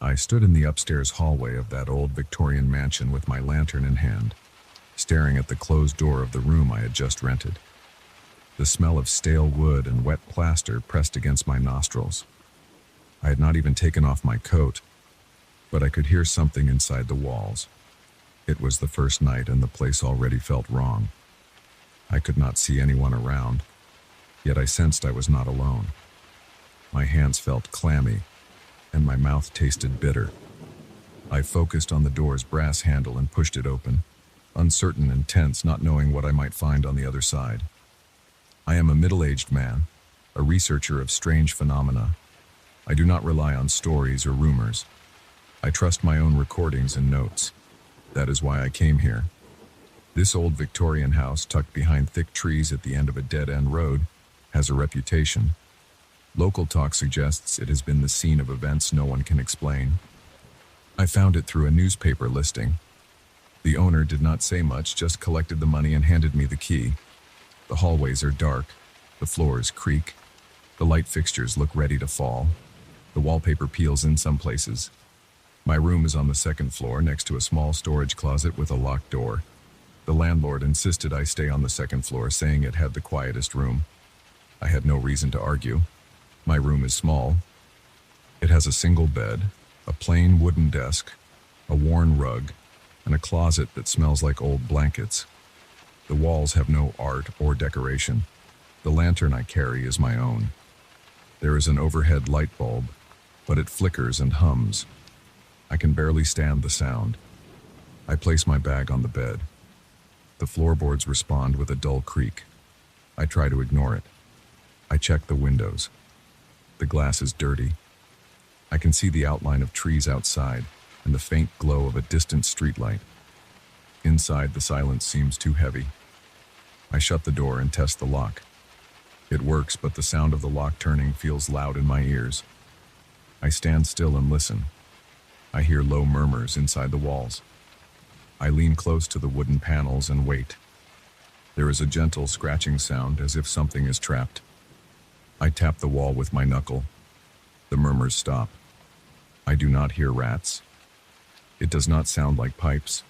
I stood in the upstairs hallway of that old Victorian mansion with my lantern in hand, staring at the closed door of the room I had just rented. The smell of stale wood and wet plaster pressed against my nostrils. I had not even taken off my coat, but I could hear something inside the walls. It was the first night and the place already felt wrong. I could not see anyone around, yet I sensed I was not alone. My hands felt clammy, and my mouth tasted bitter. I focused on the door's brass handle and pushed it open, uncertain and tense, not knowing what I might find on the other side. I am a middle-aged man, a researcher of strange phenomena. I do not rely on stories or rumors. I trust my own recordings and notes. That is why I came here. This old Victorian house, tucked behind thick trees at the end of a dead-end road, has a reputation. Local talk suggests it has been the scene of events no one can explain. I found it through a newspaper listing. The owner did not say much, just collected the money and handed me the key. The hallways are dark, the floors creak, the light fixtures look ready to fall. The wallpaper peels in some places. My room is on the second floor next to a small storage closet with a locked door. The landlord insisted I stay on the second floor, saying it had the quietest room. I had no reason to argue. My room is small. It has a single bed, a plain wooden desk, a worn rug, and a closet that smells like old blankets. The walls have no art or decoration. The lantern I carry is my own. There is an overhead light bulb, but it flickers and hums. I can barely stand the sound. I place my bag on the bed. The floorboards respond with a dull creak. I try to ignore it. I check the windows. The glass is dirty. I can see the outline of trees outside and the faint glow of a distant streetlight. Inside, the silence seems too heavy. I shut the door and test the lock. It works, but the sound of the lock turning feels loud in my ears. I stand still and listen. I hear low murmurs inside the walls. I lean close to the wooden panels and wait. There is a gentle scratching sound as if something is trapped. I tap the wall with my knuckle. The murmurs stop. I do not hear rats. It does not sound like pipes.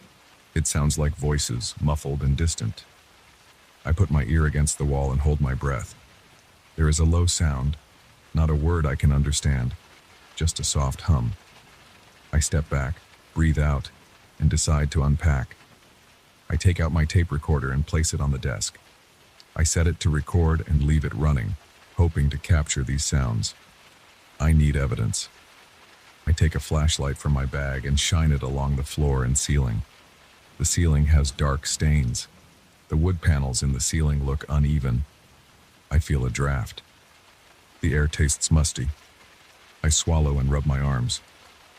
It sounds like voices, muffled and distant. I put my ear against the wall and hold my breath. There is a low sound, not a word I can understand, just a soft hum. I step back, breathe out, and decide to unpack. I take out my tape recorder and place it on the desk. I set it to record and leave it running, hoping to capture these sounds. I need evidence. I take a flashlight from my bag and shine it along the floor and ceiling. The ceiling has dark stains. The wood panels in the ceiling look uneven. I feel a draft. The air tastes musty. I swallow and rub my arms.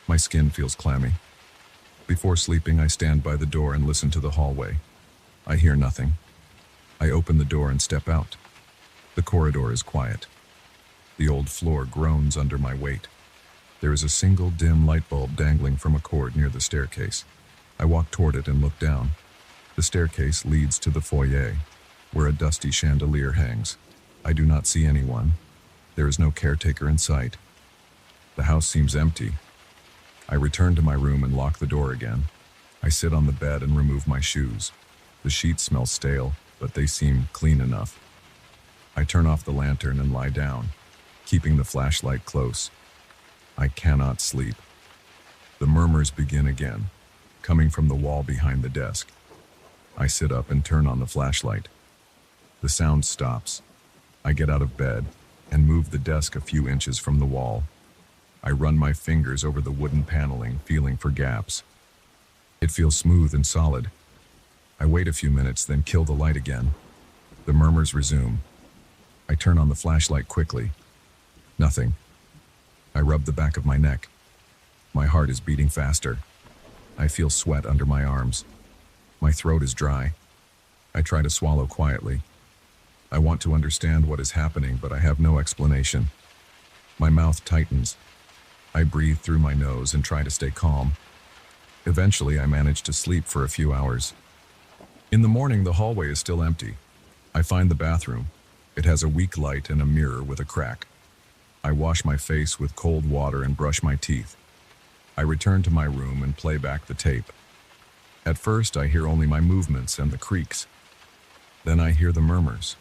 My skin feels clammy. Before sleeping, I stand by the door and listen to the hallway. I hear nothing. I open the door and step out. The corridor is quiet. The old floor groans under my weight. There is a single dim light bulb dangling from a cord near the staircase. I walk toward it and look down. The staircase leads to the foyer, where a dusty chandelier hangs. I do not see anyone. There is no caretaker in sight. The house seems empty. I return to my room and lock the door again. I sit on the bed and remove my shoes. The sheets smell stale, but they seem clean enough. I turn off the lantern and lie down, keeping the flashlight close. I cannot sleep. The murmurs begin again, coming from the wall behind the desk. I sit up and turn on the flashlight. The sound stops. I get out of bed and move the desk a few inches from the wall. I run my fingers over the wooden paneling, feeling for gaps. It feels smooth and solid. I wait a few minutes, then kill the light again. The murmurs resume. I turn on the flashlight quickly. Nothing. I rub the back of my neck. My heart is beating faster. I feel sweat under my arms. My throat is dry. I try to swallow quietly. I want to understand what is happening, but I have no explanation. My mouth tightens. I breathe through my nose and try to stay calm. Eventually, I manage to sleep for a few hours. In the morning, the hallway is still empty. I find the bathroom. It has a weak light and a mirror with a crack. I wash my face with cold water and brush my teeth. I return to my room and play back the tape. At first, I hear only my movements and the creaks. Then I hear the murmurs.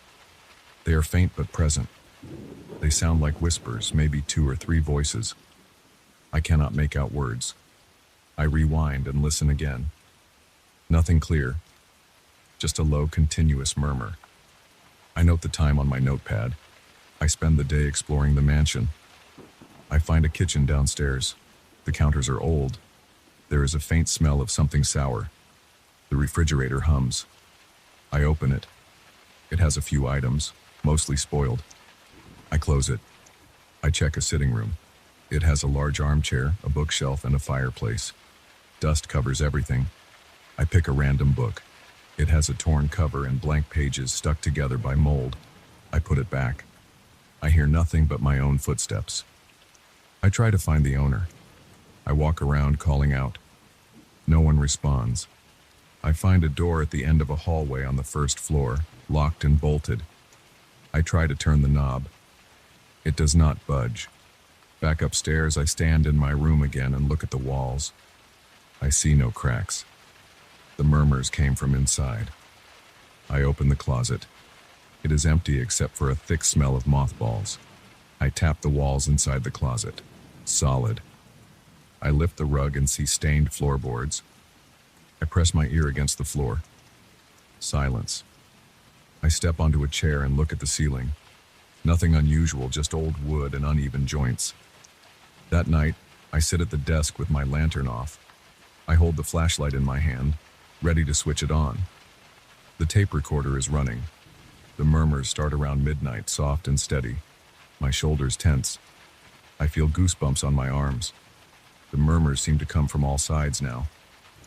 They are faint but present. They sound like whispers, maybe 2 or 3 voices. I cannot make out words. I rewind and listen again. Nothing clear, just a low, continuous murmur. I note the time on my notepad. I spend the day exploring the mansion. I find a kitchen downstairs. The counters are old. There is a faint smell of something sour. The refrigerator hums. I open it. It has a few items, mostly spoiled. I close it. I check a sitting room. It has a large armchair, a bookshelf, and a fireplace. Dust covers everything. I pick a random book. It has a torn cover and blank pages stuck together by mold. I put it back. I hear nothing but my own footsteps. I try to find the owner. I walk around calling out. No one responds. I find a door at the end of a hallway on the first floor, locked and bolted. I try to turn the knob. It does not budge. Back upstairs, I stand in my room again and look at the walls. I see no cracks. The murmurs came from inside. I open the closet. It is empty except for a thick smell of mothballs. I tap the walls inside the closet. Solid. I lift the rug and see stained floorboards. I press my ear against the floor. Silence. I step onto a chair and look at the ceiling. Nothing unusual, just old wood and uneven joints. That night, I sit at the desk with my lantern off. I hold the flashlight in my hand, ready to switch it on. The tape recorder is running. The murmurs start around midnight, soft and steady. My shoulders tense. I feel goosebumps on my arms. The murmurs seem to come from all sides now.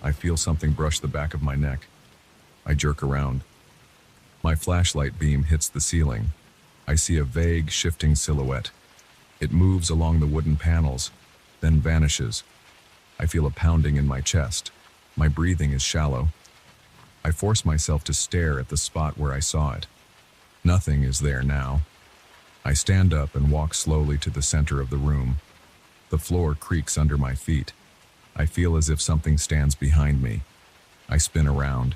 I feel something brush the back of my neck. I jerk around. My flashlight beam hits the ceiling. I see a vague, shifting silhouette. It moves along the wooden panels, then vanishes. I feel a pounding in my chest. My breathing is shallow. I force myself to stare at the spot where I saw it. Nothing is there now. I stand up and walk slowly to the center of the room. The floor creaks under my feet. I feel as if something stands behind me. I spin around.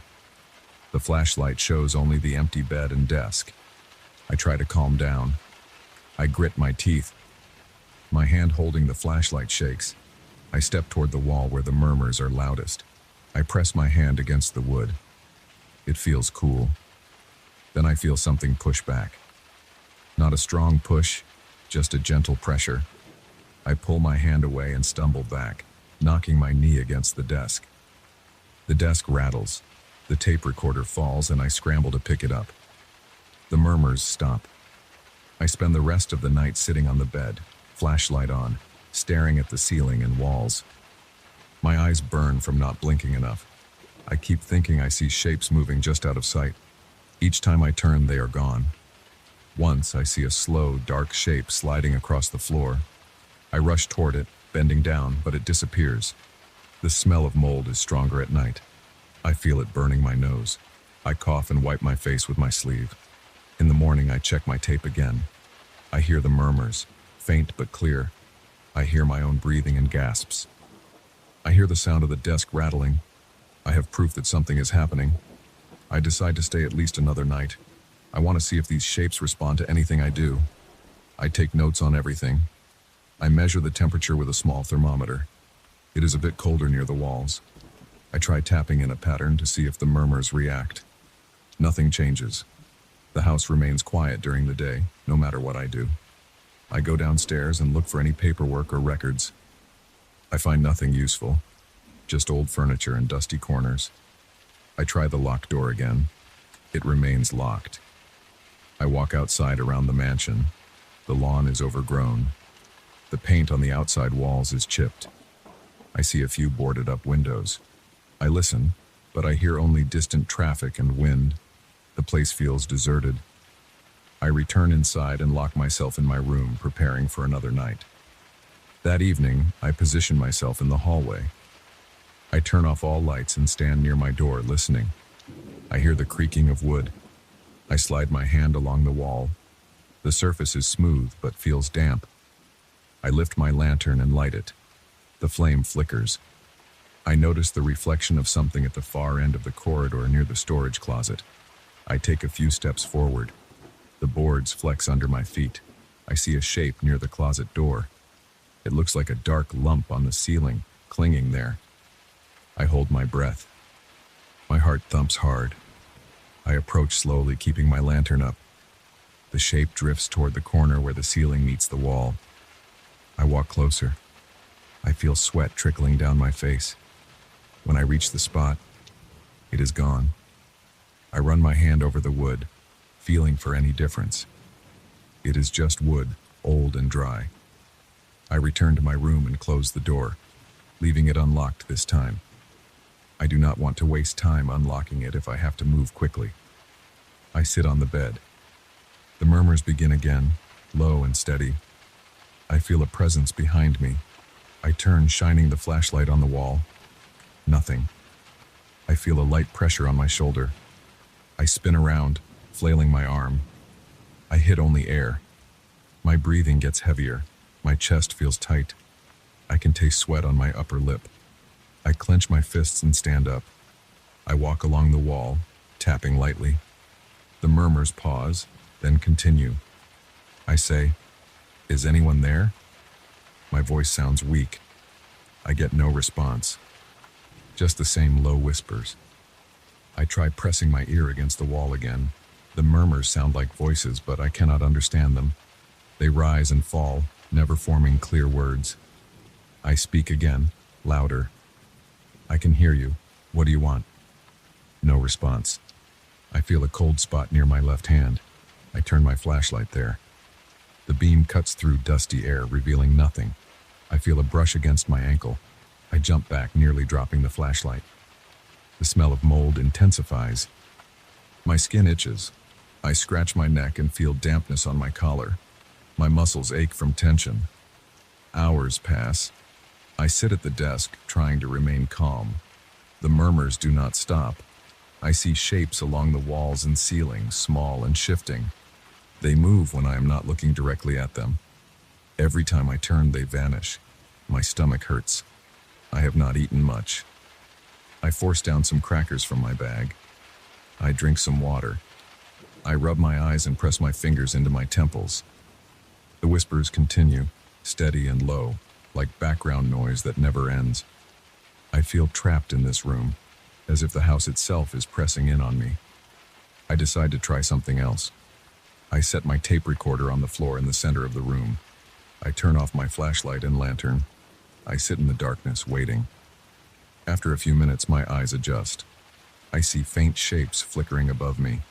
The flashlight shows only the empty bed and desk. I try to calm down. I grit my teeth. My hand holding the flashlight shakes. I step toward the wall where the murmurs are loudest. I press my hand against the wood. It feels cool. Then I feel something push back. Not a strong push, just a gentle pressure. I pull my hand away and stumble back, knocking my knee against the desk. The desk rattles. The tape recorder falls and I scramble to pick it up. The murmurs stop. I spend the rest of the night sitting on the bed, flashlight on, staring at the ceiling and walls. My eyes burn from not blinking enough. I keep thinking I see shapes moving just out of sight. Each time I turn, they are gone. Once, I see a slow, dark shape sliding across the floor. I rush toward it, bending down, but it disappears. The smell of mold is stronger at night. I feel it burning my nose. I cough and wipe my face with my sleeve. In the morning, I check my tape again. I hear the murmurs, faint but clear. I hear my own breathing and gasps. I hear the sound of the desk rattling. I have proof that something is happening. I decide to stay at least another night. I want to see if these shapes respond to anything I do. I take notes on everything. I measure the temperature with a small thermometer. It is a bit colder near the walls. I try tapping in a pattern to see if the murmurs react. Nothing changes. The house remains quiet during the day, no matter what I do. I go downstairs and look for any paperwork or records. I find nothing useful, just old furniture and dusty corners. I try the locked door again. It remains locked. I walk outside around the mansion. The lawn is overgrown. The paint on the outside walls is chipped. I see a few boarded up windows. I listen, but I hear only distant traffic and wind. The place feels deserted. I return inside and lock myself in my room, preparing for another night. That evening, I position myself in the hallway. I turn off all lights and stand near my door, listening. I hear the creaking of wood. I slide my hand along the wall. The surface is smooth, but feels damp. I lift my lantern and light it. The flame flickers. I notice the reflection of something at the far end of the corridor near the storage closet. I take a few steps forward. The boards flex under my feet. I see a shape near the closet door. It looks like a dark lump on the ceiling, clinging there. I hold my breath. My heart thumps hard. I approach slowly, keeping my lantern up. The shape drifts toward the corner where the ceiling meets the wall. I walk closer. I feel sweat trickling down my face. When I reach the spot, it is gone. I run my hand over the wood, feeling for any difference. It is just wood, old and dry. I return to my room and close the door, leaving it unlocked this time. I do not want to waste time unlocking it if I have to move quickly. I sit on the bed. The murmurs begin again, low and steady. I feel a presence behind me. I turn, shining the flashlight on the wall. Nothing. I feel a light pressure on my shoulder. I spin around, flailing my arm. I hit only air. My breathing gets heavier. My chest feels tight. I can taste sweat on my upper lip. I clench my fists and stand up. I walk along the wall, tapping lightly. The murmurs pause, then continue. I say, "Is anyone there?" My voice sounds weak. I get no response. Just the same low whispers. I try pressing my ear against the wall again. The murmurs sound like voices, but I cannot understand them. They rise and fall, never forming clear words. I speak again, louder. "I can hear you. What do you want?" No response. I feel a cold spot near my left hand. I turn my flashlight there. The beam cuts through dusty air, revealing nothing. I feel a brush against my ankle. I jump back, nearly dropping the flashlight. The smell of mold intensifies. My skin itches. I scratch my neck and feel dampness on my collar. My muscles ache from tension. Hours pass. I sit at the desk, trying to remain calm. The murmurs do not stop. I see shapes along the walls and ceiling, small and shifting. They move when I am not looking directly at them. Every time I turn, they vanish. My stomach hurts. I have not eaten much. I force down some crackers from my bag. I drink some water. I rub my eyes and press my fingers into my temples. The whispers continue, steady and low, like background noise that never ends. I feel trapped in this room, as if the house itself is pressing in on me. I decide to try something else. I set my tape recorder on the floor in the center of the room. I turn off my flashlight and lantern. I sit in the darkness, waiting. After a few minutes, my eyes adjust. I see faint shapes flickering above me.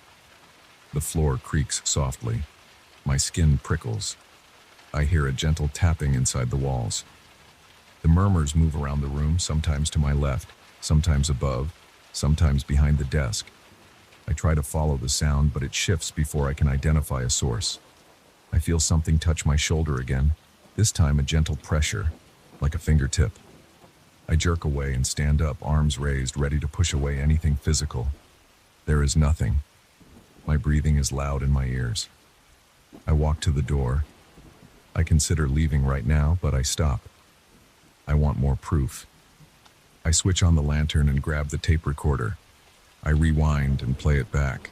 The floor creaks softly. My skin prickles. I hear a gentle tapping inside the walls. The murmurs move around the room, sometimes to my left, sometimes above, sometimes behind the desk. I try to follow the sound, but it shifts before I can identify a source. I feel something touch my shoulder again, this time a gentle pressure, like a fingertip. I jerk away and stand up, arms raised, ready to push away anything physical. There is nothing. My breathing is loud in my ears. I walk to the door. I consider leaving right now, but I stop. I want more proof. I switch on the lantern and grab the tape recorder. I rewind and play it back.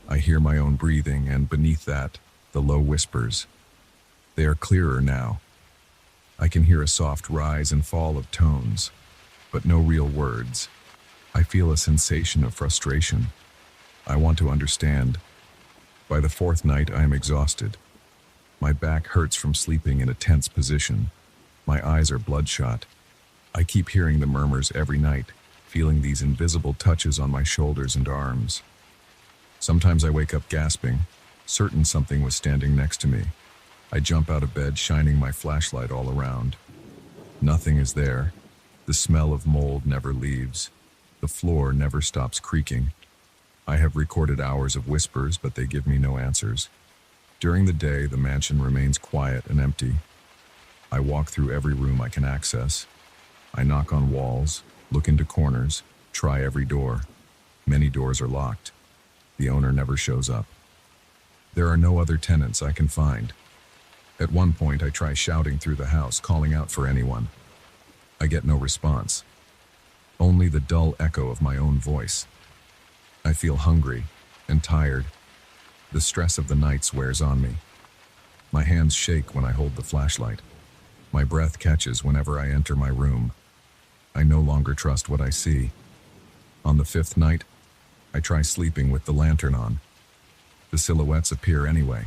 I hear my own breathing, and beneath that, the low whispers. They are clearer now. I can hear a soft rise and fall of tones, but no real words. I feel a sensation of frustration. I want to understand. By the fourth night, I am exhausted. My back hurts from sleeping in a tense position. My eyes are bloodshot. I keep hearing the murmurs every night, feeling these invisible touches on my shoulders and arms. Sometimes I wake up gasping, certain something was standing next to me. I jump out of bed, shining my flashlight all around. Nothing is there. The smell of mold never leaves. The floor never stops creaking. I have recorded hours of whispers, but they give me no answers. During the day, the mansion remains quiet and empty. I walk through every room I can access. I knock on walls, look into corners, try every door. Many doors are locked. The owner never shows up. There are no other tenants I can find. At one point, I try shouting through the house, calling out for anyone. I get no response, only the dull echo of my own voice. I feel hungry and tired. The stress of the nights wears on me. My hands shake when I hold the flashlight. My breath catches whenever I enter my room. I no longer trust what I see. On the fifth night, I try sleeping with the lantern on. The silhouettes appear anyway,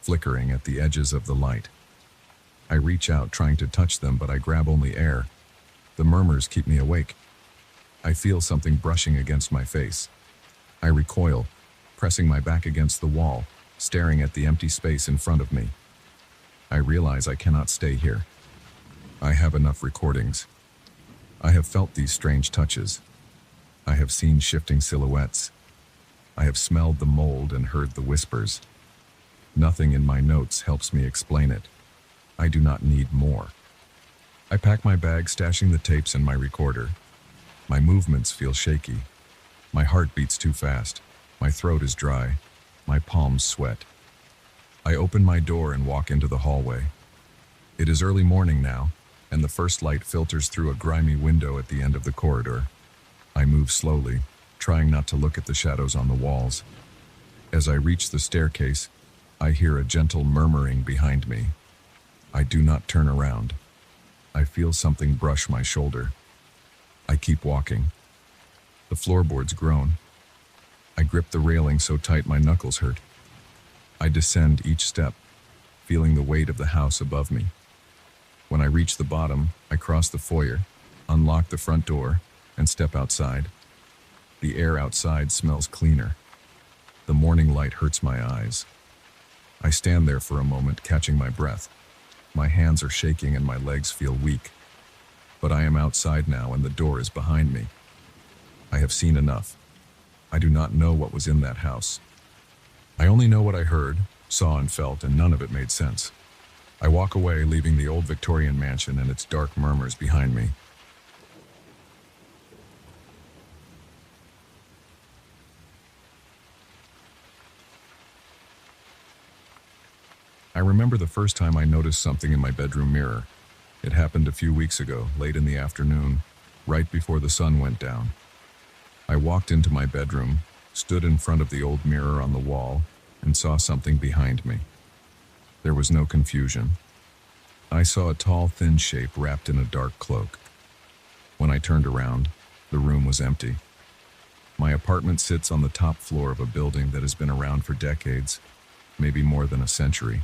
flickering at the edges of the light. I reach out trying to touch them, but I grab only air. The murmurs keep me awake. I feel something brushing against my face. I recoil, pressing my back against the wall, staring at the empty space in front of me. I realize I cannot stay here. I have enough recordings. I have felt these strange touches. I have seen shifting silhouettes. I have smelled the mold and heard the whispers. Nothing in my notes helps me explain it. I do not need more. I pack my bag, stashing the tapes in my recorder. My movements feel shaky. My heart beats too fast. My throat is dry. My palms sweat. I open my door and walk into the hallway. It is early morning now, and the first light filters through a grimy window at the end of the corridor. I move slowly, trying not to look at the shadows on the walls. As I reach the staircase, I hear a gentle murmuring behind me. I do not turn around. I feel something brush my shoulder. I keep walking. The floorboards groan. I grip the railing so tight my knuckles hurt. I descend each step, feeling the weight of the house above me. When I reach the bottom, I cross the foyer, unlock the front door, and step outside. The air outside smells cleaner. The morning light hurts my eyes. I stand there for a moment, catching my breath. My hands are shaking and my legs feel weak. But I am outside now and the door is behind me. I have seen enough. I do not know what was in that house. I only know what I heard, saw, and felt, and none of it made sense. I walk away, leaving the old Victorian mansion and its dark murmurs behind me. I remember the first time I noticed something in my bedroom mirror. It happened a few weeks ago, late in the afternoon, right before the sun went down. I walked into my bedroom, stood in front of the old mirror on the wall, and saw something behind me. There was no confusion. I saw a tall, thin shape wrapped in a dark cloak. When I turned around, the room was empty. My apartment sits on the top floor of a building that has been around for decades, maybe more than a century.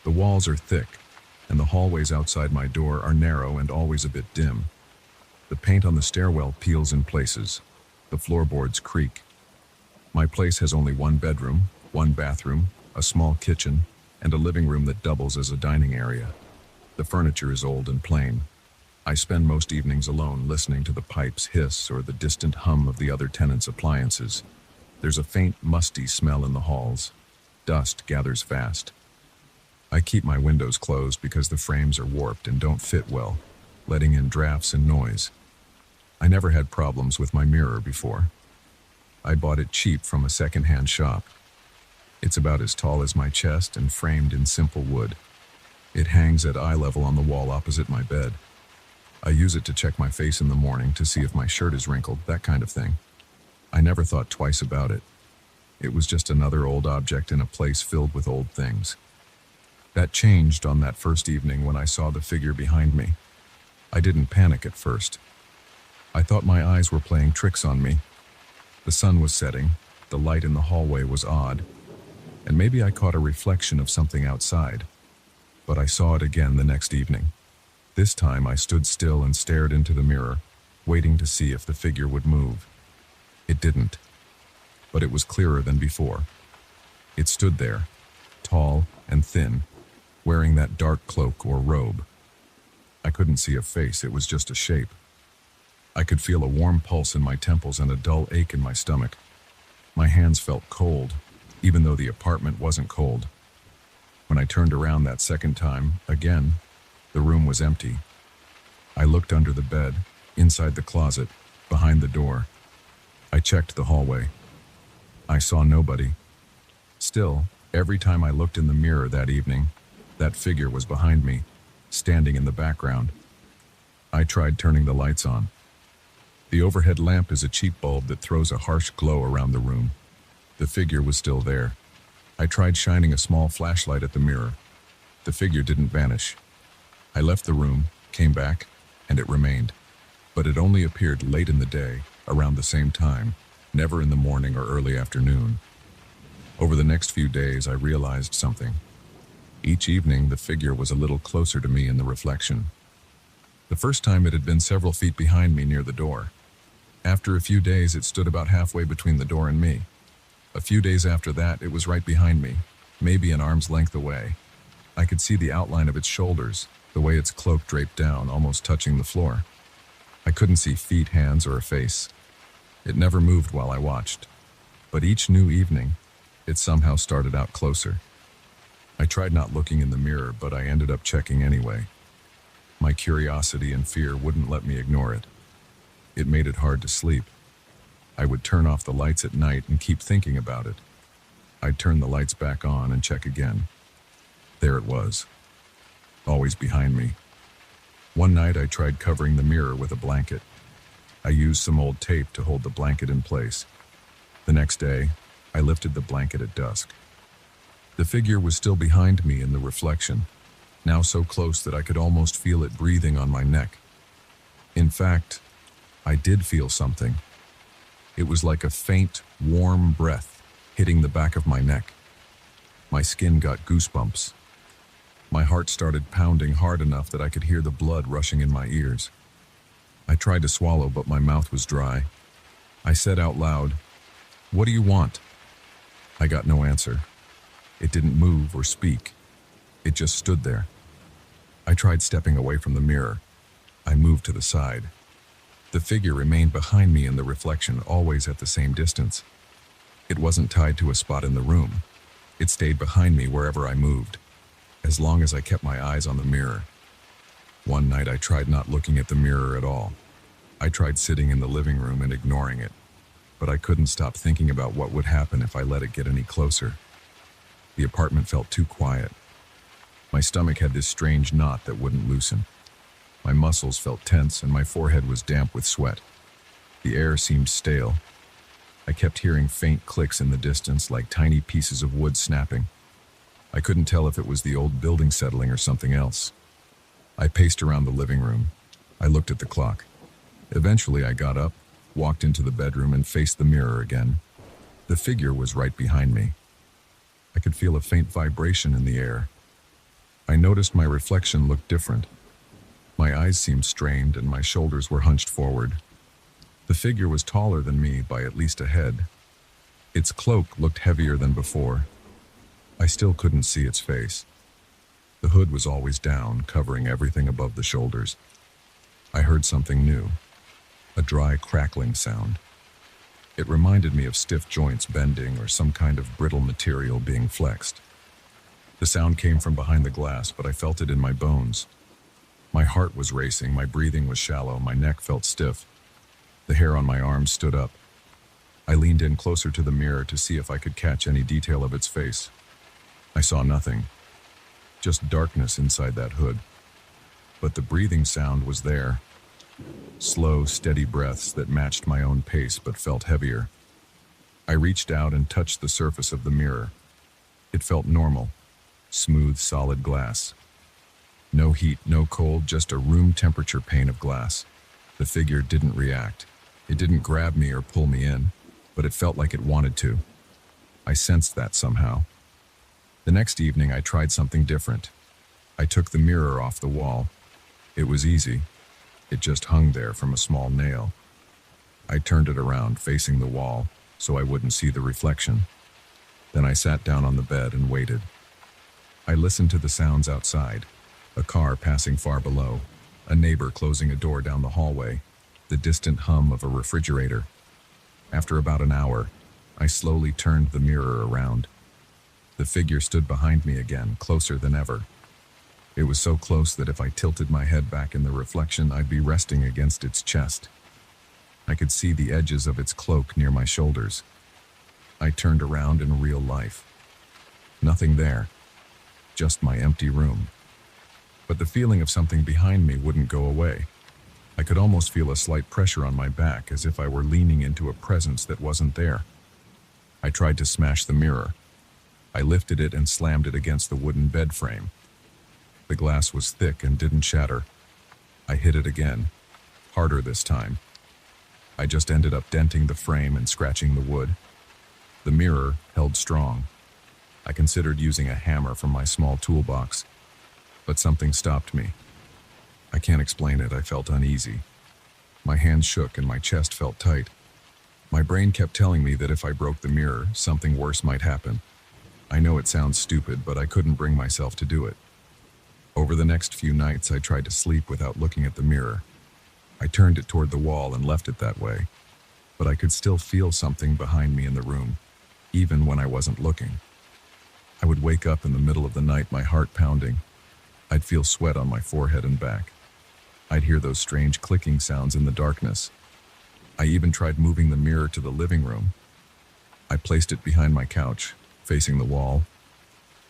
The walls are thick, and the hallways outside my door are narrow and always a bit dim. The paint on the stairwell peels in places. The floorboards creak. My place has only one bedroom, one bathroom, a small kitchen, and a living room that doubles as a dining area. The furniture is old and plain. I spend most evenings alone, listening to the pipes hiss or the distant hum of the other tenants' appliances. There's a faint, musty smell in the halls. Dust gathers fast. I keep my windows closed because the frames are warped and don't fit well, letting in drafts and noise. I never had problems with my mirror before. I bought it cheap from a second-hand shop. It's about as tall as my chest and framed in simple wood. It hangs at eye level on the wall opposite my bed. I use it to check my face in the morning to see if my shirt is wrinkled, that kind of thing. I never thought twice about it. It was just another old object in a place filled with old things. That changed on that first evening when I saw the figure behind me. I didn't panic at first. I thought my eyes were playing tricks on me. The sun was setting, the light in the hallway was odd, and maybe I caught a reflection of something outside. But I saw it again the next evening. This time I stood still and stared into the mirror, waiting to see if the figure would move. It didn't, but it was clearer than before. It stood there, tall and thin, wearing that dark cloak or robe. I couldn't see a face, it was just a shape. I could feel a warm pulse in my temples and a dull ache in my stomach. My hands felt cold, even though the apartment wasn't cold. When I turned around that second time, again, the room was empty. I looked under the bed, inside the closet, behind the door. I checked the hallway. I saw nobody. Still, every time I looked in the mirror that evening, that figure was behind me, standing in the background. I tried turning the lights on. The overhead lamp is a cheap bulb that throws a harsh glow around the room. The figure was still there. I tried shining a small flashlight at the mirror. The figure didn't vanish. I left the room, came back, and it remained. But it only appeared late in the day, around the same time, never in the morning or early afternoon. Over the next few days, I realized something. Each evening, the figure was a little closer to me in the reflection. The first time it had been several feet behind me near the door. After a few days, it stood about halfway between the door and me. A few days after that, it was right behind me, maybe an arm's length away. I could see the outline of its shoulders, the way its cloak draped down, almost touching the floor. I couldn't see feet, hands, or a face. It never moved while I watched. But each new evening, it somehow started out closer. I tried not looking in the mirror, but I ended up checking anyway. My curiosity and fear wouldn't let me ignore it. It made it hard to sleep. I would turn off the lights at night and keep thinking about it. I'd turn the lights back on and check again. There it was, always behind me. One night I tried covering the mirror with a blanket. I used some old tape to hold the blanket in place. The next day, I lifted the blanket at dusk. The figure was still behind me in the reflection, now so close that I could almost feel it breathing on my neck. In fact, I did feel something. It was like a faint, warm breath hitting the back of my neck. My skin got goosebumps. My heart started pounding hard enough that I could hear the blood rushing in my ears. I tried to swallow, but my mouth was dry. I said out loud, "What do you want?" I got no answer. It didn't move or speak. It just stood there. I tried stepping away from the mirror. I moved to the side. The figure remained behind me in the reflection, always at the same distance. It wasn't tied to a spot in the room. It stayed behind me wherever I moved, as long as I kept my eyes on the mirror. One night I tried not looking at the mirror at all. I tried sitting in the living room and ignoring it, but I couldn't stop thinking about what would happen if I let it get any closer. The apartment felt too quiet. My stomach had this strange knot that wouldn't loosen. My muscles felt tense and my forehead was damp with sweat. The air seemed stale. I kept hearing faint clicks in the distance, like tiny pieces of wood snapping. I couldn't tell if it was the old building settling or something else. I paced around the living room. I looked at the clock. Eventually I got up, walked into the bedroom, and faced the mirror again. The figure was right behind me. I could feel a faint vibration in the air. I noticed my reflection looked different. My eyes seemed strained and my shoulders were hunched forward. The figure was taller than me by at least a head. Its cloak looked heavier than before. I still couldn't see its face. The hood was always down, covering everything above the shoulders. I heard something new, a dry crackling sound. It reminded me of stiff joints bending or some kind of brittle material being flexed. The sound came from behind the glass, but I felt it in my bones. My heart was racing, my breathing was shallow, my neck felt stiff. The hair on my arms stood up. I leaned in closer to the mirror to see if I could catch any detail of its face. I saw nothing, just darkness inside that hood. But the breathing sound was there. Slow, steady breaths that matched my own pace but felt heavier. I reached out and touched the surface of the mirror. It felt normal, smooth, solid glass. No heat, no cold, just a room temperature pane of glass. The figure didn't react. It didn't grab me or pull me in, but it felt like it wanted to. I sensed that somehow. The next evening I tried something different. I took the mirror off the wall. It was easy. It just hung there from a small nail. I turned it around, facing the wall, so I wouldn't see the reflection. Then I sat down on the bed and waited. I listened to the sounds outside, a car passing far below, a neighbor closing a door down the hallway, the distant hum of a refrigerator. After about an hour, I slowly turned the mirror around. The figure stood behind me again, closer than ever. It was so close that if I tilted my head back in the reflection, I'd be resting against its chest. I could see the edges of its cloak near my shoulders. I turned around in real life. Nothing there, just my empty room. But the feeling of something behind me wouldn't go away. I could almost feel a slight pressure on my back, as if I were leaning into a presence that wasn't there. I tried to smash the mirror. I lifted it and slammed it against the wooden bed frame. The glass was thick and didn't shatter. I hit it again, harder this time. I just ended up denting the frame and scratching the wood. The mirror held strong. I considered using a hammer from my small toolbox, but something stopped me. I can't explain it. I felt uneasy. My hands shook and my chest felt tight. My brain kept telling me that if I broke the mirror, something worse might happen. I know it sounds stupid, but I couldn't bring myself to do it. Over the next few nights, I tried to sleep without looking at the mirror. I turned it toward the wall and left it that way, but I could still feel something behind me in the room, even when I wasn't looking. I would wake up in the middle of the night, my heart pounding. I'd feel sweat on my forehead and back. I'd hear those strange clicking sounds in the darkness. I even tried moving the mirror to the living room. I placed it behind my couch, facing the wall,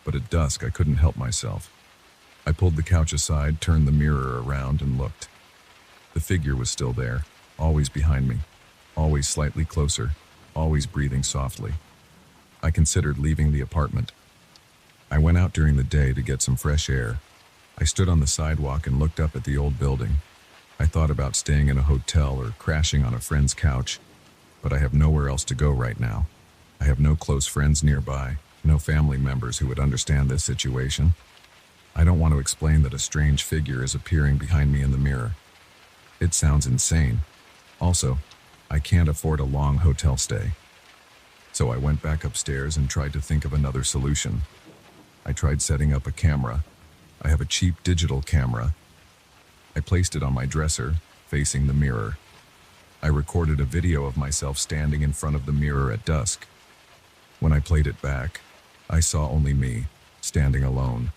but at dusk I couldn't help myself. I pulled the couch aside, turned the mirror around, and looked. The figure was still there, always behind me, always slightly closer, always breathing softly. I considered leaving the apartment. I went out during the day to get some fresh air. I stood on the sidewalk and looked up at the old building. I thought about staying in a hotel or crashing on a friend's couch, but I have nowhere else to go right now. I have no close friends nearby, no family members who would understand this situation. I don't want to explain that a strange figure is appearing behind me in the mirror. It sounds insane. Also, I can't afford a long hotel stay. So I went back upstairs and tried to think of another solution. I tried setting up a camera. I have a cheap digital camera. I placed it on my dresser, facing the mirror. I recorded a video of myself standing in front of the mirror at dusk. When I played it back, I saw only me, standing alone.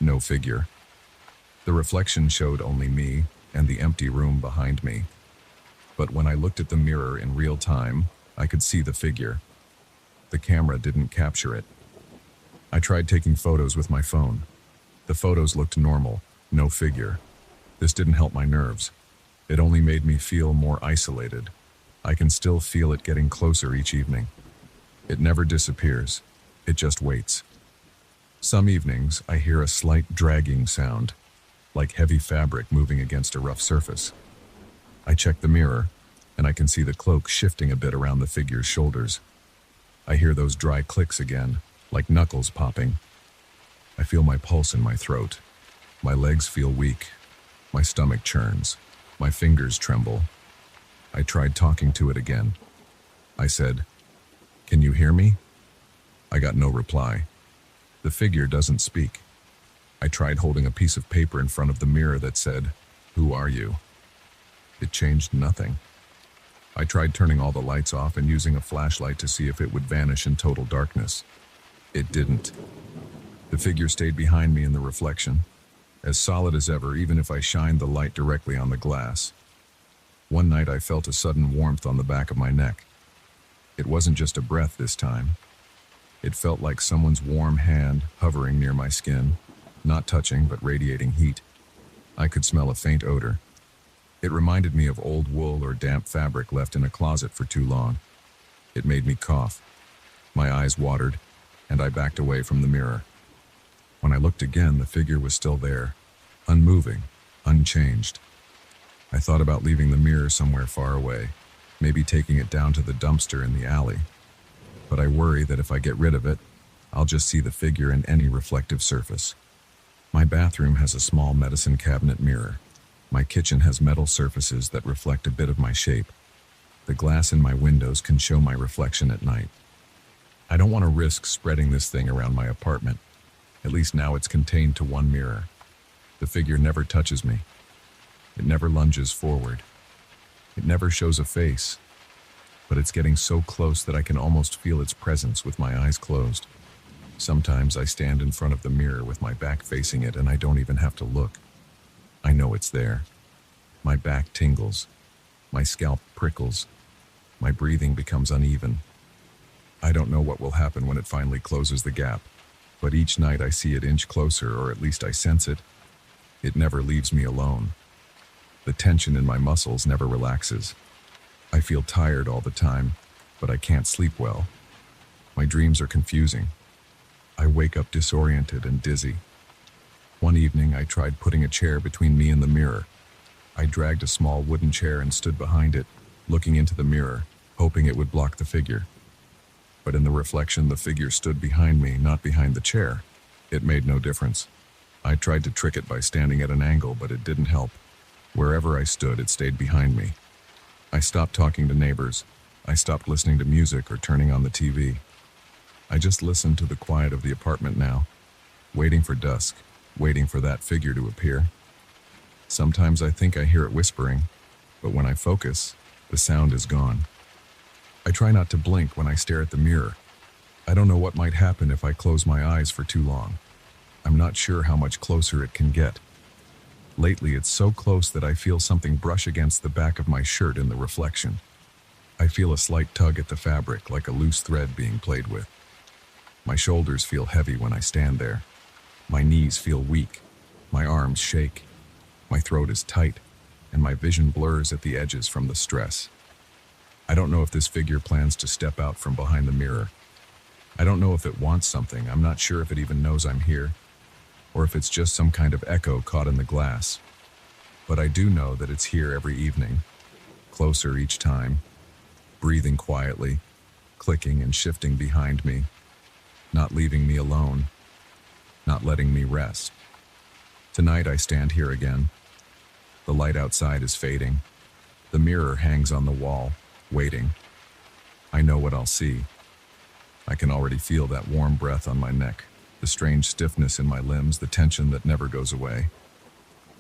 No figure. The reflection showed only me and the empty room behind me. But when I looked at the mirror in real time, I could see the figure. The camera didn't capture it. I tried taking photos with my phone. The photos looked normal, no figure. This didn't help my nerves. It only made me feel more isolated. I can still feel it getting closer each evening. It never disappears. It just waits. Some evenings, I hear a slight dragging sound, like heavy fabric moving against a rough surface. I check the mirror, and I can see the cloak shifting a bit around the figure's shoulders. I hear those dry clicks again, like knuckles popping. I feel my pulse in my throat. My legs feel weak. My stomach churns. My fingers tremble. I tried talking to it again. I said, "Can you hear me?" I got no reply. The figure doesn't speak. I tried holding a piece of paper in front of the mirror that said, "Who are you?" It changed nothing. I tried turning all the lights off and using a flashlight to see if it would vanish in total darkness. It didn't. The figure stayed behind me in the reflection, as solid as ever, even if I shined the light directly on the glass. One night I felt a sudden warmth on the back of my neck. It wasn't just a breath this time. It felt like someone's warm hand hovering near my skin, not touching but radiating heat. I could smell a faint odor. It reminded me of old wool or damp fabric left in a closet for too long. It made me cough. My eyes watered, and I backed away from the mirror. When I looked again, the figure was still there, unmoving, unchanged. I thought about leaving the mirror somewhere far away, maybe taking it down to the dumpster in the alley. But I worry that if I get rid of it, I'll just see the figure in any reflective surface. My bathroom has a small medicine cabinet mirror. My kitchen has metal surfaces that reflect a bit of my shape. The glass in my windows can show my reflection at night. I don't want to risk spreading this thing around my apartment. At least now it's contained to one mirror. The figure never touches me. It never lunges forward. It never shows a face. But it's getting so close that I can almost feel its presence with my eyes closed. Sometimes I stand in front of the mirror with my back facing it and I don't even have to look. I know it's there. My back tingles. My scalp prickles. My breathing becomes uneven. I don't know what will happen when it finally closes the gap, but each night I see it inch closer, or at least I sense it. It never leaves me alone. The tension in my muscles never relaxes. I feel tired all the time, but I can't sleep well. My dreams are confusing. I wake up disoriented and dizzy. One evening, I tried putting a chair between me and the mirror. I dragged a small wooden chair and stood behind it, looking into the mirror, hoping it would block the figure. But in the reflection, the figure stood behind me, not behind the chair. It made no difference. I tried to trick it by standing at an angle, but it didn't help. Wherever I stood, it stayed behind me. I stopped talking to neighbors. I stopped listening to music or turning on the TV. I just listened to the quiet of the apartment now, waiting for dusk, waiting for that figure to appear. Sometimes I think I hear it whispering, but when I focus, the sound is gone. I try not to blink when I stare at the mirror. I don't know what might happen if I close my eyes for too long. I'm not sure how much closer it can get. Lately, it's so close that I feel something brush against the back of my shirt in the reflection. I feel a slight tug at the fabric, like a loose thread being played with. My shoulders feel heavy when I stand there. My knees feel weak. My arms shake. My throat is tight, and my vision blurs at the edges from the stress. I don't know if this figure plans to step out from behind the mirror. I don't know if it wants something. I'm not sure if it even knows I'm here, or if it's just some kind of echo caught in the glass. But I do know that it's here every evening, closer each time, breathing quietly, clicking and shifting behind me, not leaving me alone, not letting me rest. Tonight I stand here again. The light outside is fading. The mirror hangs on the wall, waiting. I know what I'll see. I can already feel that warm breath on my neck, the strange stiffness in my limbs, the tension that never goes away.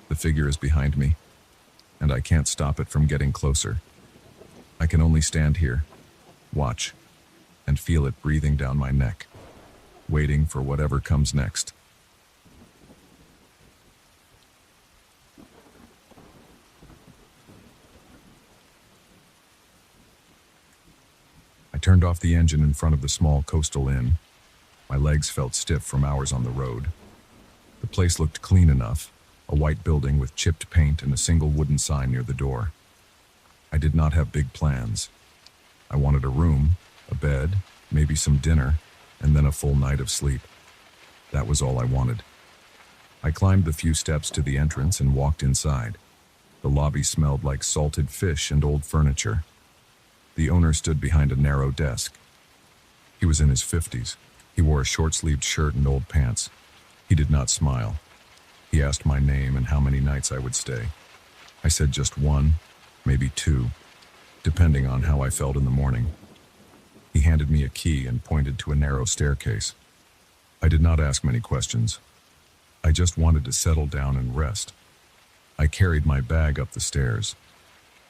The figure is behind me, and I can't stop it from getting closer. I can only stand here, watch, and feel it breathing down my neck, waiting for whatever comes next. I turned off the engine in front of the small coastal inn. My legs felt stiff from hours on the road. The place looked clean enough, a white building with chipped paint and a single wooden sign near the door. I did not have big plans. I wanted a room, a bed, maybe some dinner, and then a full night of sleep. That was all I wanted. I climbed the few steps to the entrance and walked inside. The lobby smelled like salted fish and old furniture. The owner stood behind a narrow desk. He was in his 50s. He wore a short-sleeved shirt and old pants. He did not smile. He asked my name and how many nights I would stay. I said just one, maybe two, depending on how I felt in the morning. He handed me a key and pointed to a narrow staircase. I did not ask many questions. I just wanted to settle down and rest. I carried my bag up the stairs.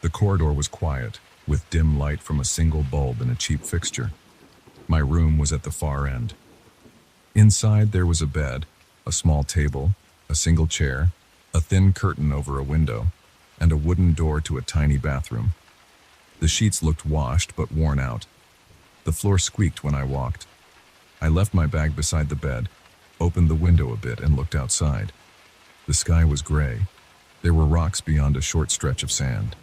The corridor was quiet, with dim light from a single bulb and a cheap fixture. My room was at the far end. Inside there was a bed, a small table, a single chair, a thin curtain over a window, and a wooden door to a tiny bathroom. The sheets looked washed but worn out. The floor squeaked when I walked. I left my bag beside the bed, opened the window a bit and looked outside. The sky was gray. There were rocks beyond a short stretch of sand.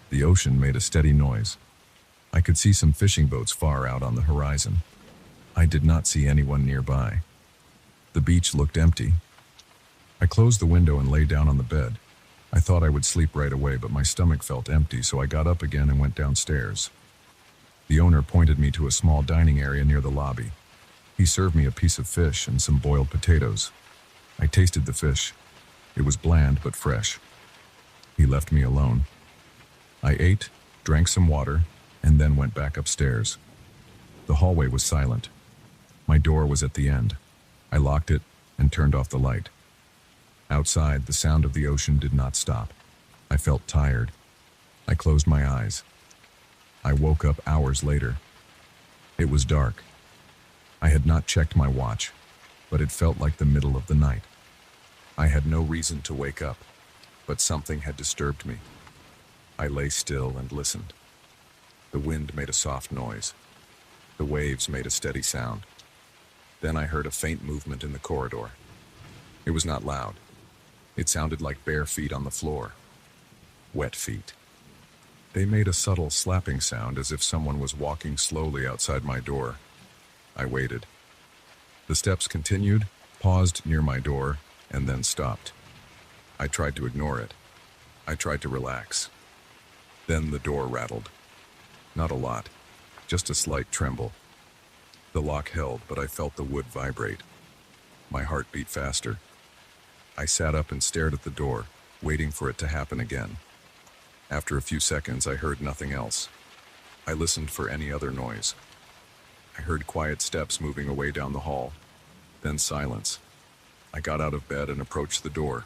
The ocean made a steady noise. I could see some fishing boats far out on the horizon. I did not see anyone nearby. The beach looked empty. I closed the window and lay down on the bed. I thought I would sleep right away, but my stomach felt empty, so I got up again and went downstairs. The owner pointed me to a small dining area near the lobby. He served me a piece of fish and some boiled potatoes. I tasted the fish. It was bland but fresh. He left me alone. I ate, drank some water, and then went back upstairs. The hallway was silent. My door was at the end. I locked it and turned off the light. Outside, the sound of the ocean did not stop. I felt tired. I closed my eyes. I woke up hours later. It was dark. I had not checked my watch, but it felt like the middle of the night. I had no reason to wake up, but something had disturbed me. I lay still and listened. The wind made a soft noise. The waves made a steady sound. Then I heard a faint movement in the corridor. It was not loud. It sounded like bare feet on the floor. Wet feet. They made a subtle slapping sound as if someone was walking slowly outside my door. I waited. The steps continued, paused near my door, and then stopped. I tried to ignore it. I tried to relax. Then the door rattled. Not a lot, just a slight tremble. The lock held, but I felt the wood vibrate. My heart beat faster. I sat up and stared at the door, waiting for it to happen again. After a few seconds, I heard nothing else. I listened for any other noise. I heard quiet steps moving away down the hall, then silence. I got out of bed and approached the door.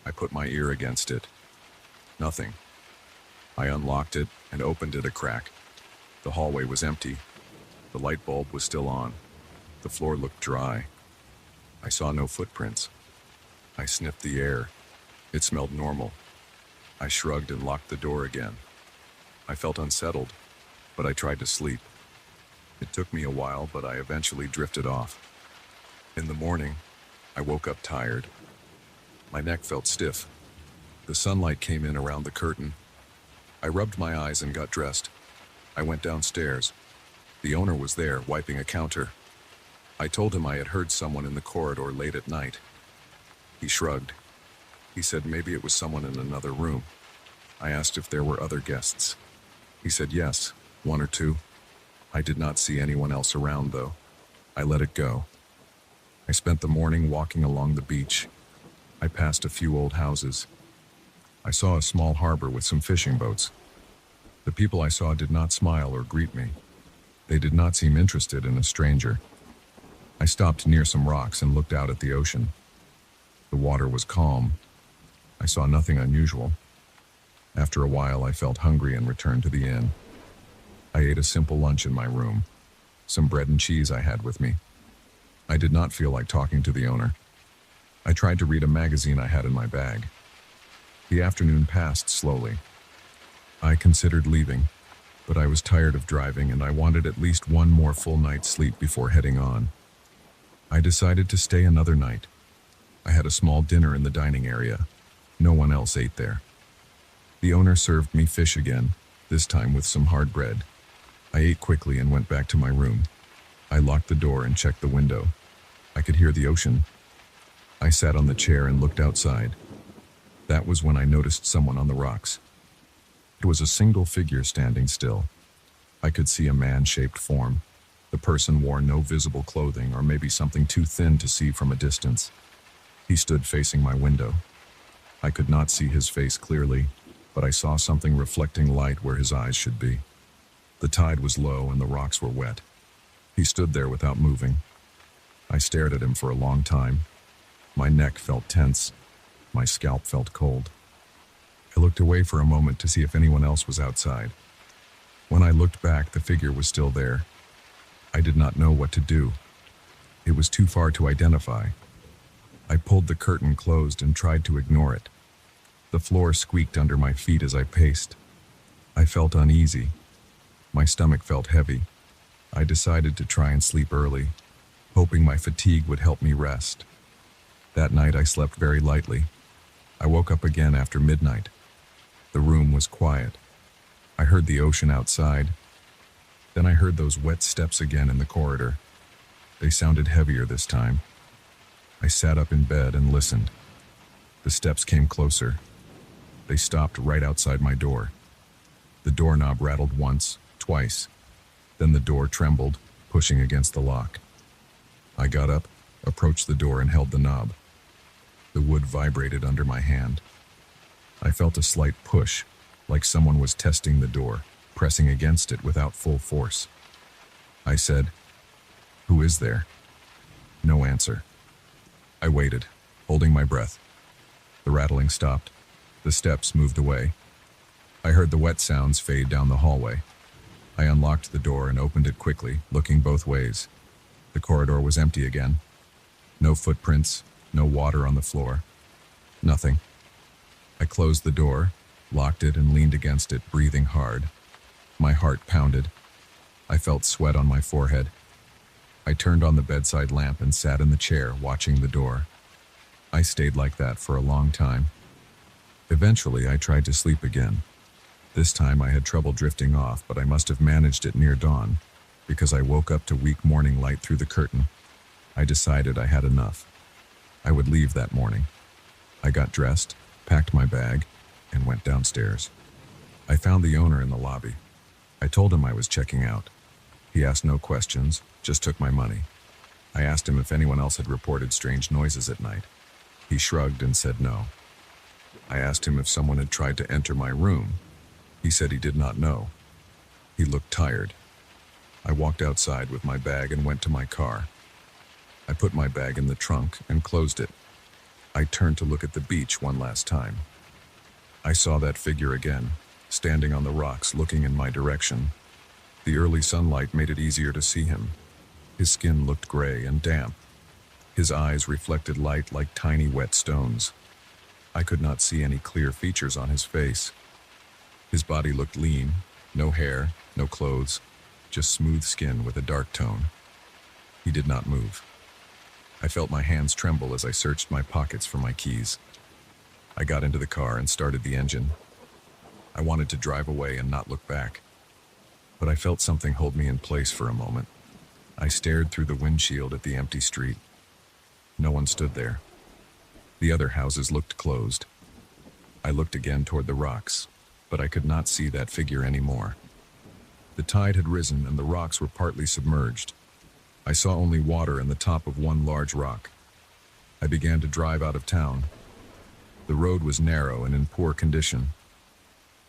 I put my ear against it. Nothing. I unlocked it and opened it a crack. The hallway was empty. The light bulb was still on. The floor looked dry. I saw no footprints. I sniffed the air. It smelled normal. I shrugged and locked the door again. I felt unsettled, but I tried to sleep. It took me a while, but I eventually drifted off. In the morning, I woke up tired. My neck felt stiff. The sunlight came in around the curtain. I rubbed my eyes and got dressed. I went downstairs. The owner was there, wiping a counter. I told him I had heard someone in the corridor late at night. He shrugged. He said maybe it was someone in another room. I asked if there were other guests. He said yes, one or two. I did not see anyone else around, though. I let it go. I spent the morning walking along the beach. I passed a few old houses. I saw a small harbor with some fishing boats. The people I saw did not smile or greet me. They did not seem interested in a stranger. I stopped near some rocks and looked out at the ocean. The water was calm. I saw nothing unusual. After a while, I felt hungry and returned to the inn. I ate a simple lunch in my room, some bread and cheese I had with me. I did not feel like talking to the owner. I tried to read a magazine I had in my bag. The afternoon passed slowly. I considered leaving, but I was tired of driving and I wanted at least one more full night's sleep before heading on. I decided to stay another night. I had a small dinner in the dining area. No one else ate there. The owner served me fish again, this time with some hard bread. I ate quickly and went back to my room. I locked the door and checked the window. I could hear the ocean. I sat on the chair and looked outside. That was when I noticed someone on the rocks. It was a single figure standing still. I could see a man-shaped form. The person wore no visible clothing, or maybe something too thin to see from a distance. He stood facing my window. I could not see his face clearly, but I saw something reflecting light where his eyes should be. The tide was low and the rocks were wet. He stood there without moving. I stared at him for a long time. My neck felt tense. My scalp felt cold. I looked away for a moment to see if anyone else was outside. When I looked back, the figure was still there. I did not know what to do. It was too far to identify. I pulled the curtain closed and tried to ignore it. The floor squeaked under my feet as I paced. I felt uneasy. My stomach felt heavy. I decided to try and sleep early, hoping my fatigue would help me rest. That night I slept very lightly. I woke up again after midnight. The room was quiet. I heard the ocean outside. Then I heard those wet steps again in the corridor. They sounded heavier this time. I sat up in bed and listened. The steps came closer. They stopped right outside my door. The doorknob rattled once, twice. Then the door trembled, pushing against the lock. I got up, approached the door, and held the knob. The wood vibrated under my hand. I felt a slight push, like someone was testing the door, pressing against it without full force. I said, "Who is there?" No answer. I waited, holding my breath. The rattling stopped. The steps moved away. I heard the wet sounds fade down the hallway. I unlocked the door and opened it quickly, looking both ways. The corridor was empty again. No footprints, no water on the floor. Nothing. I closed the door, locked it, and leaned against it, breathing hard. My heart pounded. I felt sweat on my forehead. I turned on the bedside lamp and sat in the chair, watching the door. I stayed like that for a long time. Eventually, I tried to sleep again. This time I had trouble drifting off, but I must have managed it near dawn, because I woke up to weak morning light through the curtain. I decided I had enough. I would leave that morning. I got dressed, packed my bag, and went downstairs. I found the owner in the lobby. I told him I was checking out. He asked no questions, just took my money. I asked him if anyone else had reported strange noises at night. He shrugged and said no. I asked him if someone had tried to enter my room. He said he did not know. He looked tired. I walked outside with my bag and went to my car. I put my bag in the trunk and closed it. I turned to look at the beach one last time. I saw that figure again, standing on the rocks looking in my direction. The early sunlight made it easier to see him. His skin looked gray and damp. His eyes reflected light like tiny wet stones. I could not see any clear features on his face. His body looked lean, no hair, no clothes, just smooth skin with a dark tone. He did not move. I felt my hands tremble as I searched my pockets for my keys. I got into the car and started the engine. I wanted to drive away and not look back, but I felt something hold me in place for a moment. I stared through the windshield at the empty street. No one stood there. The other houses looked closed. I looked again toward the rocks, but I could not see that figure anymore. The tide had risen and the rocks were partly submerged. I saw only water and the top of one large rock. I began to drive out of town. The road was narrow and in poor condition.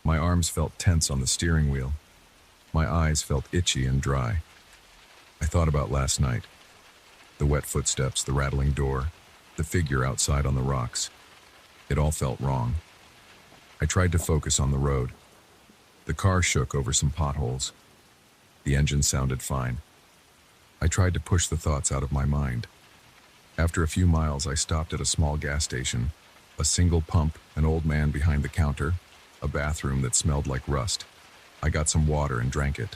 My arms felt tense on the steering wheel. My eyes felt itchy and dry. I thought about last night. The wet footsteps, the rattling door, the figure outside on the rocks. It all felt wrong. I tried to focus on the road. The car shook over some potholes. The engine sounded fine. I tried to push the thoughts out of my mind. After a few miles, I stopped at a small gas station, a single pump, an old man behind the counter, a bathroom that smelled like rust. I got some water and drank it.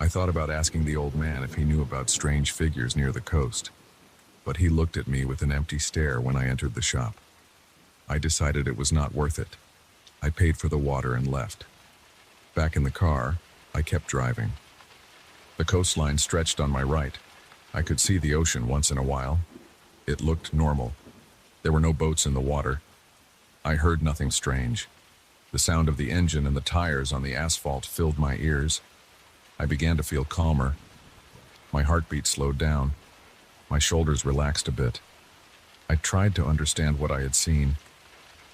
I thought about asking the old man if he knew about strange figures near the coast, but he looked at me with an empty stare when I entered the shop. I decided it was not worth it. I paid for the water and left. Back in the car, I kept driving. The coastline stretched on my right. I could see the ocean once in a while. It looked normal. There were no boats in the water. I heard nothing strange. The sound of the engine and the tires on the asphalt filled my ears. I began to feel calmer. My heartbeat slowed down. My shoulders relaxed a bit. I tried to understand what I had seen.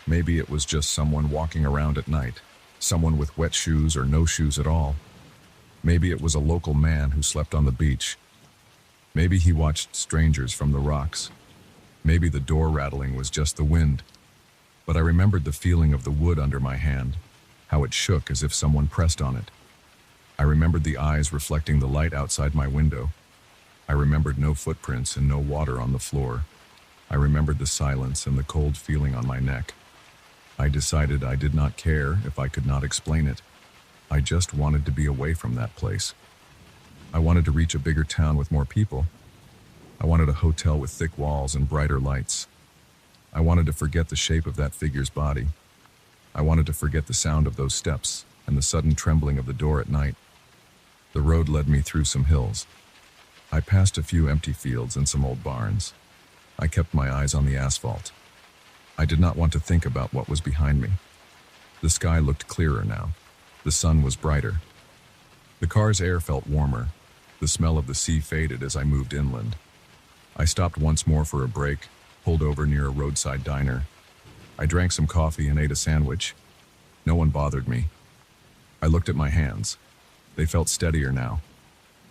Maybe it was just someone walking around at night, someone with wet shoes or no shoes at all. Maybe it was a local man who slept on the beach. Maybe he watched strangers from the rocks. Maybe the door rattling was just the wind. But I remembered the feeling of the wood under my hand, how it shook as if someone pressed on it. I remembered the eyes reflecting the light outside my window. I remembered no footprints and no water on the floor. I remembered the silence and the cold feeling on my neck. I decided I did not care if I could not explain it. I just wanted to be away from that place. I wanted to reach a bigger town with more people. I wanted a hotel with thick walls and brighter lights. I wanted to forget the shape of that figure's body. I wanted to forget the sound of those steps and the sudden trembling of the door at night. The road led me through some hills. I passed a few empty fields and some old barns. I kept my eyes on the asphalt. I did not want to think about what was behind me. The sky looked clearer now. The sun was brighter. The car's air felt warmer. The smell of the sea faded as I moved inland. I stopped once more for a break, pulled over near a roadside diner. I drank some coffee and ate a sandwich. No one bothered me. I looked at my hands. They felt steadier now.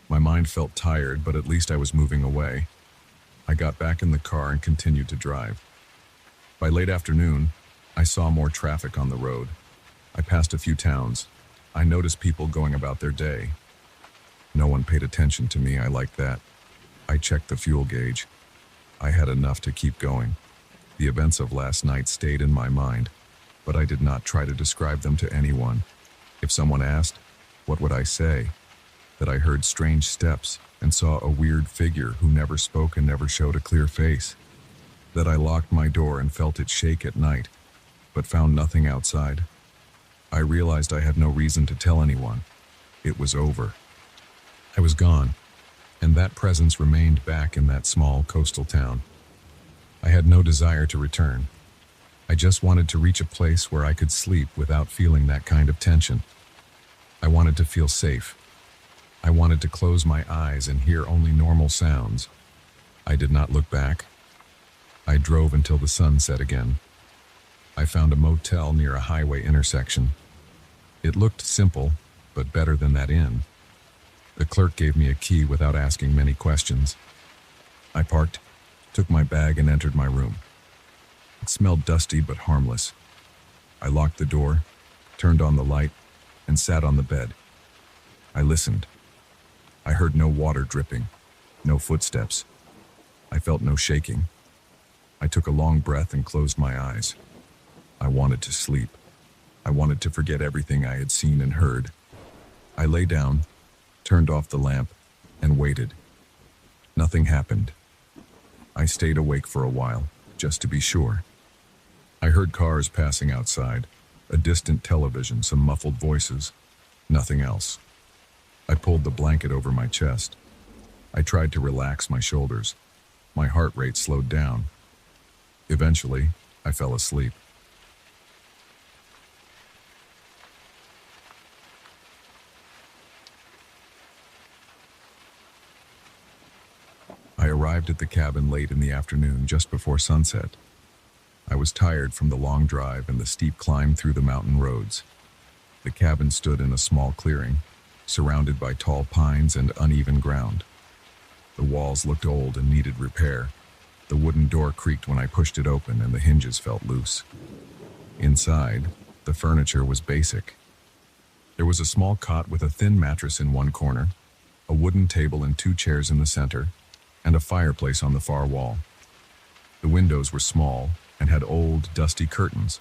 My mind felt tired, but at least I was moving away. I got back in the car and continued to drive. By late afternoon, I saw more traffic on the road. I passed a few towns. I noticed people going about their day. No one paid attention to me. I liked that. I checked the fuel gauge. I had enough to keep going. The events of last night stayed in my mind, but I did not try to describe them to anyone. If someone asked, what would I say? That I heard strange steps and saw a weird figure who never spoke and never showed a clear face. That I locked my door and felt it shake at night, but found nothing outside. I realized I had no reason to tell anyone. It was over. I was gone, and that presence remained back in that small coastal town. I had no desire to return. I just wanted to reach a place where I could sleep without feeling that kind of tension. I wanted to feel safe. I wanted to close my eyes and hear only normal sounds. I did not look back. I drove until the sun set again. I found a motel near a highway intersection. It looked simple, but better than that inn. The clerk gave me a key without asking many questions. I parked, took my bag, and entered my room. It smelled dusty but harmless. I locked the door, turned on the light, and sat on the bed. I listened. I heard no water dripping, no footsteps. I felt no shaking. I took a long breath and closed my eyes. I wanted to sleep. I wanted to forget everything I had seen and heard. I lay down, turned off the lamp, and waited. Nothing happened. I stayed awake for a while, just to be sure. I heard cars passing outside, a distant television, some muffled voices. Nothing else. I pulled the blanket over my chest. I tried to relax my shoulders. My heart rate slowed down. Eventually, I fell asleep. I arrived at the cabin late in the afternoon, just before sunset. I was tired from the long drive and the steep climb through the mountain roads. The cabin stood in a small clearing, surrounded by tall pines and uneven ground. The walls looked old and needed repair. The wooden door creaked when I pushed it open and the hinges felt loose. Inside, the furniture was basic. There was a small cot with a thin mattress in one corner, a wooden table and 2 chairs in the center, and a fireplace on the far wall. The windows were small and had old, dusty curtains.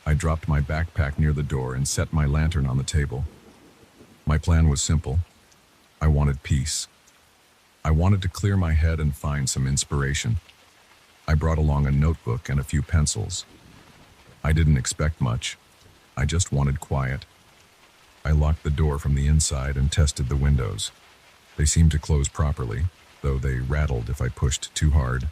I dropped my backpack near the door and set my lantern on the table. My plan was simple. I wanted peace. I wanted to clear my head and find some inspiration. I brought along a notebook and a few pencils. I didn't expect much. I just wanted quiet. I locked the door from the inside and tested the windows. They seemed to close properly, though they rattled if I pushed too hard.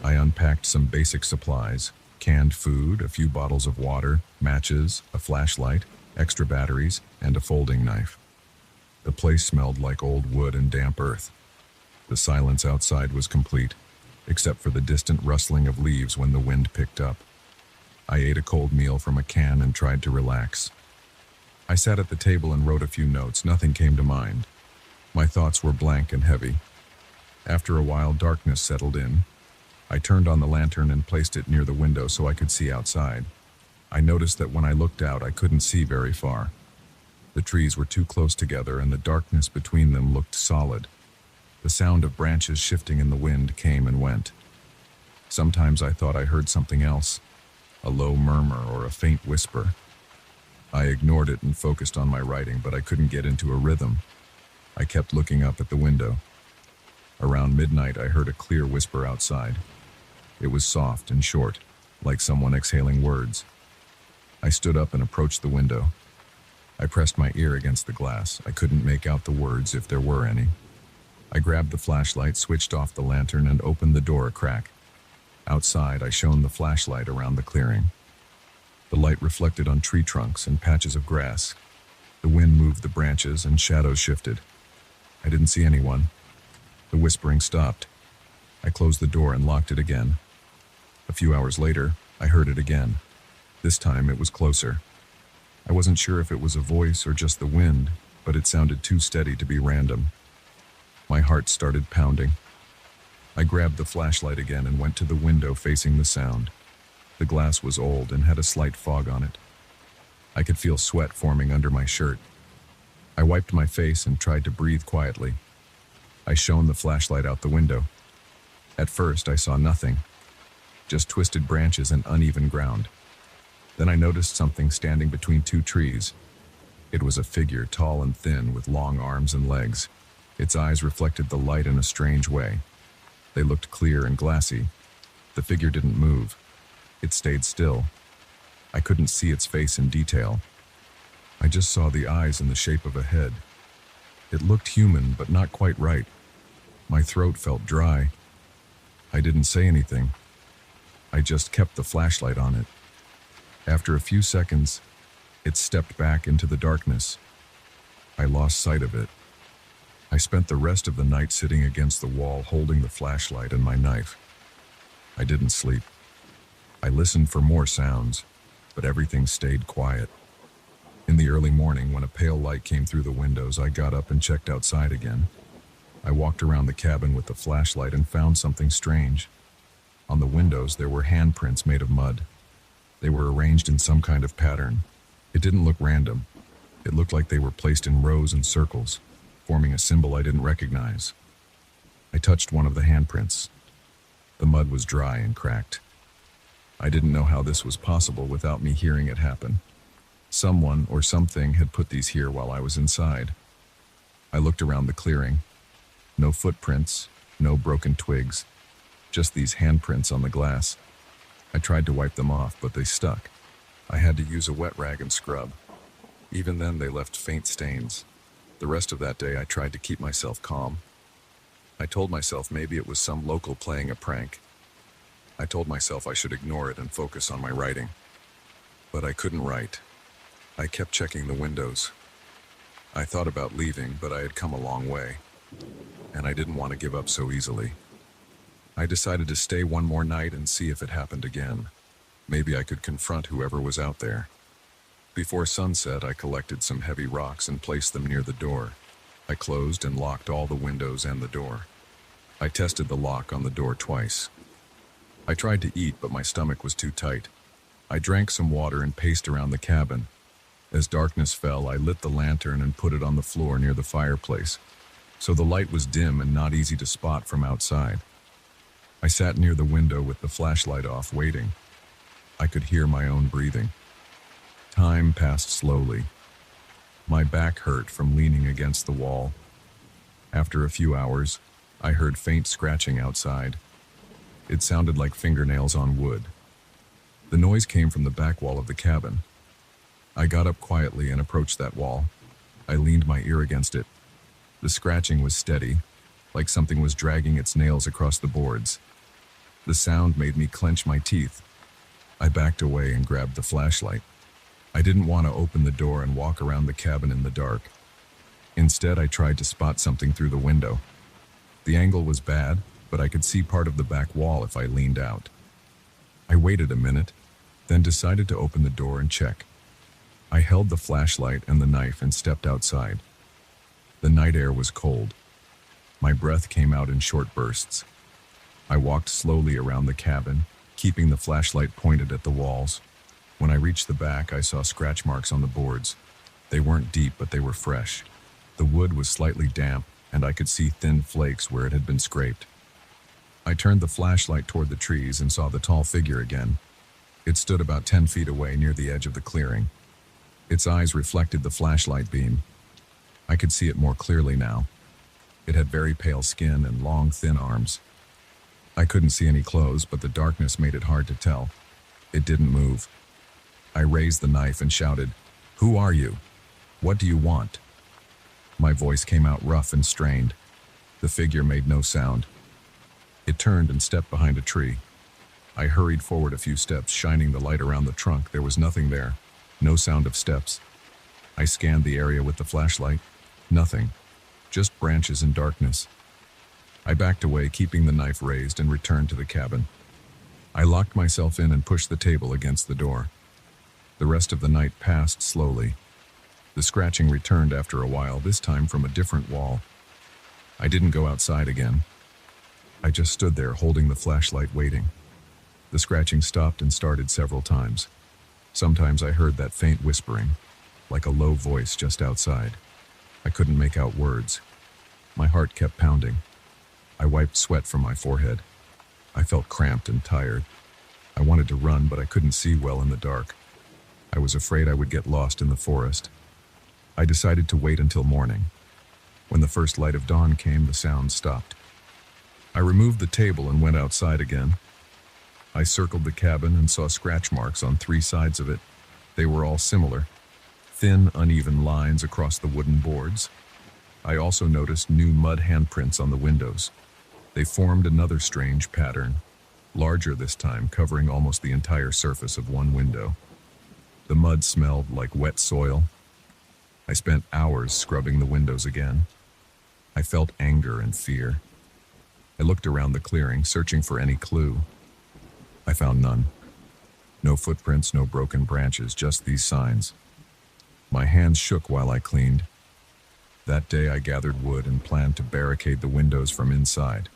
I unpacked some basic supplies, canned food, a few bottles of water, matches, a flashlight, extra batteries, and a folding knife. The place smelled like old wood and damp earth. The silence outside was complete, except for the distant rustling of leaves when the wind picked up. I ate a cold meal from a can and tried to relax. I sat at the table and wrote a few notes. Nothing came to mind. My thoughts were blank and heavy. After a while, darkness settled in. I turned on the lantern and placed it near the window so I could see outside. I noticed that when I looked out, I couldn't see very far. The trees were too close together and the darkness between them looked solid. The sound of branches shifting in the wind came and went. Sometimes I thought I heard something else, a low murmur or a faint whisper. I ignored it and focused on my writing, but I couldn't get into a rhythm. I kept looking up at the window. Around midnight, I heard a clear whisper outside. It was soft and short, like someone exhaling words. I stood up and approached the window. I pressed my ear against the glass. I couldn't make out the words, if there were any. I grabbed the flashlight, switched off the lantern, and opened the door a crack. Outside, I shone the flashlight around the clearing. The light reflected on tree trunks and patches of grass. The wind moved the branches and shadows shifted. I didn't see anyone. The whispering stopped. I closed the door and locked it again. A few hours later, I heard it again. This time it was closer. I wasn't sure if it was a voice or just the wind, but it sounded too steady to be random. My heart started pounding. I grabbed the flashlight again and went to the window facing the sound. The glass was old and had a slight fog on it. I could feel sweat forming under my shirt. I wiped my face and tried to breathe quietly. I shone the flashlight out the window. At first, I saw nothing, just twisted branches and uneven ground. Then I noticed something standing between 2 trees. It was a figure, tall and thin, with long arms and legs. Its eyes reflected the light in a strange way. They looked clear and glassy. The figure didn't move. It stayed still, I couldn't see its face in detail. I just saw the eyes in the shape of a head. It looked human, but not quite right. My throat felt dry. I didn't say anything. I just kept the flashlight on it. After a few seconds, it stepped back into the darkness. I lost sight of it. I spent the rest of the night sitting against the wall holding the flashlight and my knife. I didn't sleep. I listened for more sounds, but everything stayed quiet. In the early morning, when a pale light came through the windows, I got up and checked outside again. I walked around the cabin with the flashlight and found something strange. On the windows, there were handprints made of mud. They were arranged in some kind of pattern. It didn't look random. It looked like they were placed in rows and circles, forming a symbol I didn't recognize. I touched one of the handprints. The mud was dry and cracked. I didn't know how this was possible without me hearing it happen. Someone or something had put these here while I was inside. I looked around the clearing. No footprints, no broken twigs, just these handprints on the glass. I tried to wipe them off, but they stuck. I had to use a wet rag and scrub. Even then, they left faint stains. The rest of that day, I tried to keep myself calm. I told myself maybe it was some local playing a prank. I told myself I should ignore it and focus on my writing. But I couldn't write. I kept checking the windows. I thought about leaving, but I had come a long way, and I didn't want to give up so easily. I decided to stay one more night and see if it happened again. Maybe I could confront whoever was out there. Before sunset, I collected some heavy rocks and placed them near the door. I closed and locked all the windows and the door. I tested the lock on the door twice. I tried to eat, but my stomach was too tight. I drank some water and paced around the cabin. As darkness fell, I lit the lantern and put it on the floor near the fireplace, so the light was dim and not easy to spot from outside. I sat near the window with the flashlight off, waiting. I could hear my own breathing. Time passed slowly. My back hurt from leaning against the wall. After a few hours, I heard faint scratching outside. It sounded like fingernails on wood. The noise came from the back wall of the cabin. I got up quietly and approached that wall. I leaned my ear against it. The scratching was steady, like something was dragging its nails across the boards. The sound made me clench my teeth. I backed away and grabbed the flashlight. I didn't want to open the door and walk around the cabin in the dark. Instead, I tried to spot something through the window. The angle was bad, but I could see part of the back wall if I leaned out. I waited a minute, then decided to open the door and check. I held the flashlight and the knife and stepped outside. The night air was cold. My breath came out in short bursts. I walked slowly around the cabin, keeping the flashlight pointed at the walls. When I reached the back, I saw scratch marks on the boards. They weren't deep, but they were fresh. The wood was slightly damp, and I could see thin flakes where it had been scraped. I turned the flashlight toward the trees and saw the tall figure again. It stood about 10 feet away near the edge of the clearing. Its eyes reflected the flashlight beam. I could see it more clearly now. It had very pale skin and long, thin arms. I couldn't see any clothes, but the darkness made it hard to tell. It didn't move. I raised the knife and shouted, "Who are you? What do you want?" My voice came out rough and strained. The figure made no sound. It turned and stepped behind a tree. I hurried forward a few steps, shining the light around the trunk. There was nothing there. No sound of steps. I scanned the area with the flashlight. Nothing. Just branches and darkness. I backed away, keeping the knife raised, and returned to the cabin. I locked myself in and pushed the table against the door. The rest of the night passed slowly. The scratching returned after a while, this time from a different wall. I didn't go outside again. I just stood there holding the flashlight, waiting. The scratching stopped and started several times. Sometimes I heard that faint whispering, like a low voice just outside. I couldn't make out words. My heart kept pounding. I wiped sweat from my forehead. I felt cramped and tired. I wanted to run, but I couldn't see well in the dark. I was afraid I would get lost in the forest. I decided to wait until morning. When the first light of dawn came, the sound stopped. I removed the table and went outside again. I circled the cabin and saw scratch marks on 3 sides of it. They were all similar, thin, uneven lines across the wooden boards. I also noticed new mud handprints on the windows. They formed another strange pattern, larger this time, covering almost the entire surface of one window. The mud smelled like wet soil. I spent hours scrubbing the windows again. I felt anger and fear. I looked around the clearing, searching for any clue. I found none. No footprints, no broken branches, just these signs. My hands shook while I cleaned. That day I gathered wood and planned to barricade the windows from inside.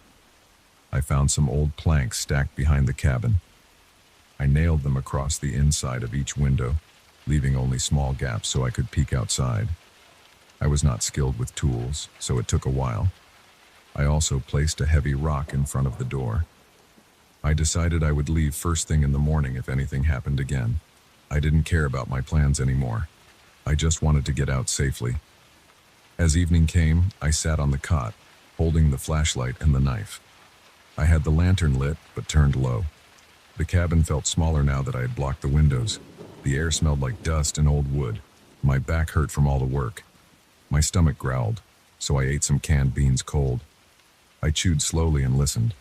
I found some old planks stacked behind the cabin. I nailed them across the inside of each window, leaving only small gaps so I could peek outside. I was not skilled with tools, so it took a while. I also placed a heavy rock in front of the door. I decided I would leave first thing in the morning if anything happened again. I didn't care about my plans anymore. I just wanted to get out safely. As evening came, I sat on the cot, holding the flashlight and the knife. I had the lantern lit, but turned low. The cabin felt smaller now that I had blocked the windows. The air smelled like dust and old wood. My back hurt from all the work. My stomach growled, so I ate some canned beans cold. I chewed slowly and listened.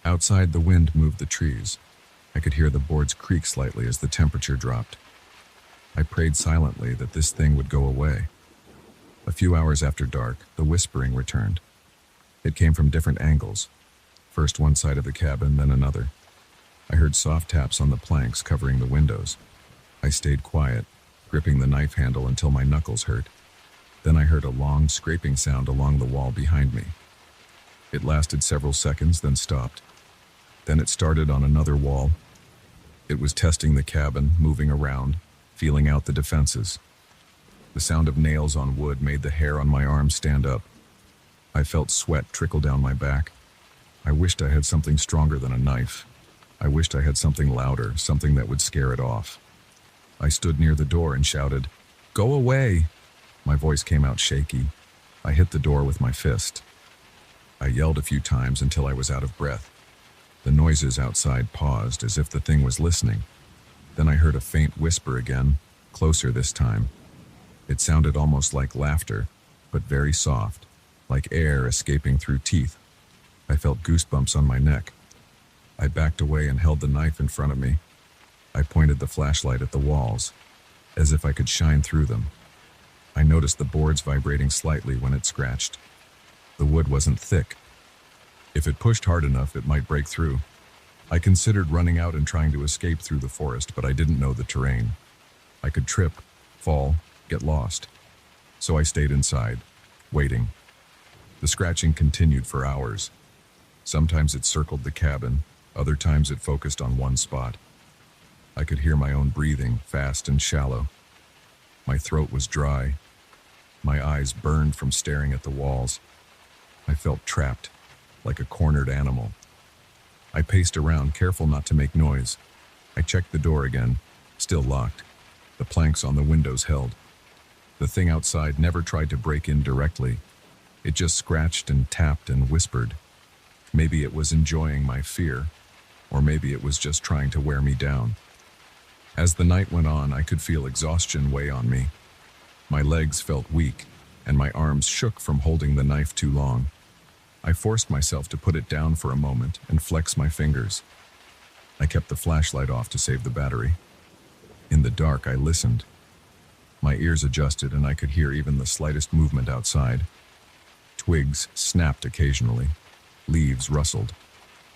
Outside, the wind moved the trees. I could hear the boards creak slightly as the temperature dropped. I prayed silently that this thing would go away. A few hours after dark, the whispering returned. It came from different angles. First one side of the cabin, then another. I heard soft taps on the planks covering the windows. I stayed quiet, gripping the knife handle until my knuckles hurt. Then I heard a long scraping sound along the wall behind me. It lasted several seconds, then stopped. Then it started on another wall. It was testing the cabin, moving around, feeling out the defenses. The sound of nails on wood made the hair on my arm stand up. I felt sweat trickle down my back. I wished I had something stronger than a knife. I wished I had something louder, something that would scare it off. I stood near the door and shouted, "Go away!" My voice came out shaky. I hit the door with my fist. I yelled a few times until I was out of breath. The noises outside paused, as if the thing was listening. Then I heard a faint whisper again, closer this time. It sounded almost like laughter, but very soft, like air escaping through teeth. I felt goosebumps on my neck. I backed away and held the knife in front of me. I pointed the flashlight at the walls, as if I could shine through them. I noticed the boards vibrating slightly when it scratched. The wood wasn't thick. If it pushed hard enough, it might break through. I considered running out and trying to escape through the forest, but I didn't know the terrain. I could trip, fall, get lost. So I stayed inside, waiting. The scratching continued for hours. Sometimes it circled the cabin, other times it focused on one spot. I could hear my own breathing, fast and shallow. My throat was dry. My eyes burned from staring at the walls. I felt trapped, like a cornered animal. I paced around, careful not to make noise. I checked the door again, still locked. The planks on the windows held. The thing outside never tried to break in directly. It just scratched and tapped and whispered. Maybe it was enjoying my fear, or maybe it was just trying to wear me down. As the night went on, I could feel exhaustion weigh on me. My legs felt weak, and my arms shook from holding the knife too long. I forced myself to put it down for a moment and flex my fingers. I kept the flashlight off to save the battery. In the dark, I listened. My ears adjusted, and I could hear even the slightest movement outside. Twigs snapped occasionally. Leaves rustled.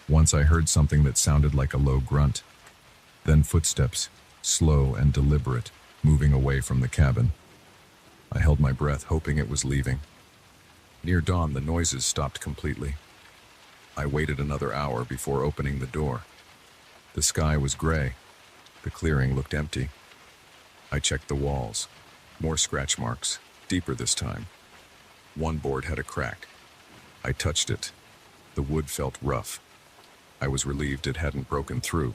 Once I heard something that sounded like a low grunt. Then footsteps, slow and deliberate, moving away from the cabin. I held my breath, hoping it was leaving. Near dawn, the noises stopped completely. I waited another hour before opening the door. The sky was gray. The clearing looked empty. I checked the walls. More scratch marks, deeper this time. One board had a crack. I touched it. The wood felt rough. I was relieved it hadn't broken through.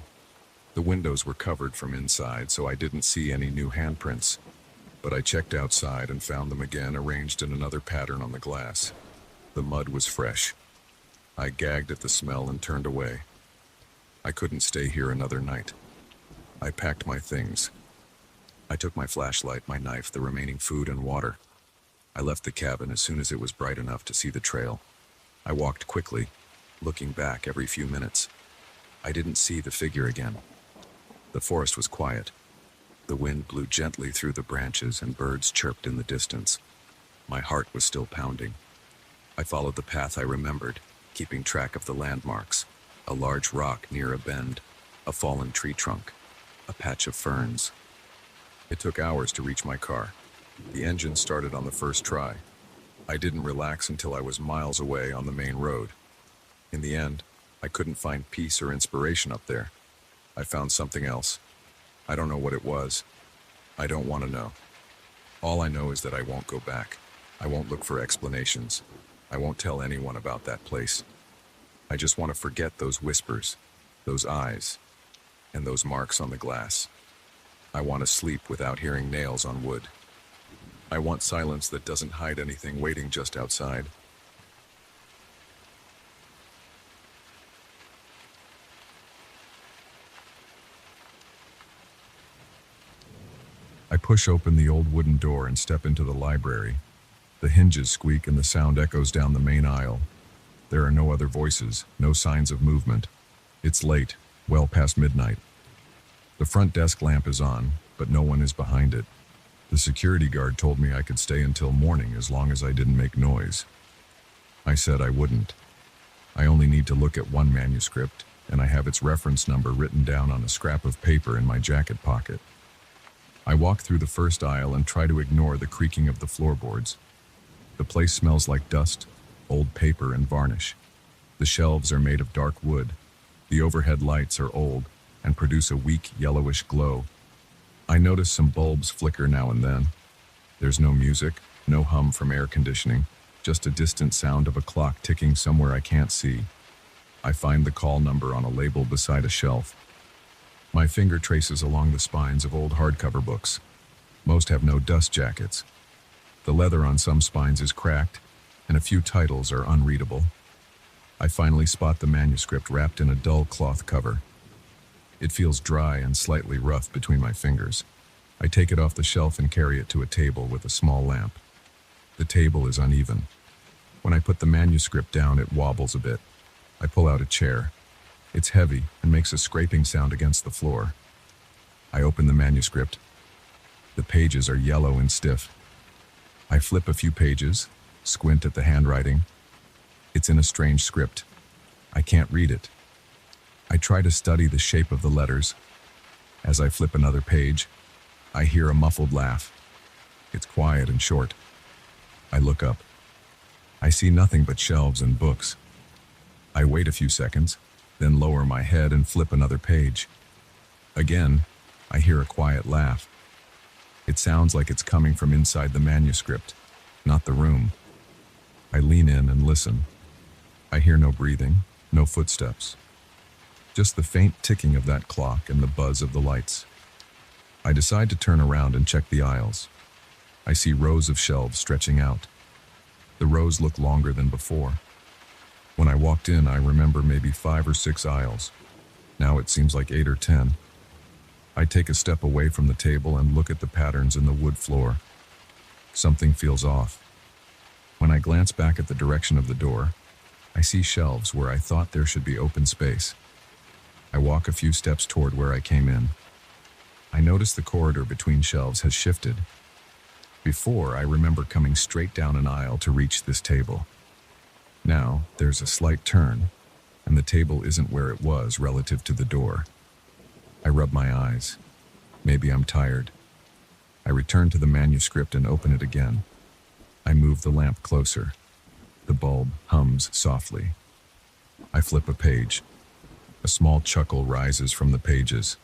The windows were covered from inside, so I didn't see any new handprints. But I checked outside and found them again, arranged in another pattern on the glass. The mud was fresh. I gagged at the smell and turned away. I couldn't stay here another night. I packed my things. I took my flashlight, my knife, the remaining food, and water. I left the cabin as soon as it was bright enough to see the trail. I walked quickly, looking back every few minutes. I didn't see the figure again. The forest was quiet. The wind blew gently through the branches and birds chirped in the distance. My heart was still pounding. I followed the path I remembered, keeping track of the landmarks. A large rock near a bend, a fallen tree trunk, a patch of ferns. It took hours to reach my car. The engine started on the first try. I didn't relax until I was miles away on the main road. In the end, I couldn't find peace or inspiration up there. I found something else. I don't know what it was. I don't want to know. All I know is that I won't go back. I won't look for explanations. I won't tell anyone about that place. I just want to forget those whispers, those eyes, and those marks on the glass. I want to sleep without hearing nails on wood. I want silence that doesn't hide anything waiting just outside. I push open the old wooden door and step into the library. The hinges squeak and the sound echoes down the main aisle. There are no other voices, no signs of movement. It's late, well past midnight. The front desk lamp is on, but no one is behind it. The security guard told me I could stay until morning as long as I didn't make noise. I said I wouldn't. I only need to look at one manuscript, and I have its reference number written down on a scrap of paper in my jacket pocket. I walk through the first aisle and try to ignore the creaking of the floorboards. The place smells like dust, old paper, and varnish. The shelves are made of dark wood. The overhead lights are old and produce a weak yellowish glow. I notice some bulbs flicker now and then. There's no music, no hum from air conditioning, just a distant sound of a clock ticking somewhere I can't see. I find the call number on a label beside a shelf. My finger traces along the spines of old hardcover books. Most have no dust jackets. The leather on some spines is cracked, and a few titles are unreadable. I finally spot the manuscript wrapped in a dull cloth cover. It feels dry and slightly rough between my fingers. I take it off the shelf and carry it to a table with a small lamp. The table is uneven. When I put the manuscript down, it wobbles a bit. I pull out a chair. It's heavy and makes a scraping sound against the floor. I open the manuscript. The pages are yellow and stiff. I flip a few pages, squint at the handwriting. It's in a strange script. I can't read it. I try to study the shape of the letters. As I flip another page, I hear a muffled laugh. It's quiet and short. I look up. I see nothing but shelves and books. I wait a few seconds, then lower my head and flip another page. Again, I hear a quiet laugh. It sounds like it's coming from inside the manuscript, not the room. I lean in and listen. I hear no breathing, no footsteps. Just the faint ticking of that clock and the buzz of the lights. I decide to turn around and check the aisles. I see rows of shelves stretching out. The rows look longer than before. When I walked in, I remember maybe 5 or 6 aisles. Now it seems like 8 or 10. I take a step away from the table and look at the patterns in the wood floor. Something feels off. When I glance back at the direction of the door, I see shelves where I thought there should be open space. I walk a few steps toward where I came in. I notice the corridor between shelves has shifted. Before, I remember coming straight down an aisle to reach this table. Now, there's a slight turn, and the table isn't where it was relative to the door. I rub my eyes. Maybe I'm tired. I return to the manuscript and open it again. I move the lamp closer. The bulb hums softly. I flip a page. A small chuckle rises from the pages.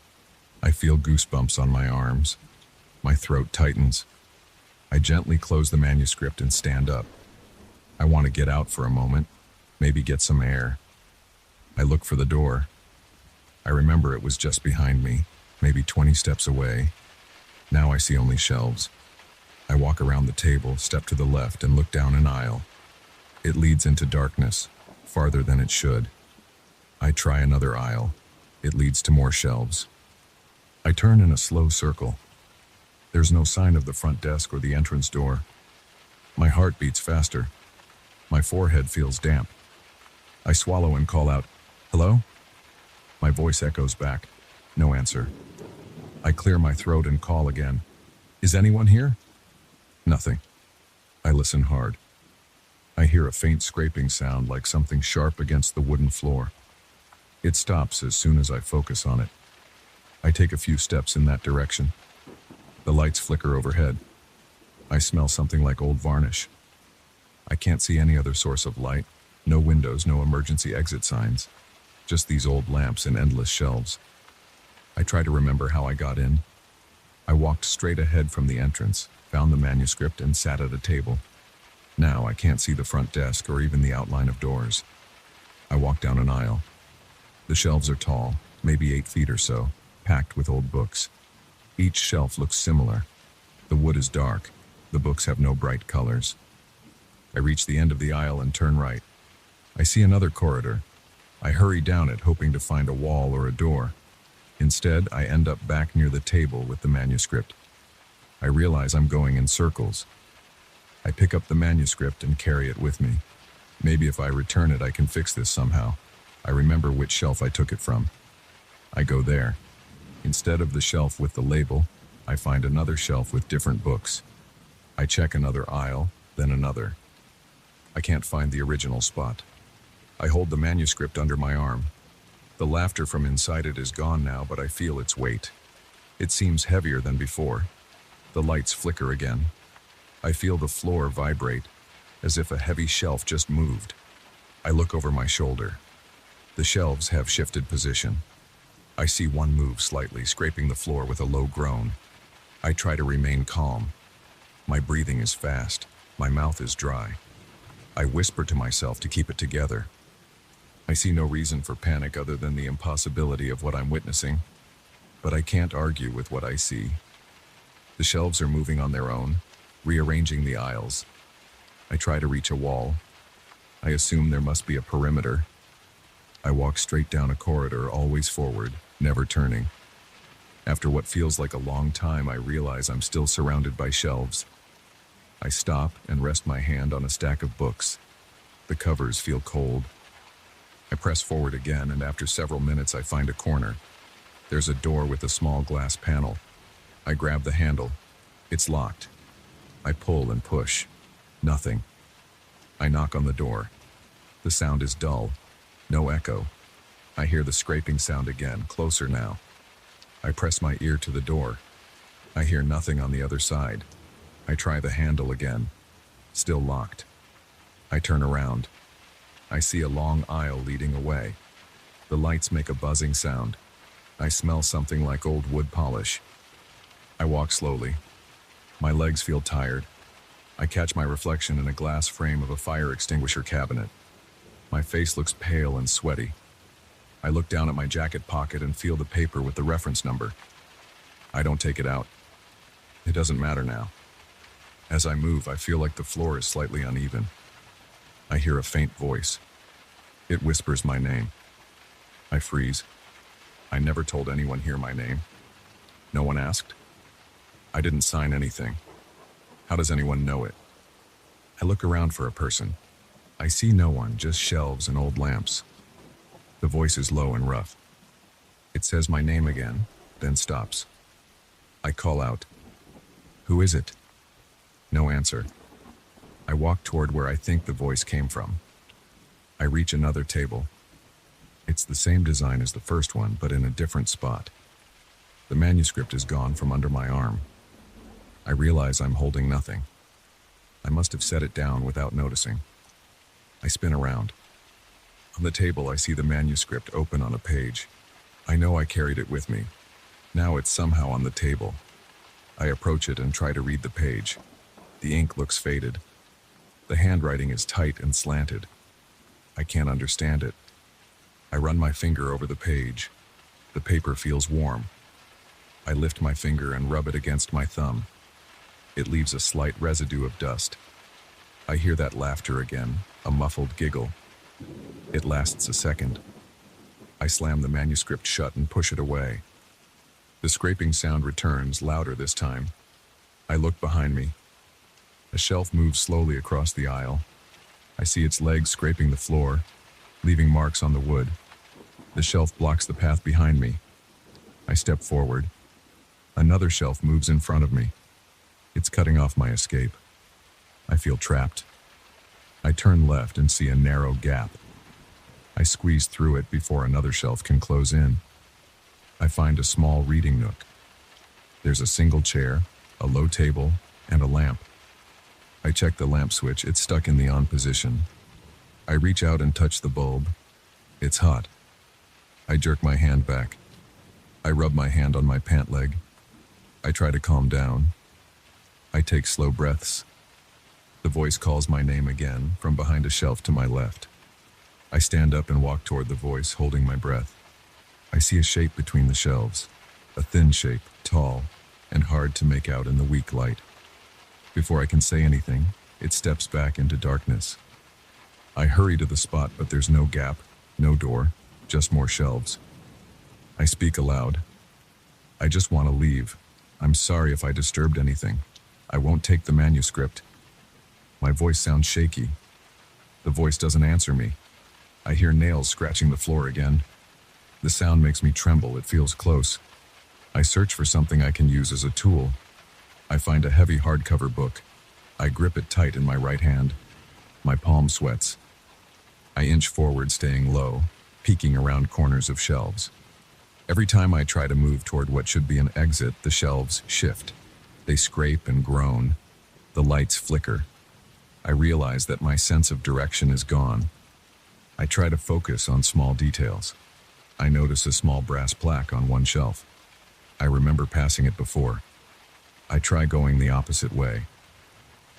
I feel goosebumps on my arms. My throat tightens. I gently close the manuscript and stand up. I want to get out for a moment, maybe get some air. I look for the door. I remember it was just behind me, maybe 20 steps away. Now I see only shelves. I walk around the table, step to the left, and look down an aisle. It leads into darkness, farther than it should. I try another aisle. It leads to more shelves. I turn in a slow circle. There's no sign of the front desk or the entrance door. My heart beats faster. My forehead feels damp. I swallow and call out, "Hello?" My voice echoes back. No answer. I clear my throat and call again. "Is anyone here?" Nothing. I listen hard. I hear a faint scraping sound like something sharp against the wooden floor. It stops as soon as I focus on it. I take a few steps in that direction. The lights flicker overhead. I smell something like old varnish. I can't see any other source of light. No windows, no emergency exit signs. Just these old lamps and endless shelves. I try to remember how I got in. I walked straight ahead from the entrance, found the manuscript, and sat at a table. Now I can't see the front desk or even the outline of doors. I walk down an aisle. The shelves are tall, maybe 8 feet or so, packed with old books. Each shelf looks similar. The wood is dark. The books have no bright colors. I reach the end of the aisle and turn right. I see another corridor. I hurry down it, hoping to find a wall or a door. Instead, I end up back near the table with the manuscript. I realize I'm going in circles. I pick up the manuscript and carry it with me. Maybe if I return it, I can fix this somehow. I remember which shelf I took it from. I go there. Instead of the shelf with the label, I find another shelf with different books. I check another aisle, then another. I can't find the original spot. I hold the manuscript under my arm. The laughter from inside it is gone now, but I feel its weight. It seems heavier than before. The lights flicker again. I feel the floor vibrate, as if a heavy shelf just moved. I look over my shoulder. The shelves have shifted position. I see one move slightly, scraping the floor with a low groan. I try to remain calm. My breathing is fast. My mouth is dry. I whisper to myself to keep it together. I see no reason for panic other than the impossibility of what I'm witnessing, but I can't argue with what I see. The shelves are moving on their own, rearranging the aisles. I try to reach a wall. I assume there must be a perimeter. I walk straight down a corridor, always forward, never turning. After what feels like a long time, I realize I'm still surrounded by shelves. I stop and rest my hand on a stack of books. The covers feel cold. I press forward again, and after several minutes, I find a corner. There's a door with a small glass panel. I grab the handle. It's locked. I pull and push. Nothing. I knock on the door. The sound is dull. No echo. I hear the scraping sound again, closer now. I press my ear to the door. I hear nothing on the other side. I try the handle again. Still locked. I turn around. I see a long aisle leading away. The lights make a buzzing sound. I smell something like old wood polish. I walk slowly. My legs feel tired. I catch my reflection in a glass frame of a fire extinguisher cabinet. My face looks pale and sweaty. I look down at my jacket pocket and feel the paper with the reference number. I don't take it out. It doesn't matter now. As I move, I feel like the floor is slightly uneven. I hear a faint voice. It whispers my name. I freeze. I never told anyone here my name. No one asked. I didn't sign anything. How does anyone know it? I look around for a person. I see no one, just shelves and old lamps. The voice is low and rough. It says my name again, then stops. I call out, "Who is it?" No answer. I walk toward where I think the voice came from. I reach another table. It's the same design as the first one, but in a different spot. The manuscript is gone from under my arm. I realize I'm holding nothing. I must have set it down without noticing. I spin around. On the table, I see the manuscript open on a page. I know I carried it with me. Now it's somehow on the table. I approach it and try to read the page. The ink looks faded. The handwriting is tight and slanted. I can't understand it. I run my finger over the page. The paper feels warm. I lift my finger and rub it against my thumb. It leaves a slight residue of dust. I hear that laughter again, a muffled giggle. It lasts a second. I slam the manuscript shut and push it away. The scraping sound returns, louder this time. I look behind me. A shelf moves slowly across the aisle. I see its legs scraping the floor, leaving marks on the wood. The shelf blocks the path behind me. I step forward. Another shelf moves in front of me. It's cutting off my escape. I feel trapped. I turn left and see a narrow gap. I squeeze through it before another shelf can close in. I find a small reading nook. There's a single chair, a low table, and a lamp. I check the lamp switch. It's stuck in the on position. I reach out and touch the bulb. It's hot. I jerk my hand back. I rub my hand on my pant leg. I try to calm down. I take slow breaths. The voice calls my name again from behind a shelf to my left. I stand up and walk toward the voice, holding my breath. I see a shape between the shelves, a thin shape, tall, and hard to make out in the weak light. Before I can say anything, it steps back into darkness. I hurry to the spot, but there's no gap, no door, just more shelves. I speak aloud. I just want to leave. I'm sorry if I disturbed anything. I won't take the manuscript. My voice sounds shaky. The voice doesn't answer me. I hear nails scratching the floor again. The sound makes me tremble. It feels close. I search for something I can use as a tool. I find a heavy hardcover book. I grip it tight in my right hand. My palm sweats. I inch forward, staying low, peeking around corners of shelves. Every time I try to move toward what should be an exit, the shelves shift. They scrape and groan. The lights flicker. I realize that my sense of direction is gone. I try to focus on small details. I notice a small brass plaque on one shelf. I remember passing it before. I try going the opposite way.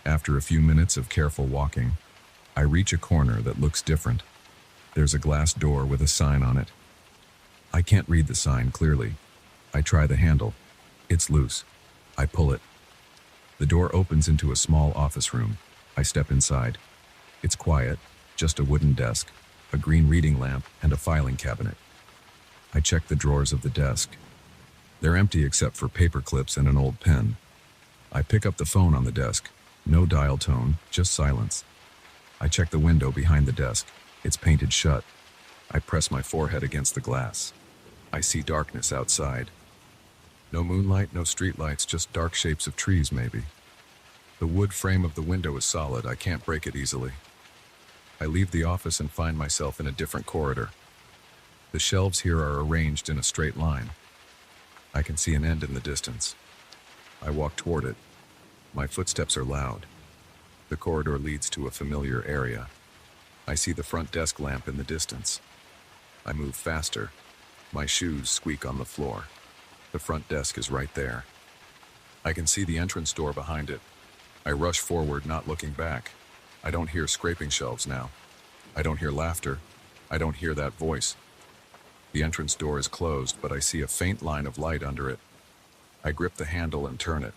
After a few minutes of careful walking, I reach a corner that looks different. There's a glass door with a sign on it. I can't read the sign clearly. I try the handle. It's loose. I pull it. The door opens into a small office room. I step inside. It's quiet, just a wooden desk, a green reading lamp, and a filing cabinet. I check the drawers of the desk. They're empty except for paper clips and an old pen. I pick up the phone on the desk. No dial tone, just silence. I check the window behind the desk. It's painted shut. I press my forehead against the glass. I see darkness outside. No moonlight, no streetlights, just dark shapes of trees maybe. The wood frame of the window is solid. I can't break it easily. I leave the office and find myself in a different corridor. The shelves here are arranged in a straight line. I can see an end in the distance. I walk toward it. My footsteps are loud. The corridor leads to a familiar area. I see the front desk lamp in the distance. I move faster. My shoes squeak on the floor. The front desk is right there. I can see the entrance door behind it. I rush forward, not looking back. I don't hear scraping shelves now. I don't hear laughter. I don't hear that voice. The entrance door is closed, but I see a faint line of light under it. I grip the handle and turn it.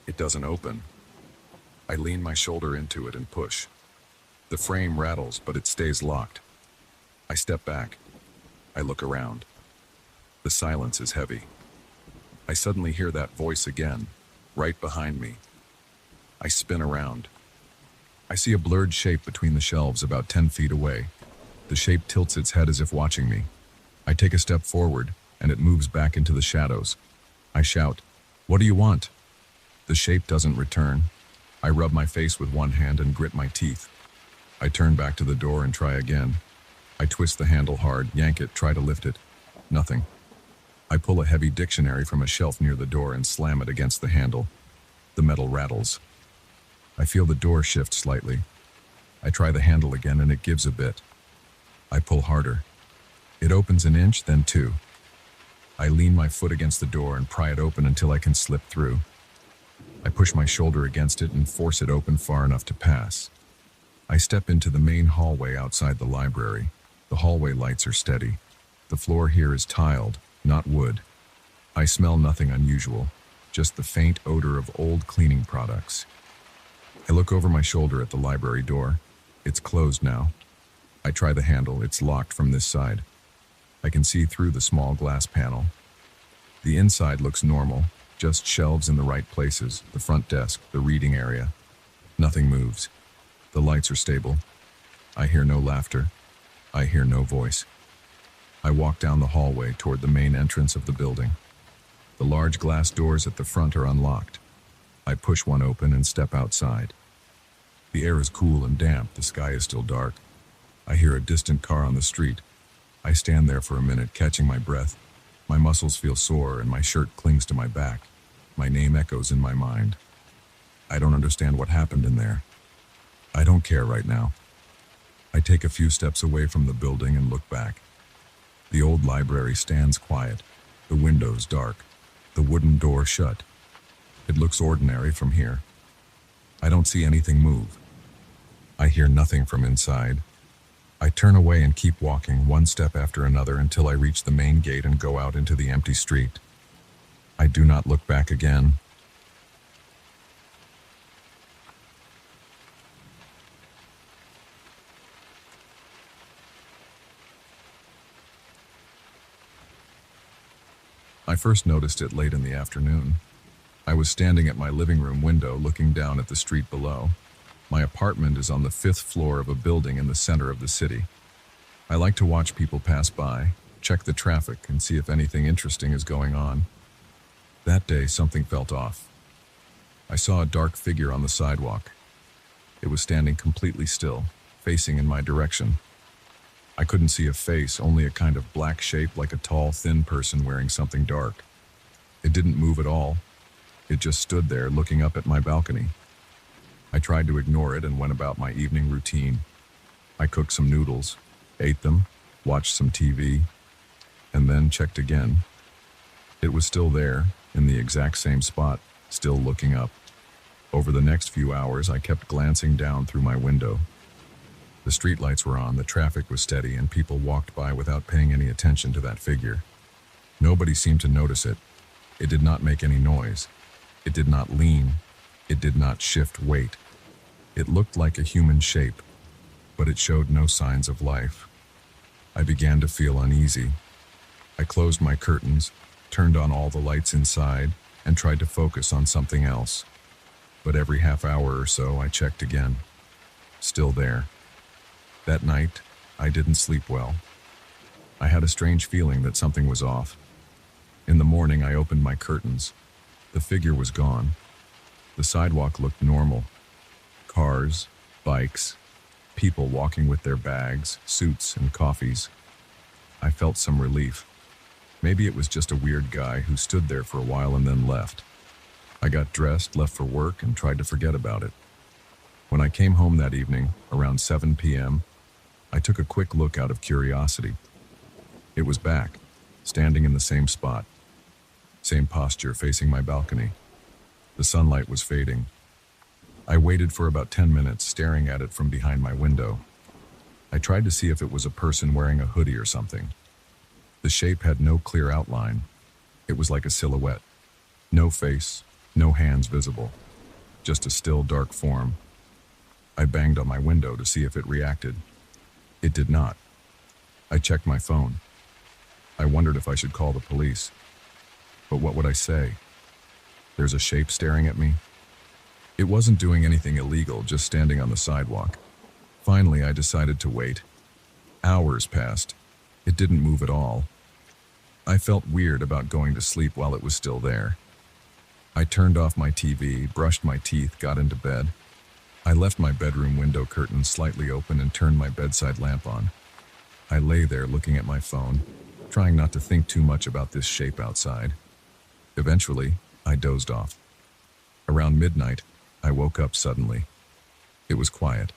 It doesn't open. I lean my shoulder into it and push. The frame rattles, but it stays locked. I step back. I look around. The silence is heavy. I suddenly hear that voice again, right behind me. I spin around. I see a blurred shape between the shelves about 10 feet away. The shape tilts its head as if watching me. I take a step forward, and it moves back into the shadows. I shout, "What do you want?" The shape doesn't return. I rub my face with one hand and grit my teeth. I turn back to the door and try again. I twist the handle hard, yank it, try to lift it. Nothing. I pull a heavy dictionary from a shelf near the door and slam it against the handle. The metal rattles. I feel the door shift slightly. I try the handle again and it gives a bit. I pull harder. It opens an inch, then two. I lean my foot against the door and pry it open until I can slip through. I push my shoulder against it and force it open far enough to pass. I step into the main hallway outside the library. The hallway lights are steady. The floor here is tiled, not wood. I smell nothing unusual, just the faint odor of old cleaning products. I look over my shoulder at the library door. It's closed now. I try the handle. It's locked from this side. I can see through the small glass panel. The inside looks normal, just shelves in the right places, the front desk, the reading area. Nothing moves. The lights are stable. I hear no laughter. I hear no voice. I walk down the hallway toward the main entrance of the building. The large glass doors at the front are unlocked. I push one open and step outside. The air is cool and damp. The sky is still dark. I hear a distant car on the street. I stand there for a minute, catching my breath. My muscles feel sore and my shirt clings to my back. My name echoes in my mind. I don't understand what happened in there. I don't care right now. I take a few steps away from the building and look back. The old library stands quiet, the windows dark, the wooden door shut. It looks ordinary from here. I don't see anything move. I hear nothing from inside. I turn away and keep walking one step after another until I reach the main gate and go out into the empty street. I do not look back again. I first noticed it late in the afternoon. I was standing at my living room window looking down at the street below. My apartment is on the 5th floor of a building in the center of the city. I like to watch people pass by, check the traffic, and see if anything interesting is going on. That day, something felt off. I saw a dark figure on the sidewalk. It was standing completely still, facing in my direction. I couldn't see a face, only a kind of black shape like a tall, thin person wearing something dark. It didn't move at all. It just stood there looking up at my balcony. I tried to ignore it and went about my evening routine. I cooked some noodles, ate them, watched some TV, and then checked again. It was still there, in the exact same spot, still looking up. Over the next few hours, I kept glancing down through my window. The streetlights were on, the traffic was steady, and people walked by without paying any attention to that figure. Nobody seemed to notice it. It did not make any noise. It did not lean. It did not shift weight. It looked like a human shape, but it showed no signs of life. I began to feel uneasy. I closed my curtains, turned on all the lights inside, and tried to focus on something else. But every half hour or so, I checked again. Still there. That night, I didn't sleep well. I had a strange feeling that something was off. In the morning, I opened my curtains. The figure was gone. The sidewalk looked normal. Cars, bikes, people walking with their bags, suits, and coffees. I felt some relief. Maybe it was just a weird guy who stood there for a while and then left. I got dressed, left for work, and tried to forget about it. When I came home that evening, around 7 p.m., I took a quick look out of curiosity. It was back, standing in the same spot, same posture facing my balcony. The sunlight was fading. I waited for about 10 minutes, staring at it from behind my window. I tried to see if it was a person wearing a hoodie or something. The shape had no clear outline. It was like a silhouette. No face, no hands visible. Just a still, dark form. I banged on my window to see if it reacted. It did not. I checked my phone. I wondered if I should call the police. But what would I say? There's a shape staring at me. It wasn't doing anything illegal, just standing on the sidewalk. Finally, I decided to wait. Hours passed. It didn't move at all. I felt weird about going to sleep while it was still there. I turned off my TV, brushed my teeth, got into bed. I left my bedroom window curtains slightly open and turned my bedside lamp on. I lay there looking at my phone, trying not to think too much about this shape outside. Eventually, I dozed off. Around midnight, I woke up suddenly. It was quiet.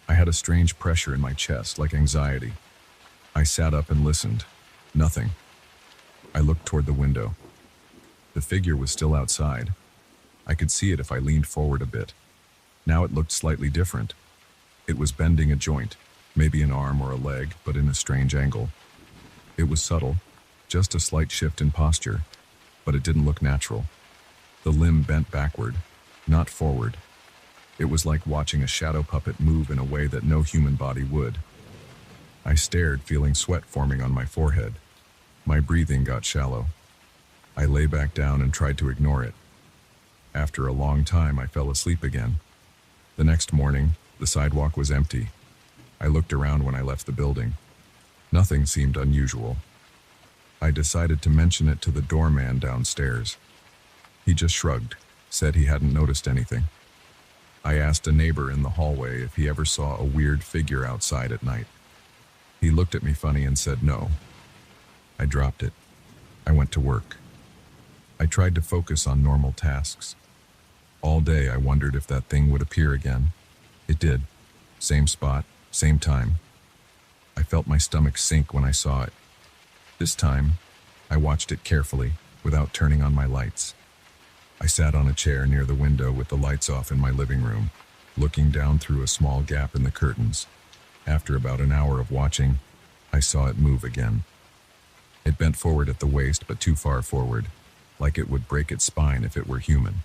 I had a strange pressure in my chest, like anxiety. I sat up and listened. Nothing. I looked toward the window. The figure was still outside. I could see it if I leaned forward a bit. Now it looked slightly different. It was bending a joint, maybe an arm or a leg, but in a strange angle. It was subtle, just a slight shift in posture, but it didn't look natural. The limb bent backward, not forward. It was like watching a shadow puppet move in a way that no human body would. I stared, feeling sweat forming on my forehead. My breathing got shallow. I lay back down and tried to ignore it. After a long time, I fell asleep again. The next morning, the sidewalk was empty. I looked around when I left the building. Nothing seemed unusual. I decided to mention it to the doorman downstairs. He just shrugged, said he hadn't noticed anything. I asked a neighbor in the hallway if he ever saw a weird figure outside at night. He looked at me funny and said no. I dropped it. I went to work. I tried to focus on normal tasks. All day I wondered if that thing would appear again. It did. Same spot, same time. I felt my stomach sink when I saw it. This time, I watched it carefully, without turning on my lights. I sat on a chair near the window with the lights off in my living room, looking down through a small gap in the curtains. After about an hour of watching, I saw it move again. It bent forward at the waist, but too far forward, like it would break its spine if it were human.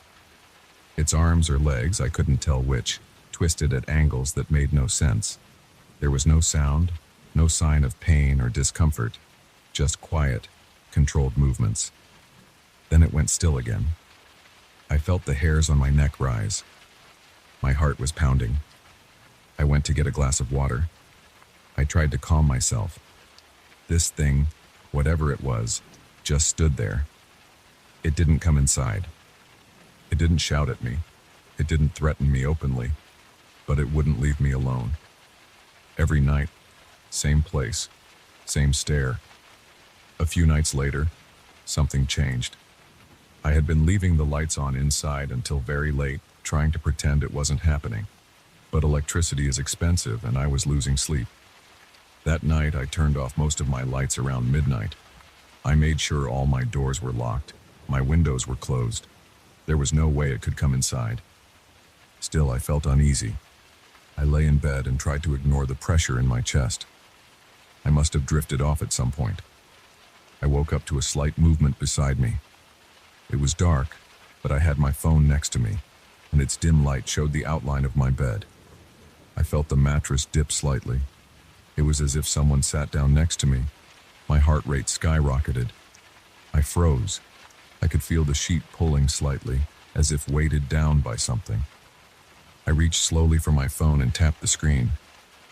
Its arms or legs, I couldn't tell which, twisted at angles that made no sense. There was no sound, no sign of pain or discomfort, just quiet, controlled movements. Then it went still again. I felt the hairs on my neck rise. My heart was pounding. I went to get a glass of water. I tried to calm myself. This thing, whatever it was, just stood there. It didn't come inside. It didn't shout at me. It didn't threaten me openly, but it wouldn't leave me alone. Every night, same place, same stare. A few nights later, something changed. I had been leaving the lights on inside until very late, trying to pretend it wasn't happening. But electricity is expensive and I was losing sleep. That night, I turned off most of my lights around midnight. I made sure all my doors were locked. My windows were closed. There was no way it could come inside. Still, I felt uneasy. I lay in bed and tried to ignore the pressure in my chest. I must have drifted off at some point. I woke up to a slight movement beside me. It was dark, but I had my phone next to me, and its dim light showed the outline of my bed. I felt the mattress dip slightly. It was as if someone sat down next to me. My heart rate skyrocketed. I froze. I could feel the sheet pulling slightly, as if weighted down by something. I reached slowly for my phone and tapped the screen.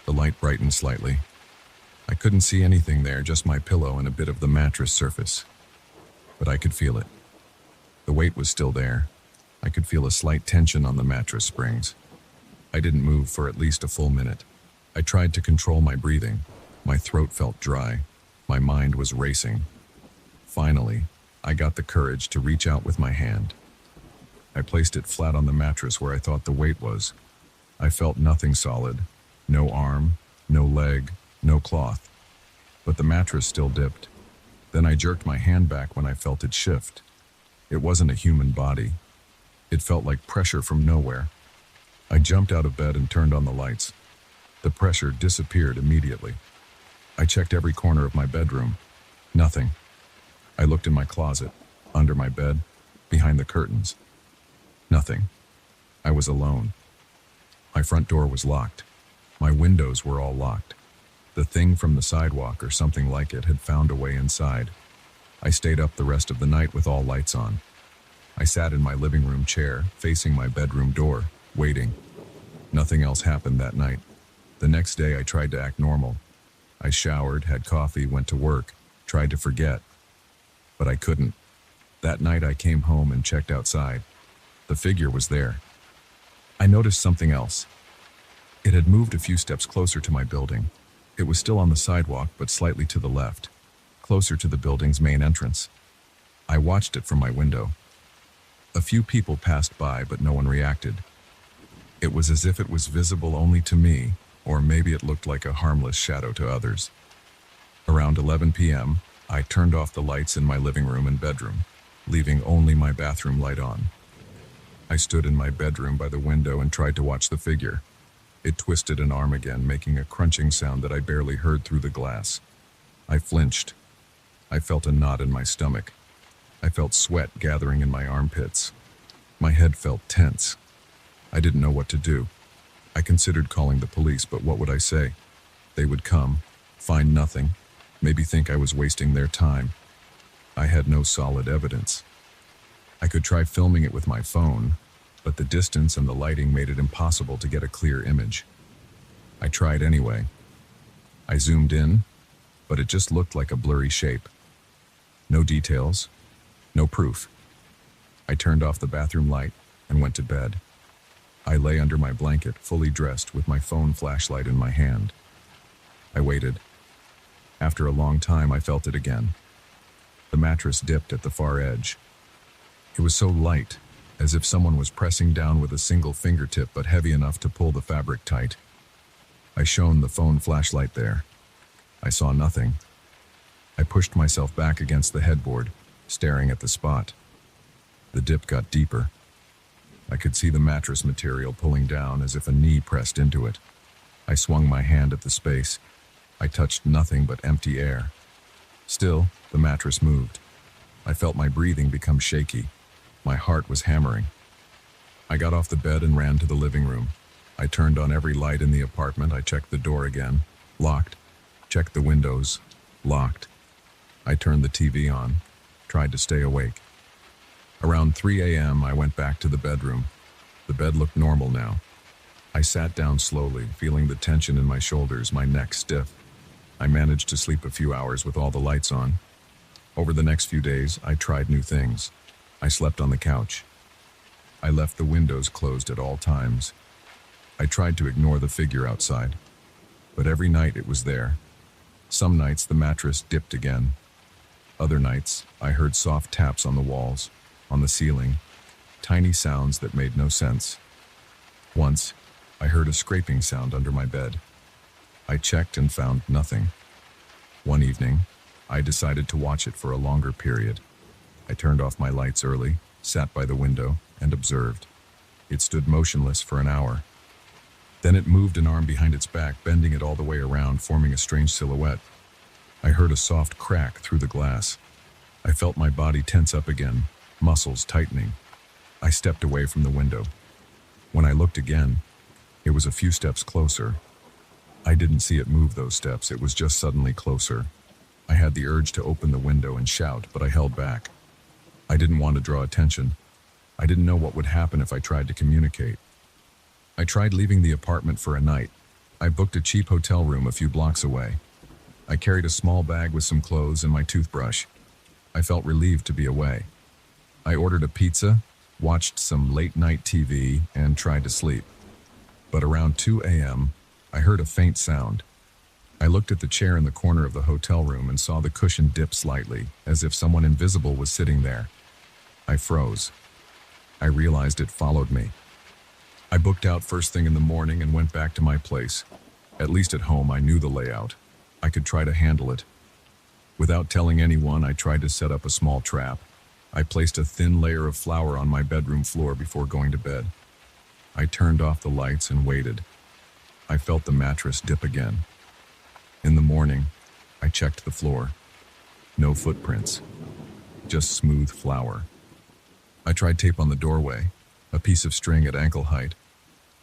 The light brightened slightly. I couldn't see anything there, just my pillow and a bit of the mattress surface. But I could feel it. The weight was still there. I could feel a slight tension on the mattress springs. I didn't move for at least a full minute. I tried to control my breathing. My throat felt dry. My mind was racing. Finally, I got the courage to reach out with my hand. I placed it flat on the mattress where I thought the weight was. I felt nothing solid. No arm, no leg, no cloth. But the mattress still dipped. Then I jerked my hand back when I felt it shift. It wasn't a human body. It felt like pressure from nowhere. I jumped out of bed and turned on the lights. The pressure disappeared immediately. I checked every corner of my bedroom. Nothing. I looked in my closet, under my bed, behind the curtains. Nothing. I was alone. My front door was locked. My windows were all locked. The thing from the sidewalk or something like it had found a way inside. I stayed up the rest of the night with all lights on. I sat in my living room chair, facing my bedroom door, waiting. Nothing else happened that night. The next day I tried to act normal. I showered, had coffee, went to work, tried to forget. But I couldn't. That night I came home and checked outside. The figure was there. I noticed something else. It had moved a few steps closer to my building. It was still on the sidewalk, but slightly to the left, closer to the building's main entrance. I watched it from my window. A few people passed by, but no one reacted. It was as if it was visible only to me, or maybe it looked like a harmless shadow to others. Around 11 p.m., I turned off the lights in my living room and bedroom, leaving only my bathroom light on. I stood in my bedroom by the window and tried to watch the figure. It twisted an arm again, making a crunching sound that I barely heard through the glass. I flinched. I felt a knot in my stomach. I felt sweat gathering in my armpits. My head felt tense. I didn't know what to do. I considered calling the police, but what would I say? They would come, find nothing, maybe think I was wasting their time. I had no solid evidence. I could try filming it with my phone, but the distance and the lighting made it impossible to get a clear image. I tried anyway. I zoomed in, but it just looked like a blurry shape. No details, no proof. I turned off the bathroom light and went to bed. I lay under my blanket, fully dressed, with my phone flashlight in my hand. I waited. After a long time, I felt it again. The mattress dipped at the far edge. It was so light, as if someone was pressing down with a single fingertip, but heavy enough to pull the fabric tight. I shone the phone flashlight there. I saw nothing. I pushed myself back against the headboard, staring at the spot. The dip got deeper. I could see the mattress material pulling down as if a knee pressed into it. I swung my hand at the space. I touched nothing but empty air. Still, the mattress moved. I felt my breathing become shaky. My heart was hammering. I got off the bed and ran to the living room. I turned on every light in the apartment. I checked the door again. Locked. Checked the windows. Locked. I turned the TV on. Tried to stay awake. Around 3 a.m., I went back to the bedroom. The bed looked normal now. I sat down slowly, feeling the tension in my shoulders, my neck stiff. I managed to sleep a few hours with all the lights on. Over the next few days, I tried new things. I slept on the couch. I left the windows closed at all times. I tried to ignore the figure outside, but every night it was there. Some nights the mattress dipped again. Other nights, I heard soft taps on the walls, on the ceiling, tiny sounds that made no sense. Once, I heard a scraping sound under my bed. I checked and found nothing. One evening, I decided to watch it for a longer period. I turned off my lights early, sat by the window, and observed. It stood motionless for an hour. Then it moved an arm behind its back, bending it all the way around, forming a strange silhouette. I heard a soft crack through the glass. I felt my body tense up again, muscles tightening. I stepped away from the window. When I looked again, it was a few steps closer. I didn't see it move those steps, it was just suddenly closer. I had the urge to open the window and shout, but I held back. I didn't want to draw attention. I didn't know what would happen if I tried to communicate. I tried leaving the apartment for a night. I booked a cheap hotel room a few blocks away. I carried a small bag with some clothes and my toothbrush. I felt relieved to be away. I ordered a pizza, watched some late-night TV, and tried to sleep. But around 2 a.m., I heard a faint sound. I looked at the chair in the corner of the hotel room and saw the cushion dip slightly, as if someone invisible was sitting there. I froze. I realized it followed me. I booked out first thing in the morning and went back to my place. At least at home, I knew the layout. I could try to handle it. Without telling anyone, I tried to set up a small trap. I placed a thin layer of flour on my bedroom floor before going to bed. I turned off the lights and waited. I felt the mattress dip again. In the morning, I checked the floor. No footprints, just smooth flour. I tried tape on the doorway, a piece of string at ankle height,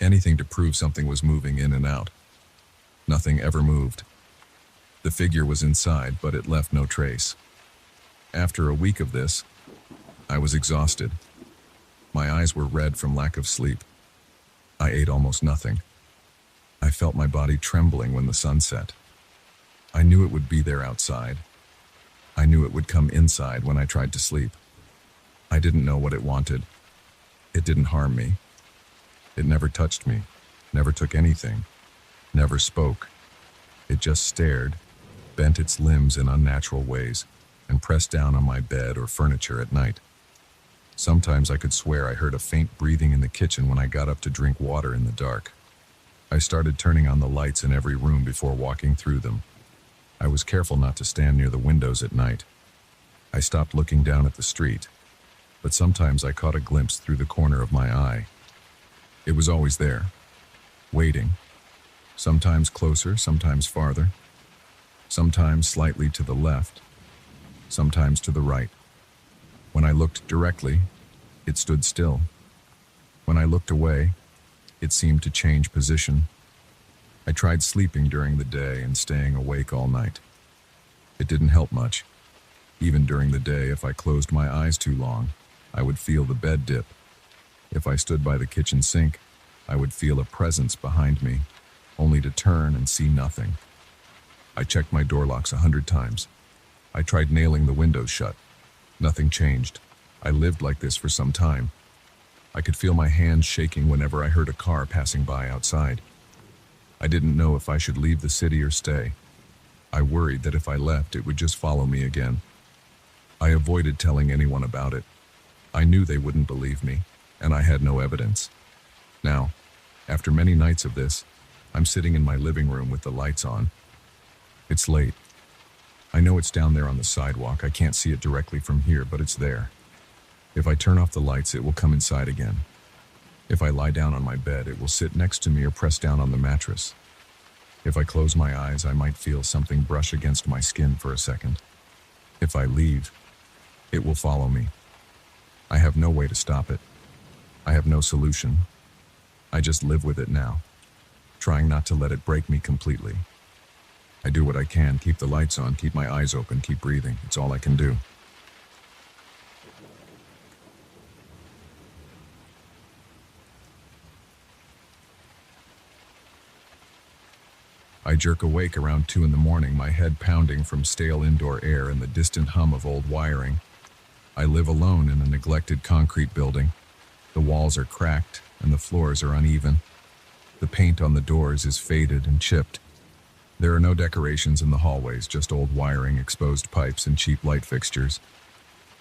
anything to prove something was moving in and out. Nothing ever moved. The figure was inside, but it left no trace. After a week of this, I was exhausted. My eyes were red from lack of sleep. I ate almost nothing. I felt my body trembling when the sun set. I knew it would be there outside. I knew it would come inside when I tried to sleep. I didn't know what it wanted. It didn't harm me. It never touched me, never took anything, never spoke. It just stared, bent its limbs in unnatural ways, and pressed down on my bed or furniture at night. Sometimes I could swear I heard a faint breathing in the kitchen when I got up to drink water in the dark. I started turning on the lights in every room before walking through them. I was careful not to stand near the windows at night. I stopped looking down at the street, but sometimes I caught a glimpse through the corner of my eye. It was always there, waiting, sometimes closer, sometimes farther, sometimes slightly to the left, sometimes to the right. When I looked directly, it stood still. When I looked away, it seemed to change position. I tried sleeping during the day and staying awake all night. It didn't help much. Even during the day, if I closed my eyes too long, I would feel the bed dip. If I stood by the kitchen sink, I would feel a presence behind me, only to turn and see nothing. I checked my door locks 100 times. I tried nailing the windows shut. Nothing changed. I lived like this for some time. I could feel my hands shaking whenever I heard a car passing by outside. I didn't know if I should leave the city or stay. I worried that if I left, it would just follow me again. I avoided telling anyone about it. I knew they wouldn't believe me, and I had no evidence. Now, after many nights of this, I'm sitting in my living room with the lights on. It's late. I know it's down there on the sidewalk. I can't see it directly from here, but it's there. If I turn off the lights, it will come inside again. If I lie down on my bed, it will sit next to me or press down on the mattress. If I close my eyes, I might feel something brush against my skin for a second. If I leave, it will follow me. I have no way to stop it. I have no solution. I just live with it now, trying not to let it break me completely. I do what I can, keep the lights on, keep my eyes open, keep breathing. It's all I can do. I jerk awake around 2 in the morning, my head pounding from stale indoor air and the distant hum of old wiring. I live alone in a neglected concrete building. The walls are cracked and the floors are uneven. The paint on the doors is faded and chipped. There are no decorations in the hallways, just old wiring, exposed pipes, and cheap light fixtures.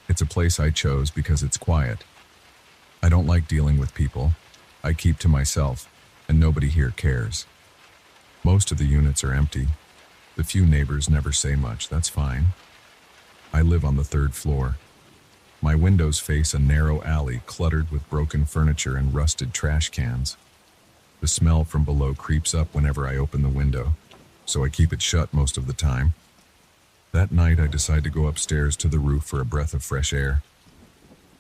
It's a place I chose because it's quiet. I don't like dealing with people. I keep to myself, and nobody here cares. Most of the units are empty. The few neighbors never say much, that's fine. I live on the 3rd floor. My windows face a narrow alley cluttered with broken furniture and rusted trash cans. The smell from below creeps up whenever I open the window, so I keep it shut most of the time. That night I decide to go upstairs to the roof for a breath of fresh air.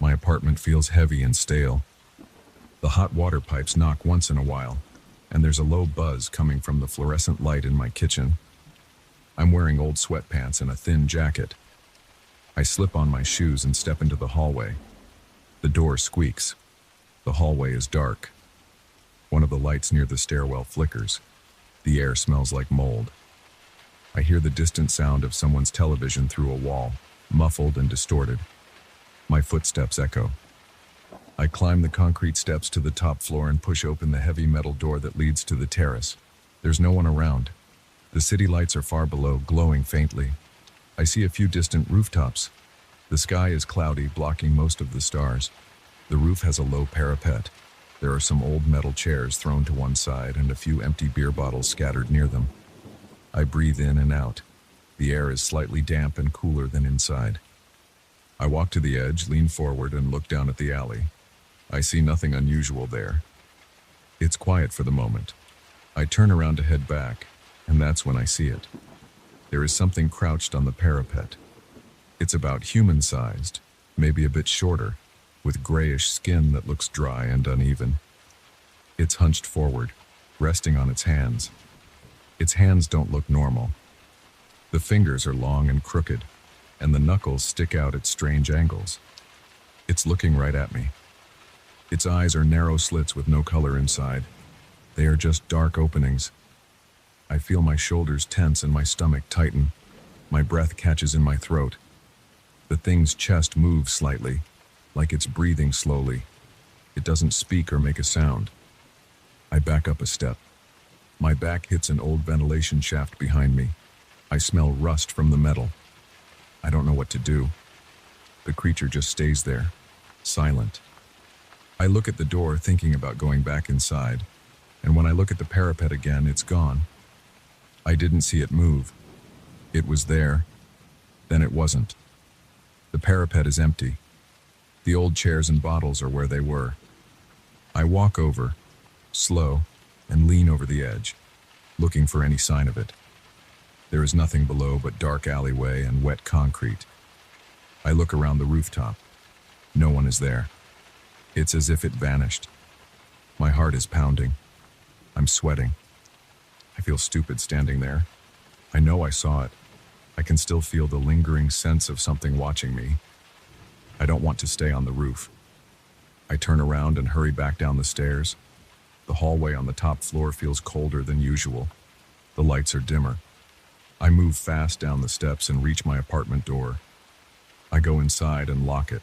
My apartment feels heavy and stale. The hot water pipes knock once in a while, and there's a low buzz coming from the fluorescent light in my kitchen. I'm wearing old sweatpants and a thin jacket. I slip on my shoes and step into the hallway. The door squeaks. The hallway is dark. One of the lights near the stairwell flickers. The air smells like mold. I hear the distant sound of someone's television through a wall, muffled and distorted. My footsteps echo. I climb the concrete steps to the top floor and push open the heavy metal door that leads to the terrace. There's no one around. The city lights are far below, glowing faintly. I see a few distant rooftops. The sky is cloudy, blocking most of the stars. The roof has a low parapet. There are some old metal chairs thrown to one side and a few empty beer bottles scattered near them. I breathe in and out. The air is slightly damp and cooler than inside. I walk to the edge, lean forward, and look down at the alley. I see nothing unusual there. It's quiet for the moment. I turn around to head back, and that's when I see it. There is something crouched on the parapet. It's about human-sized, maybe a bit shorter, with grayish skin that looks dry and uneven. It's hunched forward, resting on its hands. Its hands don't look normal. The fingers are long and crooked, and the knuckles stick out at strange angles. It's looking right at me. Its eyes are narrow slits with no color inside. They are just dark openings. I feel my shoulders tense and my stomach tighten. My breath catches in my throat. The thing's chest moves slightly, like it's breathing slowly. It doesn't speak or make a sound. I back up a step. My back hits an old ventilation shaft behind me. I smell rust from the metal. I don't know what to do. The creature just stays there, silent. I look at the door, thinking about going back inside, and when I look at the parapet again, it's gone. I didn't see it move. It was there, then it wasn't. The parapet is empty. The old chairs and bottles are where they were. I walk over, slow, and lean over the edge, looking for any sign of it. There is nothing below but dark alleyway and wet concrete. I look around the rooftop. No one is there. It's as if it vanished. My heart is pounding. I'm sweating. I feel stupid standing there. I know I saw it. I can still feel the lingering sense of something watching me. I don't want to stay on the roof. I turn around and hurry back down the stairs. The hallway on the top floor feels colder than usual. The lights are dimmer. I move fast down the steps and reach my apartment door. I go inside and lock it.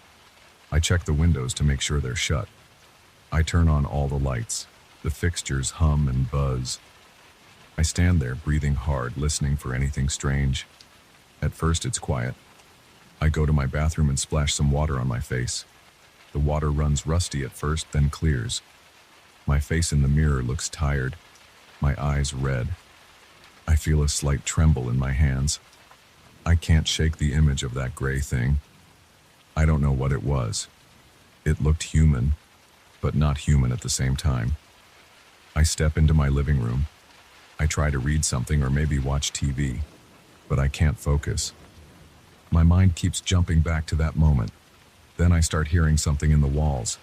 I check the windows to make sure they're shut. I turn on all the lights. The fixtures hum and buzz. I stand there, breathing hard, listening for anything strange. At first, it's quiet. I go to my bathroom and splash some water on my face. The water runs rusty at first, then clears. My face in the mirror looks tired, my eyes red. I feel a slight tremble in my hands. I can't shake the image of that gray thing. I don't know what it was. It looked human, but not human at the same time. I step into my living room. I try to read something or maybe watch TV, but I can't focus. My mind keeps jumping back to that moment. Then I start hearing something in the walls.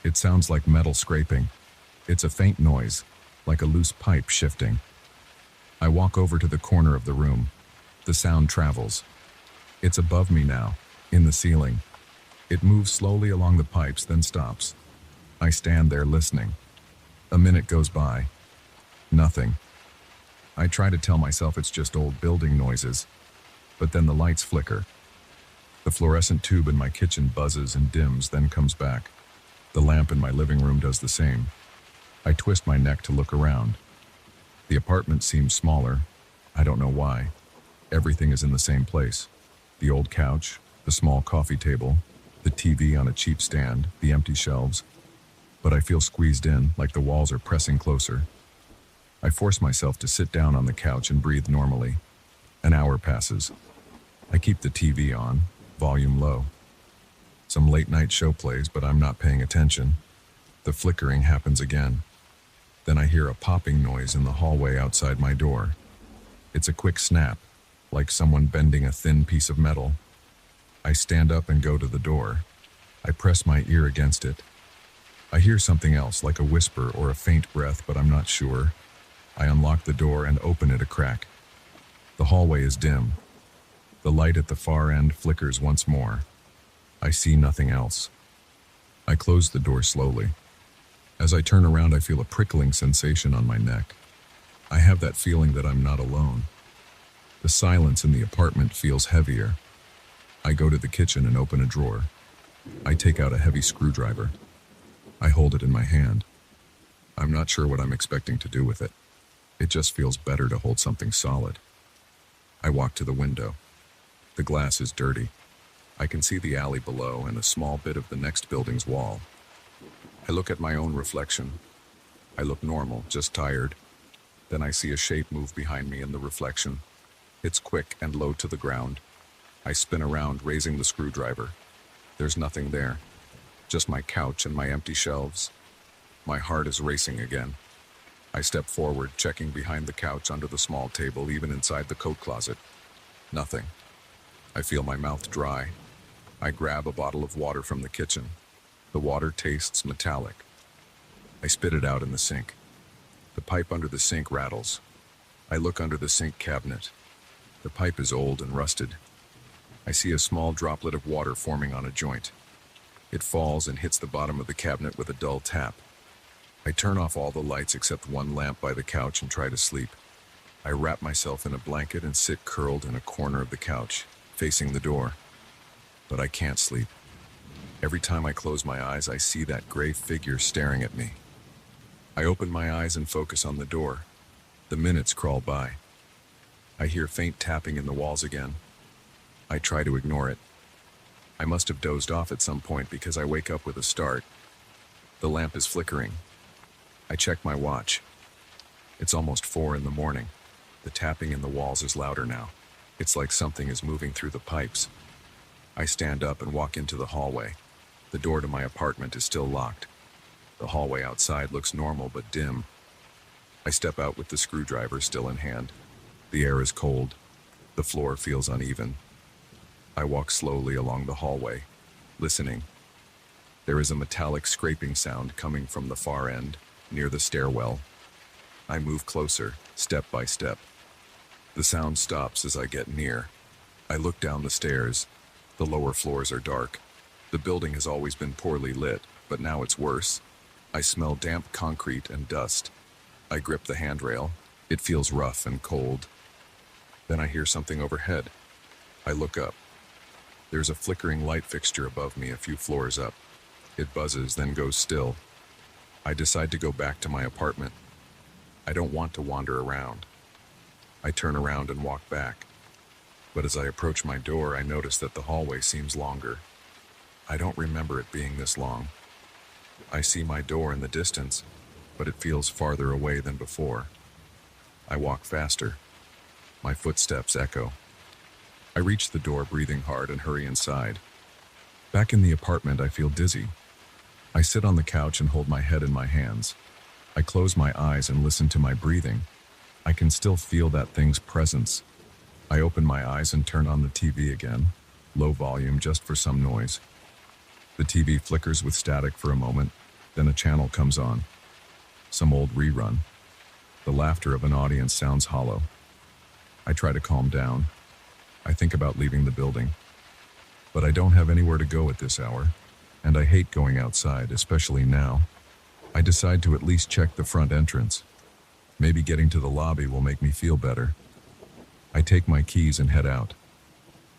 It sounds like metal scraping. It's a faint noise, like a loose pipe shifting. I walk over to the corner of the room. The sound travels. It's above me now, in the ceiling. It moves slowly along the pipes, then stops. I stand there listening. A minute goes by. Nothing. I try to tell myself it's just old building noises, but then the lights flicker. The fluorescent tube in my kitchen buzzes and dims, then comes back. The lamp in my living room does the same. I twist my neck to look around. The apartment seems smaller. I don't know why. Everything is in the same place. The old couch, the small coffee table, the TV on a cheap stand, the empty shelves. But I feel squeezed in, like the walls are pressing closer. I force myself to sit down on the couch and breathe normally. An hour passes. I keep the TV on, volume low. Some late-night show plays, but I'm not paying attention. The flickering happens again. Then I hear a popping noise in the hallway outside my door. It's a quick snap, like someone bending a thin piece of metal. I stand up and go to the door. I press my ear against it. I hear something else, like a whisper or a faint breath, but I'm not sure. I unlock the door and open it a crack. The hallway is dim. The light at the far end flickers once more. I see nothing else. I close the door slowly. As I turn around, I feel a prickling sensation on my neck. I have that feeling that I'm not alone. The silence in the apartment feels heavier. I go to the kitchen and open a drawer. I take out a heavy screwdriver. I hold it in my hand. I'm not sure what I'm expecting to do with it. It just feels better to hold something solid. I walk to the window. The glass is dirty. I can see the alley below and a small bit of the next building's wall. I look at my own reflection. I look normal, just tired. Then I see a shape move behind me in the reflection. It's quick and low to the ground. I spin around, raising the screwdriver. There's nothing there. Just my couch and my empty shelves. My heart is racing again. I step forward, checking behind the couch, under the small table, even inside the coat closet. Nothing. I feel my mouth dry. I grab a bottle of water from the kitchen. The water tastes metallic. I spit it out in the sink. The pipe under the sink rattles. I look under the sink cabinet. The pipe is old and rusted. I see a small droplet of water forming on a joint. It falls and hits the bottom of the cabinet with a dull tap. I turn off all the lights except one lamp by the couch and try to sleep. I wrap myself in a blanket and sit curled in a corner of the couch, facing the door. But I can't sleep. Every time I close my eyes, I see that gray figure staring at me. I open my eyes and focus on the door. The minutes crawl by. I hear faint tapping in the walls again. I try to ignore it. I must have dozed off at some point because I wake up with a start. The lamp is flickering. I check my watch. It's almost 4 in the morning. The tapping in the walls is louder now. It's like something is moving through the pipes. I stand up and walk into the hallway. The door to my apartment is still locked. The hallway outside looks normal but dim. I step out with the screwdriver still in hand. The air is cold. The floor feels uneven. I walk slowly along the hallway, listening. There is a metallic scraping sound coming from the far end, near the stairwell. I move closer, step by step. The sound stops as I get near. I look down the stairs. The lower floors are dark. The building has always been poorly lit, but now it's worse. I smell damp concrete and dust. I grip the handrail. It feels rough and cold. Then I hear something overhead. I look up. There's a flickering light fixture above me a few floors up. It buzzes, then goes still. I decide to go back to my apartment. I don't want to wander around. I turn around and walk back. But as I approach my door, I notice that the hallway seems longer. I don't remember it being this long. I see my door in the distance, but it feels farther away than before. I walk faster. My footsteps echo. I reach the door, breathing hard, and hurry inside. Back in the apartment, I feel dizzy. I sit on the couch and hold my head in my hands. I close my eyes and listen to my breathing. I can still feel that thing's presence. I open my eyes and turn on the TV again, low volume just for some noise. The TV flickers with static for a moment, then a channel comes on. Some old rerun. The laughter of an audience sounds hollow. I try to calm down. I think about leaving the building. But I don't have anywhere to go at this hour, and I hate going outside, especially now. I decide to at least check the front entrance. Maybe getting to the lobby will make me feel better. I take my keys and head out.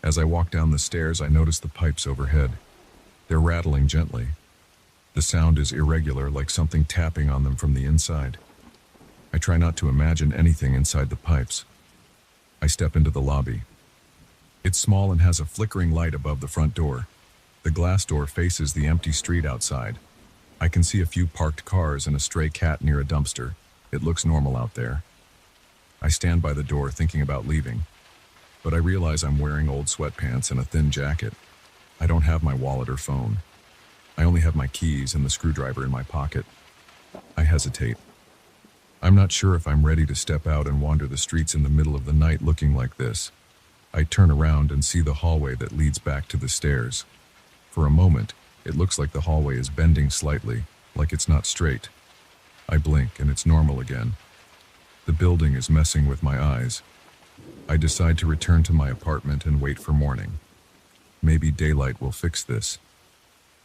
As I walk down the stairs, I notice the pipes overhead. They're rattling gently. The sound is irregular, like something tapping on them from the inside. I try not to imagine anything inside the pipes. I step into the lobby. It's small and has a flickering light above the front door. The glass door faces the empty street outside. I can see a few parked cars and a stray cat near a dumpster. It looks normal out there. I stand by the door thinking about leaving, but I realize I'm wearing old sweatpants and a thin jacket. I don't have my wallet or phone. I only have my keys and the screwdriver in my pocket. I hesitate. I'm not sure if I'm ready to step out and wander the streets in the middle of the night looking like this. I turn around and see the hallway that leads back to the stairs. For a moment, it looks like the hallway is bending slightly, like it's not straight. I blink and it's normal again. The building is messing with my eyes. I decide to return to my apartment and wait for morning. Maybe daylight will fix this.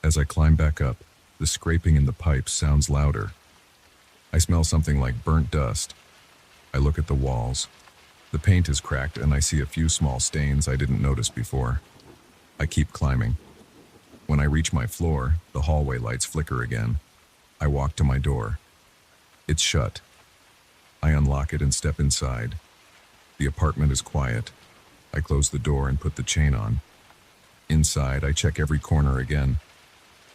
As I climb back up, the scraping in the pipes sounds louder. I smell something like burnt dust. I look at the walls. The paint is cracked and I see a few small stains I didn't notice before. I keep climbing. When I reach my floor, the hallway lights flicker again. I walk to my door. It's shut. I unlock it and step inside. The apartment is quiet. I close the door and put the chain on. Inside, I check every corner again.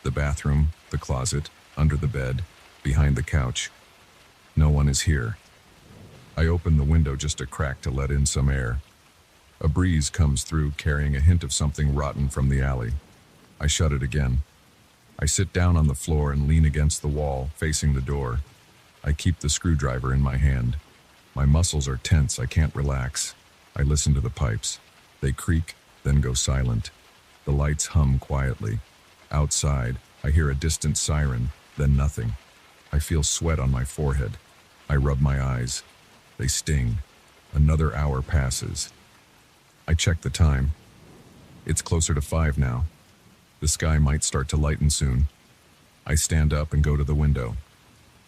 The bathroom, the closet, under the bed, behind the couch. No one is here. I open the window just a crack to let in some air. A breeze comes through, carrying a hint of something rotten from the alley. I shut it again. I sit down on the floor and lean against the wall, facing the door. I keep the screwdriver in my hand. My muscles are tense, I can't relax. I listen to the pipes. They creak, then go silent. The lights hum quietly. Outside, I hear a distant siren, then nothing. I feel sweat on my forehead. I rub my eyes. They sting. Another hour passes. I check the time. It's closer to 5 now. The sky might start to lighten soon. I stand up and go to the window.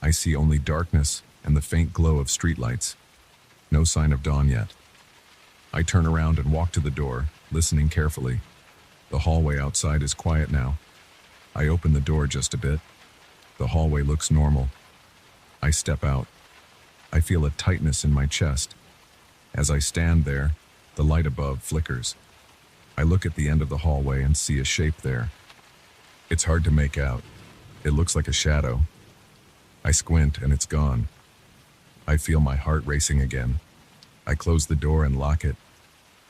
I see only darkness and the faint glow of streetlights. No sign of dawn yet. I turn around and walk to the door, listening carefully. The hallway outside is quiet now. I open the door just a bit. The hallway looks normal. I step out. I feel a tightness in my chest. As I stand there, the light above flickers. I look at the end of the hallway and see a shape there. It's hard to make out. It looks like a shadow. I squint and it's gone. I feel my heart racing again. I close the door and lock it.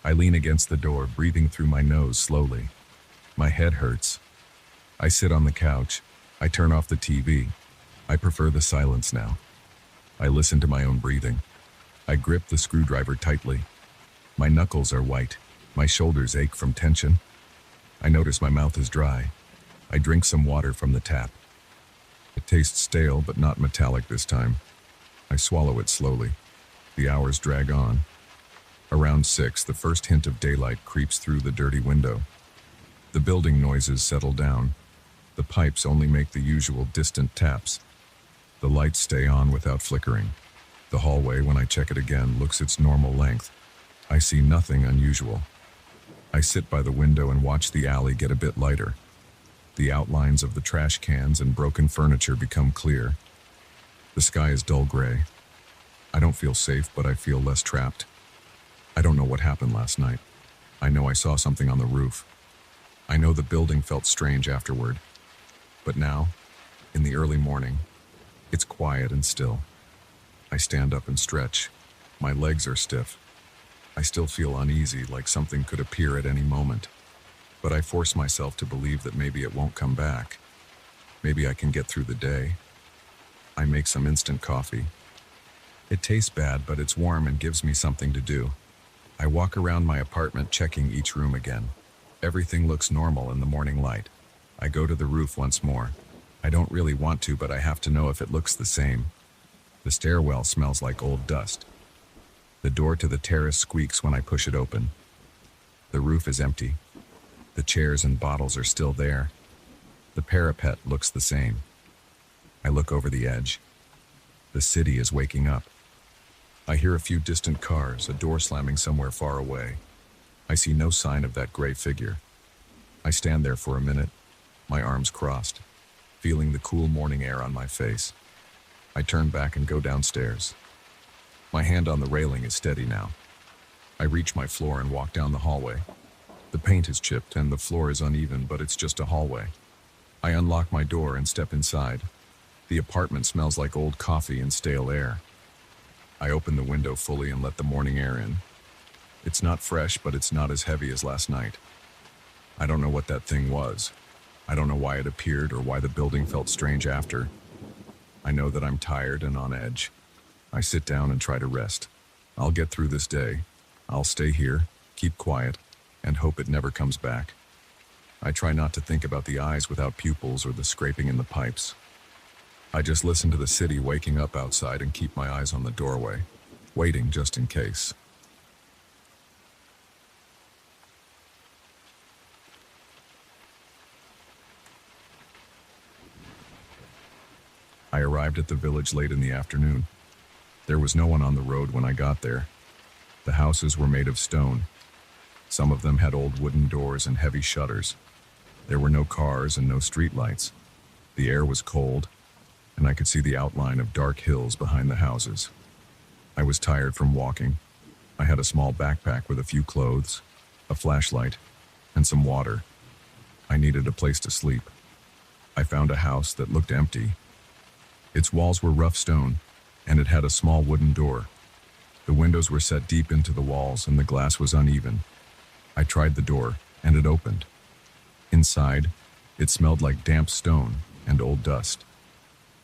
I lean against the door, breathing through my nose slowly. My head hurts. I sit on the couch. I turn off the TV. I prefer the silence now. I listen to my own breathing. I grip the screwdriver tightly. My knuckles are white. My shoulders ache from tension. I notice my mouth is dry. I drink some water from the tap. It tastes stale but not metallic this time. I swallow it slowly. The hours drag on. Around 6, the first hint of daylight creeps through the dirty window. The building noises settle down. The pipes only make the usual distant taps. The lights stay on without flickering. The hallway, when I check it again, looks its normal length. I see nothing unusual. I sit by the window and watch the alley get a bit lighter. The outlines of the trash cans and broken furniture become clear. The sky is dull gray. I don't feel safe, but I feel less trapped. I don't know what happened last night. I know I saw something on the roof. I know the building felt strange afterward. But now, in the early morning, it's quiet and still. I stand up and stretch. My legs are stiff. I still feel uneasy, like something could appear at any moment. But I force myself to believe that maybe it won't come back. Maybe I can get through the day. I make some instant coffee. It tastes bad, but it's warm and gives me something to do. I walk around my apartment, checking each room again. Everything looks normal in the morning light. I go to the roof once more. I don't really want to, but I have to know if it looks the same. The stairwell smells like old dust. The door to the terrace squeaks when I push it open. The roof is empty. The chairs and bottles are still there. The parapet looks the same. I look over the edge. The city is waking up. I hear a few distant cars, a door slamming somewhere far away. I see no sign of that gray figure. I stand there for a minute, my arms crossed, feeling the cool morning air on my face. I turn back and go downstairs. My hand on the railing is steady now. I reach my floor and walk down the hallway. The paint is chipped and the floor is uneven, but it's just a hallway. I unlock my door and step inside. The apartment smells like old coffee and stale air. I open the window fully and let the morning air in. It's not fresh, but it's not as heavy as last night. I don't know what that thing was. I don't know why it appeared or why the building felt strange after. I know that I'm tired and on edge. I sit down and try to rest. I'll get through this day. I'll stay here, keep quiet, and hope it never comes back. I try not to think about the eyes without pupils or the scraping in the pipes. I just listen to the city waking up outside and keep my eyes on the doorway, waiting just in case. I arrived at the village late in the afternoon. There was no one on the road when I got there. The houses were made of stone. Some of them had old wooden doors and heavy shutters. There were no cars and no streetlights. The air was cold, and I could see the outline of dark hills behind the houses. I was tired from walking. I had a small backpack with a few clothes, a flashlight, and some water. I needed a place to sleep. I found a house that looked empty. Its walls were rough stone, and it had a small wooden door. The windows were set deep into the walls, and the glass was uneven. I tried the door, and it opened. Inside, it smelled like damp stone and old dust.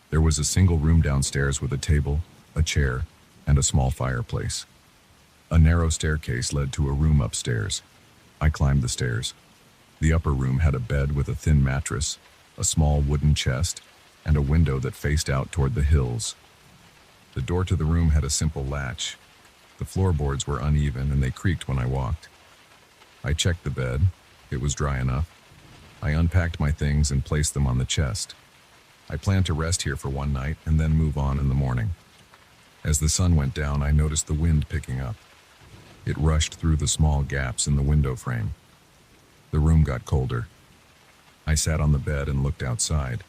There was a single room downstairs with a table, a chair, and a small fireplace. A narrow staircase led to a room upstairs. I climbed the stairs. The upper room had a bed with a thin mattress, a small wooden chest, and a window that faced out toward the hills. The door to the room had a simple latch. The floorboards were uneven and they creaked when I walked. I checked the bed. It was dry enough. I unpacked my things and placed them on the chest. I planned to rest here for one night and then move on in the morning. As the sun went down, I noticed the wind picking up. It rushed through the small gaps in the window frame. The room got colder. I sat on the bed and looked outside.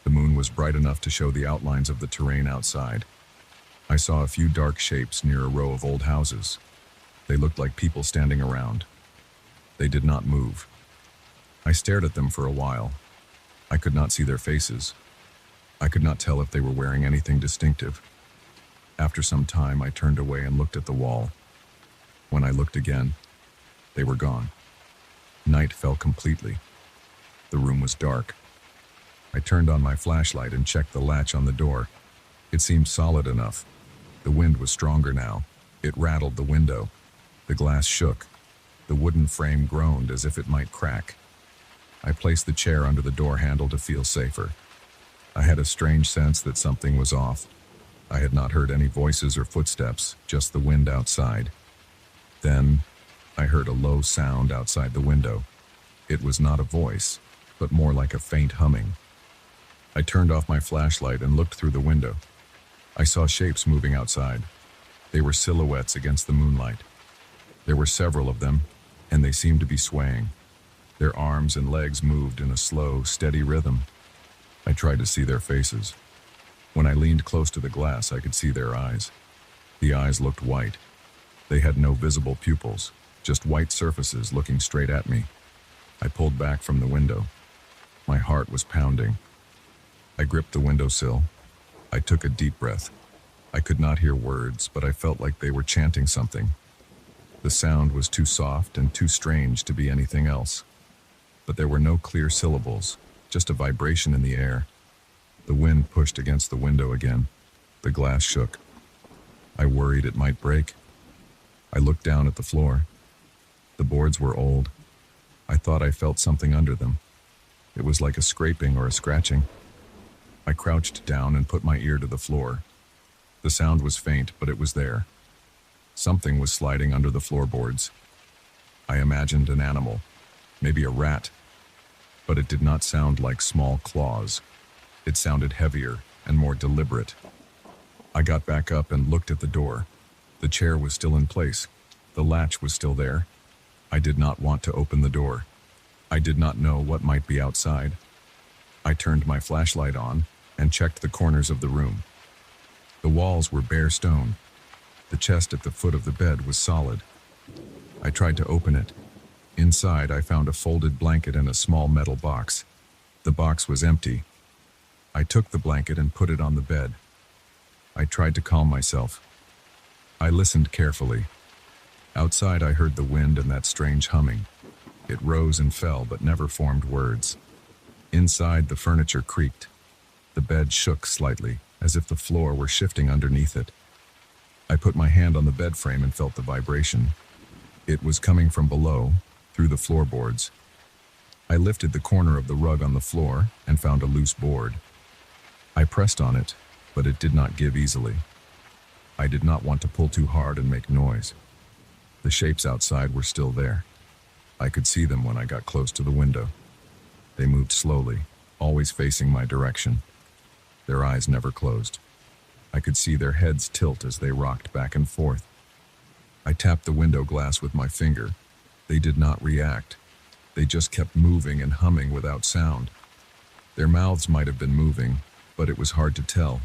The moon was bright enough to show the outlines of the terrain outside. I saw a few dark shapes near a row of old houses. They looked like people standing around. They did not move. I stared at them for a while. I could not see their faces. I could not tell if they were wearing anything distinctive. After some time, I turned away and looked at the wall. When I looked again, they were gone. Night fell completely. The room was dark. I turned on my flashlight and checked the latch on the door. It seemed solid enough. The wind was stronger now. It rattled the window. The glass shook. The wooden frame groaned as if it might crack. I placed the chair under the door handle to feel safer. I had a strange sense that something was off. I had not heard any voices or footsteps, just the wind outside. Then, I heard a low sound outside the window. It was not a voice, but more like a faint humming. I turned off my flashlight and looked through the window. I saw shapes moving outside. They were silhouettes against the moonlight. There were several of them, and they seemed to be swaying. Their arms and legs moved in a slow, steady rhythm. I tried to see their faces. When I leaned close to the glass, I could see their eyes. The eyes looked white. They had no visible pupils, just white surfaces looking straight at me. I pulled back from the window. My heart was pounding. I gripped the windowsill. I took a deep breath. I could not hear words, but I felt like they were chanting something. The sound was too soft and too strange to be anything else. But there were no clear syllables, just a vibration in the air. The wind pushed against the window again. The glass shook. I worried it might break. I looked down at the floor. The boards were old. I thought I felt something under them. It was like a scraping or a scratching. I crouched down and put my ear to the floor. The sound was faint, but it was there. Something was sliding under the floorboards. I imagined an animal, maybe a rat, but it did not sound like small claws. It sounded heavier and more deliberate. I got back up and looked at the door. The chair was still in place. The latch was still there. I did not want to open the door. I did not know what might be outside. I turned my flashlight on and checked the corners of the room. The walls were bare stone. The chest at the foot of the bed was solid. I tried to open it. Inside, I found a folded blanket and a small metal box. The box was empty. I took the blanket and put it on the bed. I tried to calm myself. I listened carefully. Outside, I heard the wind and that strange humming. It rose and fell, but never formed words. Inside, the furniture creaked. The bed shook slightly, as if the floor were shifting underneath it. I put my hand on the bed frame and felt the vibration. It was coming from below, through the floorboards. I lifted the corner of the rug on the floor and found a loose board. I pressed on it, but it did not give easily. I did not want to pull too hard and make noise. The shapes outside were still there. I could see them when I got close to the window. They moved slowly, always facing my direction. Their eyes never closed. I could see their heads tilt as they rocked back and forth. I tapped the window glass with my finger. They did not react. They just kept moving and humming without sound. Their mouths might have been moving, but it was hard to tell.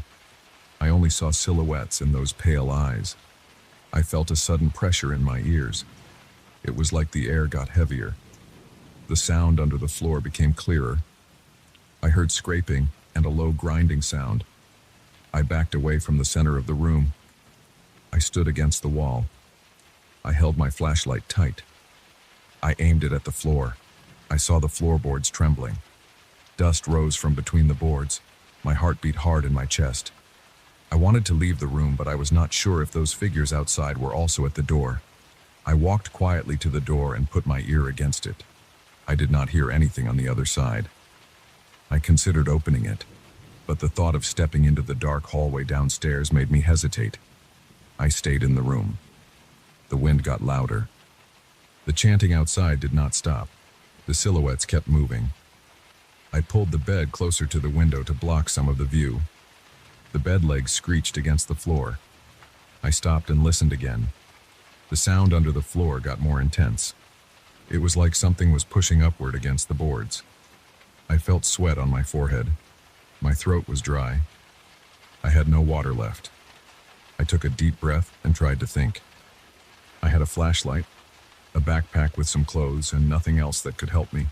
I only saw silhouettes in those pale eyes. I felt a sudden pressure in my ears. It was like the air got heavier. The sound under the floor became clearer. I heard scraping and a low grinding sound. I backed away from the center of the room. I stood against the wall. I held my flashlight tight. I aimed it at the floor. I saw the floorboards trembling. Dust rose from between the boards. My heart beat hard in my chest. I wanted to leave the room, but I was not sure if those figures outside were also at the door. I walked quietly to the door and put my ear against it. I did not hear anything on the other side. I considered opening it, but the thought of stepping into the dark hallway downstairs made me hesitate. I stayed in the room. The wind got louder. The chanting outside did not stop. The silhouettes kept moving. I pulled the bed closer to the window to block some of the view. The bed legs screeched against the floor. I stopped and listened again. The sound under the floor got more intense. It was like something was pushing upward against the boards. I felt sweat on my forehead. My throat was dry. I had no water left. I took a deep breath and tried to think. I had a flashlight, a backpack with some clothes, and nothing else that could help me.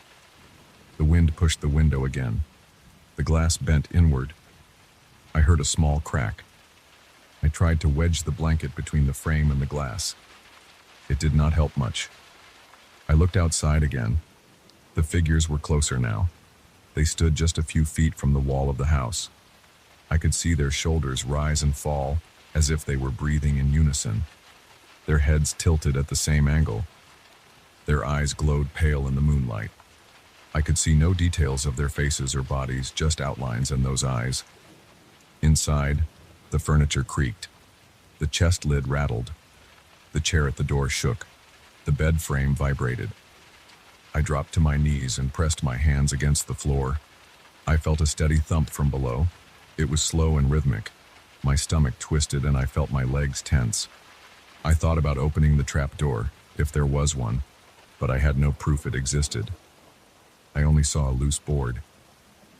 The wind pushed the window again. The glass bent inward. I heard a small crack. I tried to wedge the blanket between the frame and the glass. It did not help much. I looked outside again. The figures were closer now. They stood just a few feet from the wall of the house. I could see their shoulders rise and fall, as if they were breathing in unison. Their heads tilted at the same angle. Their eyes glowed pale in the moonlight. I could see no details of their faces or bodies, just outlines in those eyes. Inside, The furniture creaked. The chest lid rattled. The chair at the door shook. The bed frame vibrated. I dropped to my knees and pressed my hands against the floor. I felt a steady thump from below. It was slow and rhythmic. My stomach twisted and I felt my legs tense. I thought about opening the trap door, if there was one, but I had no proof it existed. I only saw a loose board.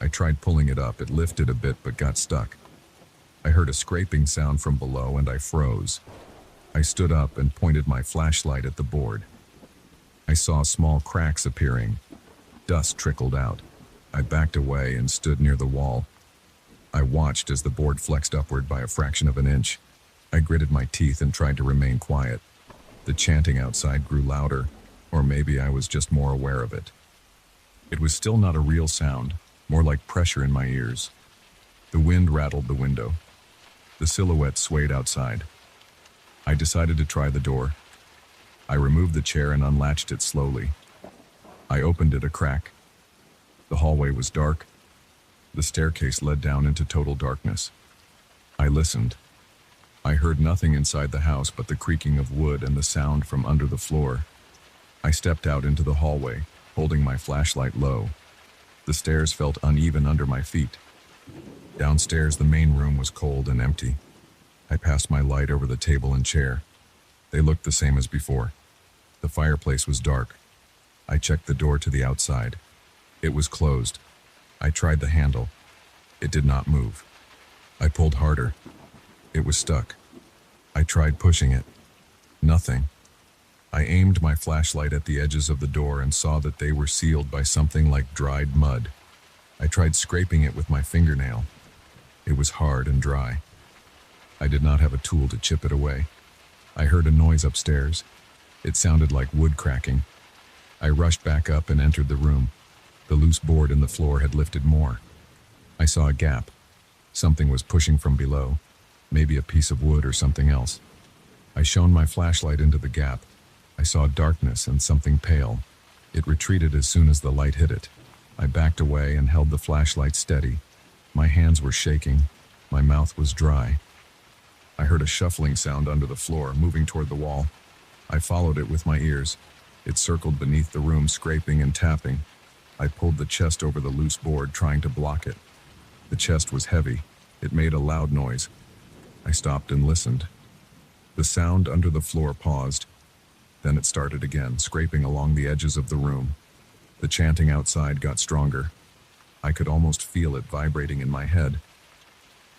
I tried pulling it up. It lifted a bit but got stuck. I heard a scraping sound from below and I froze. I stood up and pointed my flashlight at the board. I saw small cracks appearing. Dust trickled out. I backed away and stood near the wall. I watched as the board flexed upward by a fraction of an inch. I gritted my teeth and tried to remain quiet. The chanting outside grew louder, or maybe I was just more aware of it. It was still not a real sound, more like pressure in my ears. The wind rattled the window. The silhouette swayed outside. I decided to try the door. I removed the chair and unlatched it slowly. I opened it a crack. The hallway was dark. The staircase led down into total darkness. I listened. I heard nothing inside the house but the creaking of wood and the sound from under the floor. I stepped out into the hallway, holding my flashlight low. The stairs felt uneven under my feet. Downstairs, the main room was cold and empty. I passed my light over the table and chair. They looked the same as before. The fireplace was dark. I checked the door to the outside. It was closed. I tried the handle. It did not move. I pulled harder. It was stuck. I tried pushing it. Nothing. I aimed my flashlight at the edges of the door and saw that they were sealed by something like dried mud. I tried scraping it with my fingernail. It was hard and dry. I did not have a tool to chip it away. I heard a noise upstairs. It sounded like wood cracking. I rushed back up and entered the room. The loose board in the floor had lifted more. I saw a gap. Something was pushing from below. Maybe a piece of wood or something else. I shone my flashlight into the gap. I saw darkness and something pale. It retreated as soon as the light hit it. I backed away and held the flashlight steady. My hands were shaking. My mouth was dry. I heard a shuffling sound under the floor, moving toward the wall. I followed it with my ears. It circled beneath the room, scraping and tapping. I pulled the chest over the loose board, trying to block it. The chest was heavy. It made a loud noise. I stopped and listened. The sound under the floor paused. Then it started again, scraping along the edges of the room. The chanting outside got stronger. I could almost feel it vibrating in my head.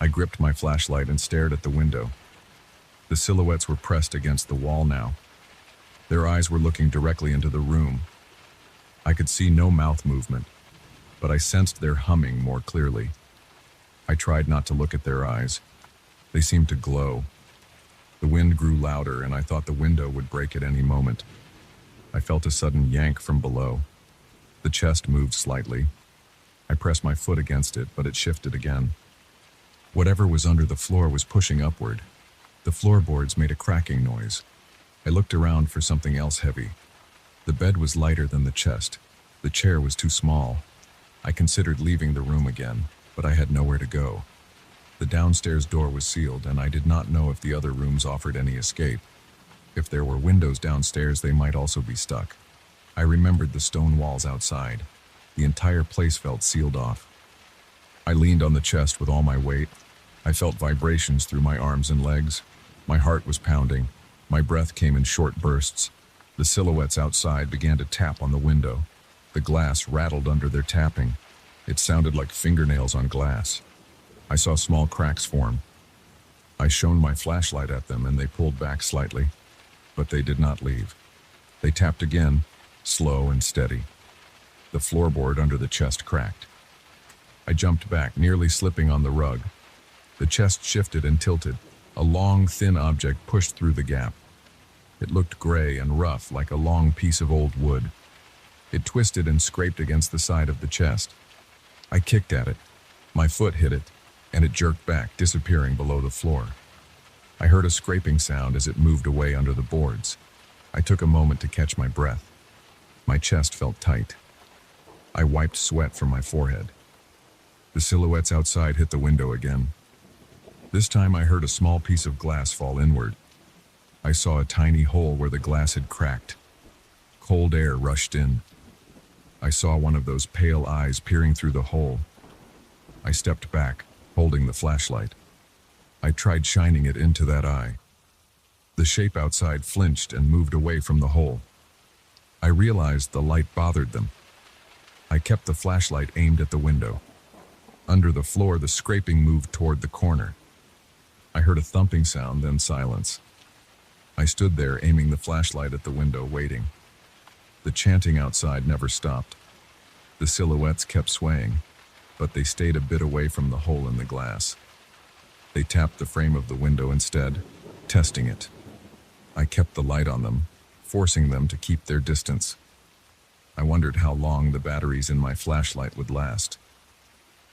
I gripped my flashlight and stared at the window. The silhouettes were pressed against the wall now. Their eyes were looking directly into the room. I could see no mouth movement, but I sensed their humming more clearly. I tried not to look at their eyes. They seemed to glow. The wind grew louder, and I thought the window would break at any moment. I felt a sudden yank from below. The chest moved slightly. I pressed my foot against it, but it shifted again. Whatever was under the floor was pushing upward. The floorboards made a cracking noise. I looked around for something else heavy. The bed was lighter than the chest. The chair was too small. I considered leaving the room again, but I had nowhere to go. The downstairs door was sealed, and I did not know if the other rooms offered any escape. If there were windows downstairs, they might also be stuck. I remembered the stone walls outside. The entire place felt sealed off. I leaned on the chest with all my weight. I felt vibrations through my arms and legs. My heart was pounding. My breath came in short bursts. The silhouettes outside began to tap on the window. The glass rattled under their tapping. It sounded like fingernails on glass. I saw small cracks form. I shone my flashlight at them and they pulled back slightly, but they did not leave. They tapped again, slow and steady. The floorboard under the chest cracked. I jumped back, nearly slipping on the rug. The chest shifted and tilted. A long, thin object pushed through the gap. It looked gray and rough, like a long piece of old wood. It twisted and scraped against the side of the chest. I kicked at it. My foot hit it, and it jerked back, disappearing below the floor. I heard a scraping sound as it moved away under the boards. I took a moment to catch my breath. My chest felt tight. I wiped sweat from my forehead. The silhouettes outside hit the window again. This time I heard a small piece of glass fall inward. I saw a tiny hole where the glass had cracked. Cold air rushed in. I saw one of those pale eyes peering through the hole. I stepped back, holding the flashlight. I tried shining it into that eye. The shape outside flinched and moved away from the hole. I realized the light bothered them. I kept the flashlight aimed at the window. Under the floor, the scraping moved toward the corner. I heard a thumping sound, then silence. I stood there, aiming the flashlight at the window, waiting. The chanting outside never stopped. The silhouettes kept swaying, but they stayed a bit away from the hole in the glass. They tapped the frame of the window instead, testing it. I kept the light on them, forcing them to keep their distance. I wondered how long the batteries in my flashlight would last.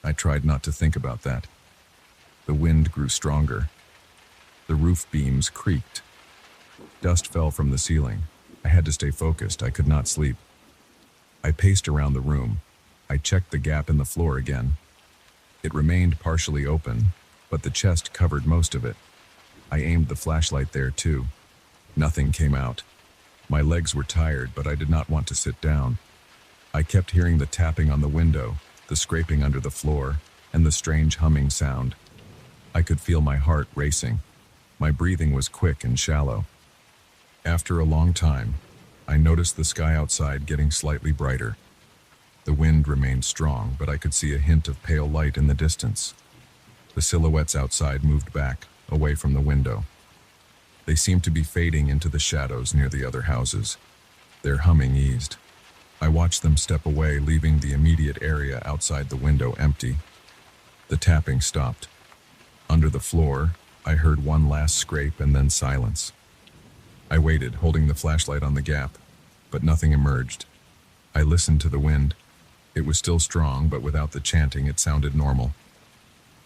I tried not to think about that. The wind grew stronger. The roof beams creaked. Dust fell from the ceiling. I had to stay focused. I could not sleep. I paced around the room. I checked the gap in the floor again. It remained partially open, but the chest covered most of it. I aimed the flashlight there too. Nothing came out. My legs were tired, but I did not want to sit down. I kept hearing the tapping on the window, the scraping under the floor, and the strange humming sound. I could feel my heart racing. My breathing was quick and shallow. After a long time, I noticed the sky outside getting slightly brighter. The wind remained strong, but I could see a hint of pale light in the distance. The silhouettes outside moved back, away from the window. They seemed to be fading into the shadows near the other houses. Their humming eased. I watched them step away, leaving the immediate area outside the window empty. The tapping stopped. Under the floor, I heard one last scrape and then silence. I waited, holding the flashlight on the gap, but nothing emerged. I listened to the wind. It was still strong, but without the chanting, it sounded normal.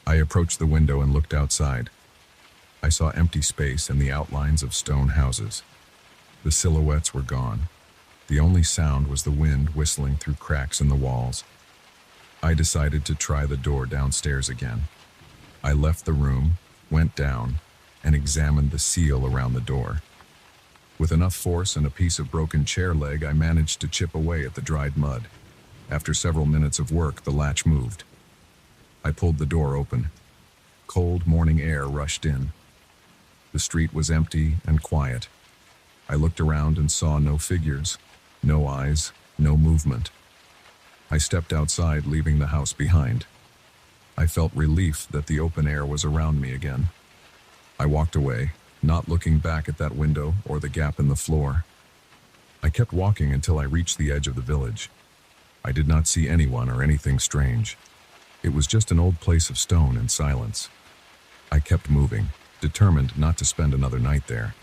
I approached the window and looked outside. I saw empty space and the outlines of stone houses. The silhouettes were gone. The only sound was the wind whistling through cracks in the walls. I decided to try the door downstairs again. I left the room, went down, and examined the seal around the door. With enough force and a piece of broken chair leg, I managed to chip away at the dried mud. After several minutes of work, the latch moved. I pulled the door open. Cold morning air rushed in. The street was empty and quiet. I looked around and saw no figures, no eyes, no movement. I stepped outside, leaving the house behind. I felt relief that the open air was around me again. I walked away, not looking back at that window or the gap in the floor. I kept walking until I reached the edge of the village. I did not see anyone or anything strange. It was just an old place of stone and silence. I kept moving, determined not to spend another night there.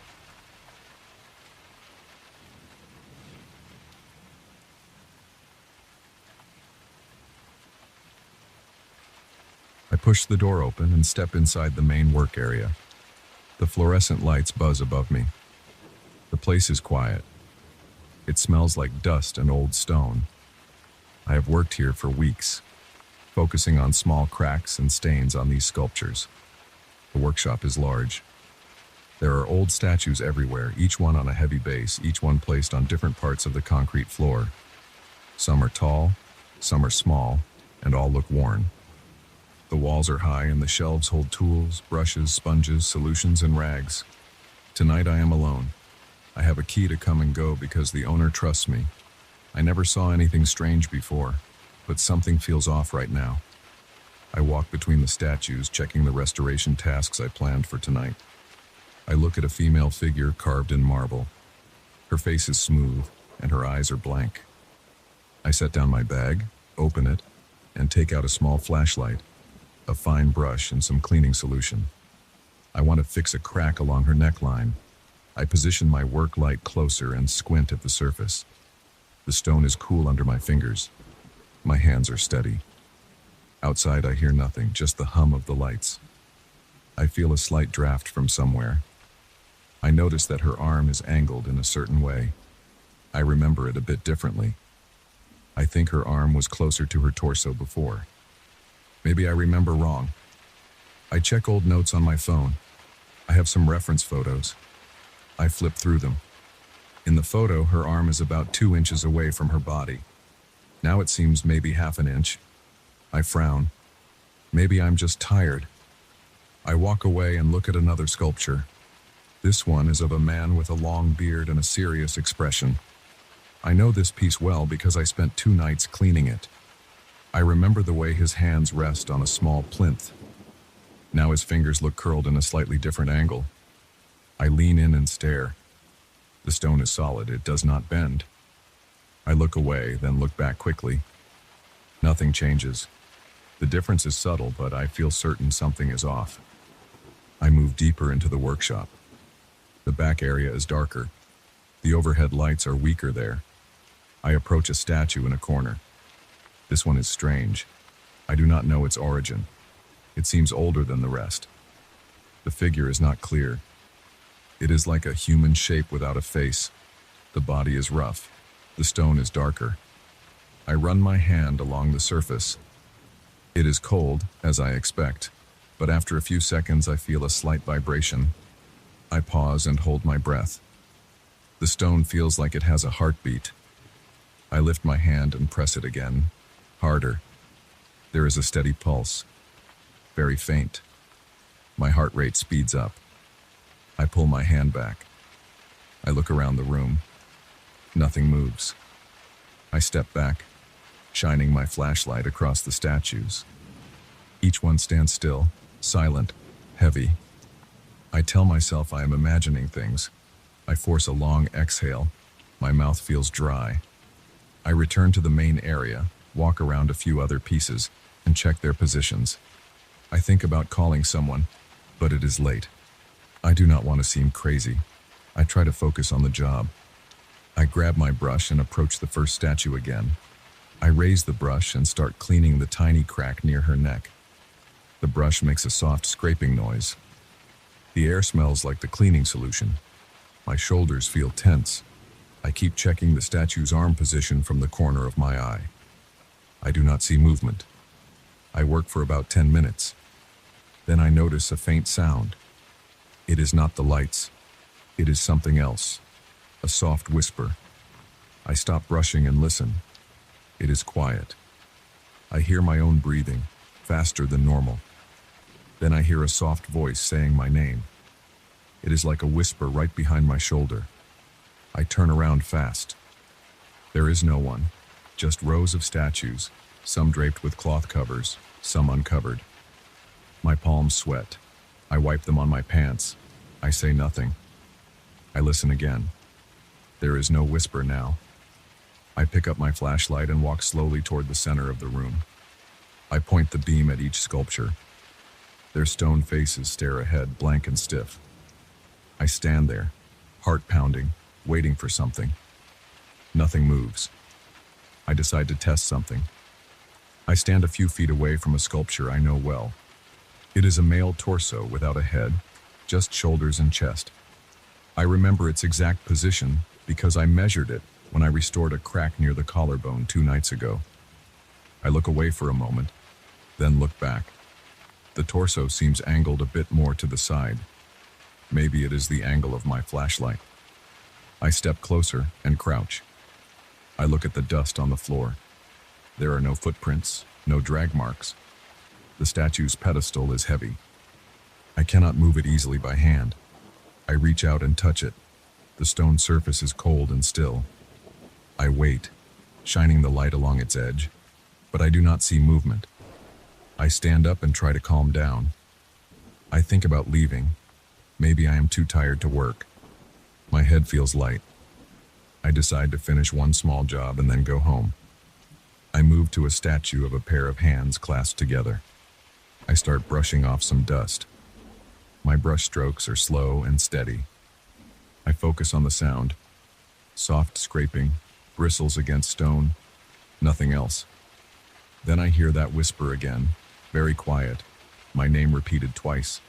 I push the door open and step inside the main work area. The fluorescent lights buzz above me. The place is quiet. It smells like dust and old stone. I have worked here for weeks, focusing on small cracks and stains on these sculptures. The workshop is large. There are old statues everywhere, each one on a heavy base, each one placed on different parts of the concrete floor. Some are tall, some are small, and all look worn. The walls are high and the shelves hold tools, brushes, sponges, solutions, and rags. Tonight I am alone. I have a key to come and go because the owner trusts me. I never saw anything strange before, but something feels off right now. I walk between the statues, checking the restoration tasks I planned for tonight. I look at a female figure carved in marble. Her face is smooth, and her eyes are blank. I set down my bag, open it, and take out a small flashlight, a fine brush, and some cleaning solution. I want to fix a crack along her neckline. I position my work light closer and squint at the surface. The stone is cool under my fingers. My hands are steady. Outside I hear nothing, just the hum of the lights. I feel a slight draft from somewhere. I notice that her arm is angled in a certain way. I remember it a bit differently. I think her arm was closer to her torso before. Maybe I remember wrong. I check old notes on my phone. I have some reference photos. I flip through them. In the photo, her arm is about 2 inches away from her body. Now it seems maybe half an inch. I frown. Maybe I'm just tired. I walk away and look at another sculpture. This one is of a man with a long beard and a serious expression. I know this piece well because I spent 2 nights cleaning it. I remember the way his hands rest on a small plinth. Now his fingers look curled in a slightly different angle. I lean in and stare. The stone is solid, it does not bend. I look away, then look back quickly. Nothing changes. The difference is subtle, but I feel certain something is off. I move deeper into the workshop. The back area is darker. The overhead lights are weaker there. I approach a statue in a corner. This one is strange. I do not know its origin. It seems older than the rest. The figure is not clear. It is like a human shape without a face. The body is rough. The stone is darker. I run my hand along the surface. It is cold, as I expect, but after a few seconds I feel a slight vibration. I pause and hold my breath. The stone feels like it has a heartbeat. I lift my hand and press it again, harder. There is a steady pulse, very faint. My heart rate speeds up. I pull my hand back. I look around the room. Nothing moves. I step back, shining my flashlight across the statues. Each one stands still, silent, heavy. I tell myself I am imagining things. I force a long exhale. My mouth feels dry. I return to the main area, walk around a few other pieces, and check their positions. I think about calling someone, but it is late. I do not want to seem crazy. I try to focus on the job. I grab my brush and approach the first statue again. I raise the brush and start cleaning the tiny crack near her neck. The brush makes a soft scraping noise. The air smells like the cleaning solution. My shoulders feel tense. I keep checking the statue's arm position from the corner of my eye. I do not see movement. I work for about 10 minutes. Then I notice a faint sound. It is not the lights. It is something else. A soft whisper. I stop brushing and listen. It is quiet. I hear my own breathing, faster than normal. Then I hear a soft voice saying my name. It is like a whisper right behind my shoulder. I turn around fast. There is no one, just rows of statues, some draped with cloth covers, some uncovered. My palms sweat. I wipe them on my pants. I say nothing. I listen again. There is no whisper now. I pick up my flashlight and walk slowly toward the center of the room. I point the beam at each sculpture. Their stone faces stare ahead, blank and stiff. I stand there, heart pounding, waiting for something. Nothing moves. I decide to test something. I stand a few feet away from a sculpture I know well. It is a male torso without a head, just shoulders and chest. I remember its exact position because I measured it when I restored a crack near the collarbone 2 nights ago. I look away for a moment, then look back. The torso seems angled a bit more to the side. Maybe it is the angle of my flashlight. I step closer and crouch. I look at the dust on the floor. There are no footprints, no drag marks. The statue's pedestal is heavy. I cannot move it easily by hand. I reach out and touch it. The stone surface is cold and still. I wait, shining the light along its edge, but I do not see movement. I stand up and try to calm down. I think about leaving. Maybe I am too tired to work. My head feels light. I decide to finish one small job and then go home. I move to a statue of a pair of hands clasped together. I start brushing off some dust. My brush strokes are slow and steady. I focus on the sound. Soft scraping, bristles against stone, nothing else. Then I hear that whisper again, very quiet, my name repeated twice.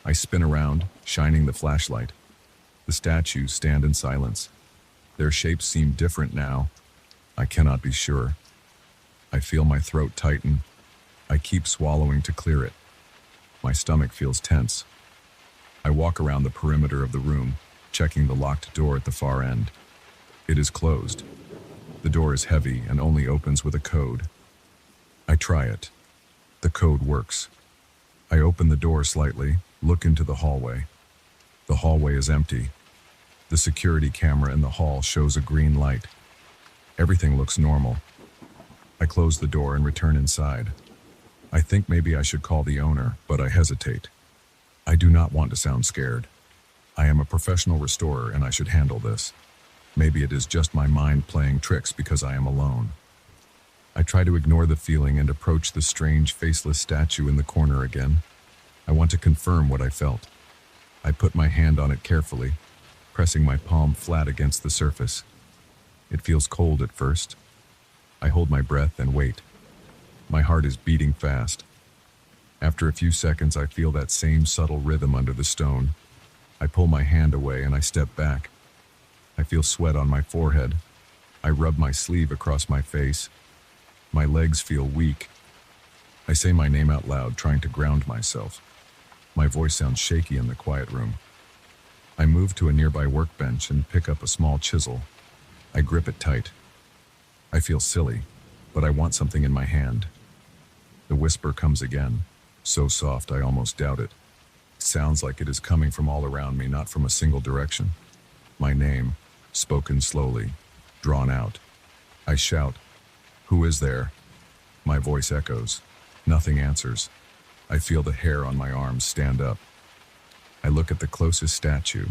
I spin around, shining the flashlight. The statues stand in silence. Their shapes seem different now. I cannot be sure. I feel my throat tighten. I keep swallowing to clear it. My stomach feels tense. I walk around the perimeter of the room, checking the locked door at the far end. It is closed. The door is heavy and only opens with a code. I try it. The code works. I open the door slightly, look into the hallway. The hallway is empty. The security camera in the hall shows a green light. Everything looks normal. I close the door and return inside. I think maybe I should call the owner, but I hesitate. I do not want to sound scared. I am a professional restorer and I should handle this. Maybe it is just my mind playing tricks because I am alone. I try to ignore the feeling and approach the strange, faceless statue in the corner again. I want to confirm what I felt. I put my hand on it carefully, pressing my palm flat against the surface. It feels cold at first. I hold my breath and wait. My heart is beating fast. After a few seconds, I feel that same subtle rhythm under the stone. I pull my hand away and I step back. I feel sweat on my forehead. I rub my sleeve across my face. My legs feel weak. I say my name out loud, trying to ground myself. My voice sounds shaky in the quiet room. I move to a nearby workbench and pick up a small chisel. I grip it tight. I feel silly, but I want something in my hand. The whisper comes again, so soft I almost doubt it. It sounds like it is coming from all around me, not from a single direction. My name, spoken slowly, drawn out. I shout, "Who is there?" My voice echoes. Nothing answers. I feel the hair on my arms stand up. I look at the closest statue,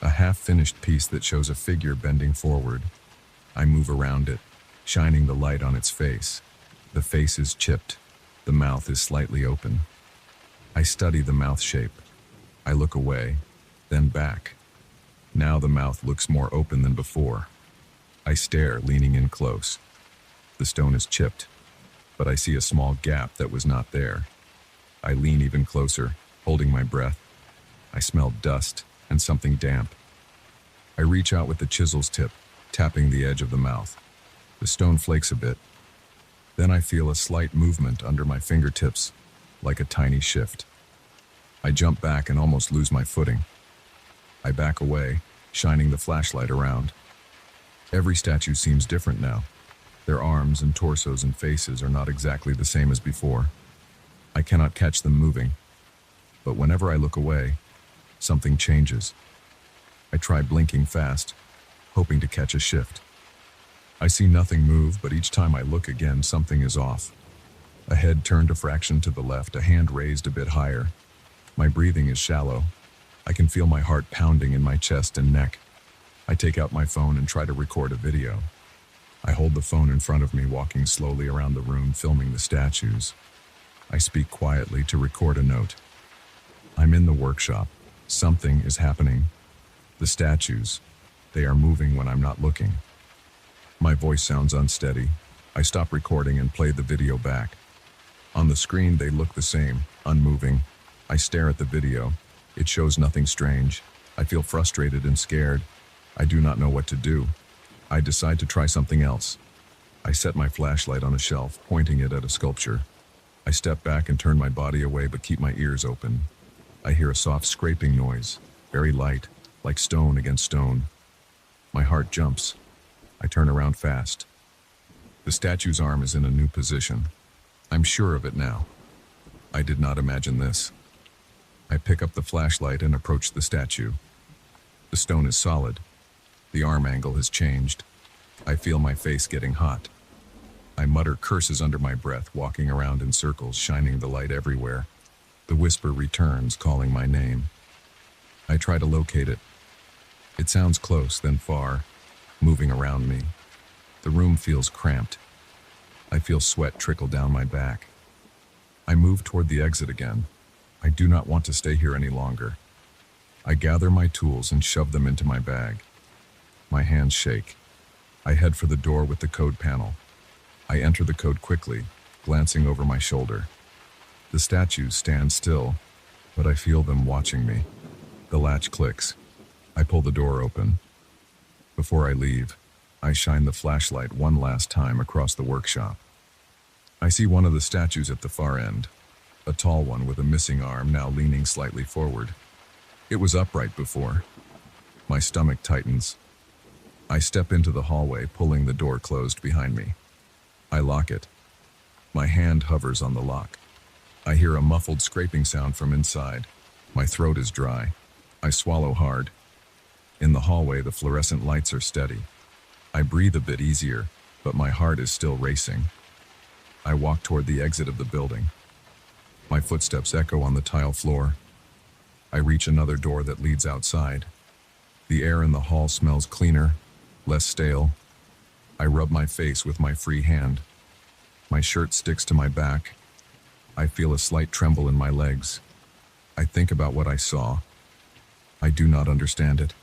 a half-finished piece that shows a figure bending forward. I move around it, shining the light on its face. The face is chipped. The mouth is slightly open. I study the mouth shape. I look away, then back. Now the mouth looks more open than before. I stare, leaning in close. The stone is chipped, but I see a small gap that was not there. I lean even closer, holding my breath. I smell dust and something damp. I reach out with the chisel's tip, tapping the edge of the mouth. The stone flakes a bit. Then I feel a slight movement under my fingertips, like a tiny shift. I jump back and almost lose my footing. I back away, shining the flashlight around. Every statue seems different now. Their arms and torsos and faces are not exactly the same as before. I cannot catch them moving. But whenever I look away, something changes. I try blinking fast, hoping to catch a shift. I see nothing move, but each time I look again, something is off. A head turned a fraction to the left, a hand raised a bit higher. My breathing is shallow. I can feel my heart pounding in my chest and neck. I take out my phone and try to record a video. I hold the phone in front of me, walking slowly around the room, filming the statues. I speak quietly to record a note. I'm in the workshop. Something is happening. The statues, they are moving when I'm not looking. My voice sounds unsteady. I stop recording and play the video back. On the screen, they look the same, unmoving. I stare at the video. It shows nothing strange. I feel frustrated and scared. I do not know what to do. I decide to try something else. I set my flashlight on a shelf, pointing it at a sculpture. I step back and turn my body away, but keep my ears open. I hear a soft scraping noise, very light, like stone against stone. My heart jumps. I turn around fast. The statue's arm is in a new position. I'm sure of it now. I did not imagine this. I pick up the flashlight and approach the statue. The stone is solid. The arm angle has changed. I feel my face getting hot. I mutter curses under my breath, walking around in circles, shining the light everywhere. The whisper returns, calling my name. I try to locate it. It sounds close, then far, moving around me. The room feels cramped. I feel sweat trickle down my back. I move toward the exit again. I do not want to stay here any longer. I gather my tools and shove them into my bag. My hands shake. I head for the door with the code panel. I enter the code quickly, glancing over my shoulder. The statues stand still, but I feel them watching me. The latch clicks. I pull the door open. Before I leave, I shine the flashlight one last time across the workshop. I see one of the statues at the far end. a tall one with a missing arm now leaning slightly forward. It was upright before. My stomach tightens. I step into the hallway, pulling the door closed behind me. I lock it. My hand hovers on the lock. I hear a muffled scraping sound from inside. My throat is dry. I swallow hard. In the hallway, the fluorescent lights are steady. I breathe a bit easier, but my heart is still racing. I walk toward the exit of the building. My footsteps echo on the tile floor. I reach another door that leads outside. The air in the hall smells cleaner, less stale. I rub my face with my free hand. My shirt sticks to my back. I feel a slight tremble in my legs. I think about what I saw. I do not understand it.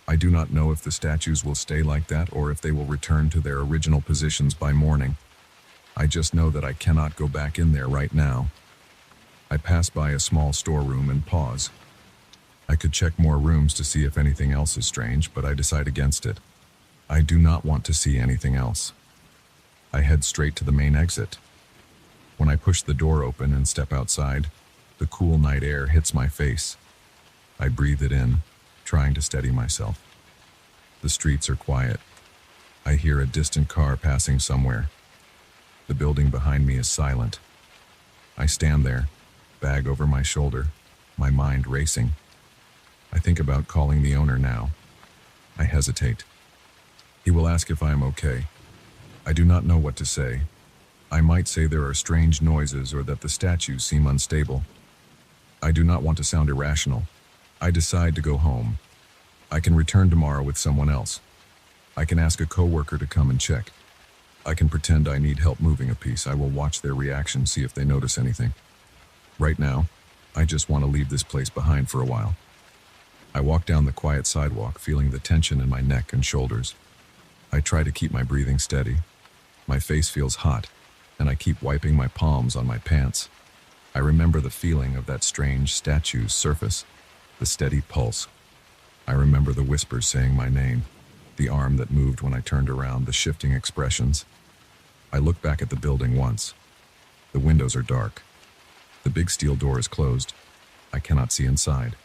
I do not know if the statues will stay like that or if they will return to their original positions by morning. I just know that I cannot go back in there right now. I pass by a small storeroom and pause. I could check more rooms to see if anything else is strange, but I decide against it. I do not want to see anything else. I head straight to the main exit. When I push the door open and step outside, the cool night air hits my face. I breathe it in, trying to steady myself. The streets are quiet. I hear a distant car passing somewhere. The building behind me is silent. I stand there, bag over my shoulder, my mind racing. I think about calling the owner now. I hesitate. He will ask if I am okay. I do not know what to say. I might say there are strange noises or that the statues seem unstable. I do not want to sound irrational. I decide to go home. I can return tomorrow with someone else. I can ask a coworker to come and check. I can pretend I need help moving a piece. I will watch their reaction, see if they notice anything. Right now, I just want to leave this place behind for a while. I walk down the quiet sidewalk, feeling the tension in my neck and shoulders. I try to keep my breathing steady. My face feels hot, and I keep wiping my palms on my pants. I remember the feeling of that strange statue's surface, the steady pulse. I remember the whispers saying my name, the arm that moved when I turned around, the shifting expressions. I look back at the building once. The windows are dark. The big steel door is closed. I cannot see inside.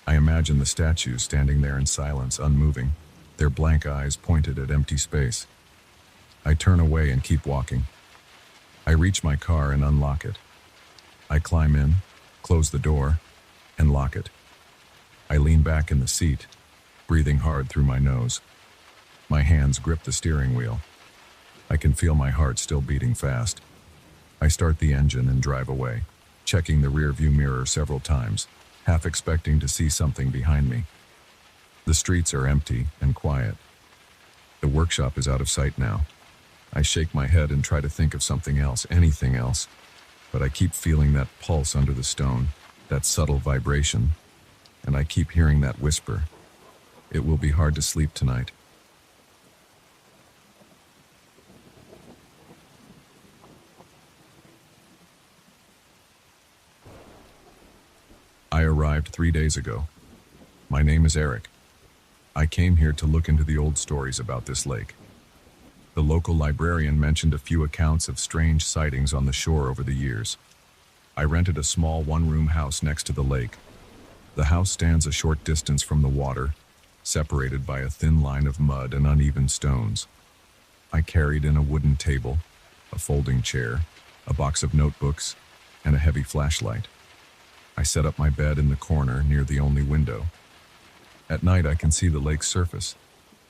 I imagine the statues standing there in silence, unmoving, their blank eyes pointed at empty space. I turn away and keep walking. I reach my car and unlock it. I climb in, close the door, and lock it. I lean back in the seat, breathing hard through my nose. My hands grip the steering wheel. I can feel my heart still beating fast. I start the engine and drive away, checking the rearview mirror several times, half expecting to see something behind me. The streets are empty and quiet. The workshop is out of sight now. I shake my head and try to think of something else, anything else, but I keep feeling that pulse under the stone, that subtle vibration, and I keep hearing that whisper. It will be hard to sleep tonight. I arrived 3 days ago. My name is Eric. I came here to look into the old stories about this lake. The local librarian mentioned a few accounts of strange sightings on the shore over the years. I rented a small one-room house next to the lake. The house stands a short distance from the water, separated by a thin line of mud and uneven stones. I carried in a wooden table, a folding chair, a box of notebooks, and a heavy flashlight. I set up my bed in the corner near the only window. At night I can see the lake's surface.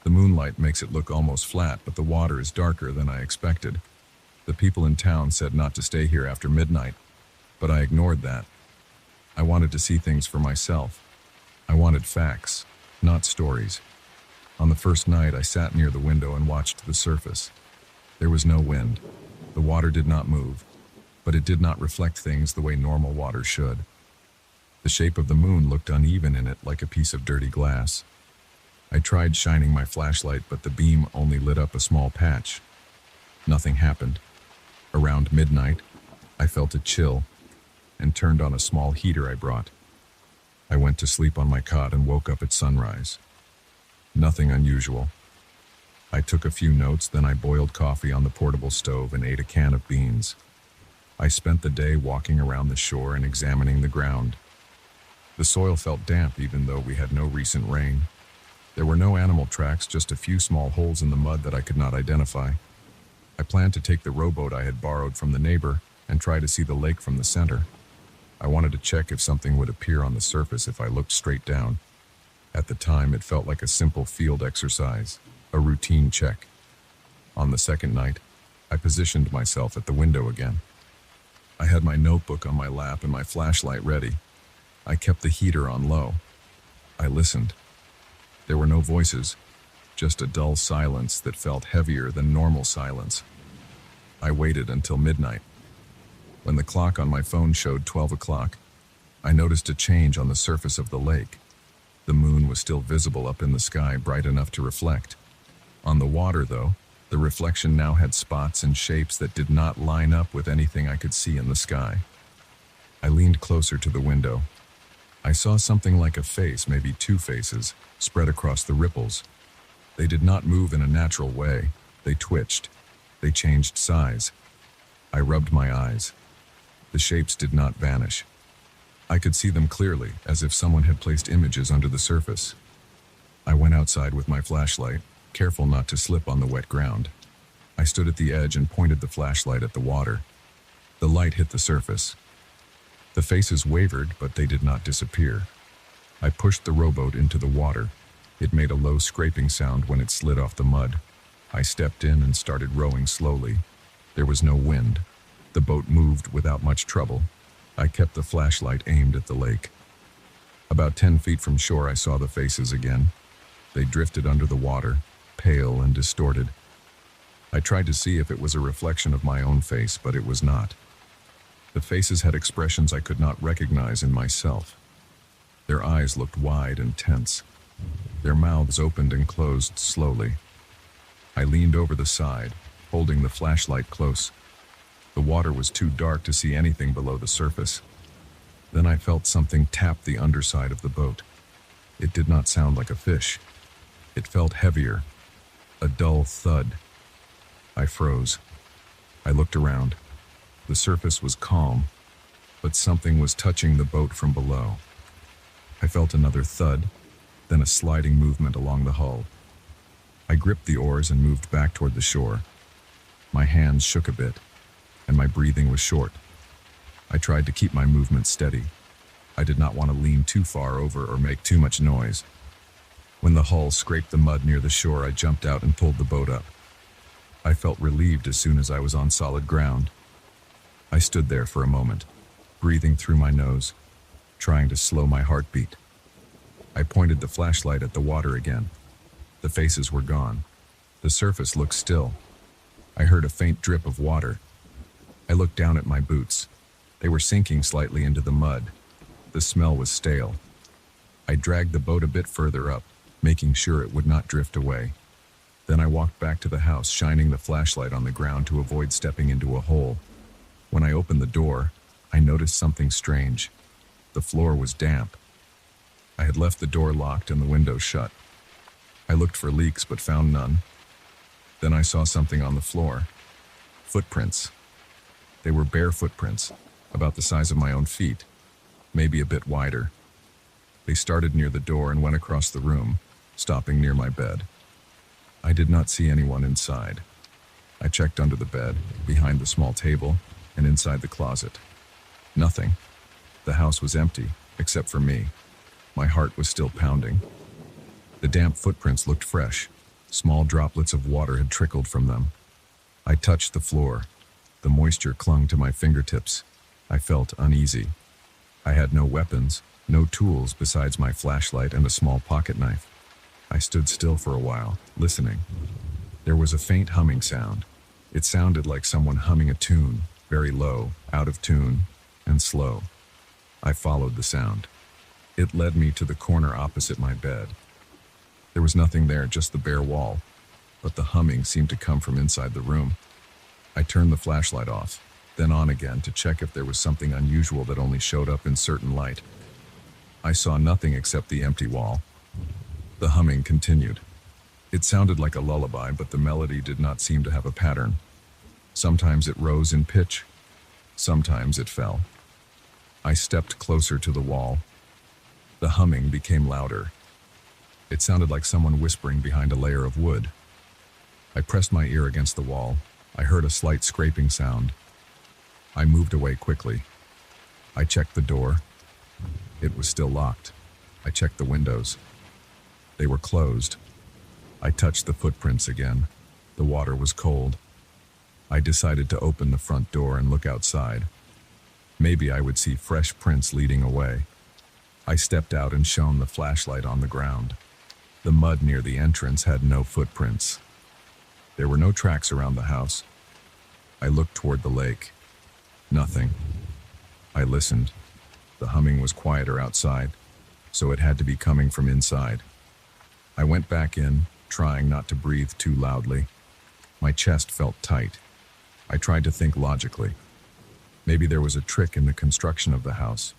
The moonlight makes it look almost flat, but the water is darker than I expected. The people in town said not to stay here after midnight, but I ignored that. I wanted to see things for myself. I wanted facts, not stories. On the first night, I sat near the window and watched the surface. There was no wind. The water did not move, but it did not reflect things the way normal water should. The shape of the moon looked uneven in it, like a piece of dirty glass. I tried shining my flashlight, but the beam only lit up a small patch. Nothing happened. Around midnight, I felt a chill and turned on a small heater I brought. I went to sleep on my cot and woke up at sunrise. Nothing unusual. I took a few notes, then I boiled coffee on the portable stove and ate a can of beans. I spent the day walking around the shore and examining the ground. The soil felt damp even though we had no recent rain. There were no animal tracks, just a few small holes in the mud that I could not identify. I planned to take the rowboat I had borrowed from the neighbor and try to see the lake from the center. I wanted to check if something would appear on the surface if I looked straight down. At the time, it felt like a simple field exercise, a routine check. On the second night, I positioned myself at the window again. I had my notebook on my lap and my flashlight ready. I kept the heater on low. I listened. There were no voices, just a dull silence that felt heavier than normal silence. I waited until midnight. When the clock on my phone showed 12 o'clock, I noticed a change on the surface of the lake. The moon was still visible up in the sky, bright enough to reflect. On the water, though, the reflection now had spots and shapes that did not line up with anything I could see in the sky. I leaned closer to the window. I saw something like a face, maybe two faces, spread across the ripples. They did not move in a natural way. They twitched. They changed size. I rubbed my eyes. The shapes did not vanish. I could see them clearly, as if someone had placed images under the surface. I went outside with my flashlight, careful not to slip on the wet ground. I stood at the edge and pointed the flashlight at the water. The light hit the surface. The faces wavered, but they did not disappear. I pushed the rowboat into the water. It made a low scraping sound when it slid off the mud. I stepped in and started rowing slowly. There was no wind. The boat moved without much trouble. I kept the flashlight aimed at the lake. About 10 feet from shore, I saw the faces again. They drifted under the water, pale and distorted. I tried to see if it was a reflection of my own face, but it was not. The faces had expressions I could not recognize in myself. Their eyes looked wide and tense. Their mouths opened and closed slowly. I leaned over the side, holding the flashlight close. The water was too dark to see anything below the surface. Then I felt something tap the underside of the boat. It did not sound like a fish. It felt heavier, a dull thud. I froze. I looked around. The surface was calm, but something was touching the boat from below. I felt another thud, then a sliding movement along the hull. I gripped the oars and moved back toward the shore. My hands shook a bit, and my breathing was short. I tried to keep my movement steady. I did not want to lean too far over or make too much noise. When the hull scraped the mud near the shore, I jumped out and pulled the boat up. I felt relieved as soon as I was on solid ground. I stood there for a moment, breathing through my nose, trying to slow my heartbeat. I pointed the flashlight at the water again. The faces were gone. The surface looked still. I heard a faint drip of water. I looked down at my boots. They were sinking slightly into the mud. The smell was stale. I dragged the boat a bit further up, making sure it would not drift away. Then I walked back to the house, shining the flashlight on the ground to avoid stepping into a hole. When I opened the door, I noticed something strange. The floor was damp. I had left the door locked and the window shut. I looked for leaks but found none. Then I saw something on the floor. Footprints. They were bare footprints, about the size of my own feet, maybe a bit wider. They started near the door and went across the room, stopping near my bed. I did not see anyone inside. I checked under the bed, behind the small table, and inside the closet. Nothing. The house was empty, except for me. My heart was still pounding. The damp footprints looked fresh. Small droplets of water had trickled from them. I touched the floor. The moisture clung to my fingertips. I felt uneasy. I had no weapons, no tools besides my flashlight and a small pocket knife. I stood still for a while, listening. There was a faint humming sound. It sounded like someone humming a tune, very low, out of tune, and slow. I followed the sound. It led me to the corner opposite my bed. There was nothing there, just the bare wall, but the humming seemed to come from inside the room. I turned the flashlight off, then on again to check if there was something unusual that only showed up in certain light. I saw nothing except the empty wall. The humming continued. It sounded like a lullaby, but the melody did not seem to have a pattern. Sometimes it rose in pitch, Sometimes it fell. I stepped closer to the wall. The humming became louder. It sounded like someone whispering behind a layer of wood. I pressed my ear against the wall. I heard a slight scraping sound. I moved away quickly. I checked the door. It was still locked. I checked the windows. They were closed. I touched the footprints again. The water was cold. I decided to open the front door and look outside. Maybe I would see fresh prints leading away. I stepped out and shone the flashlight on the ground. The mud near the entrance had no footprints. There were no tracks around the house. I looked toward the lake. Nothing. I listened. The humming was quieter outside, so it had to be coming from inside. I went back in, trying not to breathe too loudly. My chest felt tight. I tried to think logically. Maybe there was a trick in the construction of the house.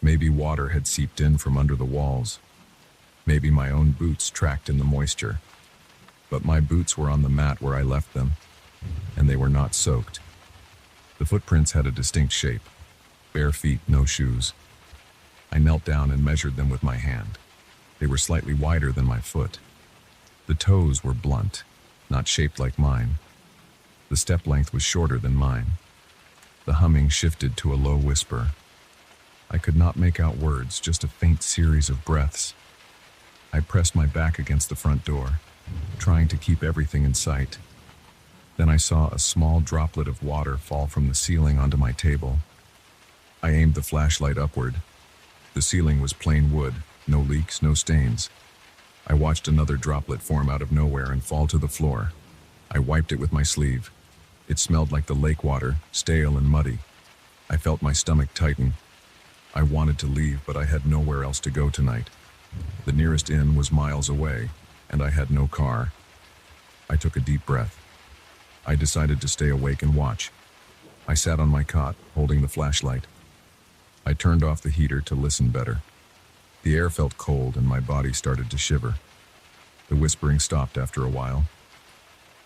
Maybe water had seeped in from under the walls. Maybe my own boots tracked in the moisture. But my boots were on the mat where I left them, and they were not soaked. The footprints had a distinct shape. Bare feet, no shoes. I knelt down and measured them with my hand. They were slightly wider than my foot. The toes were blunt, not shaped like mine. The step length was shorter than mine. The humming shifted to a low whisper. I could not make out words, just a faint series of breaths. I pressed my back against the front door, trying to keep everything in sight. Then I saw a small droplet of water fall from the ceiling onto my table. I aimed the flashlight upward. The ceiling was plain wood, no leaks, no stains. I watched another droplet form out of nowhere and fall to the floor. I wiped it with my sleeve. It smelled like the lake water, stale and muddy. I felt my stomach tighten. I wanted to leave, but I had nowhere else to go tonight. The nearest inn was miles away, and I had no car. I took a deep breath. I decided to stay awake and watch. I sat on my cot, holding the flashlight. I turned off the heater to listen better. The air felt cold and my body started to shiver. The whispering stopped after a while.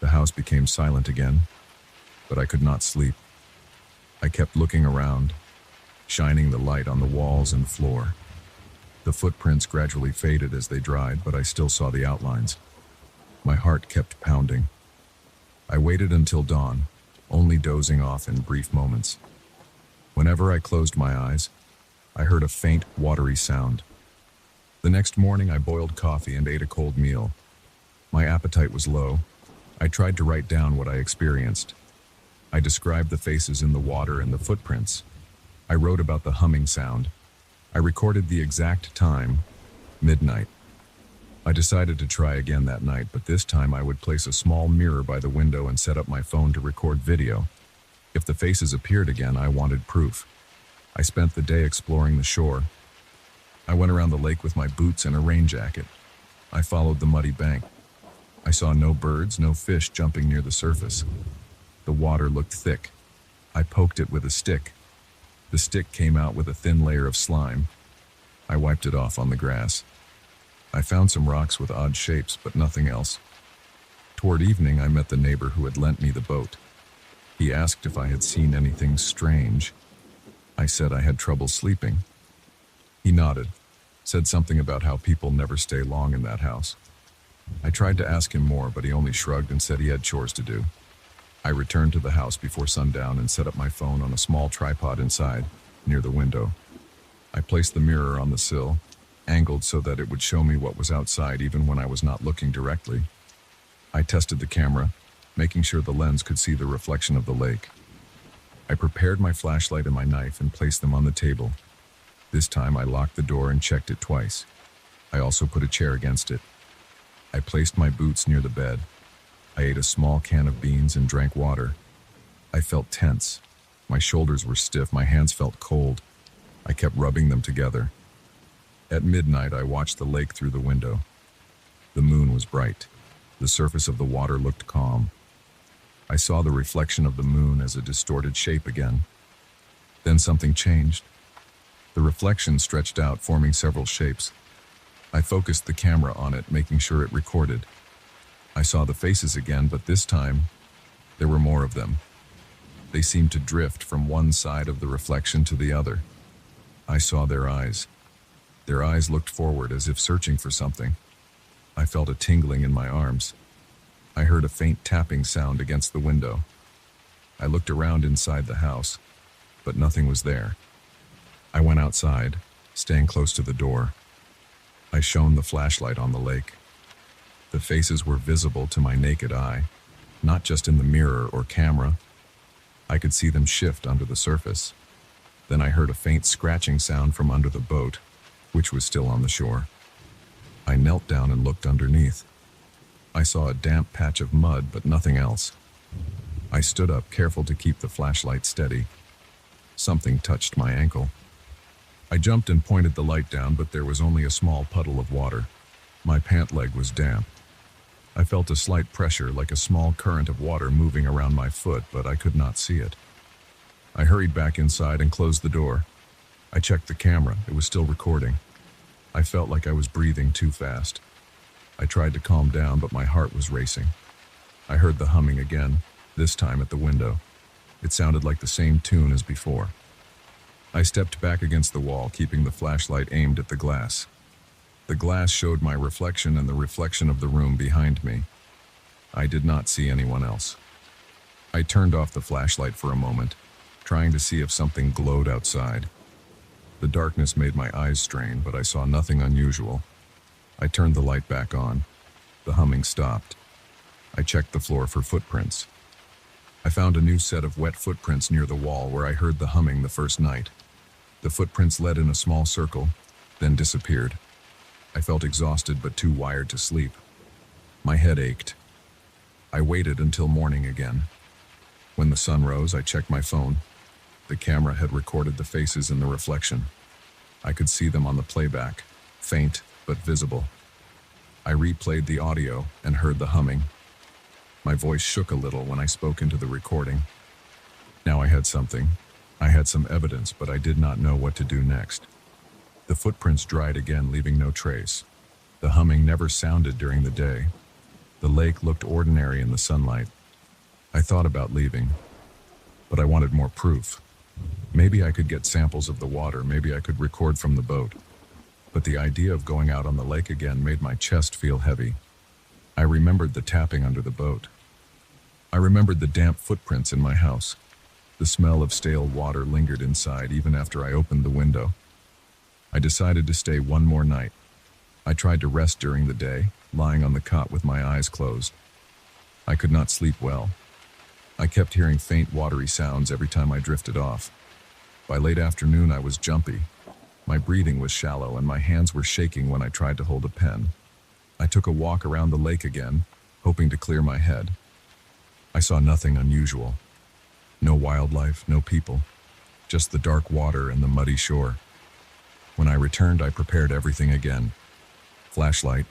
The house became silent again, but I could not sleep. I kept looking around, shining the light on the walls and floor. The footprints gradually faded as they dried, but I still saw the outlines. My heart kept pounding. I waited until dawn, only dozing off in brief moments. Whenever I closed my eyes, I heard a faint, watery sound. The next morning, I boiled coffee and ate a cold meal. My appetite was low. I tried to write down what I experienced. I described the faces in the water and the footprints. I wrote about the humming sound. I recorded the exact time, midnight. I decided to try again that night, but this time I would place a small mirror by the window and set up my phone to record video. If the faces appeared again, I wanted proof. I spent the day exploring the shore. I went around the lake with my boots and a rain jacket. I followed the muddy bank. I saw no birds, no fish jumping near the surface. The water looked thick. I poked it with a stick. The stick came out with a thin layer of slime. I wiped it off on the grass. I found some rocks with odd shapes, but nothing else. Toward evening, I met the neighbor who had lent me the boat. He asked if I had seen anything strange. I said I had trouble sleeping. He nodded, said something about how people never stay long in that house. I tried to ask him more, but he only shrugged and said he had chores to do. I returned to the house before sundown and set up my phone on a small tripod inside, near the window. I placed the mirror on the sill, angled so that it would show me what was outside even when I was not looking directly. I tested the camera, making sure the lens could see the reflection of the lake. I prepared my flashlight and my knife and placed them on the table. This time I locked the door and checked it twice. I also put a chair against it. I placed my boots near the bed. I ate a small can of beans and drank water. I felt tense. My shoulders were stiff, my hands felt cold. I kept rubbing them together. At midnight, I watched the lake through the window. The moon was bright. The surface of the water looked calm. I saw the reflection of the moon as a distorted shape again. Then something changed. The reflection stretched out, forming several shapes. I focused the camera on it, making sure it recorded. I saw the faces again, but this time, there were more of them. They seemed to drift from one side of the reflection to the other. I saw their eyes. Their eyes looked forward as if searching for something. I felt a tingling in my arms. I heard a faint tapping sound against the window. I looked around inside the house, but nothing was there. I went outside, staying close to the door. I shone the flashlight on the lake. The faces were visible to my naked eye, not just in the mirror or camera. I could see them shift under the surface. Then I heard a faint scratching sound from under the boat, which was still on the shore. I knelt down and looked underneath. I saw a damp patch of mud, but nothing else. I stood up, careful to keep the flashlight steady. Something touched my ankle. I jumped and pointed the light down, but there was only a small puddle of water. My pant leg was damp. I felt a slight pressure, like a small current of water moving around my foot, but I could not see it. I hurried back inside and closed the door. I checked the camera. It was still recording. I felt like I was breathing too fast. I tried to calm down, but my heart was racing. I heard the humming again, this time at the window. It sounded like the same tune as before. I stepped back against the wall, keeping the flashlight aimed at the glass. The glass showed my reflection and the reflection of the room behind me. I did not see anyone else. I turned off the flashlight for a moment, trying to see if something glowed outside. The darkness made my eyes strain, but I saw nothing unusual. I turned the light back on. The humming stopped. I checked the floor for footprints. I found a new set of wet footprints near the wall where I heard the humming the first night. The footprints led in a small circle, then disappeared. I felt exhausted but too wired to sleep. My head ached. I waited until morning again. When the sun rose, I checked my phone. The camera had recorded the faces in the reflection. I could see them on the playback, faint but visible. I replayed the audio and heard the humming. My voice shook a little when I spoke into the recording. Now I had something. I had some evidence, but I did not know what to do next. The footprints dried again, leaving no trace. The humming never sounded during the day. The lake looked ordinary in the sunlight. I thought about leaving, but I wanted more proof. Maybe I could get samples of the water, maybe I could record from the boat. But the idea of going out on the lake again made my chest feel heavy. I remembered the tapping under the boat. I remembered the damp footprints in my house. The smell of stale water lingered inside even after I opened the window. I decided to stay one more night. I tried to rest during the day, lying on the cot with my eyes closed. I could not sleep well. I kept hearing faint watery sounds every time I drifted off. By late afternoon, I was jumpy. My breathing was shallow and my hands were shaking when I tried to hold a pen. I took a walk around the lake again, hoping to clear my head. I saw nothing unusual. No wildlife, no people, just the dark water and the muddy shore. When I returned, I prepared everything again. Flashlight,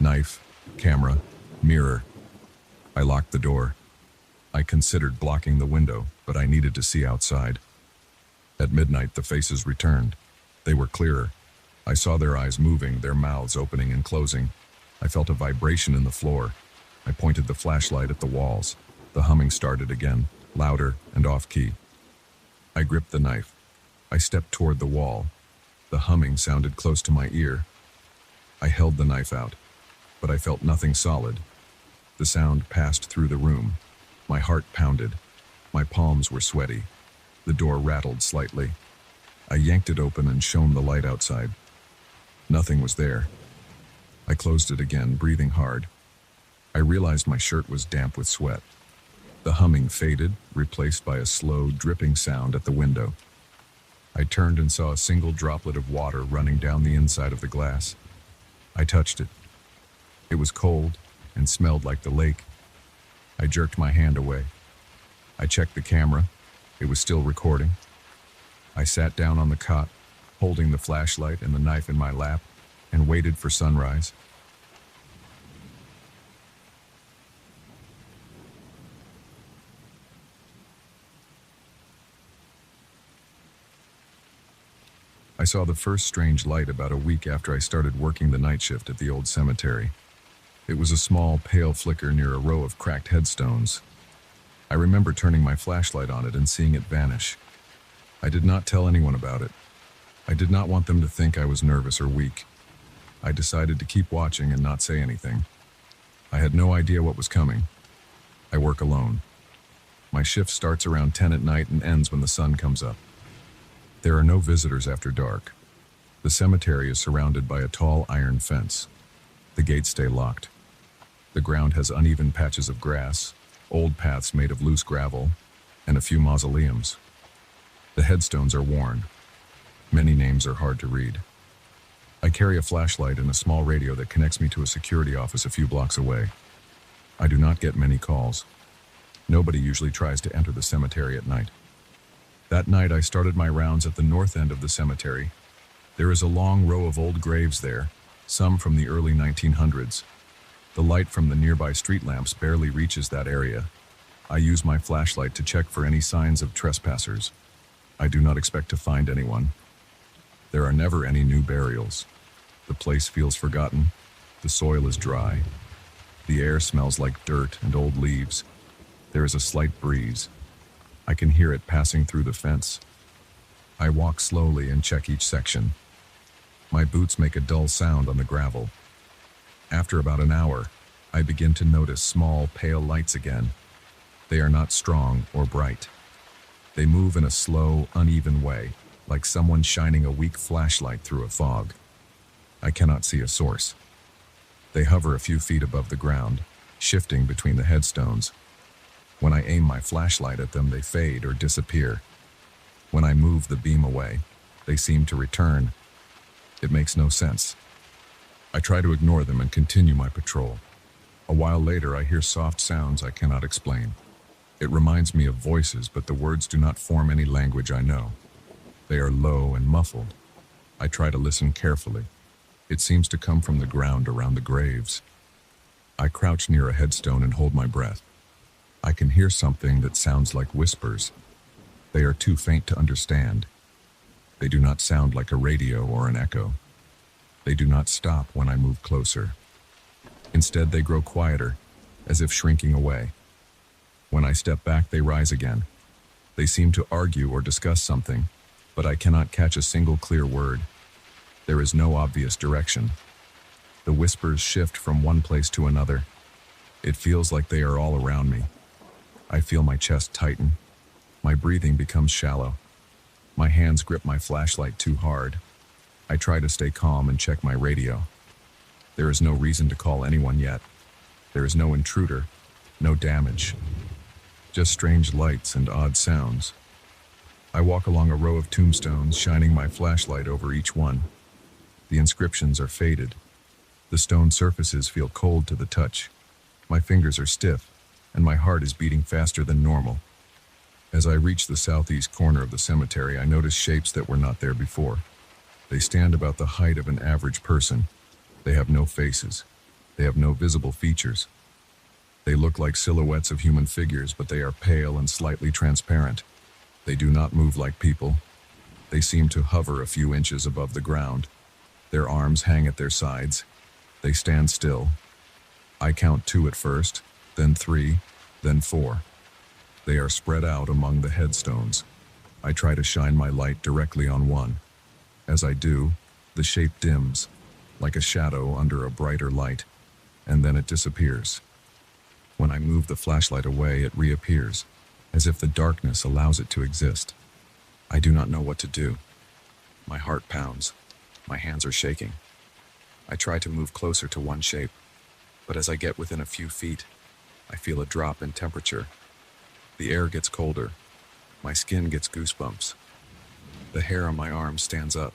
knife, camera, mirror. I locked the door. I considered blocking the window, but I needed to see outside. At midnight, the faces returned. They were clearer. I saw their eyes moving, their mouths opening and closing. I felt a vibration in the floor. I pointed the flashlight at the walls. The humming started again, louder and off-key. I gripped the knife. I stepped toward the wall. The humming sounded close to my ear. I held the knife out, but I felt nothing solid. The sound passed through the room. My heart pounded. My palms were sweaty. The door rattled slightly. I yanked it open and shone the light outside. Nothing was there. I closed it again, breathing hard. I realized my shirt was damp with sweat. The humming faded, replaced by a slow, dripping sound at the window. I turned and saw a single droplet of water running down the inside of the glass. I touched it. It was cold and smelled like the lake. I jerked my hand away. I checked the camera. It was still recording. I sat down on the cot, holding the flashlight and the knife in my lap, and waited for sunrise. I saw the first strange light about a week after I started working the night shift at the old cemetery. It was a small, pale flicker near a row of cracked headstones. I remember turning my flashlight on it and seeing it vanish. I did not tell anyone about it. I did not want them to think I was nervous or weak. I decided to keep watching and not say anything. I had no idea what was coming. I work alone. My shift starts around 10 at night and ends when the sun comes up. There are no visitors after dark. The cemetery is surrounded by a tall iron fence. The gates stay locked. The ground has uneven patches of grass, old paths made of loose gravel, and a few mausoleums. The headstones are worn. Many names are hard to read. I carry a flashlight and a small radio that connects me to a security office a few blocks away. I do not get many calls. Nobody usually tries to enter the cemetery at night. That night I started my rounds at the north end of the cemetery. There is a long row of old graves there, some from the early 1900s. The light from the nearby street lamps barely reaches that area. I use my flashlight to check for any signs of trespassers. I do not expect to find anyone. There are never any new burials. The place feels forgotten. The soil is dry. The air smells like dirt and old leaves. There is a slight breeze. I can hear it passing through the fence. I walk slowly and check each section. My boots make a dull sound on the gravel. After about an hour, I begin to notice small, pale lights again. They are not strong or bright. They move in a slow, uneven way, like someone shining a weak flashlight through a fog. I cannot see a source. They hover a few feet above the ground, shifting between the headstones. When I aim my flashlight at them, they fade or disappear. When I move the beam away, they seem to return. It makes no sense. I try to ignore them and continue my patrol. A while later, I hear soft sounds I cannot explain. It reminds me of voices, but the words do not form any language I know. They are low and muffled. I try to listen carefully. It seems to come from the ground around the graves. I crouch near a headstone and hold my breath. I can hear something that sounds like whispers. They are too faint to understand. They do not sound like a radio or an echo. They do not stop when I move closer. Instead, they grow quieter, as if shrinking away. When I step back, they rise again. They seem to argue or discuss something, but I cannot catch a single clear word. There is no obvious direction. The whispers shift from one place to another. It feels like they are all around me. I feel my chest tighten. My breathing becomes shallow. My hands grip my flashlight too hard. I try to stay calm and check my radio. There is no reason to call anyone yet. There is no intruder, no damage. Just strange lights and odd sounds. I walk along a row of tombstones, shining my flashlight over each one. The inscriptions are faded. The stone surfaces feel cold to the touch. My fingers are stiff, and my heart is beating faster than normal. As I reach the southeast corner of the cemetery, I notice shapes that were not there before. They stand about the height of an average person. They have no faces. They have no visible features. They look like silhouettes of human figures, but they are pale and slightly transparent. They do not move like people. They seem to hover a few inches above the ground. Their arms hang at their sides. They stand still. I count 2 at first, then 3, then 4. They are spread out among the headstones. I try to shine my light directly on one. As I do, the shape dims, like a shadow under a brighter light, and then it disappears. When I move the flashlight away, it reappears, as if the darkness allows it to exist. I do not know what to do. My heart pounds. My hands are shaking. I try to move closer to one shape, but as I get within a few feet, I feel a drop in temperature. The air gets colder. My skin gets goosebumps. The hair on my arm stands up.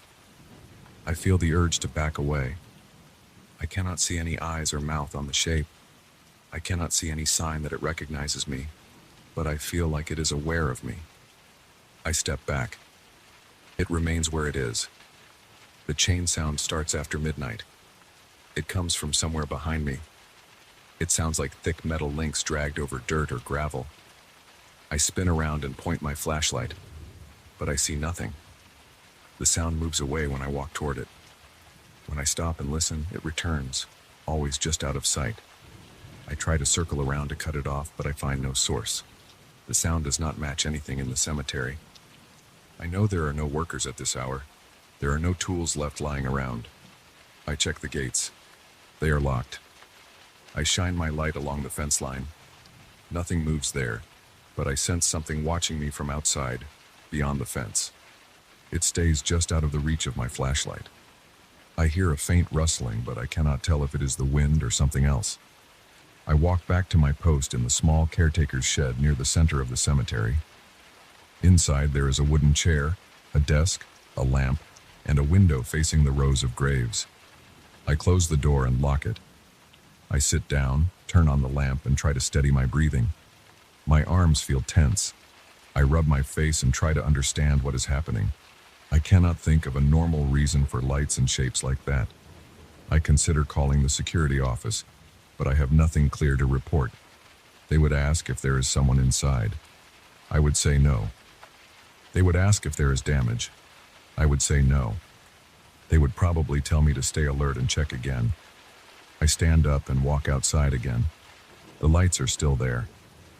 I feel the urge to back away. I cannot see any eyes or mouth on the shape. I cannot see any sign that it recognizes me, but I feel like it is aware of me. I step back. It remains where it is. The chain sound starts after midnight. It comes from somewhere behind me. It sounds like thick metal links dragged over dirt or gravel. I spin around and point my flashlight, but I see nothing. The sound moves away when I walk toward it. When I stop and listen, it returns, always just out of sight. I try to circle around to cut it off, but I find no source. The sound does not match anything in the cemetery. I know there are no workers at this hour. There are no tools left lying around. I check the gates. They are locked. I shine my light along the fence line. Nothing moves there, but I sense something watching me from outside, beyond the fence. It stays just out of the reach of my flashlight. I hear a faint rustling, but I cannot tell if it is the wind or something else. I walk back to my post in the small caretaker's shed near the center of the cemetery. Inside there is a wooden chair, a desk, a lamp, and a window facing the rows of graves. I close the door and lock it. I sit down, turn on the lamp, and try to steady my breathing. My arms feel tense. I rub my face and try to understand what is happening. I cannot think of a normal reason for lights and shapes like that. I consider calling the security office, but I have nothing clear to report. They would ask if there is someone inside. I would say no. They would ask if there is damage. I would say no. They would probably tell me to stay alert and check again. I stand up and walk outside again. The lights are still there,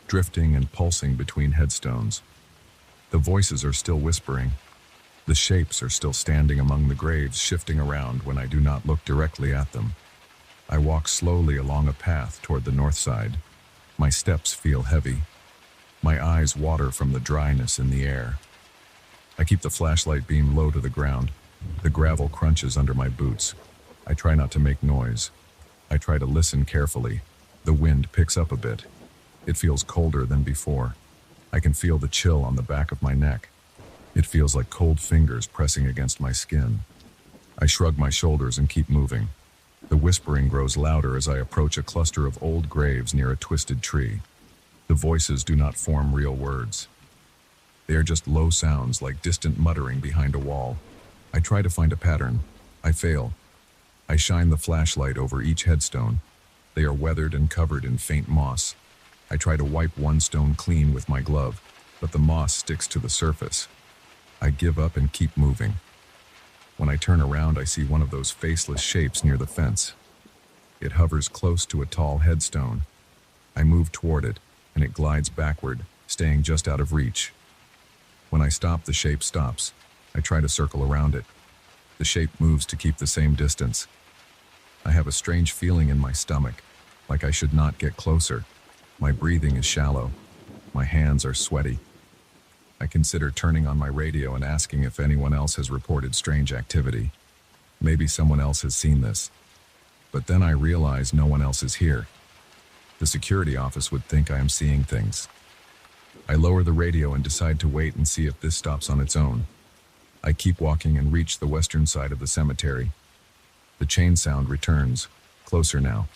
drifting and pulsing between headstones. The voices are still whispering. The shapes are still standing among the graves, shifting around when I do not look directly at them. I walk slowly along a path toward the north side. My steps feel heavy. My eyes water from the dryness in the air. I keep the flashlight beam low to the ground. The gravel crunches under my boots. I try not to make noise. I try to listen carefully. The wind picks up a bit. It feels colder than before. I can feel the chill on the back of my neck. It feels like cold fingers pressing against my skin. I shrug my shoulders and keep moving. The whispering grows louder as I approach a cluster of old graves near a twisted tree. The voices do not form real words. They are just low sounds like distant muttering behind a wall. I try to find a pattern. I fail. I shine the flashlight over each headstone. They are weathered and covered in faint moss. I try to wipe one stone clean with my glove, but the moss sticks to the surface. I give up and keep moving. When I turn around, I see one of those faceless shapes near the fence. It hovers close to a tall headstone. I move toward it, and it glides backward, staying just out of reach. When I stop, the shape stops. I try to circle around it. The shape moves to keep the same distance. I have a strange feeling in my stomach, like I should not get closer. My breathing is shallow. My hands are sweaty. I consider turning on my radio and asking if anyone else has reported strange activity. Maybe someone else has seen this. But then I realize no one else is here. The security office would think I am seeing things. I lower the radio and decide to wait and see if this stops on its own. I keep walking and reach the western side of the cemetery. The chain sound returns, closer now.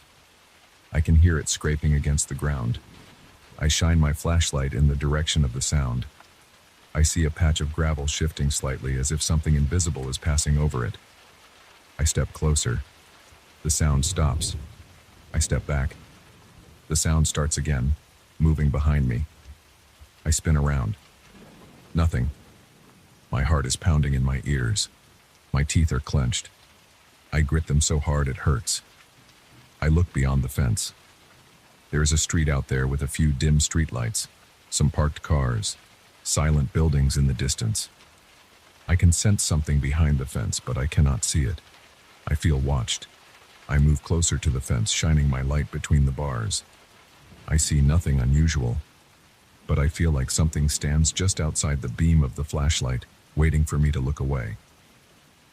I can hear it scraping against the ground. I shine my flashlight in the direction of the sound. I see a patch of gravel shifting slightly as if something invisible is passing over it. I step closer. The sound stops. I step back. The sound starts again, moving behind me. I spin around. Nothing. My heart is pounding in my ears. My teeth are clenched. I grit them so hard it hurts. I look beyond the fence. There is a street out there with a few dim streetlights, some parked cars, silent buildings in the distance. I can sense something behind the fence, but I cannot see it. I feel watched. I move closer to the fence, shining my light between the bars. I see nothing unusual, but I feel like something stands just outside the beam of the flashlight, waiting for me to look away.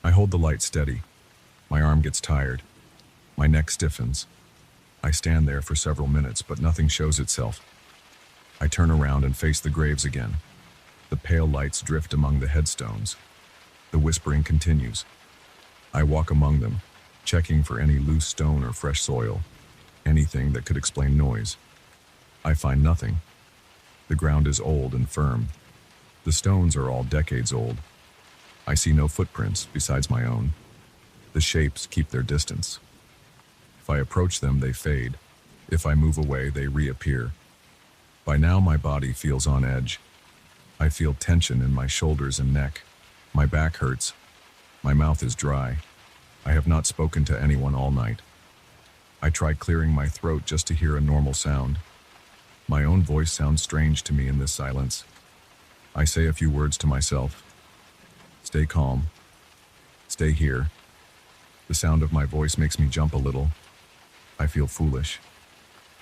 I hold the light steady. My arm gets tired. My neck stiffens. I stand there for several minutes, but nothing shows itself. I turn around and face the graves again. The pale lights drift among the headstones. The whispering continues. I walk among them, checking for any loose stone or fresh soil, anything that could explain noise. I find nothing. The ground is old and firm. The stones are all decades old. I see no footprints besides my own. The shapes keep their distance. If I approach them, they fade. If I move away, they reappear. By now, my body feels on edge. I feel tension in my shoulders and neck. My back hurts. My mouth is dry. I have not spoken to anyone all night. I try clearing my throat just to hear a normal sound. My own voice sounds strange to me in this silence. I say a few words to myself. Stay calm. Stay here. The sound of my voice makes me jump a little. I feel foolish.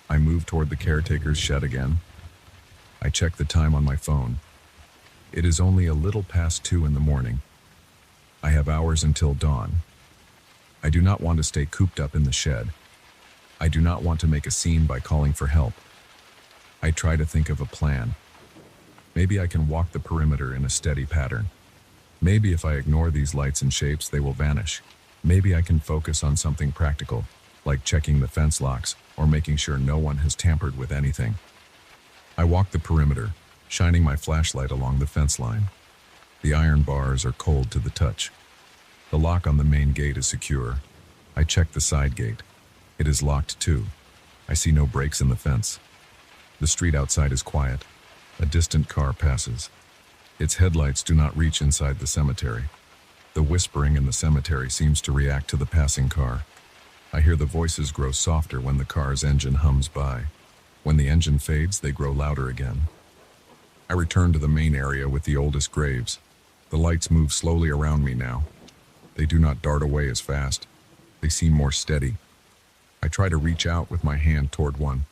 I move toward the caretaker's shed again. I check the time on my phone. It is only a little past 2 in the morning. I have hours until dawn. I do not want to stay cooped up in the shed. I do not want to make a scene by calling for help. I try to think of a plan. Maybe I can walk the perimeter in a steady pattern. Maybe if I ignore these lights and shapes, they will vanish. Maybe I can focus on something practical, like checking the fence locks or making sure no one has tampered with anything. I walk the perimeter, shining my flashlight along the fence line. The iron bars are cold to the touch. The lock on the main gate is secure. I check the side gate. It is locked too. I see no breaks in the fence. The street outside is quiet. A distant car passes. Its headlights do not reach inside the cemetery. The whispering in the cemetery seems to react to the passing car. I hear the voices grow softer when the car's engine hums by. When the engine fades, they grow louder again. I return to the main area with the oldest graves. The lights move slowly around me now. They do not dart away as fast. They seem more steady. I try to reach out with my hand toward one.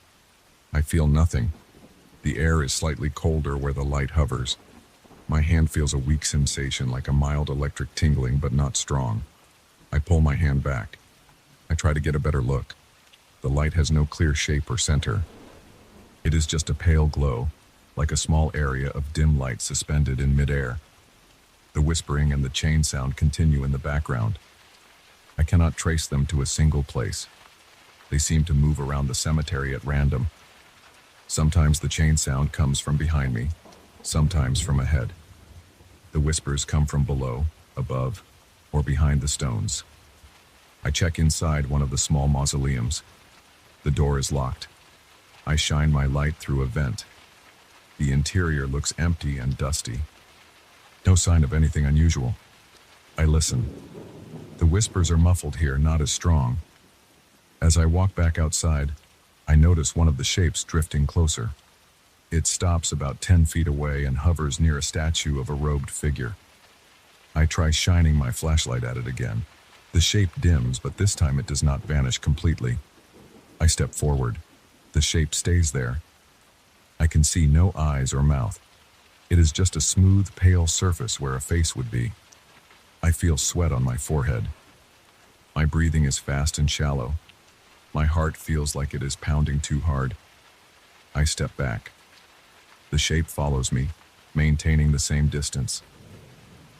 I feel nothing. The air is slightly colder where the light hovers. My hand feels a weak sensation like a mild electric tingling, but not strong. I pull my hand back. I try to get a better look. The light has no clear shape or center. It is just a pale glow, like a small area of dim light suspended in midair. The whispering and the chain sound continue in the background. I cannot trace them to a single place. They seem to move around the cemetery at random. Sometimes the chain sound comes from behind me, sometimes from ahead. The whispers come from below, above, or behind the stones. I check inside one of the small mausoleums. The door is locked. I shine my light through a vent. The interior looks empty and dusty. No sign of anything unusual. I listen. The whispers are muffled here, not as strong. As I walk back outside, I notice one of the shapes drifting closer. It stops about 10 feet away and hovers near a statue of a robed figure. I try shining my flashlight at it again. The shape dims, but this time it does not vanish completely. I step forward. The shape stays there. I can see no eyes or mouth. It is just a smooth, pale surface where a face would be. I feel sweat on my forehead. My breathing is fast and shallow. My heart feels like it is pounding too hard. I step back. The shape follows me, maintaining the same distance.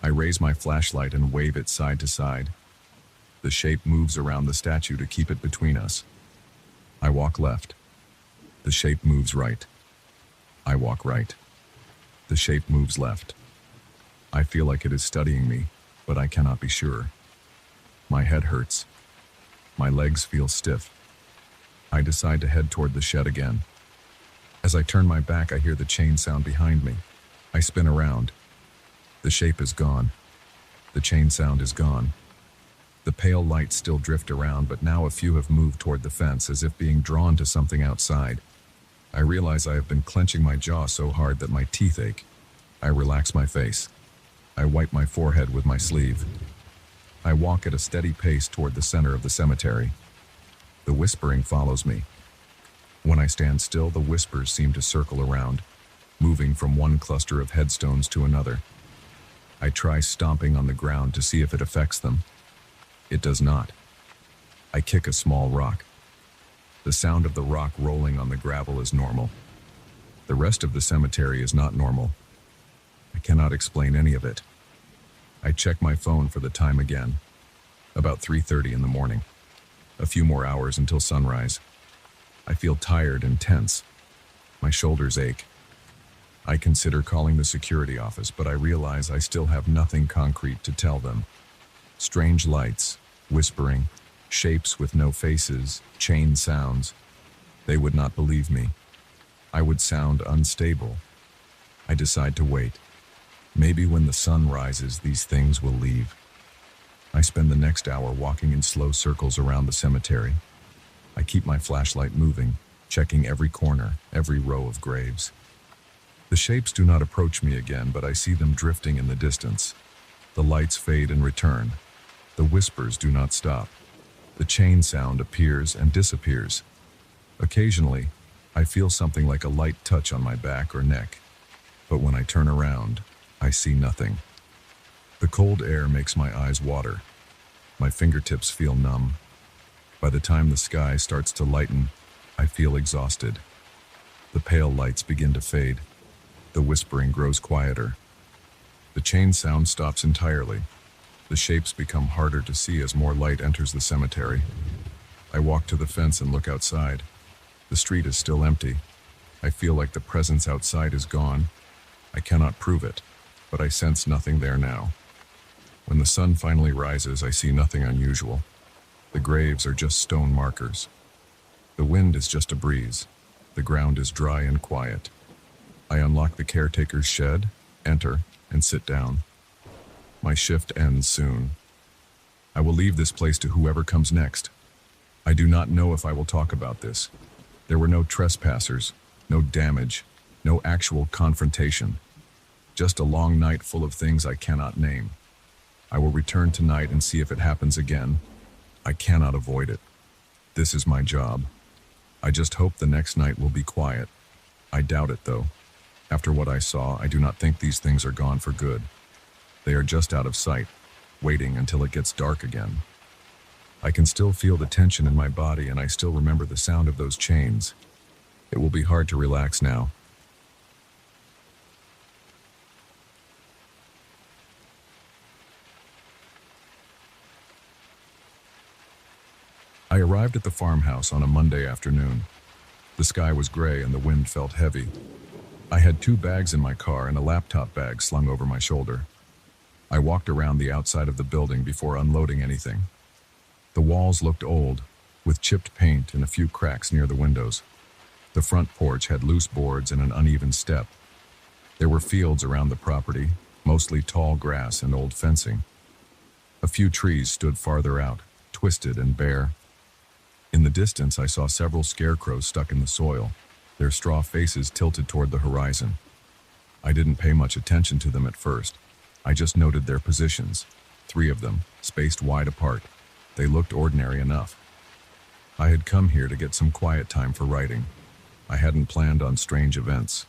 I raise my flashlight and wave it side to side. The shape moves around the statue to keep it between us. I walk left. The shape moves right. I walk right. The shape moves left. I feel like it is studying me, but I cannot be sure. My head hurts. My legs feel stiff. I decide to head toward the shed again. As I turn my back, I hear the chain sound behind me. I spin around. The shape is gone. The chain sound is gone. The pale lights still drift around, but now a few have moved toward the fence as if being drawn to something outside. I realize I have been clenching my jaw so hard that my teeth ache. I relax my face. I wipe my forehead with my sleeve. I walk at a steady pace toward the center of the cemetery. The whispering follows me. When I stand still, the whispers seem to circle around, moving from one cluster of headstones to another. I try stomping on the ground to see if it affects them. It does not. I kick a small rock. The sound of the rock rolling on the gravel is normal. The rest of the cemetery is not normal. I cannot explain any of it. I check my phone for the time again. About 3:30 in the morning. A few more hours until sunrise. I feel tired and tense. My shoulders ache. I consider calling the security office, but I realize I still have nothing concrete to tell them. Strange lights, whispering, shapes with no faces, chain sounds. They would not believe me. I would sound unstable. I decide to wait. Maybe when the sun rises, these things will leave. I spend the next hour walking in slow circles around the cemetery. I keep my flashlight moving, checking every corner, every row of graves. The shapes do not approach me again, but I see them drifting in the distance. The lights fade and return. The whispers do not stop. The chain sound appears and disappears. Occasionally, I feel something like a light touch on my back or neck. But when I turn around, I see nothing. The cold air makes my eyes water. My fingertips feel numb. By the time the sky starts to lighten, I feel exhausted. The pale lights begin to fade. The whispering grows quieter. The chain sound stops entirely. The shapes become harder to see as more light enters the cemetery. I walk to the fence and look outside. The street is still empty. I feel like the presence outside is gone. I cannot prove it, but I sense nothing there now. When the sun finally rises, I see nothing unusual. The graves are just stone markers. The wind is just a breeze. The ground is dry and quiet. I unlock the caretaker's shed, enter, and sit down. My shift ends soon. I will leave this place to whoever comes next. I do not know if I will talk about this. There were no trespassers, no damage, no actual confrontation. Just a long night full of things I cannot name. I will return tonight and see if it happens again. I cannot avoid it. This is my job. I just hope the next night will be quiet. I doubt it, though. After what I saw, I do not think these things are gone for good. They are just out of sight, waiting until it gets dark again. I can still feel the tension in my body, and I still remember the sound of those chains. It will be hard to relax now. I arrived at the farmhouse on a Monday afternoon. The sky was gray and the wind felt heavy. I had 2 bags in my car and a laptop bag slung over my shoulder. I walked around the outside of the building before unloading anything. The walls looked old, with chipped paint and a few cracks near the windows. The front porch had loose boards and an uneven step. There were fields around the property, mostly tall grass and old fencing. A few trees stood farther out, twisted and bare. In the distance, I saw several scarecrows stuck in the soil, their straw faces tilted toward the horizon. I didn't pay much attention to them at first. I just noted their positions, 3 of them, spaced wide apart. They looked ordinary enough. I had come here to get some quiet time for writing. I hadn't planned on strange events.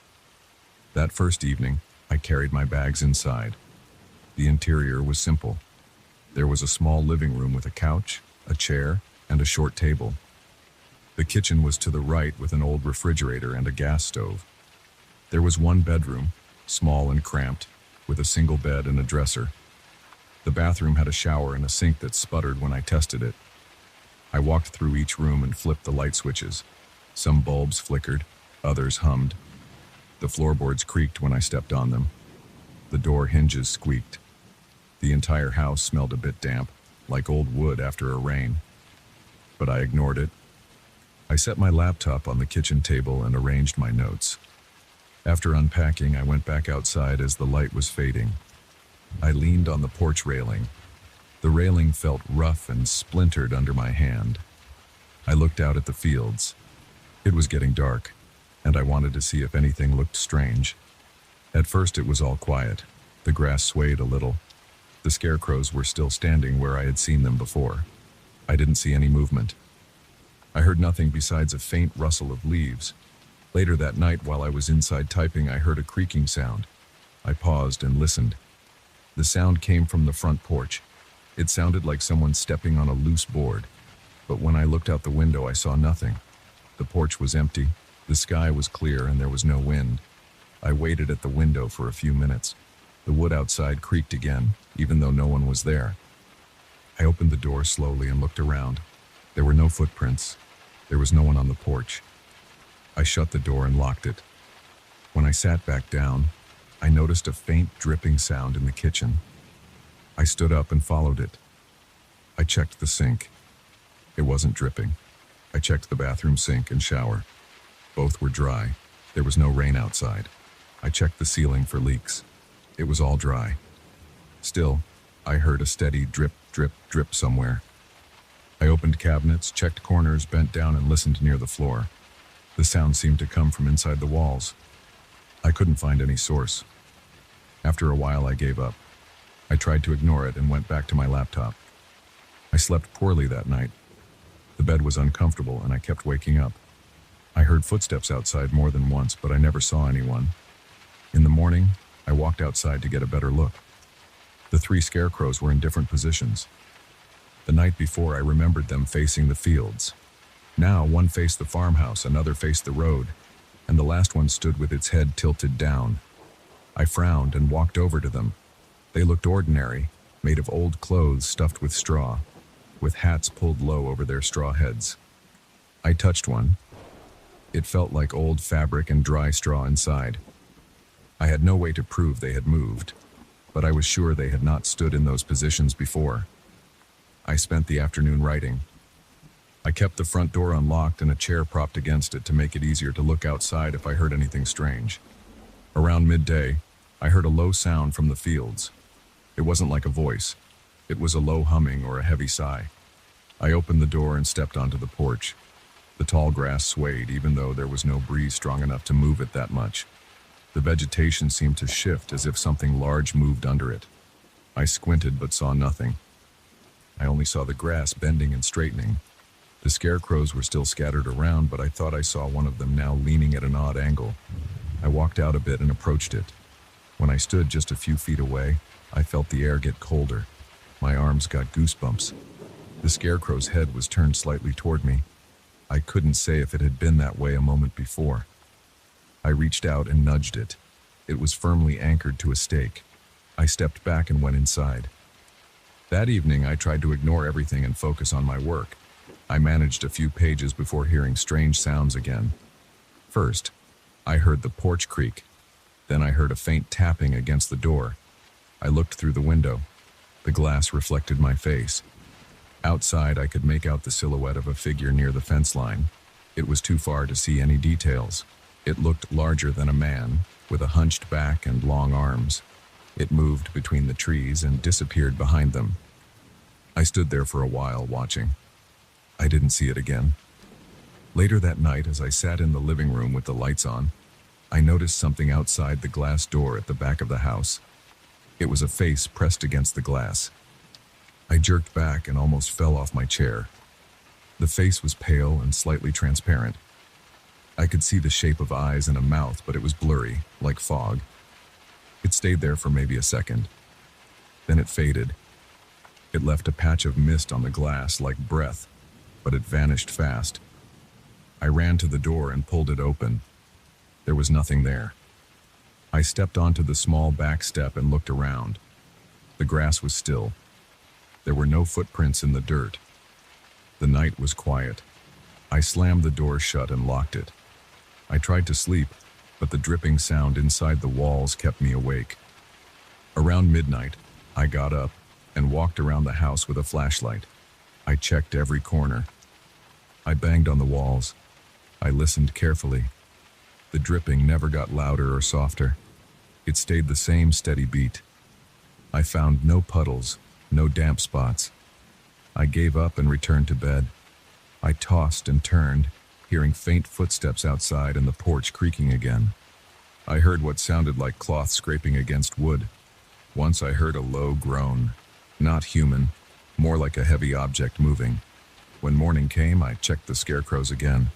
That first evening, I carried my bags inside. The interior was simple. There was a small living room with a couch, a chair, and a short table. The kitchen was to the right with an old refrigerator and a gas stove. There was one bedroom, small and cramped, with a single bed and a dresser. The bathroom had a shower and a sink that sputtered when I tested it. I walked through each room and flipped the light switches. Some bulbs flickered, others hummed. The floorboards creaked when I stepped on them. The door hinges squeaked. The entire house smelled a bit damp, like old wood after a rain. But I ignored it. I set my laptop on the kitchen table and arranged my notes. After unpacking, I went back outside as the light was fading. I leaned on the porch railing. The railing felt rough and splintered under my hand. I looked out at the fields. It was getting dark, and I wanted to see if anything looked strange. At first it was all quiet. The grass swayed a little. The scarecrows were still standing where I had seen them before. I didn't see any movement. I heard nothing besides a faint rustle of leaves. Later that night, while I was inside typing, I heard a creaking sound. I paused and listened. The sound came from the front porch. It sounded like someone stepping on a loose board. But when I looked out the window, I saw nothing. The porch was empty, the sky was clear, and there was no wind. I waited at the window for a few minutes. The wood outside creaked again, even though no one was there. I opened the door slowly and looked around. There were no footprints. There was no one on the porch. I shut the door and locked it. When I sat back down, I noticed a faint dripping sound in the kitchen. I stood up and followed it. I checked the sink. It wasn't dripping. I checked the bathroom sink and shower. Both were dry. There was no rain outside. I checked the ceiling for leaks. It was all dry. Still, I heard a steady drip, drip, drip somewhere. I opened cabinets, checked corners, bent down, and listened near the floor. The sound seemed to come from inside the walls. I couldn't find any source. After a while, I gave up. I tried to ignore it and went back to my laptop. I slept poorly that night. The bed was uncomfortable and I kept waking up. I heard footsteps outside more than once, but I never saw anyone. In the morning, I walked outside to get a better look. The 3 scarecrows were in different positions. The night before, I remembered them facing the fields. Now, one faced the farmhouse, another faced the road, and the last one stood with its head tilted down. I frowned and walked over to them. They looked ordinary, made of old clothes stuffed with straw, with hats pulled low over their straw heads. I touched one. It felt like old fabric and dry straw inside. I had no way to prove they had moved, but I was sure they had not stood in those positions before. I spent the afternoon writing. I kept the front door unlocked and a chair propped against it to make it easier to look outside if I heard anything strange. Around midday, I heard a low sound from the fields. It wasn't like a voice. It was a low humming or a heavy sigh. I opened the door and stepped onto the porch. The tall grass swayed even though there was no breeze strong enough to move it that much. The vegetation seemed to shift as if something large moved under it. I squinted but saw nothing. I only saw the grass bending and straightening. The scarecrows were still scattered around, but I thought I saw one of them now leaning at an odd angle. I walked out a bit and approached it. When I stood just a few feet away, I felt the air get colder. My arms got goosebumps. The scarecrow's head was turned slightly toward me. I couldn't say if it had been that way a moment before. I reached out and nudged it. It was firmly anchored to a stake. I stepped back and went inside. That evening, I tried to ignore everything and focus on my work. I managed a few pages before hearing strange sounds again. First, I heard the porch creak. Then I heard a faint tapping against the door. I looked through the window. The glass reflected my face. Outside, I could make out the silhouette of a figure near the fence line. It was too far to see any details. It looked larger than a man, with a hunched back and long arms. It moved between the trees and disappeared behind them. I stood there for a while, watching. I didn't see it again. Later that night, as I sat in the living room with the lights on, I noticed something outside the glass door at the back of the house. It was a face pressed against the glass. I jerked back and almost fell off my chair. The face was pale and slightly transparent. I could see the shape of eyes and a mouth, but it was blurry, like fog. It stayed there for maybe a second. Then it faded. It left a patch of mist on the glass like breath, but it vanished fast. I ran to the door and pulled it open. There was nothing there. I stepped onto the small back step and looked around. The grass was still. There were no footprints in the dirt. The night was quiet. I slammed the door shut and locked it. I tried to sleep, but the dripping sound inside the walls kept me awake. Around midnight, I got up and walked around the house with a flashlight. I checked every corner. I banged on the walls. I listened carefully. The dripping never got louder or softer. It stayed the same steady beat. I found no puddles, no damp spots. I gave up and returned to bed. I tossed and turned, hearing faint footsteps outside and the porch creaking again. I heard what sounded like cloth scraping against wood. Once I heard a low groan. Not human, more like a heavy object moving. When morning came, I checked the scarecrows again.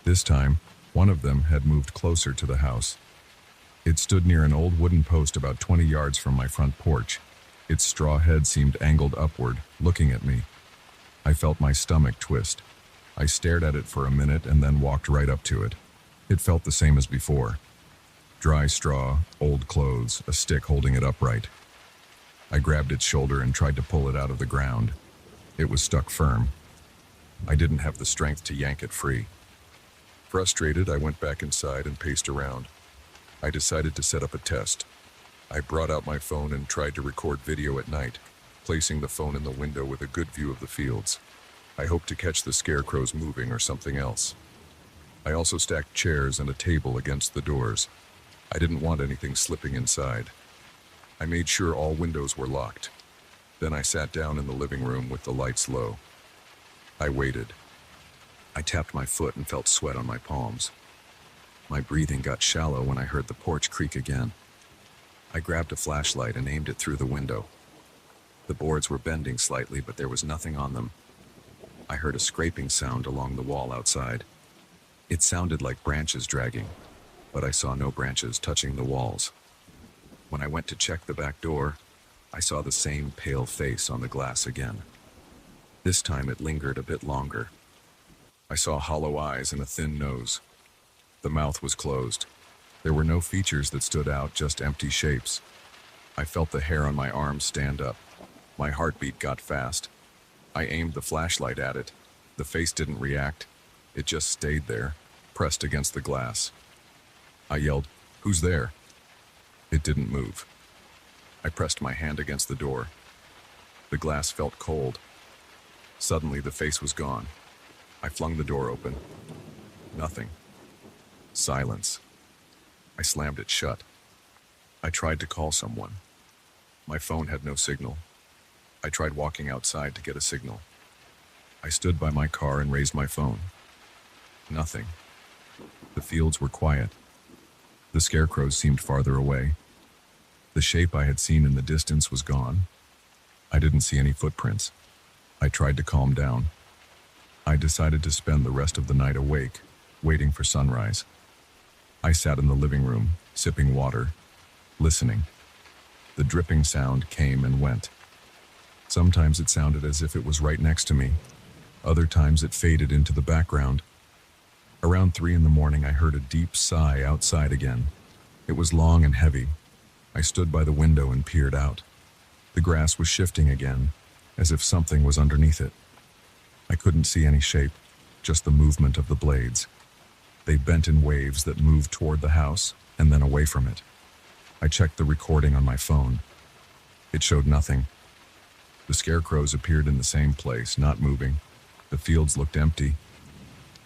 This time, one of them had moved closer to the house. It stood near an old wooden post about 20 yards from my front porch. Its straw head seemed angled upward, looking at me. I felt my stomach twist. I stared at it for a minute and then walked right up to it. It felt the same as before. Dry straw, old clothes, a stick holding it upright. I grabbed its shoulder and tried to pull it out of the ground. It was stuck firm. I didn't have the strength to yank it free. Frustrated, I went back inside and paced around. I decided to set up a test. I brought out my phone and tried to record video at night, placing the phone in the window with a good view of the fields. I hoped to catch the scarecrows moving or something else. I also stacked chairs and a table against the doors. I didn't want anything slipping inside. I made sure all windows were locked. Then I sat down in the living room with the lights low. I waited. I tapped my foot and felt sweat on my palms. My breathing got shallow when I heard the porch creak again. I grabbed a flashlight and aimed it through the window. The boards were bending slightly, but there was nothing on them. I heard a scraping sound along the wall outside. It sounded like branches dragging, but I saw no branches touching the walls. When I went to check the back door, I saw the same pale face on the glass again. This time it lingered a bit longer. I saw hollow eyes and a thin nose. The mouth was closed. There were no features that stood out, just empty shapes. I felt the hair on my arms stand up. My heartbeat got fast. I aimed the flashlight at it. The face didn't react. It just stayed there, pressed against the glass. I yelled, "Who's there?" It didn't move. I pressed my hand against the door. The glass felt cold. Suddenly, the face was gone. I flung the door open. Nothing. Silence. I slammed it shut. I tried to call someone. My phone had no signal. I tried walking outside to get a signal. I stood by my car and raised my phone. Nothing. The fields were quiet. The scarecrows seemed farther away. The shape I had seen in the distance was gone. I didn't see any footprints. I tried to calm down. I decided to spend the rest of the night awake, waiting for sunrise. I sat in the living room, sipping water, listening. The dripping sound came and went. Sometimes it sounded as if it was right next to me. Other times it faded into the background. Around 3 in the morning, I heard a deep sigh outside again. It was long and heavy. I stood by the window and peered out. The grass was shifting again, as if something was underneath it. I couldn't see any shape, just the movement of the blades. They bent in waves that moved toward the house and then away from it. I checked the recording on my phone. It showed nothing. The scarecrows appeared in the same place, not moving. The fields looked empty.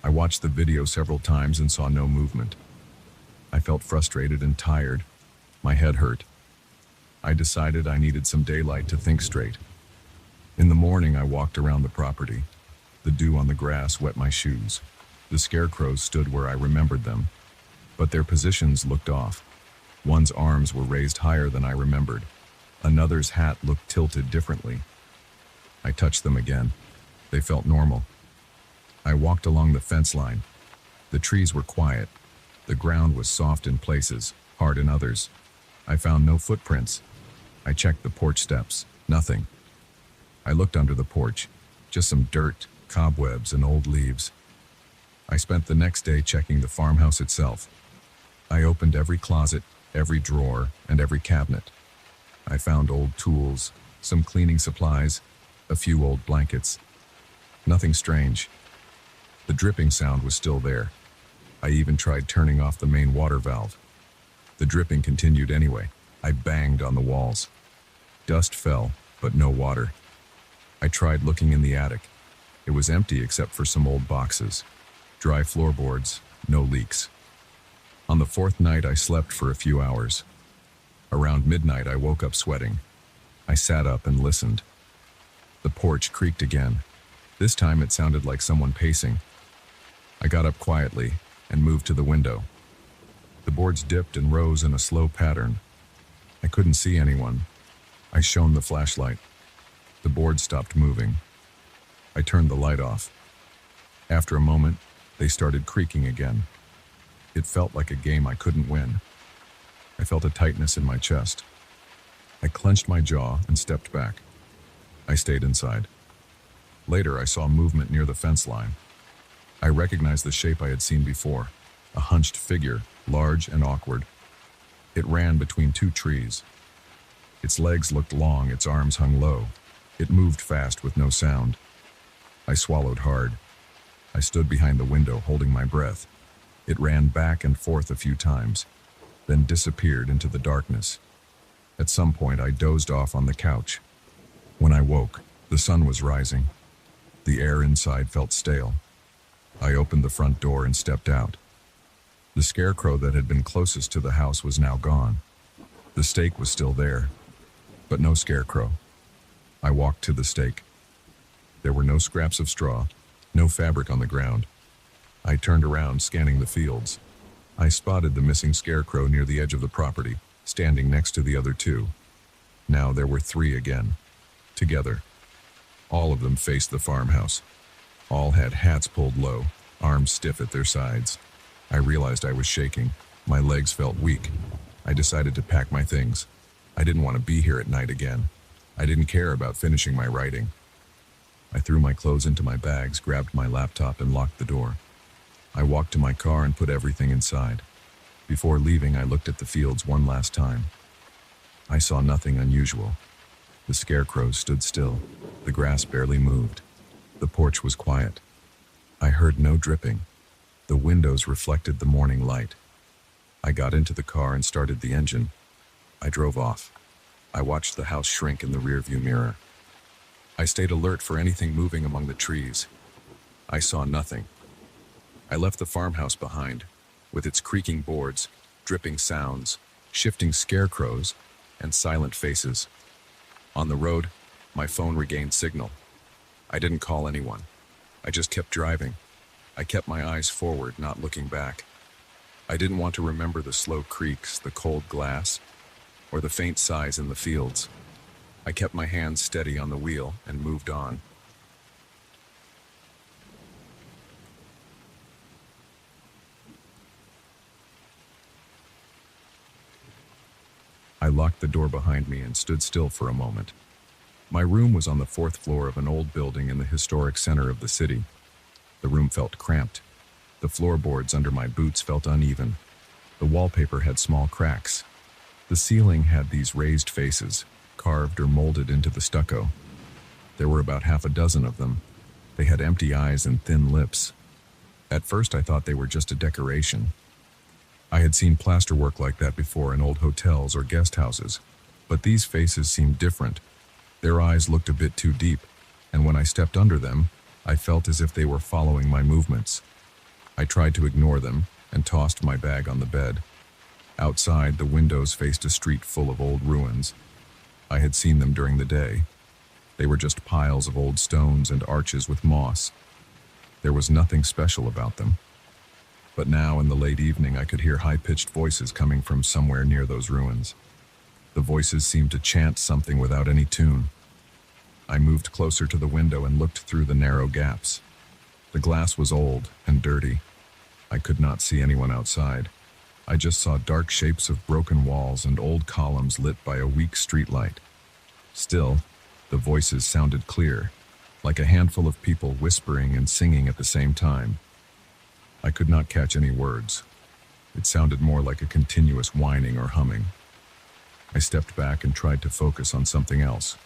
I watched the video several times and saw no movement. I felt frustrated and tired. My head hurt. I decided I needed some daylight to think straight. In the morning, I walked around the property. The dew on the grass wet my shoes. The scarecrows stood where I remembered them, but their positions looked off. One's arms were raised higher than I remembered. Another's hat looked tilted differently. I touched them again. They felt normal. I walked along the fence line. The trees were quiet. The ground was soft in places, hard in others. I found no footprints. I checked the porch steps. Nothing. I looked under the porch. Just some dirt, cobwebs, and old leaves. I spent the next day checking the farmhouse itself. I opened every closet, every drawer, and every cabinet. I found old tools, some cleaning supplies, a few old blankets. Nothing strange. The dripping sound was still there. I even tried turning off the main water valve. The dripping continued anyway. I banged on the walls. Dust fell, but no water. I tried looking in the attic. It was empty except for some old boxes. Dry floorboards, no leaks. On the 4th night, I slept for a few hours. Around midnight, I woke up sweating. I sat up and listened. The porch creaked again. This time it sounded like someone pacing. I got up quietly and moved to the window. The boards dipped and rose in a slow pattern. I couldn't see anyone. I shone the flashlight. The boards stopped moving. I turned the light off. After a moment, they started creaking again. It felt like a game I couldn't win. I felt a tightness in my chest. I clenched my jaw and stepped back. I stayed inside. Later, I saw movement near the fence line. I recognized the shape I had seen before, a hunched figure, large and awkward. It ran between 2 trees. Its legs looked long, its arms hung low. It moved fast with no sound. I swallowed hard. I stood behind the window, holding my breath. It ran back and forth a few times, then disappeared into the darkness. At some point, I dozed off on the couch. When I woke, the sun was rising. The air inside felt stale. I opened the front door and stepped out. The scarecrow that had been closest to the house was now gone. The stake was still there, but no scarecrow. I walked to the stake. There were no scraps of straw, no fabric on the ground, I turned around, scanning the fields. I spotted the missing scarecrow near the edge of the property, standing next to the other two. Now there were three again, together. All of them faced the farmhouse. All had hats pulled low, arms stiff at their sides. I realized I was shaking. My legs felt weak. I decided to pack my things. I didn't want to be here at night again. I didn't care about finishing my writing. I threw my clothes into my bags, grabbed my laptop, and locked the door. I walked to my car and put everything inside. Before leaving, I looked at the fields one last time. I saw nothing unusual. The scarecrows stood still. The grass barely moved. The porch was quiet. I heard no dripping. The windows reflected the morning light. I got into the car and started the engine. I drove off. I watched the house shrink in the rearview mirror. I stayed alert for anything moving among the trees. I saw nothing. I left the farmhouse behind, with its creaking boards, dripping sounds, shifting scarecrows, and silent faces. On the road, my phone regained signal. I didn't call anyone. I just kept driving. I kept my eyes forward, not looking back. I didn't want to remember the slow creaks, the cold glass, or the faint sighs in the fields. I kept my hands steady on the wheel and moved on. I locked the door behind me and stood still for a moment. My room was on the fourth floor of an old building in the historic center of the city. The room felt cramped. The floorboards under my boots felt uneven. The wallpaper had small cracks. The ceiling had these raised faces, carved or molded into the stucco. There were about half a dozen of them. They had empty eyes and thin lips. At first I thought they were just a decoration. I had seen plasterwork like that before in old hotels or guest houses, but these faces seemed different. Their eyes looked a bit too deep, and when I stepped under them, I felt as if they were following my movements. I tried to ignore them and tossed my bag on the bed. Outside, the windows faced a street full of old ruins. I had seen them during the day. They were just piles of old stones and arches with moss. There was nothing special about them. But now, in the late evening, I could hear high-pitched voices coming from somewhere near those ruins. The voices seemed to chant something without any tune. I moved closer to the window and looked through the narrow gaps. The glass was old and dirty. I could not see anyone outside. I just saw dark shapes of broken walls and old columns lit by a weak streetlight. Still, the voices sounded clear, like a handful of people whispering and singing at the same time. I could not catch any words. It sounded more like a continuous whining or humming. I stepped back and tried to focus on something else.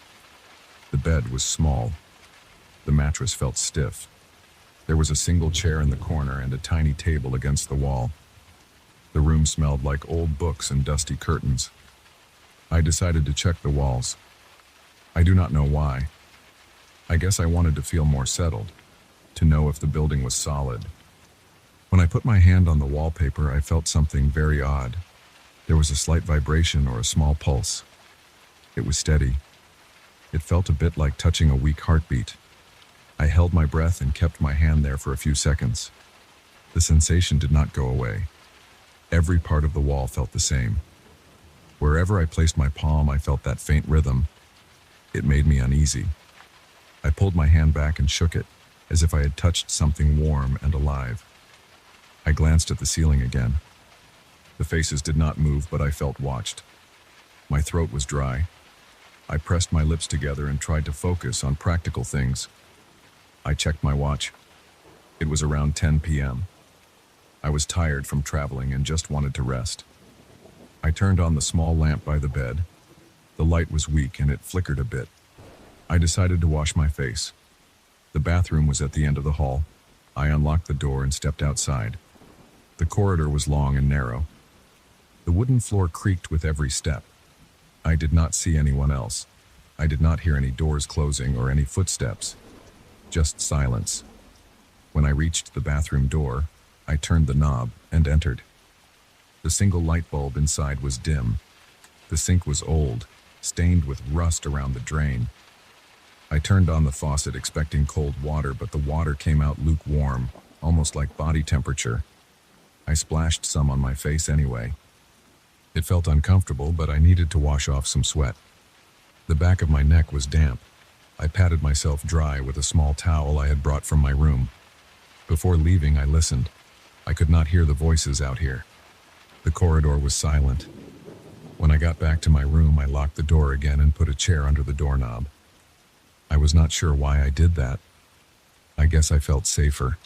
The bed was small. The mattress felt stiff. There was a single chair in the corner and a tiny table against the wall. The room smelled like old books and dusty curtains. I decided to check the walls. I do not know why. I guess I wanted to feel more settled, to know if the building was solid. When I put my hand on the wallpaper, I felt something very odd. There was a slight vibration or a small pulse. It was steady. It felt a bit like touching a weak heartbeat. I held my breath and kept my hand there for a few seconds. The sensation did not go away. Every part of the wall felt the same. Wherever I placed my palm, I felt that faint rhythm. It made me uneasy. I pulled my hand back and shook it, as if I had touched something warm and alive. I glanced at the ceiling again. The faces did not move, but I felt watched. My throat was dry. I pressed my lips together and tried to focus on practical things. I checked my watch. It was around 10 p.m. I was tired from traveling and just wanted to rest. I turned on the small lamp by the bed. The light was weak and it flickered a bit. I decided to wash my face. The bathroom was at the end of the hall. I unlocked the door and stepped outside. The corridor was long and narrow. The wooden floor creaked with every step. I did not see anyone else. I did not hear any doors closing or any footsteps. Just silence. When I reached the bathroom door, I turned the knob and entered. The single light bulb inside was dim. The sink was old, stained with rust around the drain. I turned on the faucet expecting cold water, but the water came out lukewarm, almost almost like body temperature. I splashed some on my face anyway. It felt uncomfortable, but I needed to wash off some sweat. The back of my neck was damp. I patted myself dry with a small towel I had brought from my room. Before leaving, I listened. I could not hear the voices out here. The corridor was silent. When I got back to my room, I locked the door again and put a chair under the doorknob. I was not sure why I did that. I guess I felt safer.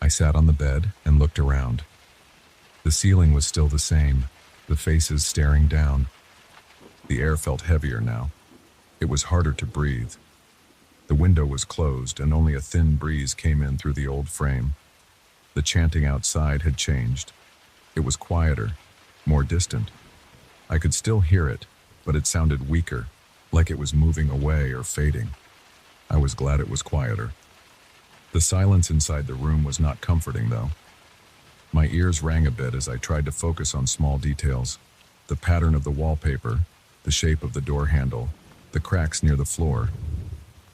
I sat on the bed and looked around. The ceiling was still the same, the faces staring down. The air felt heavier now. It was harder to breathe. The window was closed and only a thin breeze came in through the old frame. The chanting outside had changed. It was quieter, more distant. I could still hear it, but it sounded weaker, like it was moving away or fading. I was glad it was quieter. The silence inside the room was not comforting, though. My ears rang a bit as I tried to focus on small details. The pattern of the wallpaper, the shape of the door handle, the cracks near the floor.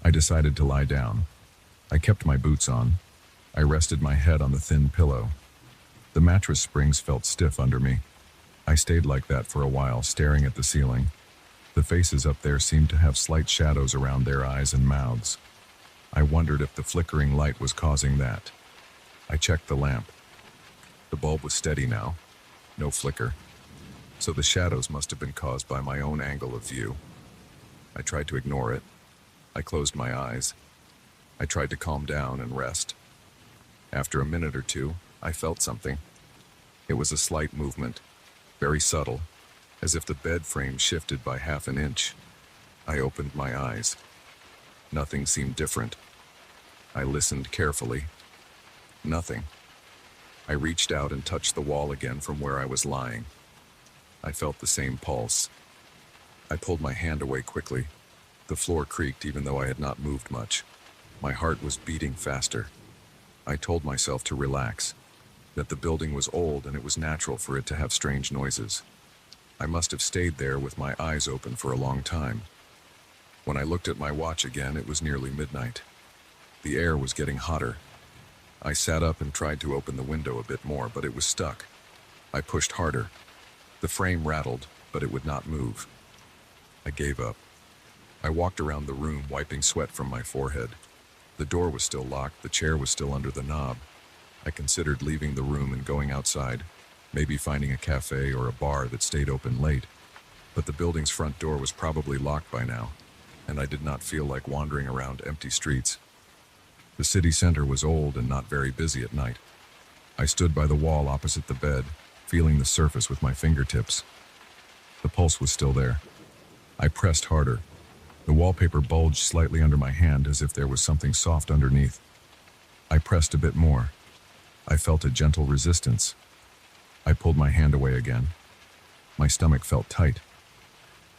I decided to lie down. I kept my boots on. I rested my head on the thin pillow. The mattress springs felt stiff under me. I stayed like that for a while, staring at the ceiling. The faces up there seemed to have slight shadows around their eyes and mouths. I wondered if the flickering light was causing that. I checked the lamp. The bulb was steady now, no flicker. So the shadows must have been caused by my own angle of view. I tried to ignore it. I closed my eyes. I tried to calm down and rest. After a minute or two, I felt something. It was a slight movement, very subtle, as if the bed frame shifted by half an inch. I opened my eyes. Nothing seemed different. I listened carefully. Nothing. I reached out and touched the wall again from where I was lying. I felt the same pulse. I pulled my hand away quickly. The floor creaked even though I had not moved much. My heart was beating faster. I told myself to relax, that the building was old and it was natural for it to have strange noises. I must have stayed there with my eyes open for a long time. When I looked at my watch again, it was nearly midnight. The air was getting hotter. I sat up and tried to open the window a bit more, but it was stuck. I pushed harder. The frame rattled, but it would not move. I gave up. I walked around the room, wiping sweat from my forehead. The door was still locked, the chair was still under the knob. I considered leaving the room and going outside, maybe finding a cafe or a bar that stayed open late. But the building's front door was probably locked by now, and I did not feel like wandering around empty streets. The city center was old and not very busy at night. I stood by the wall opposite the bed, feeling the surface with my fingertips. The pulse was still there. I pressed harder. The wallpaper bulged slightly under my hand as if there was something soft underneath. I pressed a bit more. I felt a gentle resistance. I pulled my hand away again. My stomach felt tight.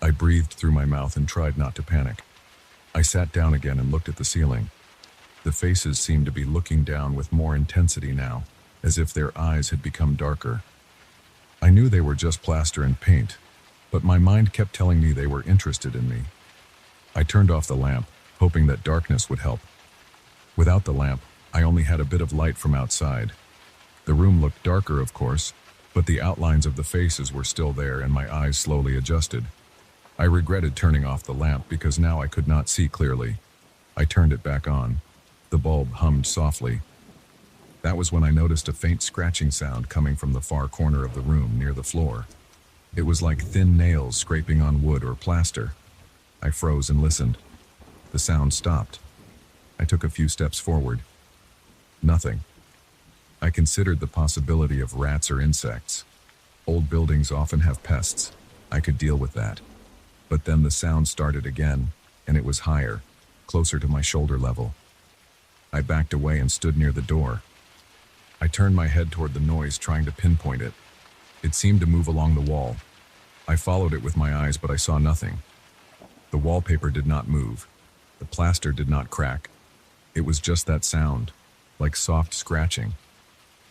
I breathed through my mouth and tried not to panic. I sat down again and looked at the ceiling. The faces seemed to be looking down with more intensity now, as if their eyes had become darker. I knew they were just plaster and paint, but my mind kept telling me they were interested in me. I turned off the lamp, hoping that darkness would help. Without the lamp, I only had a bit of light from outside. The room looked darker, of course, but the outlines of the faces were still there and my eyes slowly adjusted. I regretted turning off the lamp because now I could not see clearly. I turned it back on. The bulb hummed softly. That was when I noticed a faint scratching sound coming from the far corner of the room near the floor. It was like thin nails scraping on wood or plaster. I froze and listened. The sound stopped. I took a few steps forward. Nothing. I considered the possibility of rats or insects. Old buildings often have pests. I could deal with that. But then the sound started again, and it was higher, closer to my shoulder level. I backed away and stood near the door. I turned my head toward the noise, trying to pinpoint it. It seemed to move along the wall. I followed it with my eyes, but I saw nothing. The wallpaper did not move. The plaster did not crack. It was just that sound, like soft scratching.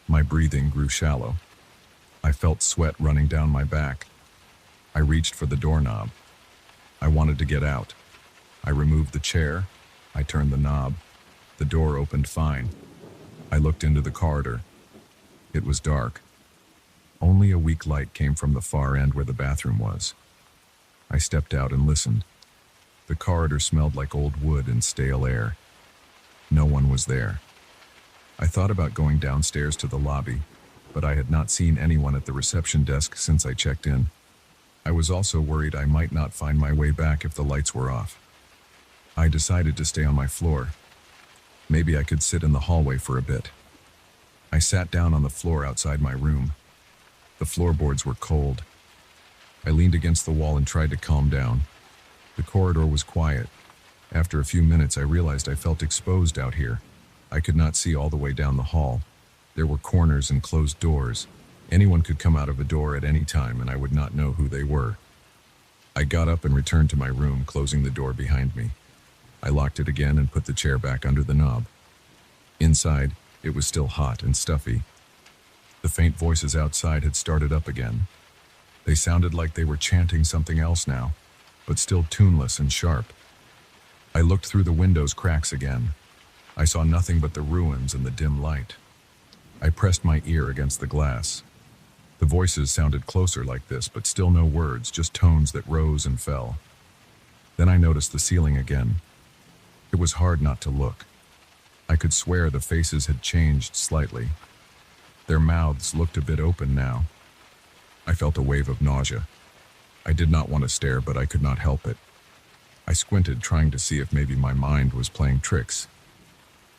My breathing grew shallow. I felt sweat running down my back. I reached for the doorknob. I wanted to get out. I removed the chair. I turned the knob. The door opened fine. I looked into the corridor. It was dark. Only a weak light came from the far end where the bathroom was. I stepped out and listened. The corridor smelled like old wood and stale air. No one was there. I thought about going downstairs to the lobby, but I had not seen anyone at the reception desk since I checked in. I was also worried I might not find my way back if the lights were off. I decided to stay on my floor. Maybe I could sit in the hallway for a bit. I sat down on the floor outside my room. The floorboards were cold. I leaned against the wall and tried to calm down. The corridor was quiet. After a few minutes, I realized I felt exposed out here. I could not see all the way down the hall. There were corners and closed doors. Anyone could come out of a door at any time, and I would not know who they were. I got up and returned to my room, closing the door behind me. I locked it again and put the chair back under the knob. Inside, it was still hot and stuffy. The faint voices outside had started up again. They sounded like they were chanting something else now, but still tuneless and sharp. I looked through the window's cracks again. I saw nothing but the ruins and the dim light. I pressed my ear against the glass. The voices sounded closer like this, but still no words, just tones that rose and fell. Then I noticed the ceiling again. It was hard not to look. I could swear the faces had changed slightly. Their mouths looked a bit open now. I felt a wave of nausea. I did not want to stare, but I could not help it. I squinted, trying to see if maybe my mind was playing tricks.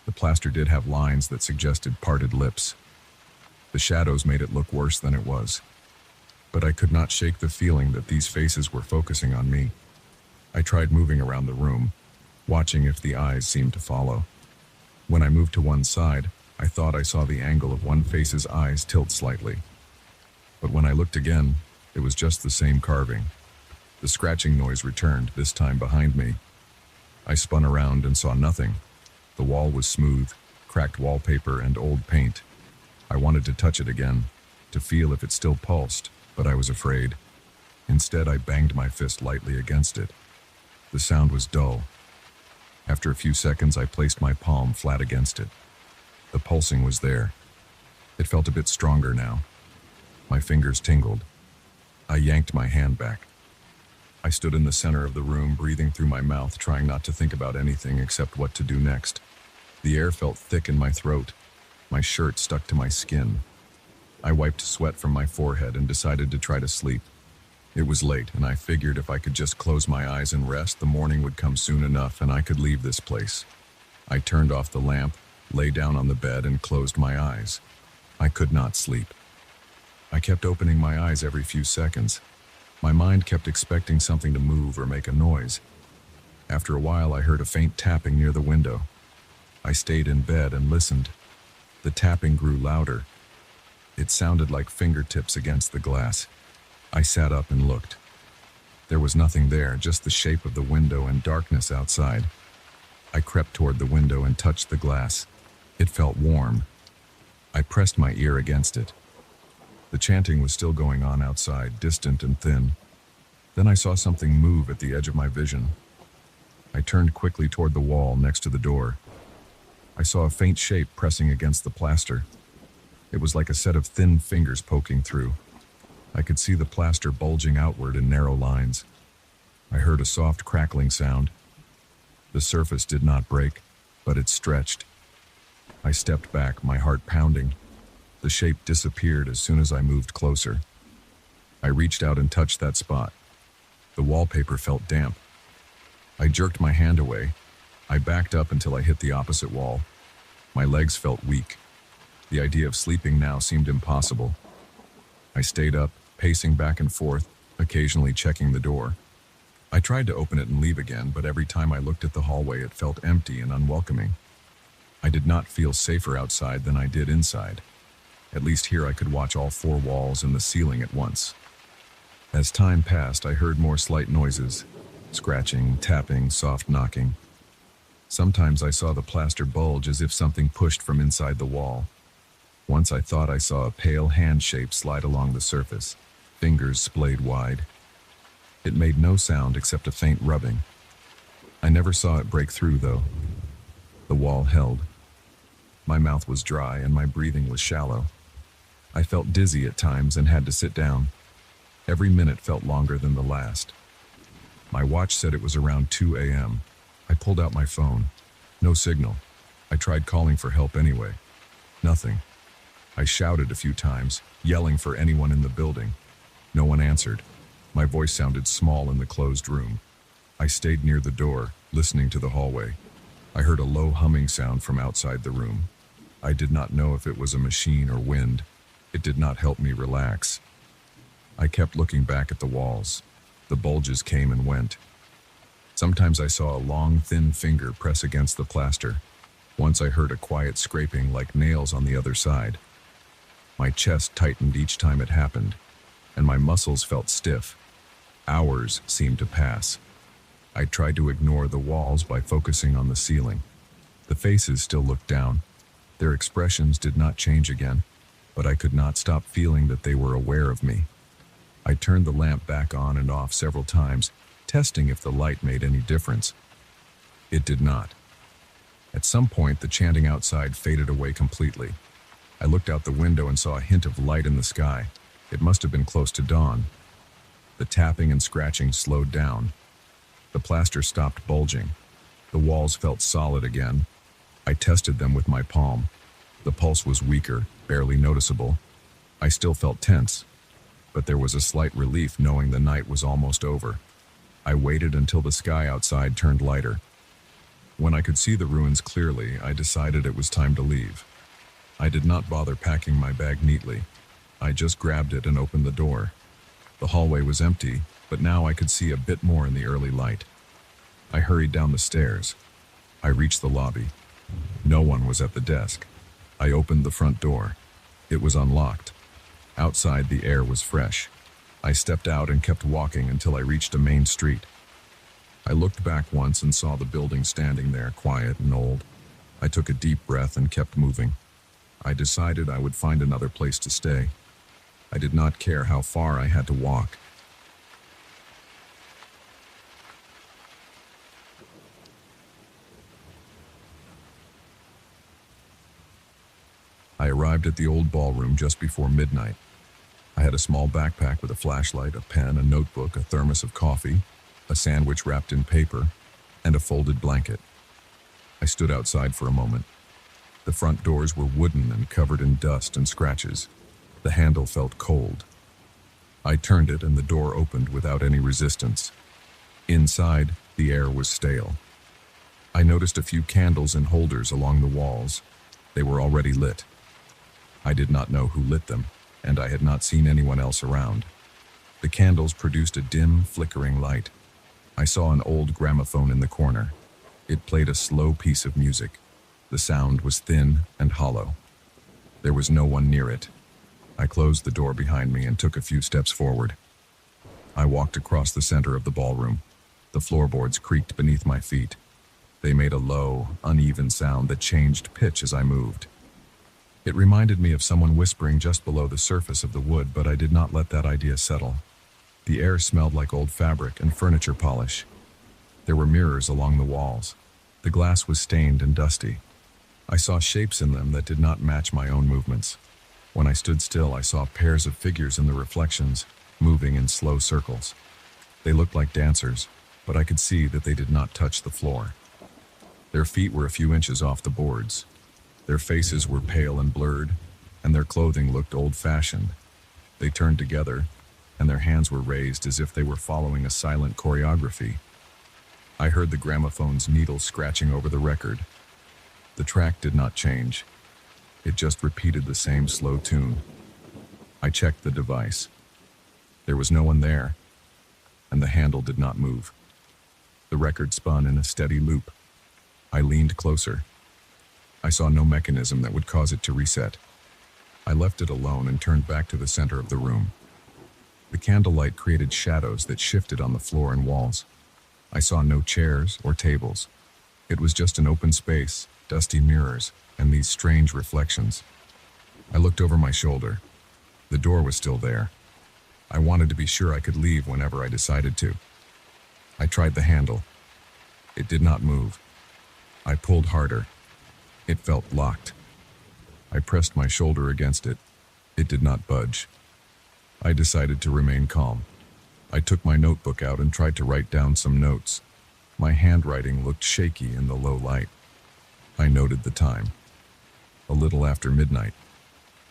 The plaster did have lines that suggested parted lips. The shadows made it look worse than it was. But I could not shake the feeling that these faces were focusing on me. I tried moving around the room, watching if the eyes seemed to follow. When I moved to one side, I thought I saw the angle of one face's eyes tilt slightly. But when I looked again, it was just the same carving. The scratching noise returned, this time behind me. I spun around and saw nothing. The wall was smooth, cracked wallpaper and old paint. I wanted to touch it again, to feel if it still pulsed, but I was afraid. Instead, I banged my fist lightly against it. The sound was dull. After a few seconds, I placed my palm flat against it. The pulsing was there. It felt a bit stronger now. My fingers tingled. I yanked my hand back. I stood in the center of the room, breathing through my mouth, trying not to think about anything except what to do next. The air felt thick in my throat. My shirt stuck to my skin. I wiped sweat from my forehead and decided to try to sleep. It was late, and I figured if I could just close my eyes and rest, the morning would come soon enough and I could leave this place. I turned off the lamp, lay down on the bed, and closed my eyes. I could not sleep. I kept opening my eyes every few seconds. My mind kept expecting something to move or make a noise. After a while, I heard a faint tapping near the window. I stayed in bed and listened. The tapping grew louder. It sounded like fingertips against the glass. I sat up and looked. There was nothing there, just the shape of the window and darkness outside. I crept toward the window and touched the glass. It felt warm. I pressed my ear against it. The chanting was still going on outside, distant and thin. Then I saw something move at the edge of my vision. I turned quickly toward the wall next to the door. I saw a faint shape pressing against the plaster. It was like a set of thin fingers poking through. I could see the plaster bulging outward in narrow lines. I heard a soft crackling sound. The surface did not break, but it stretched. I stepped back, my heart pounding. The shape disappeared as soon as I moved closer. I reached out and touched that spot. The wallpaper felt damp. I jerked my hand away. I backed up until I hit the opposite wall. My legs felt weak. The idea of sleeping now seemed impossible. I stayed up, pacing back and forth, occasionally checking the door. I tried to open it and leave again, but every time I looked at the hallway, it felt empty and unwelcoming. I did not feel safer outside than I did inside. At least here I could watch all four walls and the ceiling at once. As time passed, I heard more slight noises, scratching, tapping, soft knocking. Sometimes I saw the plaster bulge as if something pushed from inside the wall. Once I thought I saw a pale hand shape slide along the surface, fingers splayed wide. It made no sound except a faint rubbing. I never saw it break through, though. The wall held. My mouth was dry and my breathing was shallow. I felt dizzy at times and had to sit down. Every minute felt longer than the last. My watch said it was around 2 a.m. I pulled out my phone. No signal. I tried calling for help anyway. Nothing. I shouted a few times, yelling for anyone in the building. No one answered. My voice sounded small in the closed room. I stayed near the door, listening to the hallway. I heard a low humming sound from outside the room. I did not know if it was a machine or wind. It did not help me relax. I kept looking back at the walls. The bulges came and went. Sometimes I saw a long, thin finger press against the plaster. Once I heard a quiet scraping like nails on the other side. My chest tightened each time it happened, and my muscles felt stiff. Hours seemed to pass. I tried to ignore the walls by focusing on the ceiling. The faces still looked down. Their expressions did not change again, but I could not stop feeling that they were aware of me. I turned the lamp back on and off several times, testing if the light made any difference. It did not. At some point, the chanting outside faded away completely. I looked out the window and saw a hint of light in the sky. It must have been close to dawn. The tapping and scratching slowed down. The plaster stopped bulging. The walls felt solid again. I tested them with my palm. The pulse was weaker, barely noticeable. I still felt tense, but there was a slight relief knowing the night was almost over. I waited until the sky outside turned lighter. When I could see the ruins clearly, I decided it was time to leave. I did not bother packing my bag neatly. I just grabbed it and opened the door. The hallway was empty, but now I could see a bit more in the early light. I hurried down the stairs. I reached the lobby. No one was at the desk. I opened the front door. It was unlocked. Outside, the air was fresh. I stepped out and kept walking until I reached a main street. I looked back once and saw the building standing there, quiet and old. I took a deep breath and kept moving. I decided I would find another place to stay. I did not care how far I had to walk. I arrived at the old ballroom just before midnight. I had a small backpack with a flashlight, a pen, a notebook, a thermos of coffee, a sandwich wrapped in paper, and a folded blanket. I stood outside for a moment. The front doors were wooden and covered in dust and scratches. The handle felt cold. I turned it and the door opened without any resistance. Inside, the air was stale. I noticed a few candles in holders along the walls. They were already lit. I did not know who lit them, and I had not seen anyone else around. The candles produced a dim, flickering light. I saw an old gramophone in the corner. It played a slow piece of music. The sound was thin and hollow. There was no one near it. I closed the door behind me and took a few steps forward. I walked across the center of the ballroom. The floorboards creaked beneath my feet. They made a low, uneven sound that changed pitch as I moved. It reminded me of someone whispering just below the surface of the wood, but I did not let that idea settle. The air smelled like old fabric and furniture polish. There were mirrors along the walls. The glass was stained and dusty. I saw shapes in them that did not match my own movements. When I stood still, I saw pairs of figures in the reflections, moving in slow circles. They looked like dancers, but I could see that they did not touch the floor. Their feet were a few inches off the boards. Their faces were pale and blurred, and their clothing looked old-fashioned. They turned together, and their hands were raised as if they were following a silent choreography. I heard the gramophone's needle scratching over the record. The track did not change. It just repeated the same slow tune. I checked the device. There was no one there, and the handle did not move. The record spun in a steady loop. I leaned closer. I saw no mechanism that would cause it to reset. I left it alone and turned back to the center of the room. The candlelight created shadows that shifted on the floor and walls. I saw no chairs or tables. It was just an open space, dusty mirrors, and these strange reflections. I looked over my shoulder. The door was still there. I wanted to be sure I could leave whenever I decided to. I tried the handle. It did not move. I pulled harder. It felt locked. I pressed my shoulder against it. It did not budge. I decided to remain calm. I took my notebook out and tried to write down some notes. My handwriting looked shaky in the low light. I noted the time. A little after midnight.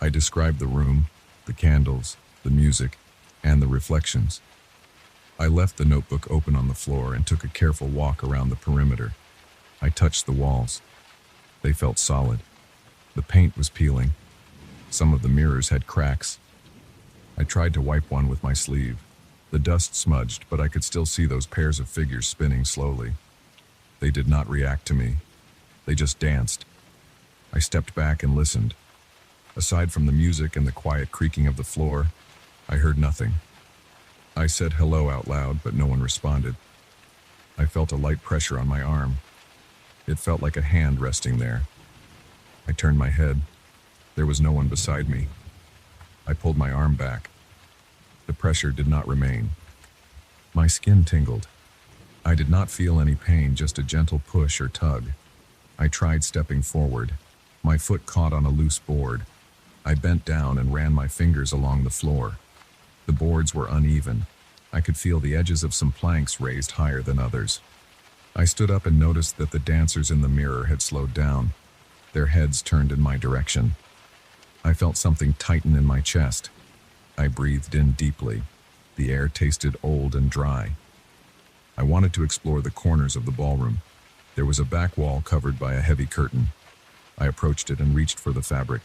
I described the room, the candles, the music, and the reflections. I left the notebook open on the floor and took a careful walk around the perimeter. I touched the walls. They felt solid. The paint was peeling. Some of the mirrors had cracks. I tried to wipe one with my sleeve. The dust smudged, but I could still see those pairs of figures spinning slowly. They did not react to me. They just danced. I stepped back and listened. Aside from the music and the quiet creaking of the floor, I heard nothing. I said hello out loud, but no one responded. I felt a light pressure on my arm. It felt like a hand resting there. I turned my head. There was no one beside me. I pulled my arm back. The pressure did not remain. My skin tingled. I did not feel any pain, just a gentle push or tug. I tried stepping forward. My foot caught on a loose board. I bent down and ran my fingers along the floor. The boards were uneven. I could feel the edges of some planks raised higher than others. I stood up and noticed that the dancers in the mirror had slowed down. Their heads turned in my direction. I felt something tighten in my chest. I breathed in deeply. The air tasted old and dry. I wanted to explore the corners of the ballroom. There was a back wall covered by a heavy curtain. I approached it and reached for the fabric.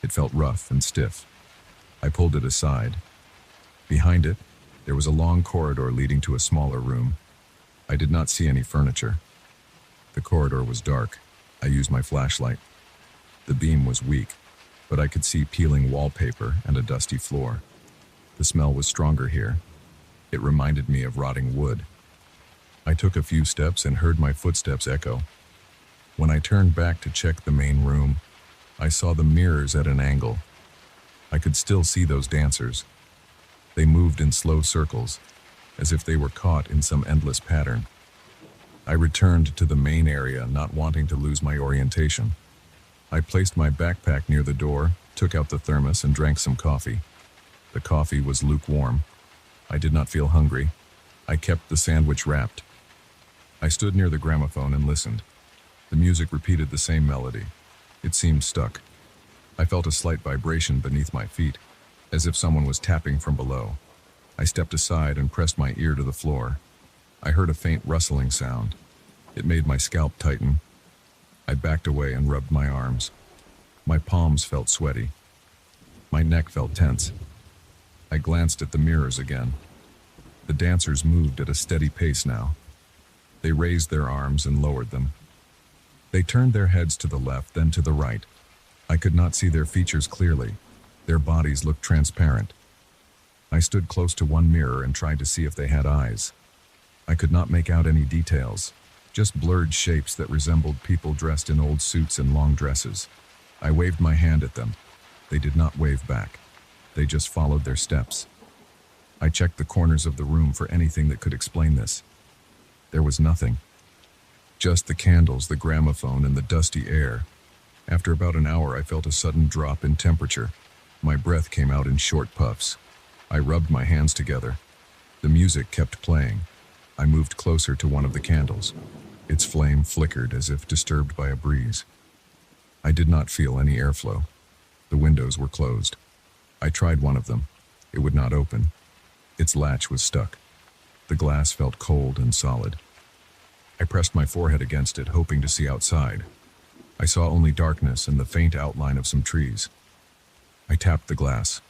It felt rough and stiff. I pulled it aside. Behind it, there was a long corridor leading to a smaller room. I did not see any furniture. The corridor was dark. I used my flashlight. The beam was weak, but I could see peeling wallpaper and a dusty floor. The smell was stronger here. It reminded me of rotting wood. I took a few steps and heard my footsteps echo. When I turned back to check the main room, I saw the mirrors at an angle. I could still see those dancers. They moved in slow circles, as if they were caught in some endless pattern. I returned to the main area, not wanting to lose my orientation. I placed my backpack near the door, took out the thermos, and drank some coffee. The coffee was lukewarm. I did not feel hungry. I kept the sandwich wrapped. I stood near the gramophone and listened. The music repeated the same melody. It seemed stuck. I felt a slight vibration beneath my feet, as if someone was tapping from below. I stepped aside and pressed my ear to the floor. I heard a faint rustling sound. It made my scalp tighten. I backed away and rubbed my arms. My palms felt sweaty. My neck felt tense. I glanced at the mirrors again. The dancers moved at a steady pace now. They raised their arms and lowered them. They turned their heads to the left, then to the right. I could not see their features clearly. Their bodies looked transparent. I stood close to one mirror and tried to see if they had eyes. I could not make out any details, just blurred shapes that resembled people dressed in old suits and long dresses. I waved my hand at them. They did not wave back. They just followed their steps. I checked the corners of the room for anything that could explain this. There was nothing. Just the candles, the gramophone, and the dusty air. After about an hour, I felt a sudden drop in temperature. My breath came out in short puffs. I rubbed my hands together. The music kept playing. I moved closer to one of the candles. Its flame flickered as if disturbed by a breeze. I did not feel any airflow. The windows were closed. I tried one of them. It would not open. Its latch was stuck. The glass felt cold and solid. I pressed my forehead against it, hoping to see outside. I saw only darkness and the faint outline of some trees. I tapped the glass.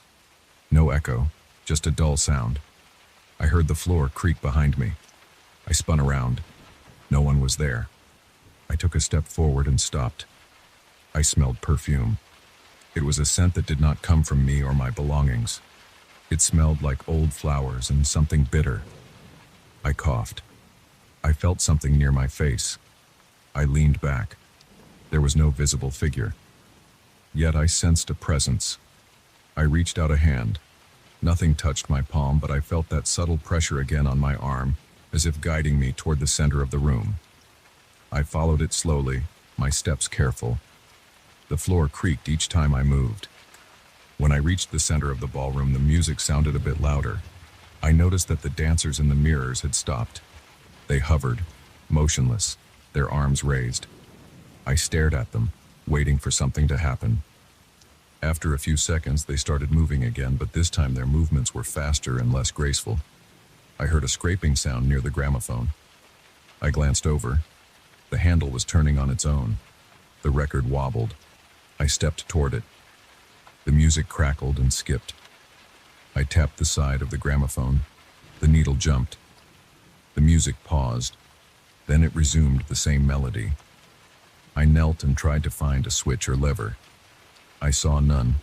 No echo, just a dull sound. I heard the floor creak behind me. I spun around. No one was there. I took a step forward and stopped. I smelled perfume. It was a scent that did not come from me or my belongings. It smelled like old flowers and something bitter. I coughed. I felt something near my face. I leaned back. There was no visible figure. Yet I sensed a presence. I reached out a hand. Nothing touched my palm, but I felt that subtle pressure again on my arm, as if guiding me toward the center of the room. I followed it slowly, my steps careful. The floor creaked each time I moved. When I reached the center of the ballroom, the music sounded a bit louder. I noticed that the dancers in the mirrors had stopped. They hovered, motionless, their arms raised. I stared at them, waiting for something to happen. After a few seconds, they started moving again, but this time their movements were faster and less graceful. I heard a scraping sound near the gramophone. I glanced over. The handle was turning on its own. The record wobbled. I stepped toward it. The music crackled and skipped. I tapped the side of the gramophone. The needle jumped. The music paused. Then it resumed the same melody. I knelt and tried to find a switch or lever. I saw none.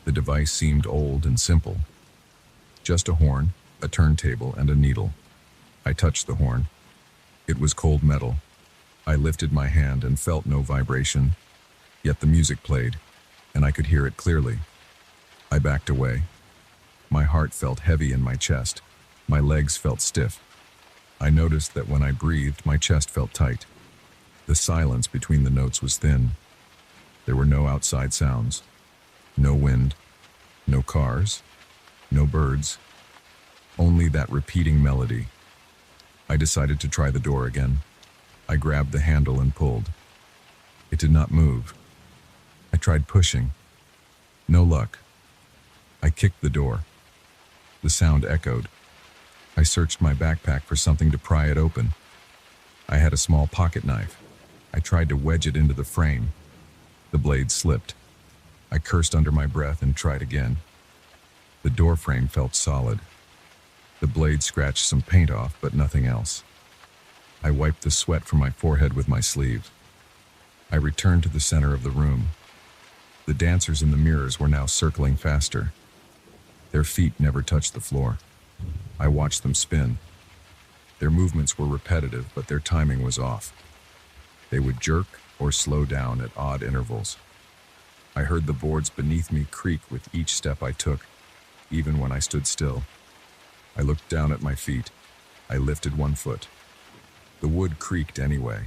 The device seemed old and simple. Just a horn, a turntable, and a needle. I touched the horn. It was cold metal. I lifted my hand and felt no vibration. Yet the music played, and I could hear it clearly. I backed away. My heart felt heavy in my chest. My legs felt stiff. I noticed that when I breathed, my chest felt tight. The silence between the notes was thin. There were no outside sounds. No wind. No cars. No birds. Only that repeating melody. I decided to try the door again. I grabbed the handle and pulled. It did not move. I tried pushing. No luck. I kicked the door. The sound echoed. I searched my backpack for something to pry it open. I had a small pocket knife. I tried to wedge it into the frame. The blade slipped. I cursed under my breath and tried again. The door frame felt solid. The blade scratched some paint off, but nothing else. I wiped the sweat from my forehead with my sleeve. I returned to the center of the room. The dancers in the mirrors were now circling faster. Their feet never touched the floor. I watched them spin. Their movements were repetitive, but their timing was off. They would jerk or slow down at odd intervals. I heard the boards beneath me creak with each step I took, even when I stood still. I looked down at my feet. I lifted one foot. The wood creaked anyway.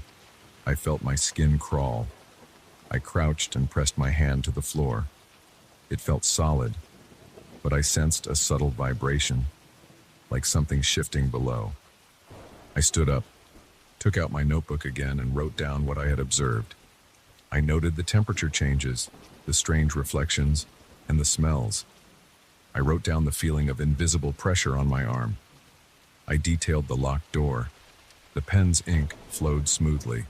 I felt my skin crawl. I crouched and pressed my hand to the floor. It felt solid, but I sensed a subtle vibration, like something shifting below. I stood up, took out my notebook again, and wrote down what I had observed. I noted the temperature changes, the strange reflections, and the smells. I wrote down the feeling of invisible pressure on my arm. I detailed the locked door. The pen's ink flowed smoothly.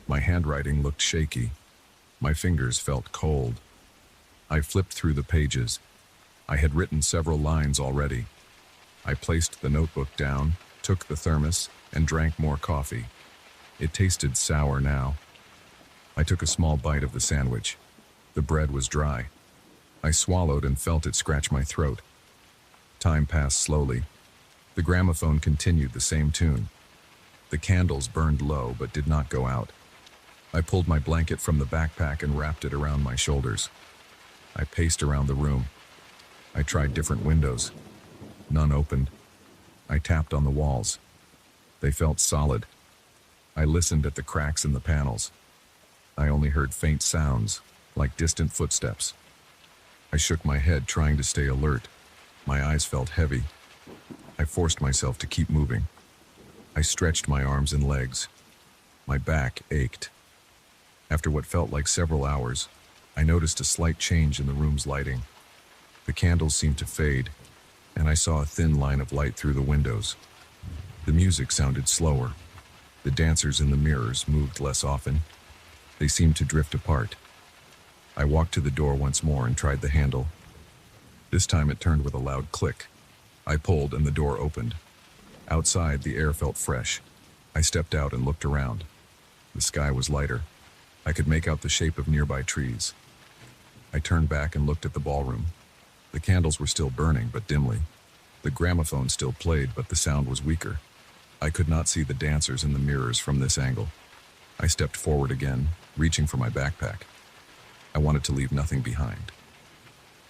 My handwriting looked shaky. My fingers felt cold. I flipped through the pages. I had written several lines already. I placed the notebook down, took the thermos, and drank more coffee. It tasted sour now. I took a small bite of the sandwich. The bread was dry. I swallowed and felt it scratch my throat. Time passed slowly. The gramophone continued the same tune. The candles burned low but did not go out. I pulled my blanket from the backpack and wrapped it around my shoulders. I paced around the room. I tried different windows. None opened. I tapped on the walls. They felt solid. I listened at the cracks in the panels. I only heard faint sounds, like distant footsteps. I shook my head, trying to stay alert. My eyes felt heavy. I forced myself to keep moving. I stretched my arms and legs. My back ached. After what felt like several hours, I noticed a slight change in the room's lighting. The candles seemed to fade, and I saw a thin line of light through the windows. The music sounded slower. The dancers in the mirrors moved less often. They seemed to drift apart. I walked to the door once more and tried the handle. This time it turned with a loud click. I pulled and the door opened. Outside, the air felt fresh. I stepped out and looked around. The sky was lighter. I could make out the shape of nearby trees. I turned back and looked at the ballroom. The candles were still burning, but dimly. The gramophone still played, but the sound was weaker. I could not see the dancers in the mirrors from this angle. I stepped forward again, reaching for my backpack. I wanted to leave nothing behind.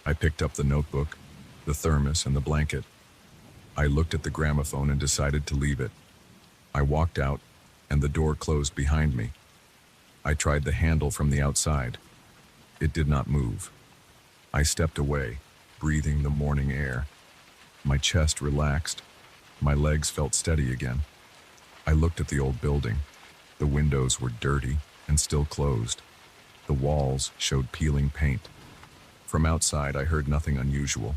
I picked up the notebook, the thermos, and the blanket. I looked at the gramophone and decided to leave it. I walked out, and the door closed behind me. I tried the handle from the outside. It did not move. I stepped away, breathing the morning air. My chest relaxed. My legs felt steady again. I looked at the old building. The windows were dirty and still closed. The walls showed peeling paint. From outside, I heard nothing unusual.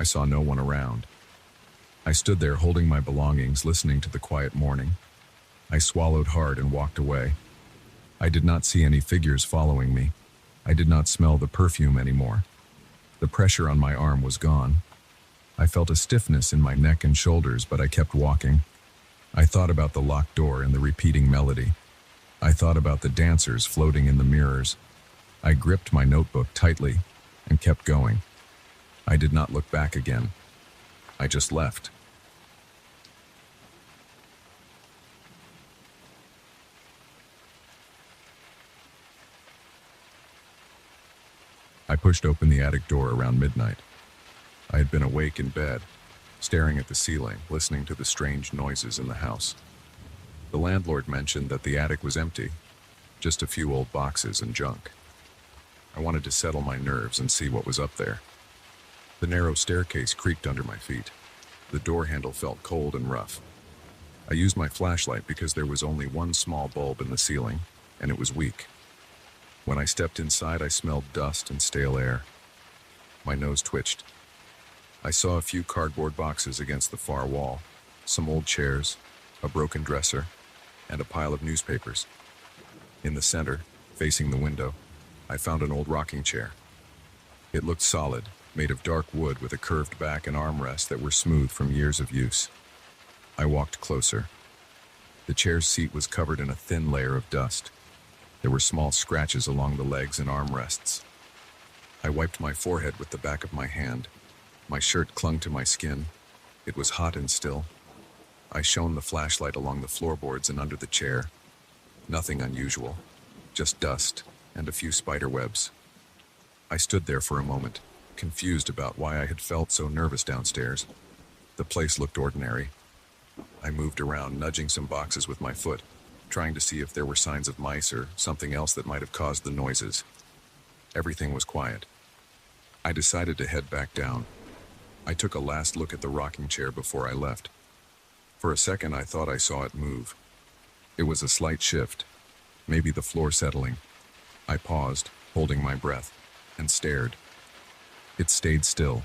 I saw no one around. I stood there holding my belongings, listening to the quiet morning. I swallowed hard and walked away. I did not see any figures following me. I did not smell the perfume anymore. The pressure on my arm was gone. I felt a stiffness in my neck and shoulders, but I kept walking. I thought about the locked door and the repeating melody. I thought about the dancers floating in the mirrors. I gripped my notebook tightly and kept going. I did not look back again. I just left. I pushed open the attic door around midnight. I had been awake in bed, staring at the ceiling, listening to the strange noises in the house. The landlord mentioned that the attic was empty, just a few old boxes and junk. I wanted to settle my nerves and see what was up there. The narrow staircase creaked under my feet. The door handle felt cold and rough. I used my flashlight because there was only one small bulb in the ceiling, and it was weak. When I stepped inside, I smelled dust and stale air. My nose twitched. I saw a few cardboard boxes against the far wall, some old chairs, a broken dresser, and a pile of newspapers. In the center, facing the window, I found an old rocking chair. It looked solid, made of dark wood with a curved back and armrest that were smooth from years of use. I walked closer. The chair's seat was covered in a thin layer of dust. There were small scratches along the legs and armrests. I wiped my forehead with the back of my hand. My shirt clung to my skin. It was hot and still. I shone the flashlight along the floorboards and under the chair. Nothing unusual, just dust and a few spider webs. I stood there for a moment, confused about why I had felt so nervous downstairs. The place looked ordinary. I moved around, nudging some boxes with my foot, trying to see if there were signs of mice or something else that might have caused the noises. Everything was quiet. I decided to head back down. I took a last look at the rocking chair before I left. For a second, I thought I saw it move. It was a slight shift, maybe the floor settling. I paused, holding my breath, and stared. It stayed still.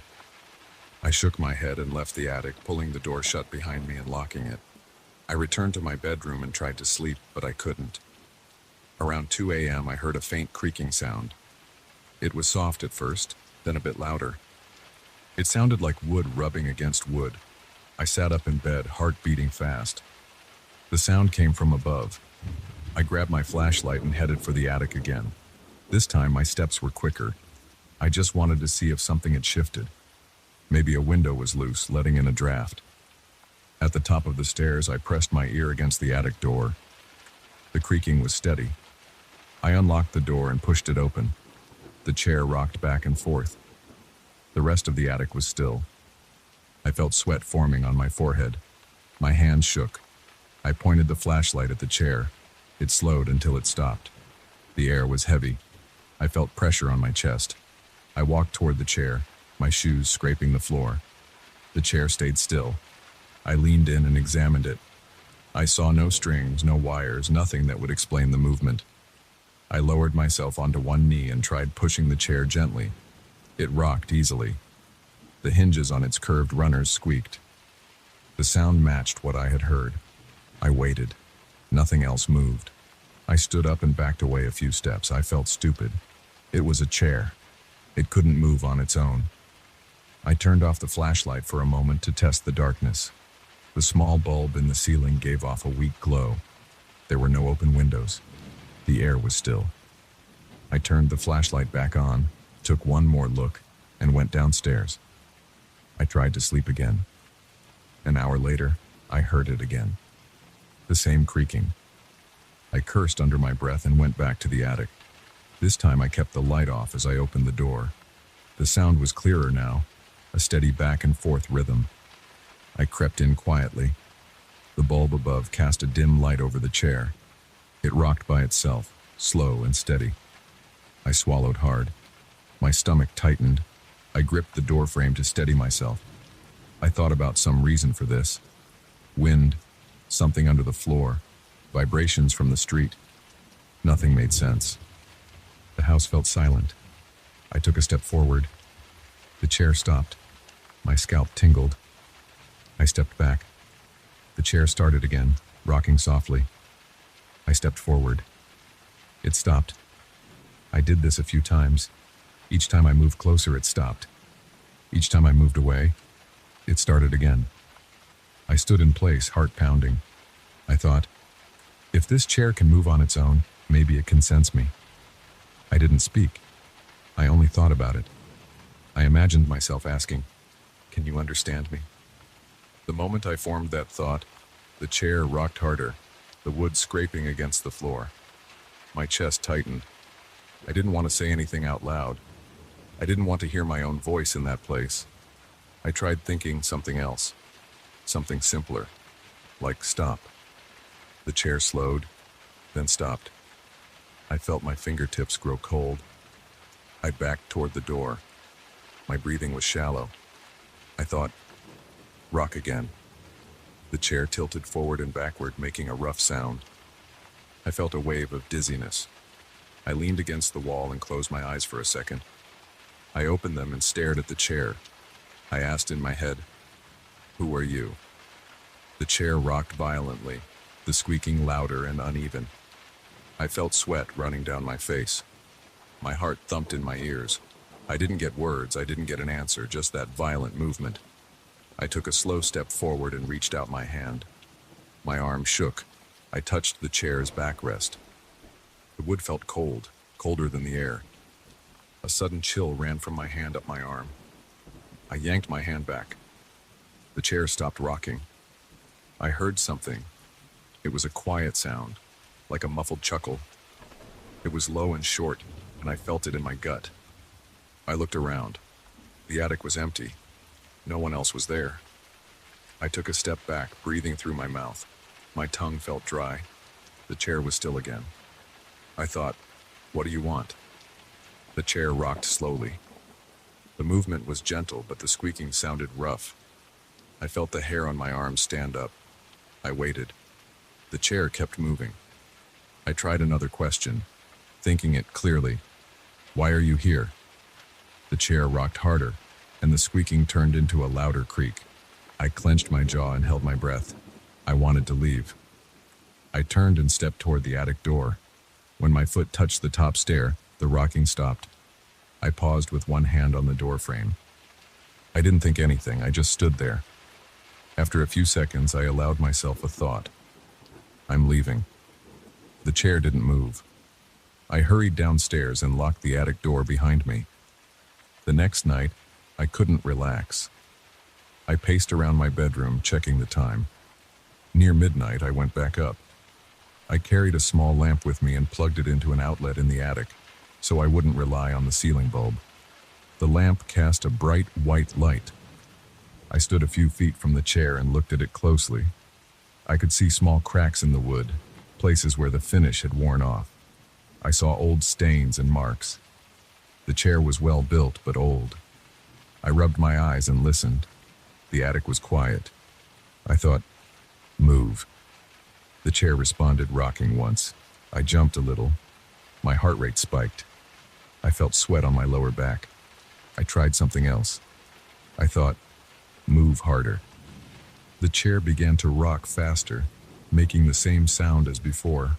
I shook my head and left the attic, pulling the door shut behind me and locking it. I returned to my bedroom and tried to sleep, but I couldn't. Around 2 a.m., I heard a faint creaking sound. It was soft at first, then a bit louder. It sounded like wood rubbing against wood. I sat up in bed, heart beating fast. The sound came from above. I grabbed my flashlight and headed for the attic again. This time, my steps were quicker. I just wanted to see if something had shifted. Maybe a window was loose, letting in a draft. At the top of the stairs, I pressed my ear against the attic door. The creaking was steady. I unlocked the door and pushed it open. The chair rocked back and forth. The rest of the attic was still. I felt sweat forming on my forehead. My hands shook. I pointed the flashlight at the chair. It slowed until it stopped. The air was heavy. I felt pressure on my chest. I walked toward the chair, my shoes scraping the floor. The chair stayed still. I leaned in and examined it. I saw no strings, no wires, nothing that would explain the movement. I lowered myself onto one knee and tried pushing the chair gently. It rocked easily. The hinges on its curved runners squeaked. The sound matched what I had heard. I waited. Nothing else moved. I stood up and backed away a few steps. I felt stupid. It was a chair. It couldn't move on its own. I turned off the flashlight for a moment to test the darkness. The small bulb in the ceiling gave off a weak glow. There were no open windows. The air was still. I turned the flashlight back on, took one more look, and went downstairs. I tried to sleep again. An hour later, I heard it again. The same creaking. I cursed under my breath and went back to the attic. This time I kept the light off as I opened the door. The sound was clearer now, a steady back and forth rhythm. I crept in quietly. The bulb above cast a dim light over the chair. It rocked by itself, slow and steady. I swallowed hard. My stomach tightened. I gripped the door frame to steady myself. I thought about some reason for this. Wind, something under the floor, vibrations from the street. Nothing made sense. The house felt silent. I took a step forward. The chair stopped. My scalp tingled. I stepped back. The chair started again, rocking softly. I stepped forward. It stopped. I did this a few times. Each time I moved closer, it stopped. Each time I moved away, it started again. I stood in place, heart pounding. I thought, if this chair can move on its own, maybe it can sense me. I didn't speak. I only thought about it. I imagined myself asking, can you understand me? The moment I formed that thought, the chair rocked harder, the wood scraping against the floor. My chest tightened. I didn't want to say anything out loud. I didn't want to hear my own voice in that place. I tried thinking something else, something simpler, like stop. The chair slowed, then stopped. I felt my fingertips grow cold. I backed toward the door. My breathing was shallow. I thought, rock again. The chair tilted forward and backward, making a rough sound. I felt a wave of dizziness. I leaned against the wall and closed my eyes for a second. I opened them and stared at the chair. I asked in my head, who are you? The chair rocked violently, the squeaking louder and uneven. I felt sweat running down my face. My heart thumped in my ears. I didn't get words, I didn't get an answer, just that violent movement. I took a slow step forward and reached out my hand. My arm shook. I touched the chair's backrest. The wood felt cold, colder than the air. A sudden chill ran from my hand up my arm. I yanked my hand back. The chair stopped rocking. I heard something. It was a quiet sound, like a muffled chuckle. It was low and short, and I felt it in my gut. I looked around. The attic was empty. No one else was there. I took a step back, breathing through my mouth. My tongue felt dry. The chair was still again. I thought, what do you want? The chair rocked slowly. The movement was gentle, but the squeaking sounded rough. I felt the hair on my arms stand up. I waited. The chair kept moving. I tried another question, thinking it clearly. Why are you here? The chair rocked harder, and the squeaking turned into a louder creak. I clenched my jaw and held my breath. I wanted to leave. I turned and stepped toward the attic door. When my foot touched the top stair, the rocking stopped. I paused with one hand on the door frame. I didn't think anything, I just stood there. After a few seconds, I allowed myself a thought. I'm leaving. The chair didn't move. I hurried downstairs and locked the attic door behind me. The next night, I couldn't relax. I paced around my bedroom, checking the time. Near midnight, I went back up. I carried a small lamp with me and plugged it into an outlet in the attic, so I wouldn't rely on the ceiling bulb. The lamp cast a bright white light. I stood a few feet from the chair and looked at it closely. I could see small cracks in the wood, places where the finish had worn off. I saw old stains and marks. The chair was well built but old. I rubbed my eyes and listened. The attic was quiet. I thought, move. The chair responded, rocking once. I jumped a little. My heart rate spiked. I felt sweat on my lower back. I tried something else. I thought, move harder. The chair began to rock faster, making the same sound as before.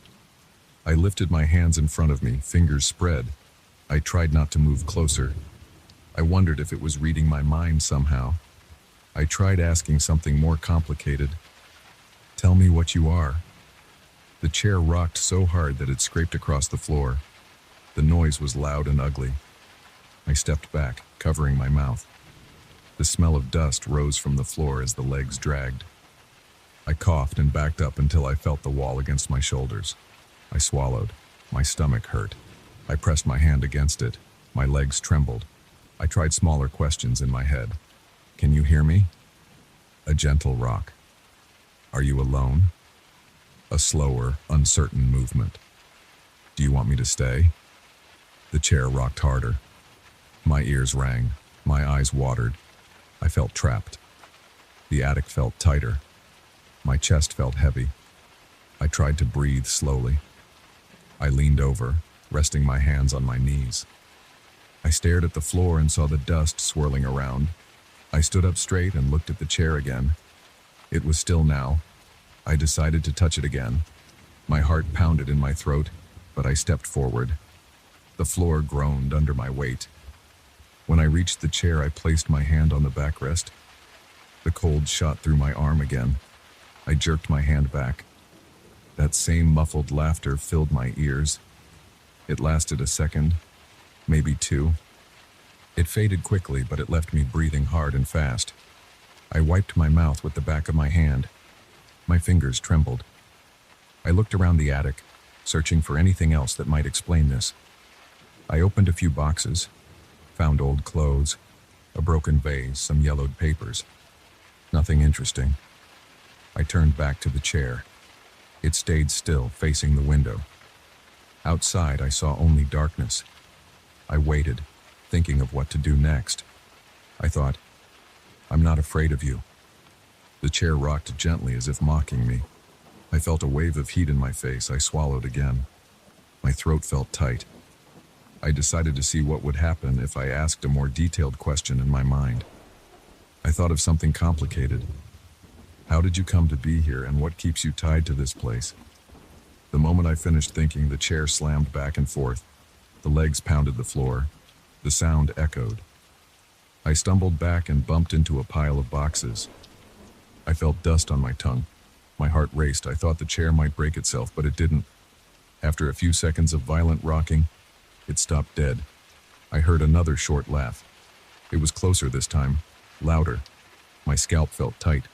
I lifted my hands in front of me, fingers spread. I tried not to move closer. I wondered if it was reading my mind somehow. I tried asking something more complicated. Tell me what you are. The chair rocked so hard that it scraped across the floor. The noise was loud and ugly. I stepped back, covering my mouth. The smell of dust rose from the floor as the legs dragged. I coughed and backed up until I felt the wall against my shoulders. I swallowed. My stomach hurt. I pressed my hand against it. My legs trembled. I tried smaller questions in my head. Can you hear me? A gentle rock. Are you alone? A slower, uncertain movement. Do you want me to stay? The chair rocked harder. My ears rang. My eyes watered. I felt trapped. The attic felt tighter. My chest felt heavy. I tried to breathe slowly. I leaned over, resting my hands on my knees. I stared at the floor and saw the dust swirling around. I stood up straight and looked at the chair again. It was still now. I decided to touch it again. My heart pounded in my throat, but I stepped forward. The floor groaned under my weight. When I reached the chair, I placed my hand on the backrest. The cold shot through my arm again. I jerked my hand back. That same muffled laughter filled my ears. It lasted a second, maybe two. It faded quickly, but it left me breathing hard and fast. I wiped my mouth with the back of my hand. My fingers trembled. I looked around the attic, searching for anything else that might explain this. I opened a few boxes, found old clothes, a broken vase, some yellowed papers. Nothing interesting. I turned back to the chair. It stayed still, facing the window. Outside, I saw only darkness. I waited, thinking of what to do next. I thought, I'm not afraid of you. The chair rocked gently as if mocking me. I felt a wave of heat in my face. I swallowed again. My throat felt tight. I decided to see what would happen if I asked a more detailed question in my mind. I thought of something complicated. How did you come to be here, and what keeps you tied to this place? The moment I finished thinking, the chair slammed back and forth. The legs pounded the floor. The sound echoed. I stumbled back and bumped into a pile of boxes. I felt dust on my tongue. My heart raced. I thought the chair might break itself, but it didn't. After a few seconds of violent rocking, it stopped dead. I heard another short laugh. It was closer this time, louder. My scalp felt tight.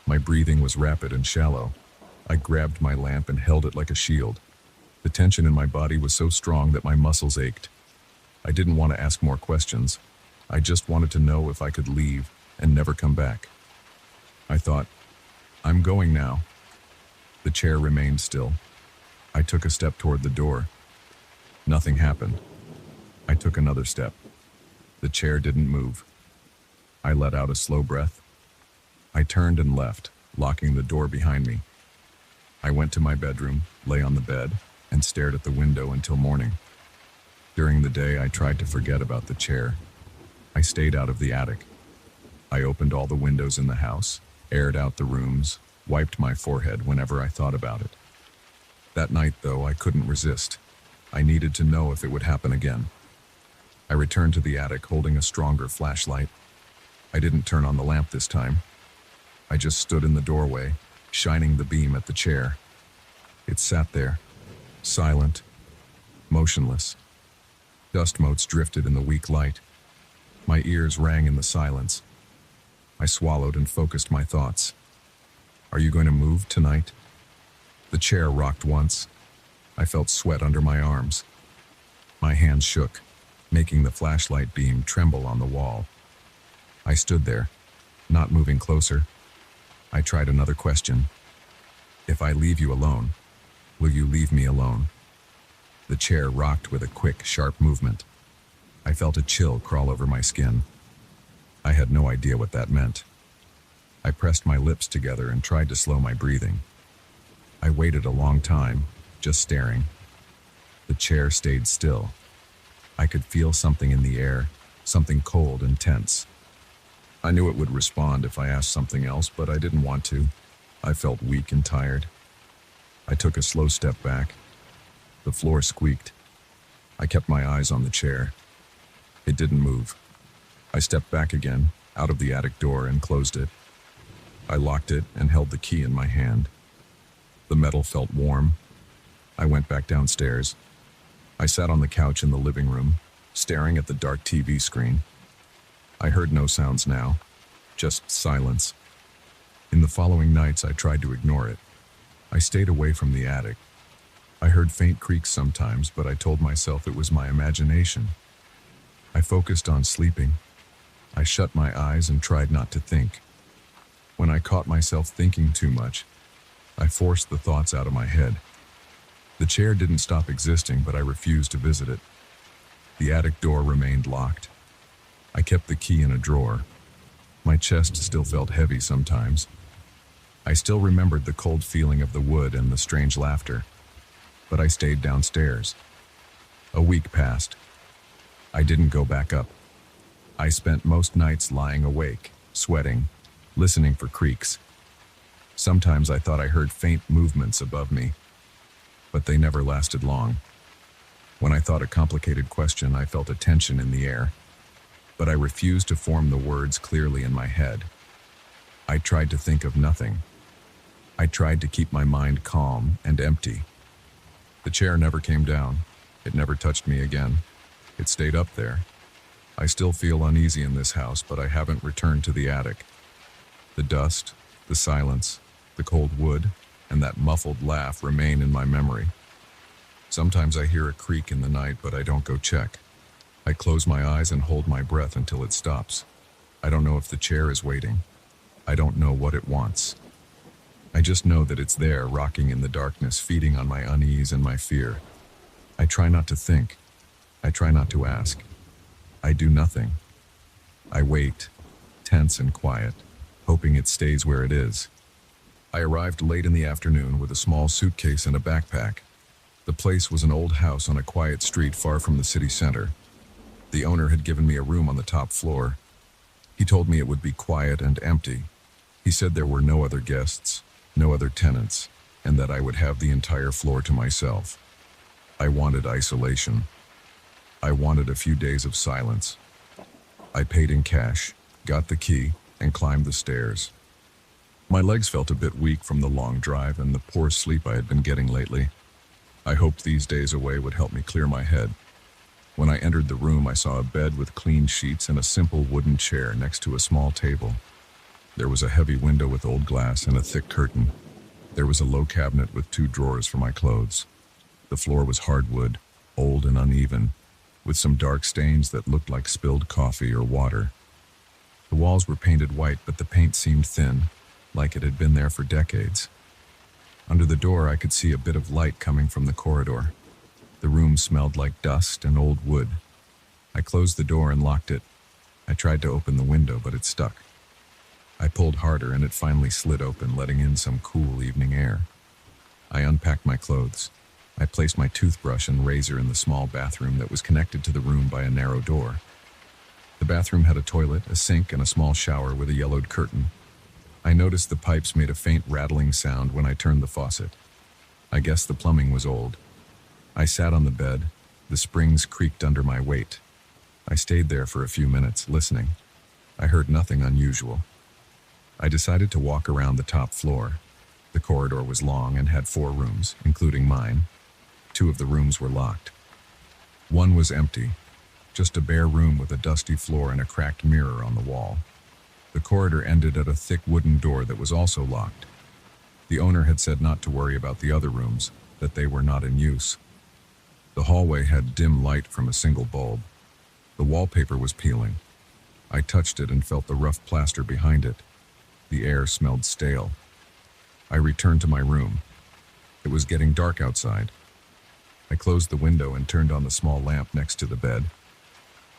My breathing was rapid and shallow. I grabbed my lamp and held it like a shield. The tension in my body was so strong that my muscles ached. I didn't want to ask more questions. I just wanted to know if I could leave and never come back. I thought, I'm going now. The chair remained still. I took a step toward the door. Nothing happened. I took another step. The chair didn't move. I let out a slow breath. I turned and left, locking the door behind me. I went to my bedroom, lay on the bed, and stared at the window until morning. During the day, I tried to forget about the chair. I stayed out of the attic. I opened all the windows in the house, aired out the rooms, wiped my forehead whenever I thought about it. That night, though, I couldn't resist. I needed to know if it would happen again. I returned to the attic holding a stronger flashlight. I didn't turn on the lamp this time. I just stood in the doorway, shining the beam at the chair. It sat there, silent, motionless. Dust motes drifted in the weak light. My ears rang in the silence. I swallowed and focused my thoughts. Are you going to move tonight? The chair rocked once. I felt sweat under my arms. My hands shook, making the flashlight beam tremble on the wall. I stood there, not moving closer. I tried another question. If I leave you alone, will you leave me alone? The chair rocked with a quick, sharp movement. I felt a chill crawl over my skin. I had no idea what that meant. I pressed my lips together and tried to slow my breathing. I waited a long time, just staring. The chair stayed still. I could feel something in the air, something cold and tense. I knew it would respond if I asked something else, but I didn't want to. I felt weak and tired. I took a slow step back. The floor squeaked. I kept my eyes on the chair. It didn't move. I stepped back again, out of the attic door, and closed it. I locked it and held the key in my hand. The metal felt warm. I went back downstairs. I sat on the couch in the living room, staring at the dark TV screen. I heard no sounds now, just silence. In the following nights, I tried to ignore it. I stayed away from the attic. I heard faint creaks sometimes, but I told myself it was my imagination. I focused on sleeping. I shut my eyes and tried not to think. When I caught myself thinking too much, I forced the thoughts out of my head. The chair didn't stop existing, but I refused to visit it. The attic door remained locked. I kept the key in a drawer. My chest still felt heavy sometimes. I still remembered the cold feeling of the wood and the strange laughter, but I stayed downstairs. A week passed. I didn't go back up. I spent most nights lying awake, sweating, listening for creaks. Sometimes I thought I heard faint movements above me, but they never lasted long. When I thought a complicated question, I felt a tension in the air, but I refused to form the words clearly in my head. I tried to think of nothing. I tried to keep my mind calm and empty. The chair never came down. It never touched me again. It stayed up there. I still feel uneasy in this house, but I haven't returned to the attic. The dust, the silence, the cold wood, and that muffled laugh remain in my memory. Sometimes I hear a creak in the night, but I don't go check. I close my eyes and hold my breath until it stops. I don't know if the chair is waiting. I don't know what it wants. I just know that it's there, rocking in the darkness, feeding on my unease and my fear. I try not to think. I try not to ask. I do nothing. I wait, tense and quiet, hoping it stays where it is. I arrived late in the afternoon with a small suitcase and a backpack. The place was an old house on a quiet street far from the city center. The owner had given me a room on the top floor. He told me it would be quiet and empty. He said there were no other guests, no other tenants, and that I would have the entire floor to myself. I wanted isolation. I wanted a few days of silence. I paid in cash, got the key, and climbed the stairs. My legs felt a bit weak from the long drive and the poor sleep I had been getting lately. I hoped these days away would help me clear my head. When I entered the room, I saw a bed with clean sheets and a simple wooden chair next to a small table. There was a heavy window with old glass and a thick curtain. There was a low cabinet with 2 drawers for my clothes. The floor was hardwood, old and uneven, with some dark stains that looked like spilled coffee or water. The walls were painted white, but the paint seemed thin, like it had been there for decades. Under the door, I could see a bit of light coming from the corridor. The room smelled like dust and old wood. I closed the door and locked it. I tried to open the window, but it stuck. I pulled harder and it finally slid open, letting in some cool evening air. I unpacked my clothes. I placed my toothbrush and razor in the small bathroom that was connected to the room by a narrow door. The bathroom had a toilet, a sink, and a small shower with a yellowed curtain. I noticed the pipes made a faint rattling sound when I turned the faucet. I guess the plumbing was old. I sat on the bed. The springs creaked under my weight. I stayed there for a few minutes, listening. I heard nothing unusual. I decided to walk around the top floor. The corridor was long and had 4 rooms, including mine. 2 of the rooms were locked. One was empty, just a bare room with a dusty floor and a cracked mirror on the wall. The corridor ended at a thick wooden door that was also locked. The owner had said not to worry about the other rooms, that they were not in use. The hallway had dim light from a single bulb. The wallpaper was peeling. I touched it and felt the rough plaster behind it. The air smelled stale. I returned to my room. It was getting dark outside. I closed the window and turned on the small lamp next to the bed.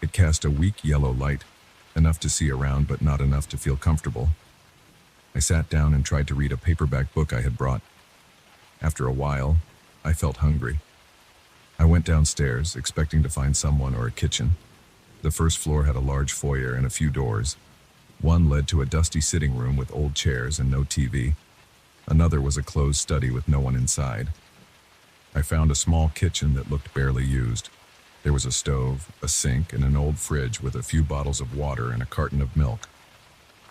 It cast a weak yellow light, enough to see around but not enough to feel comfortable. I sat down and tried to read a paperback book I had brought. After a while, I felt hungry. I went downstairs, expecting to find someone or a kitchen. The first floor had a large foyer and a few doors. One led to a dusty sitting room with old chairs and no TV. Another was a closed study with no one inside. I found a small kitchen that looked barely used. There was a stove, a sink, and an old fridge with a few bottles of water and a carton of milk.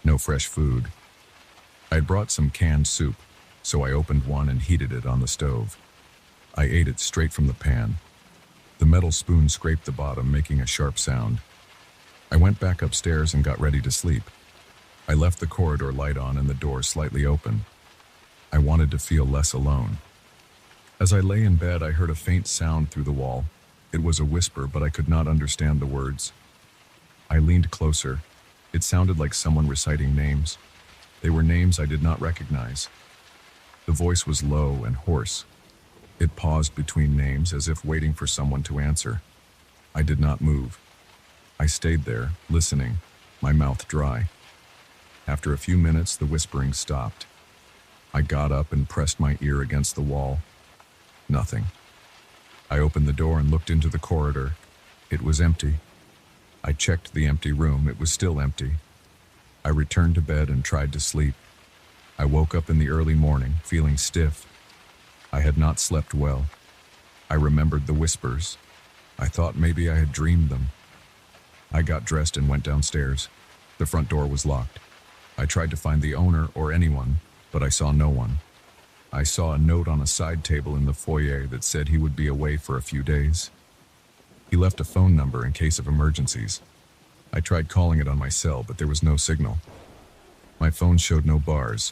No fresh food. I had brought some canned soup, so I opened one and heated it on the stove. I ate it straight from the pan. The metal spoon scraped the bottom, making a sharp sound. I went back upstairs and got ready to sleep. I left the corridor light on and the door slightly open. I wanted to feel less alone. As I lay in bed, I heard a faint sound through the wall. It was a whisper, but I could not understand the words. I leaned closer. It sounded like someone reciting names. They were names I did not recognize. The voice was low and hoarse. It paused between names as if waiting for someone to answer. I did not move. I stayed there, listening, my mouth dry. After a few minutes, the whispering stopped. I got up and pressed my ear against the wall. Nothing. I opened the door and looked into the corridor. It was empty. I checked the empty room. It was still empty. I returned to bed and tried to sleep. I woke up in the early morning, feeling stiff. I had not slept well. I remembered the whispers. I thought maybe I had dreamed them. I got dressed and went downstairs. The front door was locked. I tried to find the owner or anyone, but I saw no one. I saw a note on a side table in the foyer that said he would be away for a few days. He left a phone number in case of emergencies. I tried calling it on my cell, but there was no signal. My phone showed no bars.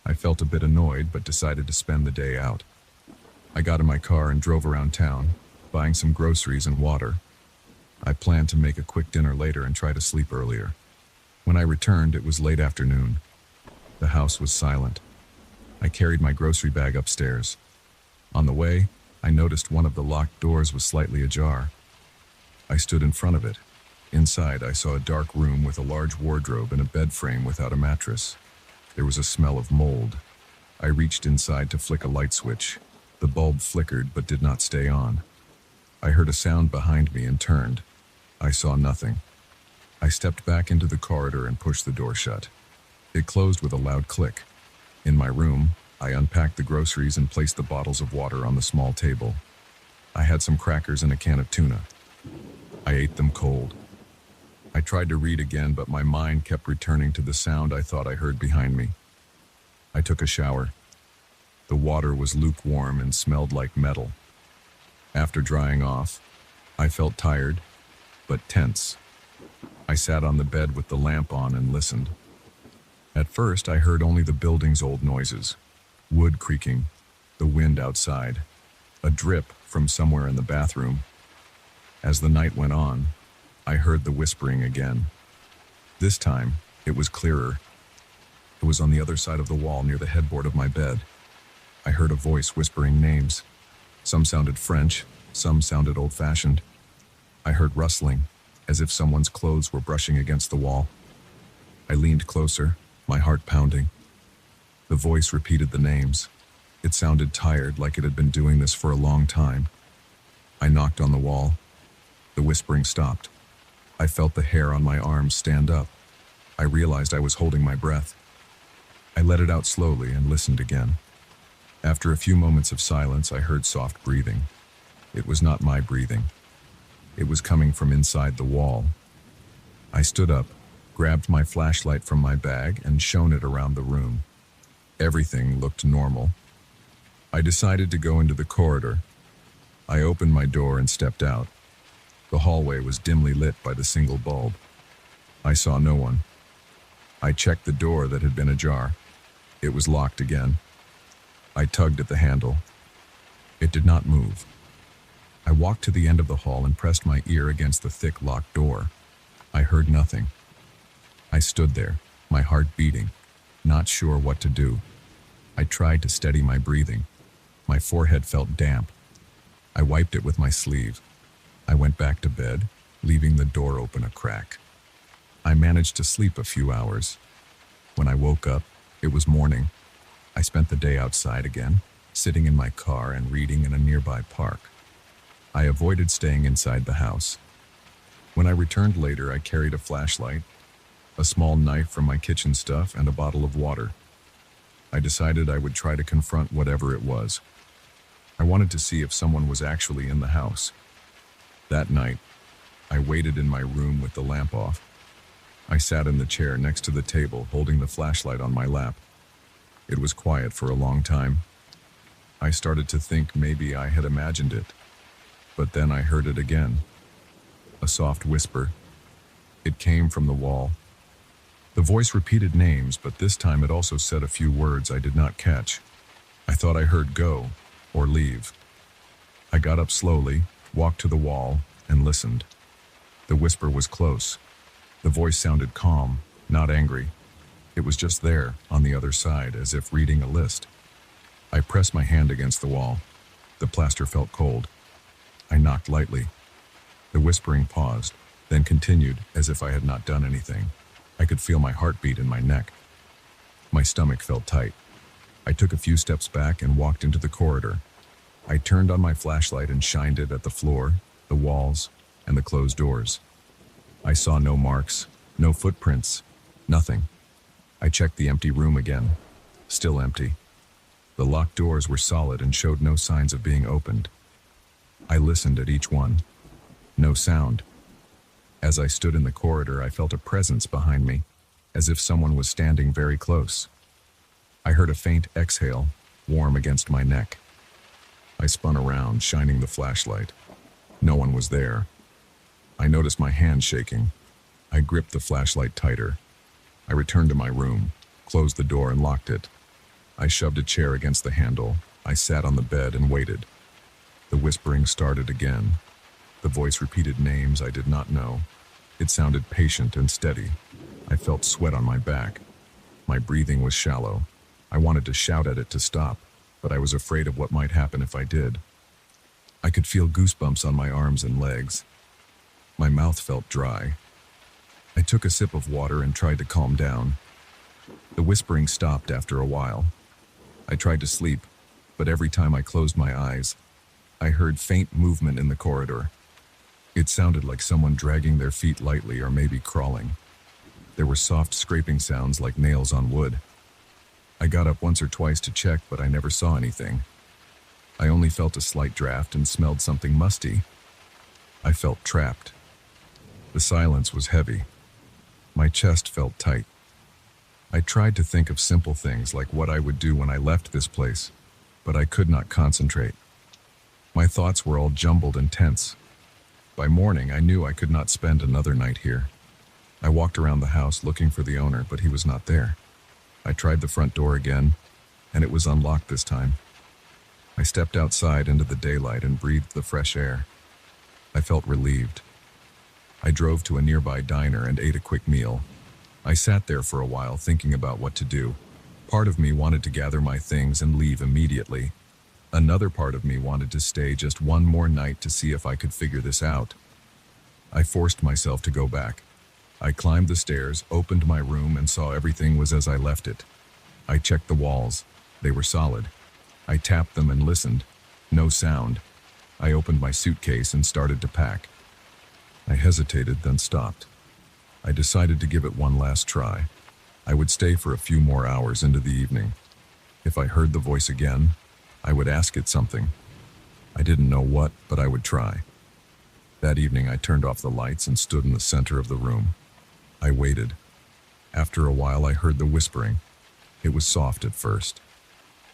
I felt a bit annoyed, but decided to spend the day out. I got in my car and drove around town, buying some groceries and water. I planned to make a quick dinner later and try to sleep earlier. When I returned, it was late afternoon. The house was silent. I carried my grocery bag upstairs. On the way, I noticed one of the locked doors was slightly ajar. I stood in front of it. Inside, I saw a dark room with a large wardrobe and a bed frame without a mattress. There was a smell of mold. I reached inside to flick a light switch. The bulb flickered but did not stay on. I heard a sound behind me and turned. I saw nothing. I stepped back into the corridor and pushed the door shut. It closed with a loud click. In my room, I unpacked the groceries and placed the bottles of water on the small table. I had some crackers and a can of tuna. I ate them cold. I tried to read again, but my mind kept returning to the sound I thought I heard behind me. I took a shower. The water was lukewarm and smelled like metal. After drying off, I felt tired, but tense. I sat on the bed with the lamp on and listened. At first, I heard only the building's old noises. Wood creaking, the wind outside, a drip from somewhere in the bathroom. As the night went on, I heard the whispering again. This time, it was clearer. It was on the other side of the wall near the headboard of my bed. I heard a voice whispering names. Some sounded French, some sounded old-fashioned. I heard rustling, as if someone's clothes were brushing against the wall. I leaned closer, my heart pounding. The voice repeated the names. It sounded tired, like it had been doing this for a long time. I knocked on the wall. The whispering stopped. I felt the hair on my arms stand up. I realized I was holding my breath. I let it out slowly and listened again. After a few moments of silence, I heard soft breathing. It was not my breathing. It was coming from inside the wall. I stood up, grabbed my flashlight from my bag, and shone it around the room. Everything looked normal. I decided to go into the corridor. I opened my door and stepped out. The hallway was dimly lit by the single bulb. I saw no one. I checked the door that had been ajar. It was locked again. I tugged at the handle. It did not move. I walked to the end of the hall and pressed my ear against the thick locked door. I heard nothing. I stood there, my heart beating, not sure what to do. I tried to steady my breathing. My forehead felt damp. I wiped it with my sleeve. I went back to bed, leaving the door open a crack. I managed to sleep a few hours. When I woke up, it was morning. I spent the day outside again, sitting in my car and reading in a nearby park. I avoided staying inside the house. When I returned later, I carried a flashlight, a small knife from my kitchen stuff, and a bottle of water. I decided I would try to confront whatever it was. I wanted to see if someone was actually in the house. That night, I waited in my room with the lamp off. I sat in the chair next to the table, holding the flashlight on my lap. It was quiet for a long time. I started to think maybe I had imagined it. But then I heard it again. A soft whisper. It came from the wall. The voice repeated names, but this time it also said a few words I did not catch. I thought I heard go or leave. I got up slowly, walked to the wall, and listened. The whisper was close. The voice sounded calm, not angry. It was just there, on the other side, as if reading a list. I pressed my hand against the wall. The plaster felt cold. I knocked lightly. The whispering paused, then continued as if I had not done anything. I could feel my heartbeat in my neck. My stomach felt tight. I took a few steps back and walked into the corridor. I turned on my flashlight and shined it at the floor, the walls, and the closed doors. I saw no marks, no footprints, nothing. I checked the empty room again. Still empty. The locked doors were solid and showed no signs of being opened. I listened at each one. No sound. As I stood in the corridor, I felt a presence behind me, as if someone was standing very close. I heard a faint exhale, warm against my neck. I spun around, shining the flashlight. No one was there. I noticed my hand shaking. I gripped the flashlight tighter. I returned to my room, closed the door and locked it. I shoved a chair against the handle. I sat on the bed and waited. The whispering started again. The voice repeated names I did not know. It sounded patient and steady. I felt sweat on my back. My breathing was shallow. I wanted to shout at it to stop, but I was afraid of what might happen if I did. I could feel goosebumps on my arms and legs. My mouth felt dry. I took a sip of water and tried to calm down. The whispering stopped after a while. I tried to sleep, but every time I closed my eyes, I heard faint movement in the corridor. It sounded like someone dragging their feet lightly or maybe crawling. There were soft scraping sounds like nails on wood. I got up once or twice to check, but I never saw anything. I only felt a slight draft and smelled something musty. I felt trapped. The silence was heavy. My chest felt tight. I tried to think of simple things like what I would do when I left this place, but I could not concentrate. My thoughts were all jumbled and tense. By morning, I knew I could not spend another night here. I walked around the house looking for the owner, but he was not there. I tried the front door again, and it was unlocked this time. I stepped outside into the daylight and breathed the fresh air. I felt relieved. I drove to a nearby diner and ate a quick meal. I sat there for a while thinking about what to do. Part of me wanted to gather my things and leave immediately. Another part of me wanted to stay just one more night to see if I could figure this out. I forced myself to go back. I climbed the stairs, opened my room, and saw everything was as I left it. I checked the walls. They were solid. I tapped them and listened. No sound. I opened my suitcase and started to pack. I hesitated, then stopped. I decided to give it one last try. I would stay for a few more hours into the evening. If I heard the voice again, I would ask it something. I didn't know what, but I would try. That evening, I turned off the lights and stood in the center of the room. I waited. After a while, I heard the whispering. It was soft at first.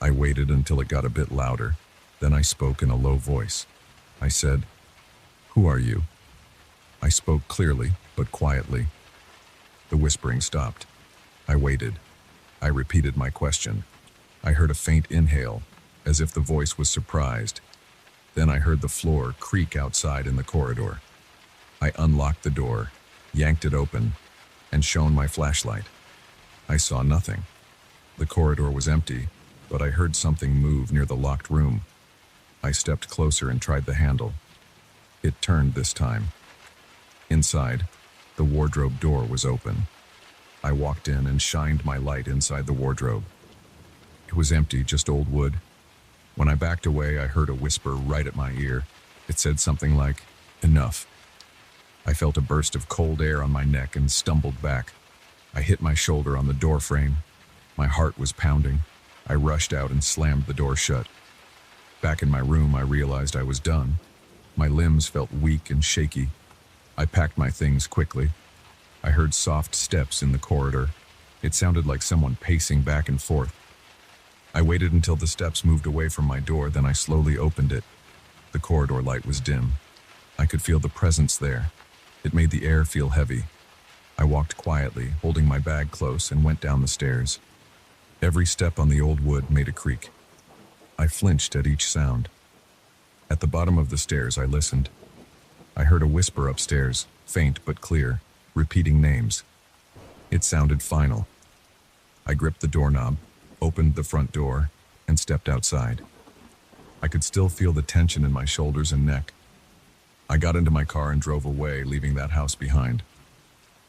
I waited until it got a bit louder. Then I spoke in a low voice. I said, "Who are you?" I spoke clearly, but quietly. The whispering stopped. I waited. I repeated my question. I heard a faint inhale, as if the voice was surprised. Then I heard the floor creak outside in the corridor. I unlocked the door, yanked it open, and shone my flashlight. I saw nothing. The corridor was empty, but I heard something move near the locked room. I stepped closer and tried the handle. It turned this time. Inside, the wardrobe door was open. I walked in and shined my light inside the wardrobe. It was empty, just old wood. When I backed away, I heard a whisper right at my ear. It said something like, "Enough." I felt a burst of cold air on my neck and stumbled back. I hit my shoulder on the door frame. My heart was pounding. I rushed out and slammed the door shut. Back in my room, I realized I was done. My limbs felt weak and shaky. I packed my things quickly. I heard soft steps in the corridor. It sounded like someone pacing back and forth. I waited until the steps moved away from my door, then I slowly opened it. The corridor light was dim. I could feel the presence there. It made the air feel heavy. I walked quietly, holding my bag close, and went down the stairs. Every step on the old wood made a creak. I flinched at each sound. At the bottom of the stairs, I listened. I heard a whisper upstairs, faint but clear, repeating names. It sounded final. I gripped the doorknob, opened the front door, and stepped outside. I could still feel the tension in my shoulders and neck. I got into my car and drove away, leaving that house behind.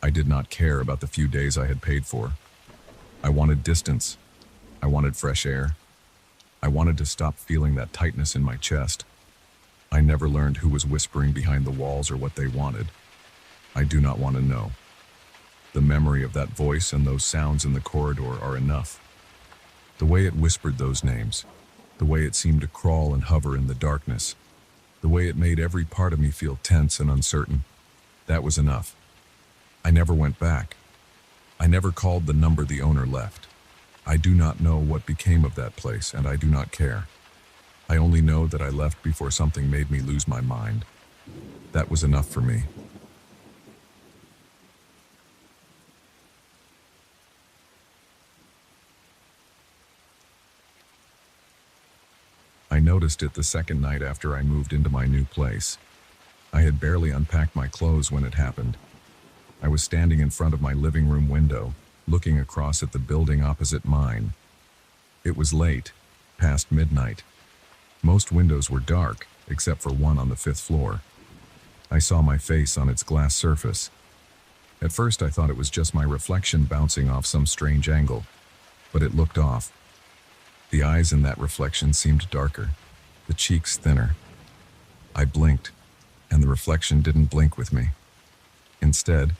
I did not care about the few days I had paid for. I wanted distance. I wanted fresh air. I wanted to stop feeling that tightness in my chest. I never learned who was whispering behind the walls or what they wanted. I do not want to know. The memory of that voice and those sounds in the corridor are enough. The way it whispered those names, the way it seemed to crawl and hover in the darkness, the way it made every part of me feel tense and uncertain, that was enough. I never went back. I never called the number the owner left. I do not know what became of that place, and I do not care. I only know that I left before something made me lose my mind. That was enough for me. I noticed it the second night after I moved into my new place. I had barely unpacked my clothes when it happened. I was standing in front of my living room window, looking across at the building opposite mine. It was late, past midnight. Most windows were dark, except for one on the 5th floor. I saw my face on its glass surface. At first I thought it was just my reflection bouncing off some strange angle, but it looked off. The eyes in that reflection seemed darker, the cheeks thinner. I blinked, and the reflection didn't blink with me. Instead,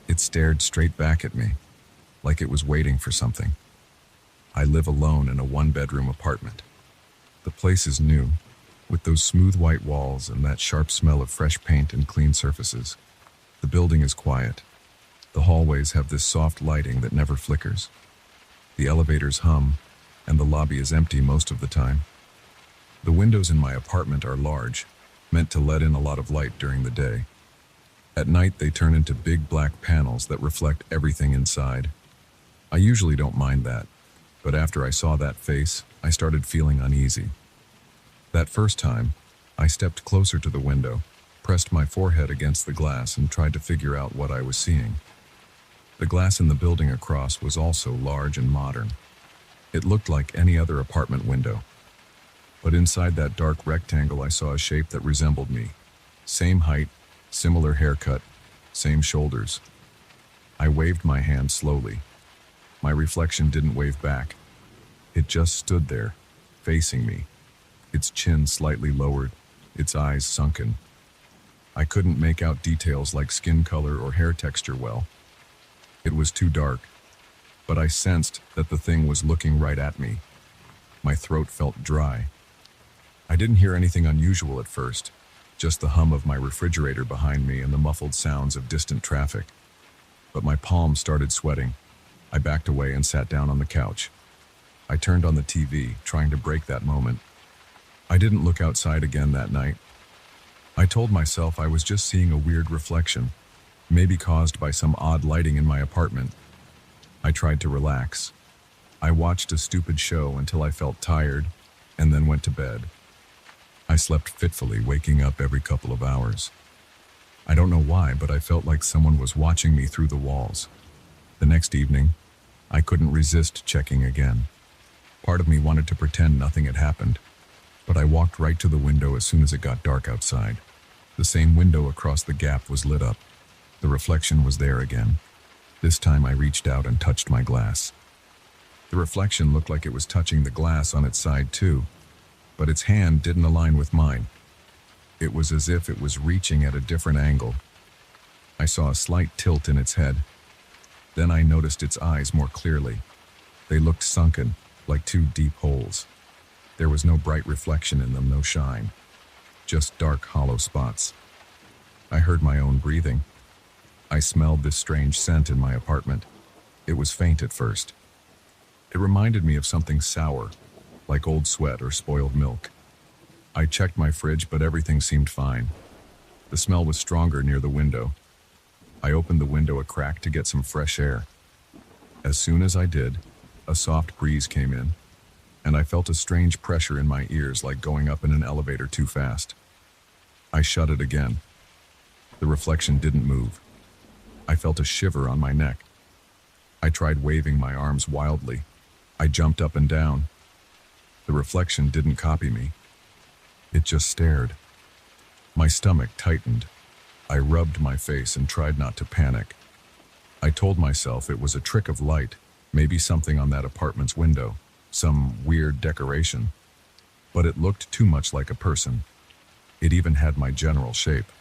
it stared straight back at me, like it was waiting for something. I live alone in a 1-bedroom apartment. The place is new, with those smooth white walls and that sharp smell of fresh paint and clean surfaces. The building is quiet. The hallways have this soft lighting that never flickers. The elevators hum, and the lobby is empty most of the time. The windows in my apartment are large, meant to let in a lot of light during the day. At night, they turn into big black panels that reflect everything inside. I usually don't mind that, but after I saw that face, I started feeling uneasy. That first time, I stepped closer to the window, pressed my forehead against the glass, and tried to figure out what I was seeing. The glass in the building across was also large and modern. It looked like any other apartment window. But inside that dark rectangle, I saw a shape that resembled me. Same height, similar haircut, same shoulders. I waved my hand slowly. My reflection didn't wave back. It just stood there, facing me, its chin slightly lowered, its eyes sunken. I couldn't make out details like skin color or hair texture well. It was too dark, but I sensed that the thing was looking right at me. My throat felt dry. I didn't hear anything unusual at first, just the hum of my refrigerator behind me and the muffled sounds of distant traffic. But my palms started sweating. I backed away and sat down on the couch. I turned on the TV, trying to break that moment. I didn't look outside again that night. I told myself I was just seeing a weird reflection, maybe caused by some odd lighting in my apartment. I tried to relax. I watched a stupid show until I felt tired, and then went to bed. I slept fitfully, waking up every couple of hours. I don't know why, but I felt like someone was watching me through the walls. The next evening, I couldn't resist checking again. Part of me wanted to pretend nothing had happened, but I walked right to the window as soon as it got dark outside. The same window across the gap was lit up. The reflection was there again. This time I reached out and touched my glass. The reflection looked like it was touching the glass on its side too, but its hand didn't align with mine. It was as if it was reaching at a different angle. I saw a slight tilt in its head. Then I noticed its eyes more clearly. They looked sunken, like two deep holes. There was no bright reflection in them, no shine. Just dark, hollow spots. I heard my own breathing. I smelled this strange scent in my apartment. It was faint at first. It reminded me of something sour, like old sweat or spoiled milk. I checked my fridge, but everything seemed fine. The smell was stronger near the window. I opened the window a crack to get some fresh air. As soon as I did, a soft breeze came in, and I felt a strange pressure in my ears, like going up in an elevator too fast. I shut it again. The reflection didn't move. I felt a shiver on my neck. I tried waving my arms wildly. I jumped up and down. The reflection didn't copy me. It just stared. My stomach tightened. I rubbed my face and tried not to panic. I told myself it was a trick of light, maybe something on that apartment's window, some weird decoration. But it looked too much like a person. It even had my general shape.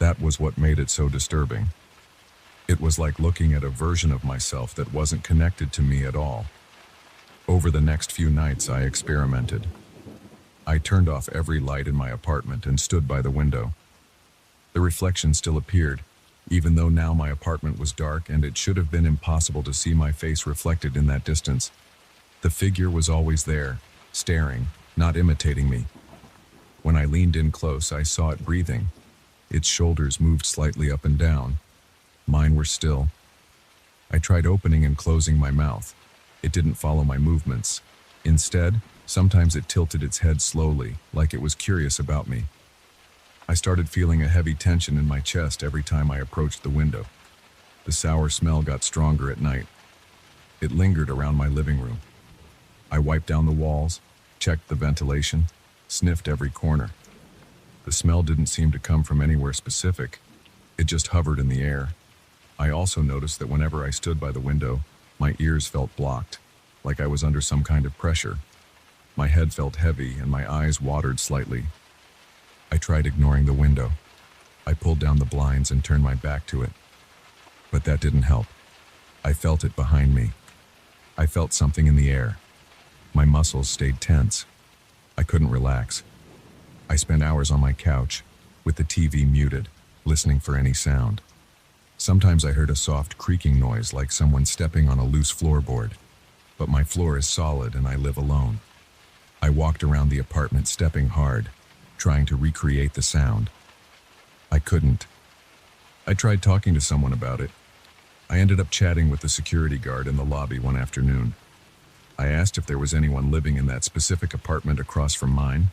That was what made it so disturbing. It was like looking at a version of myself that wasn't connected to me at all. Over the next few nights, I experimented. I turned off every light in my apartment and stood by the window. The reflection still appeared, even though now my apartment was dark and it should have been impossible to see my face reflected in that distance. The figure was always there, staring, not imitating me. When I leaned in close, I saw it breathing. Its shoulders moved slightly up and down. Mine were still. I tried opening and closing my mouth. It didn't follow my movements. Instead, sometimes it tilted its head slowly, like it was curious about me. I started feeling a heavy tension in my chest every time I approached the window. The sour smell got stronger at night. It lingered around my living room. I wiped down the walls, checked the ventilation, sniffed every corner. The smell didn't seem to come from anywhere specific. It just hovered in the air. I also noticed that whenever I stood by the window, my ears felt blocked, like I was under some kind of pressure. My head felt heavy and my eyes watered slightly. I tried ignoring the window. I pulled down the blinds and turned my back to it. But that didn't help. I felt it behind me. I felt something in the air. My muscles stayed tense. I couldn't relax. I spent hours on my couch, with the TV muted, listening for any sound. Sometimes I heard a soft creaking noise like someone stepping on a loose floorboard. But my floor is solid and I live alone. I walked around the apartment stepping hard, trying to recreate the sound. I couldn't. I tried talking to someone about it. I ended up chatting with the security guard in the lobby one afternoon. I asked if there was anyone living in that specific apartment across from mine,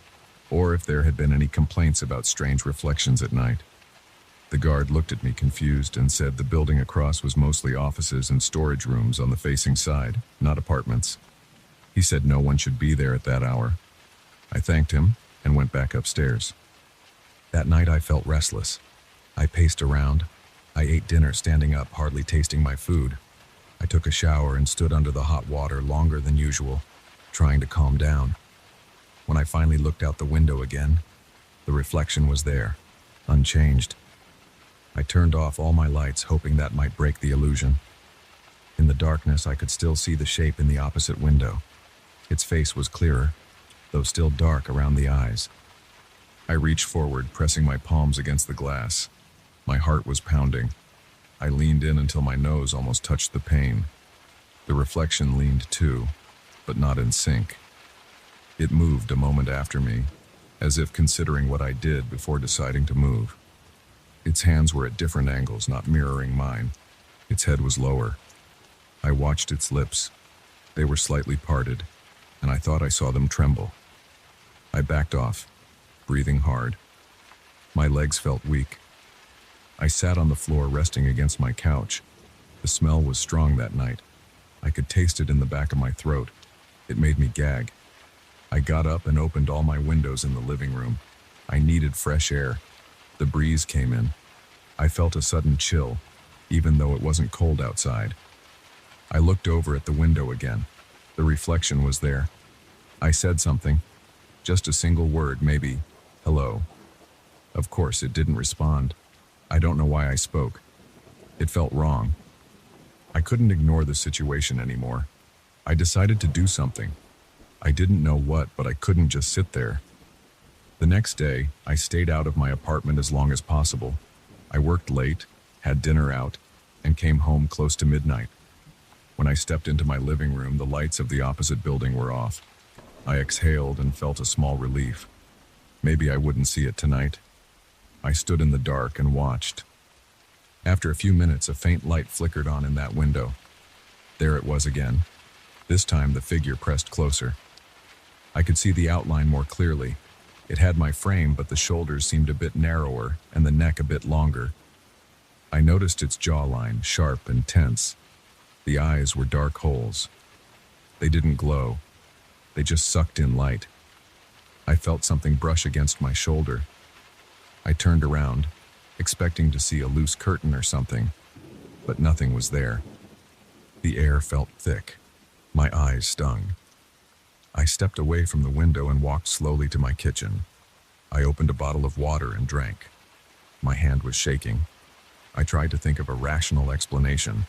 or if there had been any complaints about strange reflections at night. The guard looked at me confused and said the building across was mostly offices and storage rooms on the facing side, not apartments. He said no one should be there at that hour. I thanked him and went back upstairs. That night I felt restless. I paced around. I ate dinner standing up, hardly tasting my food. I took a shower and stood under the hot water longer than usual, trying to calm down. When I finally looked out the window again, the reflection was there, unchanged. I turned off all my lights, hoping that might break the illusion. In the darkness, I could still see the shape in the opposite window. Its face was clearer, though still dark around the eyes. I reached forward, pressing my palms against the glass. My heart was pounding. I leaned in until my nose almost touched the pane. The reflection leaned too, but not in sync. It moved a moment after me, as if considering what I did before deciding to move. Its hands were at different angles, not mirroring mine. Its head was lower. I watched its lips. They were slightly parted, and I thought I saw them tremble. I backed off, breathing hard. My legs felt weak. I sat on the floor, resting against my couch. The smell was strong that night. I could taste it in the back of my throat. It made me gag. I got up and opened all my windows in the living room. I needed fresh air. The breeze came in. I felt a sudden chill, even though it wasn't cold outside. I looked over at the window again. The reflection was there. I said something. Just a single word, maybe, hello. Of course, it didn't respond. I don't know why I spoke. It felt wrong. I couldn't ignore the situation anymore. I decided to do something. I didn't know what, but I couldn't just sit there. The next day, I stayed out of my apartment as long as possible. I worked late, had dinner out, and came home close to midnight. When I stepped into my living room, the lights of the opposite building were off. I exhaled and felt a small relief. Maybe I wouldn't see it tonight. I stood in the dark and watched. After a few minutes, a faint light flickered on in that window. There it was again. This time, the figure pressed closer. I could see the outline more clearly. It had my frame, but the shoulders seemed a bit narrower and the neck a bit longer. I noticed its jawline, sharp and tense. The eyes were dark holes. They didn't glow. They just sucked in light. I felt something brush against my shoulder. I turned around, expecting to see a loose curtain or something, but nothing was there. The air felt thick. My eyes stung. I stepped away from the window and walked slowly to my kitchen. I opened a bottle of water and drank. My hand was shaking. I tried to think of a rational explanation.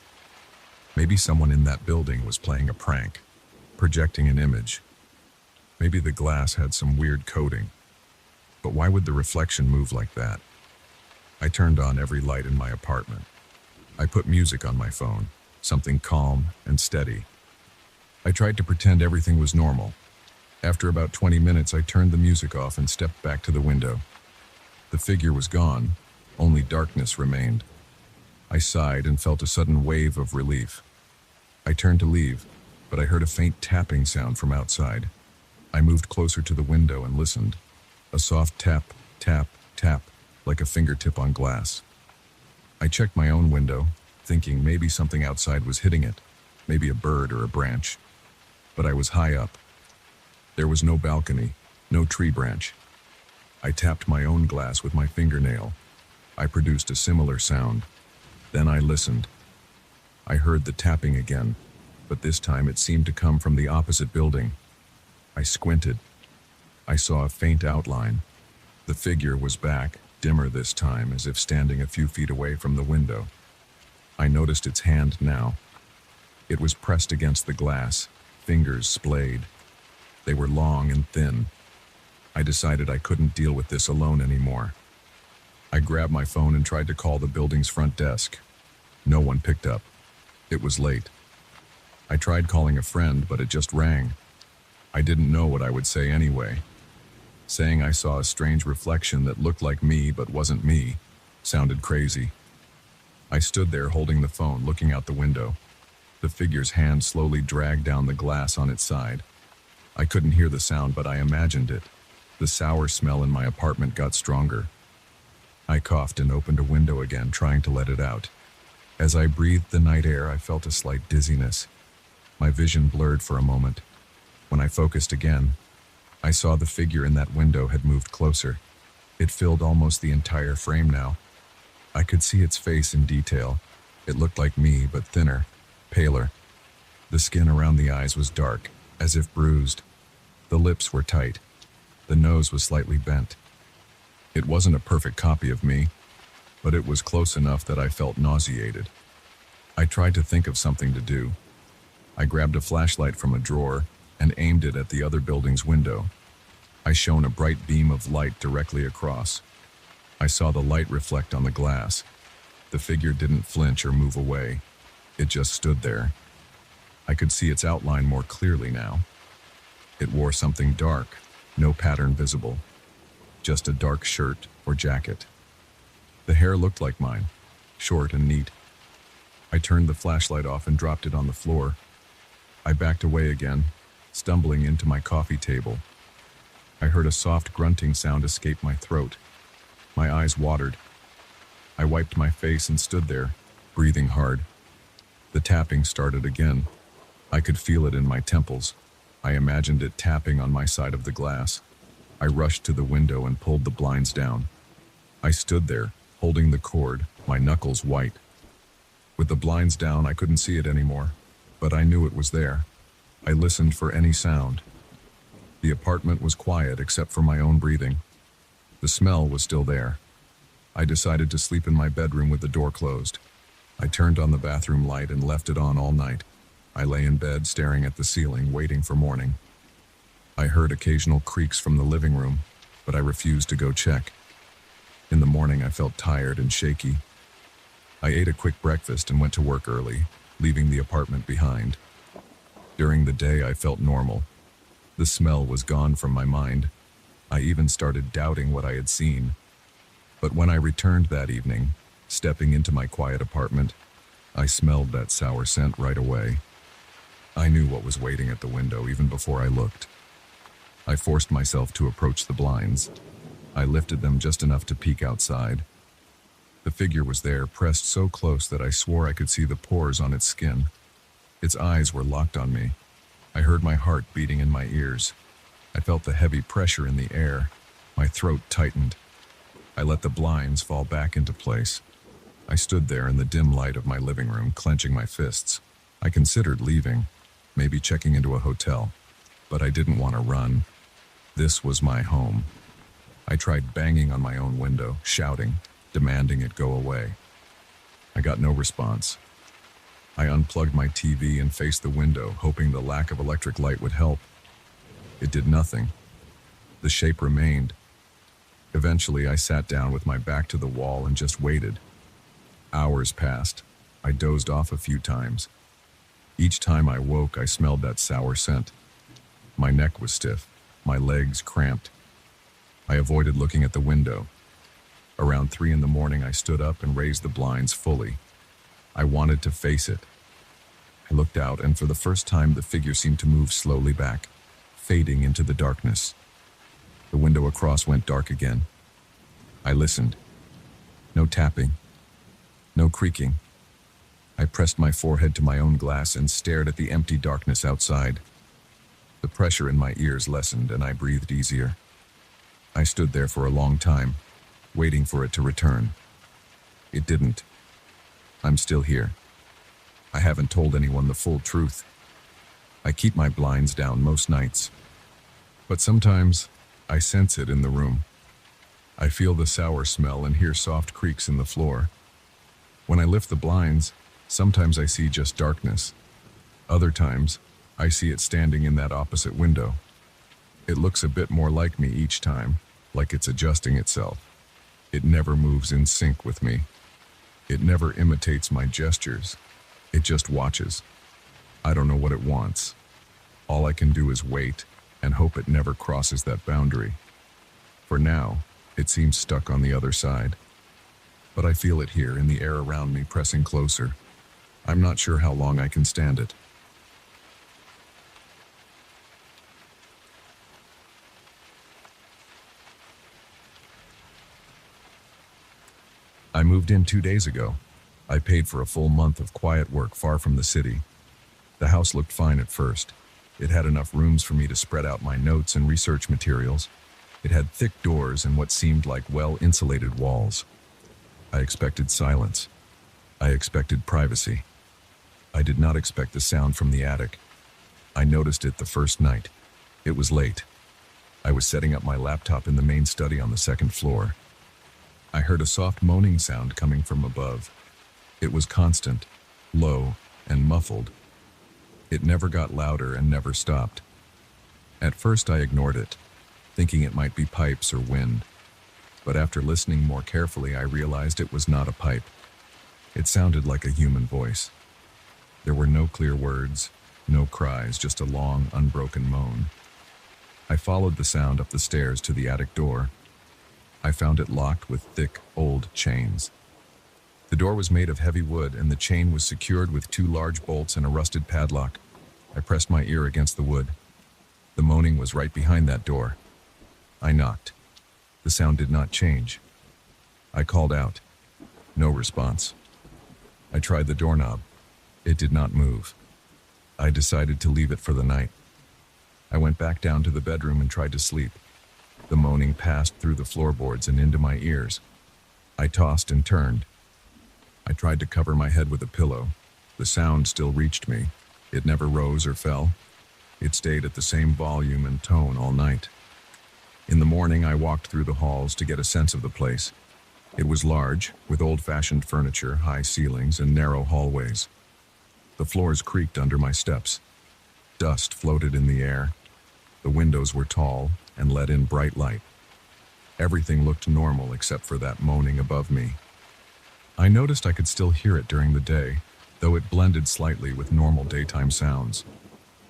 Maybe someone in that building was playing a prank, projecting an image. Maybe the glass had some weird coating. But why would the reflection move like that? I turned on every light in my apartment. I put music on my phone, something calm and steady. I tried to pretend everything was normal. After about 20 minutes, I turned the music off and stepped back to the window. The figure was gone, only darkness remained. I sighed and felt a sudden wave of relief. I turned to leave, but I heard a faint tapping sound from outside. I moved closer to the window and listened. A soft tap, tap, tap, like a fingertip on glass. I checked my own window, thinking maybe something outside was hitting it, maybe a bird or a branch. But I was high up. There was no balcony, no tree branch. I tapped my own glass with my fingernail. I produced a similar sound. Then I listened. I heard the tapping again, but this time it seemed to come from the opposite building. I squinted. I saw a faint outline. The figure was back, dimmer this time, as if standing a few feet away from the window. I noticed its hand now. It was pressed against the glass, fingers splayed. They were long and thin. I decided I couldn't deal with this alone anymore. I grabbed my phone and tried to call the building's front desk. No one picked up. It was late. I tried calling a friend, but it just rang. I didn't know what I would say anyway. Saying I saw a strange reflection that looked like me but wasn't me sounded crazy. I stood there holding the phone, looking out the window. The figure's hand slowly dragged down the glass on its side. I couldn't hear the sound, but I imagined it. The sour smell in my apartment got stronger. I coughed and opened a window again, trying to let it out. As I breathed the night air, I felt a slight dizziness. My vision blurred for a moment. When I focused again, I saw the figure in that window had moved closer. It filled almost the entire frame now. I could see its face in detail. It looked like me, but thinner, paler. The skin around the eyes was dark, as if bruised. The lips were tight. The nose was slightly bent. It wasn't a perfect copy of me, but it was close enough that I felt nauseated. I tried to think of something to do. I grabbed a flashlight from a drawer and aimed it at the other building's window. I shone a bright beam of light directly across. I saw the light reflect on the glass. The figure didn't flinch or move away. It just stood there. I could see its outline more clearly now. It wore something dark, no pattern visible. Just a dark shirt or jacket. The hair looked like mine, short and neat. I turned the flashlight off and dropped it on the floor. I backed away again, stumbling into my coffee table. I heard a soft grunting sound escape my throat. My eyes watered. I wiped my face and stood there, breathing hard. The tapping started again. I could feel it in my temples. I imagined it tapping on my side of the glass. I rushed to the window and pulled the blinds down. I stood there, holding the cord, my knuckles white. With the blinds down, I couldn't see it anymore, but I knew it was there. I listened for any sound. The apartment was quiet except for my own breathing. The smell was still there. I decided to sleep in my bedroom with the door closed. I turned on the bathroom light and left it on all night. I lay in bed staring at the ceiling, waiting for morning. I heard occasional creaks from the living room, but I refused to go check. In the morning, I felt tired and shaky. I ate a quick breakfast and went to work early, leaving the apartment behind. During the day, I felt normal. The smell was gone from my mind. I even started doubting what I had seen. But when I returned that evening, stepping into my quiet apartment, I smelled that sour scent right away. I knew what was waiting at the window even before I looked. I forced myself to approach the blinds. I lifted them just enough to peek outside. The figure was there, pressed so close that I swore I could see the pores on its skin. Its eyes were locked on me. I heard my heart beating in my ears. I felt the heavy pressure in the air. My throat tightened. I let the blinds fall back into place. I stood there in the dim light of my living room, clenching my fists. I considered leaving, maybe checking into a hotel, but I didn't want to run. This was my home. I tried banging on my own window, shouting, demanding it go away. I got no response. I unplugged my TV and faced the window, hoping the lack of electric light would help. It did nothing. The shape remained. Eventually, I sat down with my back to the wall and just waited. Hours passed. I dozed off a few times. Each time I woke, I smelled that sour scent. My neck was stiff, my legs cramped. I avoided looking at the window. Around 3 in the morning, I stood up and raised the blinds fully. I wanted to face it. I looked out, and for the first time, the figure seemed to move slowly back, fading into the darkness. The window across went dark again. I listened. No tapping. No creaking. I pressed my forehead to my own glass and stared at the empty darkness outside. The pressure in my ears lessened and I breathed easier. I stood there for a long time, waiting for it to return. It didn't. I'm still here. I haven't told anyone the full truth. I keep my blinds down most nights. But sometimes I sense it in the room. I feel the sour smell and hear soft creaks in the floor. When I lift the blinds, sometimes I see just darkness. Other times, I see it standing in that opposite window. It looks a bit more like me each time, like it's adjusting itself. It never moves in sync with me. It never imitates my gestures. It just watches. I don't know what it wants. All I can do is wait and hope it never crosses that boundary. For now, it seems stuck on the other side. But I feel it here in the air around me, pressing closer. I'm not sure how long I can stand it. I moved in 2 days ago. I paid for a full month of quiet work far from the city. The house looked fine at first. It had enough rooms for me to spread out my notes and research materials. It had thick doors and what seemed like well-insulated walls. I expected silence. I expected privacy. I did not expect the sound from the attic. I noticed it the first night. It was late. I was setting up my laptop in the main study on the second floor. I heard a soft moaning sound coming from above. It was constant, low, and muffled. It never got louder and never stopped. At first I ignored it, thinking it might be pipes or wind. But after listening more carefully, I realized it was not a pipe. It sounded like a human voice. There were no clear words, no cries, just a long, unbroken moan. I followed the sound up the stairs to the attic door. I found it locked with thick, old chains. The door was made of heavy wood, and the chain was secured with 2 large bolts and a rusted padlock. I pressed my ear against the wood. The moaning was right behind that door. I knocked. The sound did not change. I called out. No response. I tried the doorknob. It did not move. I decided to leave it for the night. I went back down to the bedroom and tried to sleep. The moaning passed through the floorboards and into my ears. I tossed and turned. I tried to cover my head with a pillow. The sound still reached me. It never rose or fell. It stayed at the same volume and tone all night. In the morning, I walked through the halls to get a sense of the place. It was large, with old-fashioned furniture, high ceilings, and narrow hallways. The floors creaked under my steps. Dust floated in the air. The windows were tall and let in bright light. Everything looked normal except for that moaning above me. I noticed I could still hear it during the day, though it blended slightly with normal daytime sounds.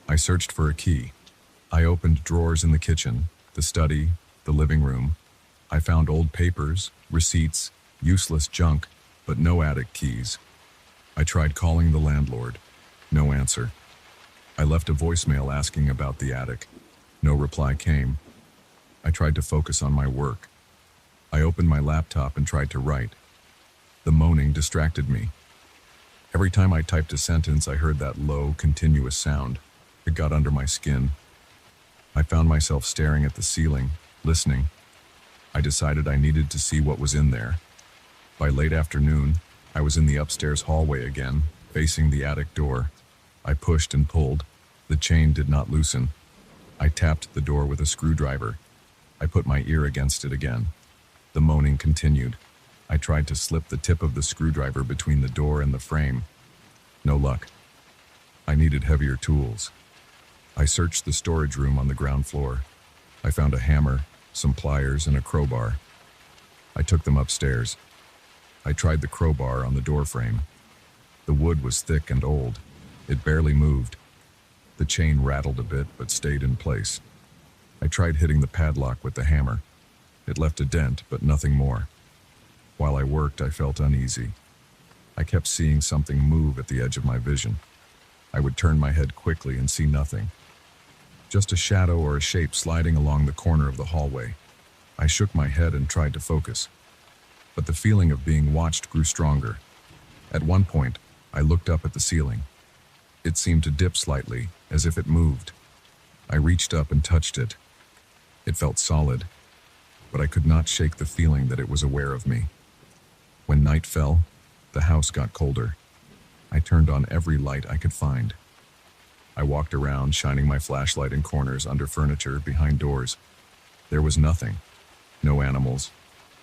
I searched for a key. I opened drawers in the kitchen, the study, the living room. I found old papers, receipts, useless junk, but no attic keys. I tried calling the landlord. No answer. I left a voicemail asking about the attic. No reply came. I tried to focus on my work. I opened my laptop and tried to write. The moaning distracted me. Every time I typed a sentence, I heard that low, continuous sound. It got under my skin. I found myself staring at the ceiling, listening. I decided I needed to see what was in there. By late afternoon, I was in the upstairs hallway again, facing the attic door. I pushed and pulled. The chain did not loosen. I tapped the door with a screwdriver. I put my ear against it again. The moaning continued. I tried to slip the tip of the screwdriver between the door and the frame. No luck. I needed heavier tools. I searched the storage room on the ground floor. I found a hammer, some pliers, and a crowbar. I took them upstairs. I tried the crowbar on the door frame. The wood was thick and old. It barely moved. The chain rattled a bit but stayed in place. I tried hitting the padlock with the hammer. It left a dent, but nothing more. While I worked, I felt uneasy. I kept seeing something move at the edge of my vision. I would turn my head quickly and see nothing. Just a shadow or a shape sliding along the corner of the hallway. I shook my head and tried to focus. But the feeling of being watched grew stronger. At one point, I looked up at the ceiling. It seemed to dip slightly, as if it moved. I reached up and touched it. It felt solid, but I could not shake the feeling that it was aware of me. When night fell, the house got colder. I turned on every light I could find. I walked around, shining my flashlight in corners, under furniture, behind doors. There was nothing. No animals,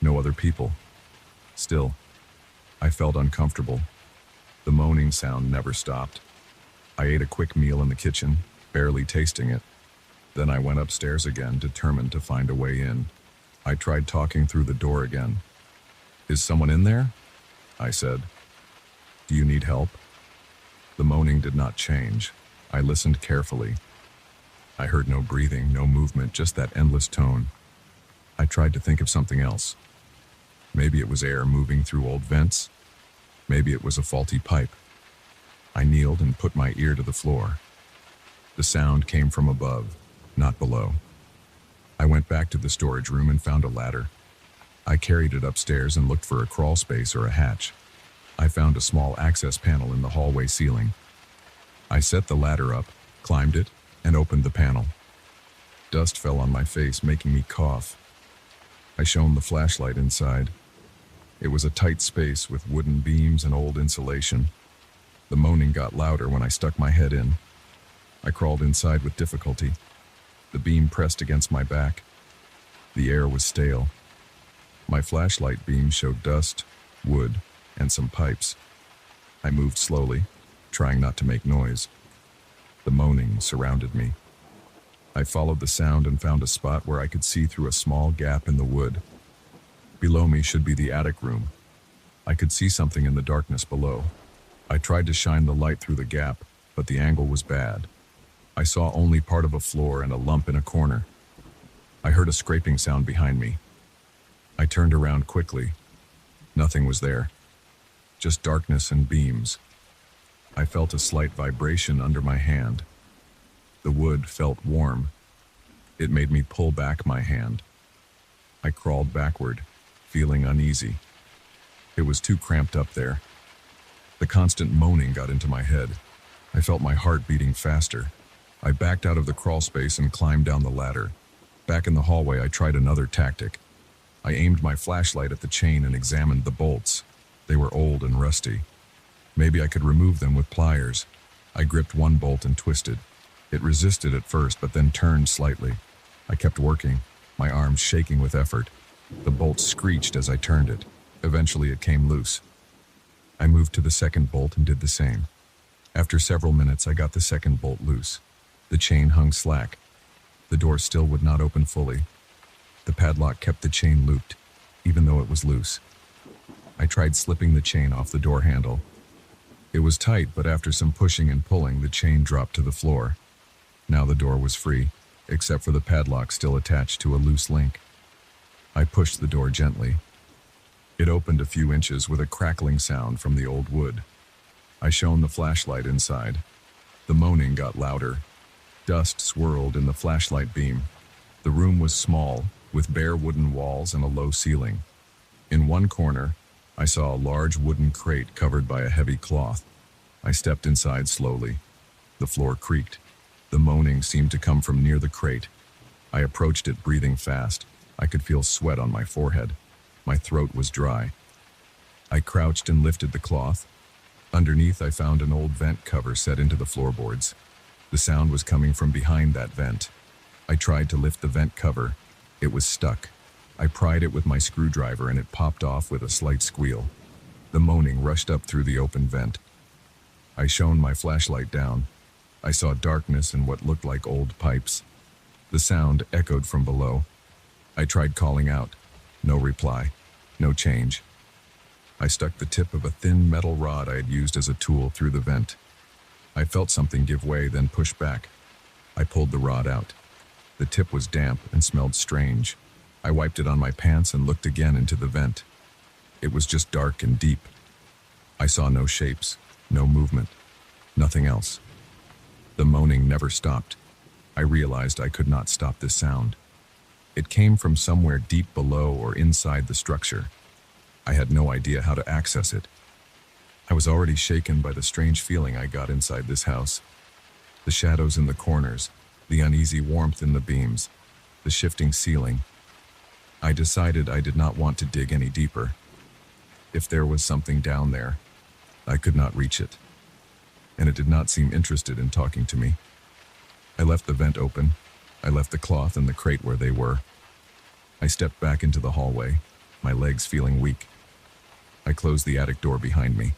no other people. Still, I felt uncomfortable. The moaning sound never stopped. I ate a quick meal in the kitchen, barely tasting it. Then I went upstairs again, determined to find a way in. I tried talking through the door again. "Is someone in there?" I said. "Do you need help?" The moaning did not change. I listened carefully. I heard no breathing, no movement, just that endless tone. I tried to think of something else. Maybe it was air moving through old vents. Maybe it was a faulty pipe. I kneeled and put my ear to the floor. The sound came from above, not below. I went back to the storage room and found a ladder. I carried it upstairs and looked for a crawl space or a hatch. I found a small access panel in the hallway ceiling. I set the ladder up, climbed it, and opened the panel. Dust fell on my face, making me cough. I shone the flashlight inside. It was a tight space with wooden beams and old insulation. The moaning got louder when I stuck my head in. I crawled inside with difficulty. The beam pressed against my back. The air was stale. My flashlight beam showed dust, wood, and some pipes. I moved slowly, trying not to make noise. The moaning surrounded me. I followed the sound and found a spot where I could see through a small gap in the wood. Below me should be the attic room. I could see something in the darkness below. I tried to shine the light through the gap, but the angle was bad. I saw only part of a floor and a lump in a corner. I heard a scraping sound behind me. I turned around quickly. Nothing was there. Just darkness and beams. I felt a slight vibration under my hand. The wood felt warm. It made me pull back my hand. I crawled backward, feeling uneasy. It was too cramped up there. The constant moaning got into my head. I felt my heart beating faster. I backed out of the crawl space and climbed down the ladder. Back in the hallway, I tried another tactic. I aimed my flashlight at the chain and examined the bolts. They were old and rusty. Maybe I could remove them with pliers. I gripped one bolt and twisted. It resisted at first, but then turned slightly. I kept working, my arms shaking with effort. The bolt screeched as I turned it. Eventually, it came loose. I moved to the second bolt and did the same. After several minutes, I got the second bolt loose. The chain hung slack. The door still would not open fully. The padlock kept the chain looped, even though it was loose. I tried slipping the chain off the door handle. It was tight, but after some pushing and pulling, the chain dropped to the floor. Now the door was free, except for the padlock still attached to a loose link. I pushed the door gently. It opened a few inches with a crackling sound from the old wood. I shone the flashlight inside. The moaning got louder. Dust swirled in the flashlight beam. The room was small, with bare wooden walls and a low ceiling. In one corner, I saw a large wooden crate covered by a heavy cloth. I stepped inside slowly. The floor creaked. The moaning seemed to come from near the crate. I approached it, breathing fast. I could feel sweat on my forehead. My throat was dry. I crouched and lifted the cloth. Underneath, I found an old vent cover set into the floorboards. The sound was coming from behind that vent. I tried to lift the vent cover. It was stuck. I pried it with my screwdriver and it popped off with a slight squeal. The moaning rushed up through the open vent. I shone my flashlight down. I saw darkness and what looked like old pipes. The sound echoed from below. I tried calling out. No reply. No change. I stuck the tip of a thin metal rod I had used as a tool through the vent. I felt something give way, then push back. I pulled the rod out. The tip was damp and smelled strange. I wiped it on my pants and looked again into the vent. It was just dark and deep. I saw no shapes, no movement, nothing else. The moaning never stopped. I realized I could not stop this sound. It came from somewhere deep below or inside the structure. I had no idea how to access it. I was already shaken by the strange feeling I got inside this house. The shadows in the corners, the uneasy warmth in the beams, the shifting ceiling. I decided I did not want to dig any deeper. If there was something down there, I could not reach it, and it did not seem interested in talking to me. I left the vent open. I left the cloth and the crate where they were. I stepped back into the hallway, my legs feeling weak. I closed the attic door behind me.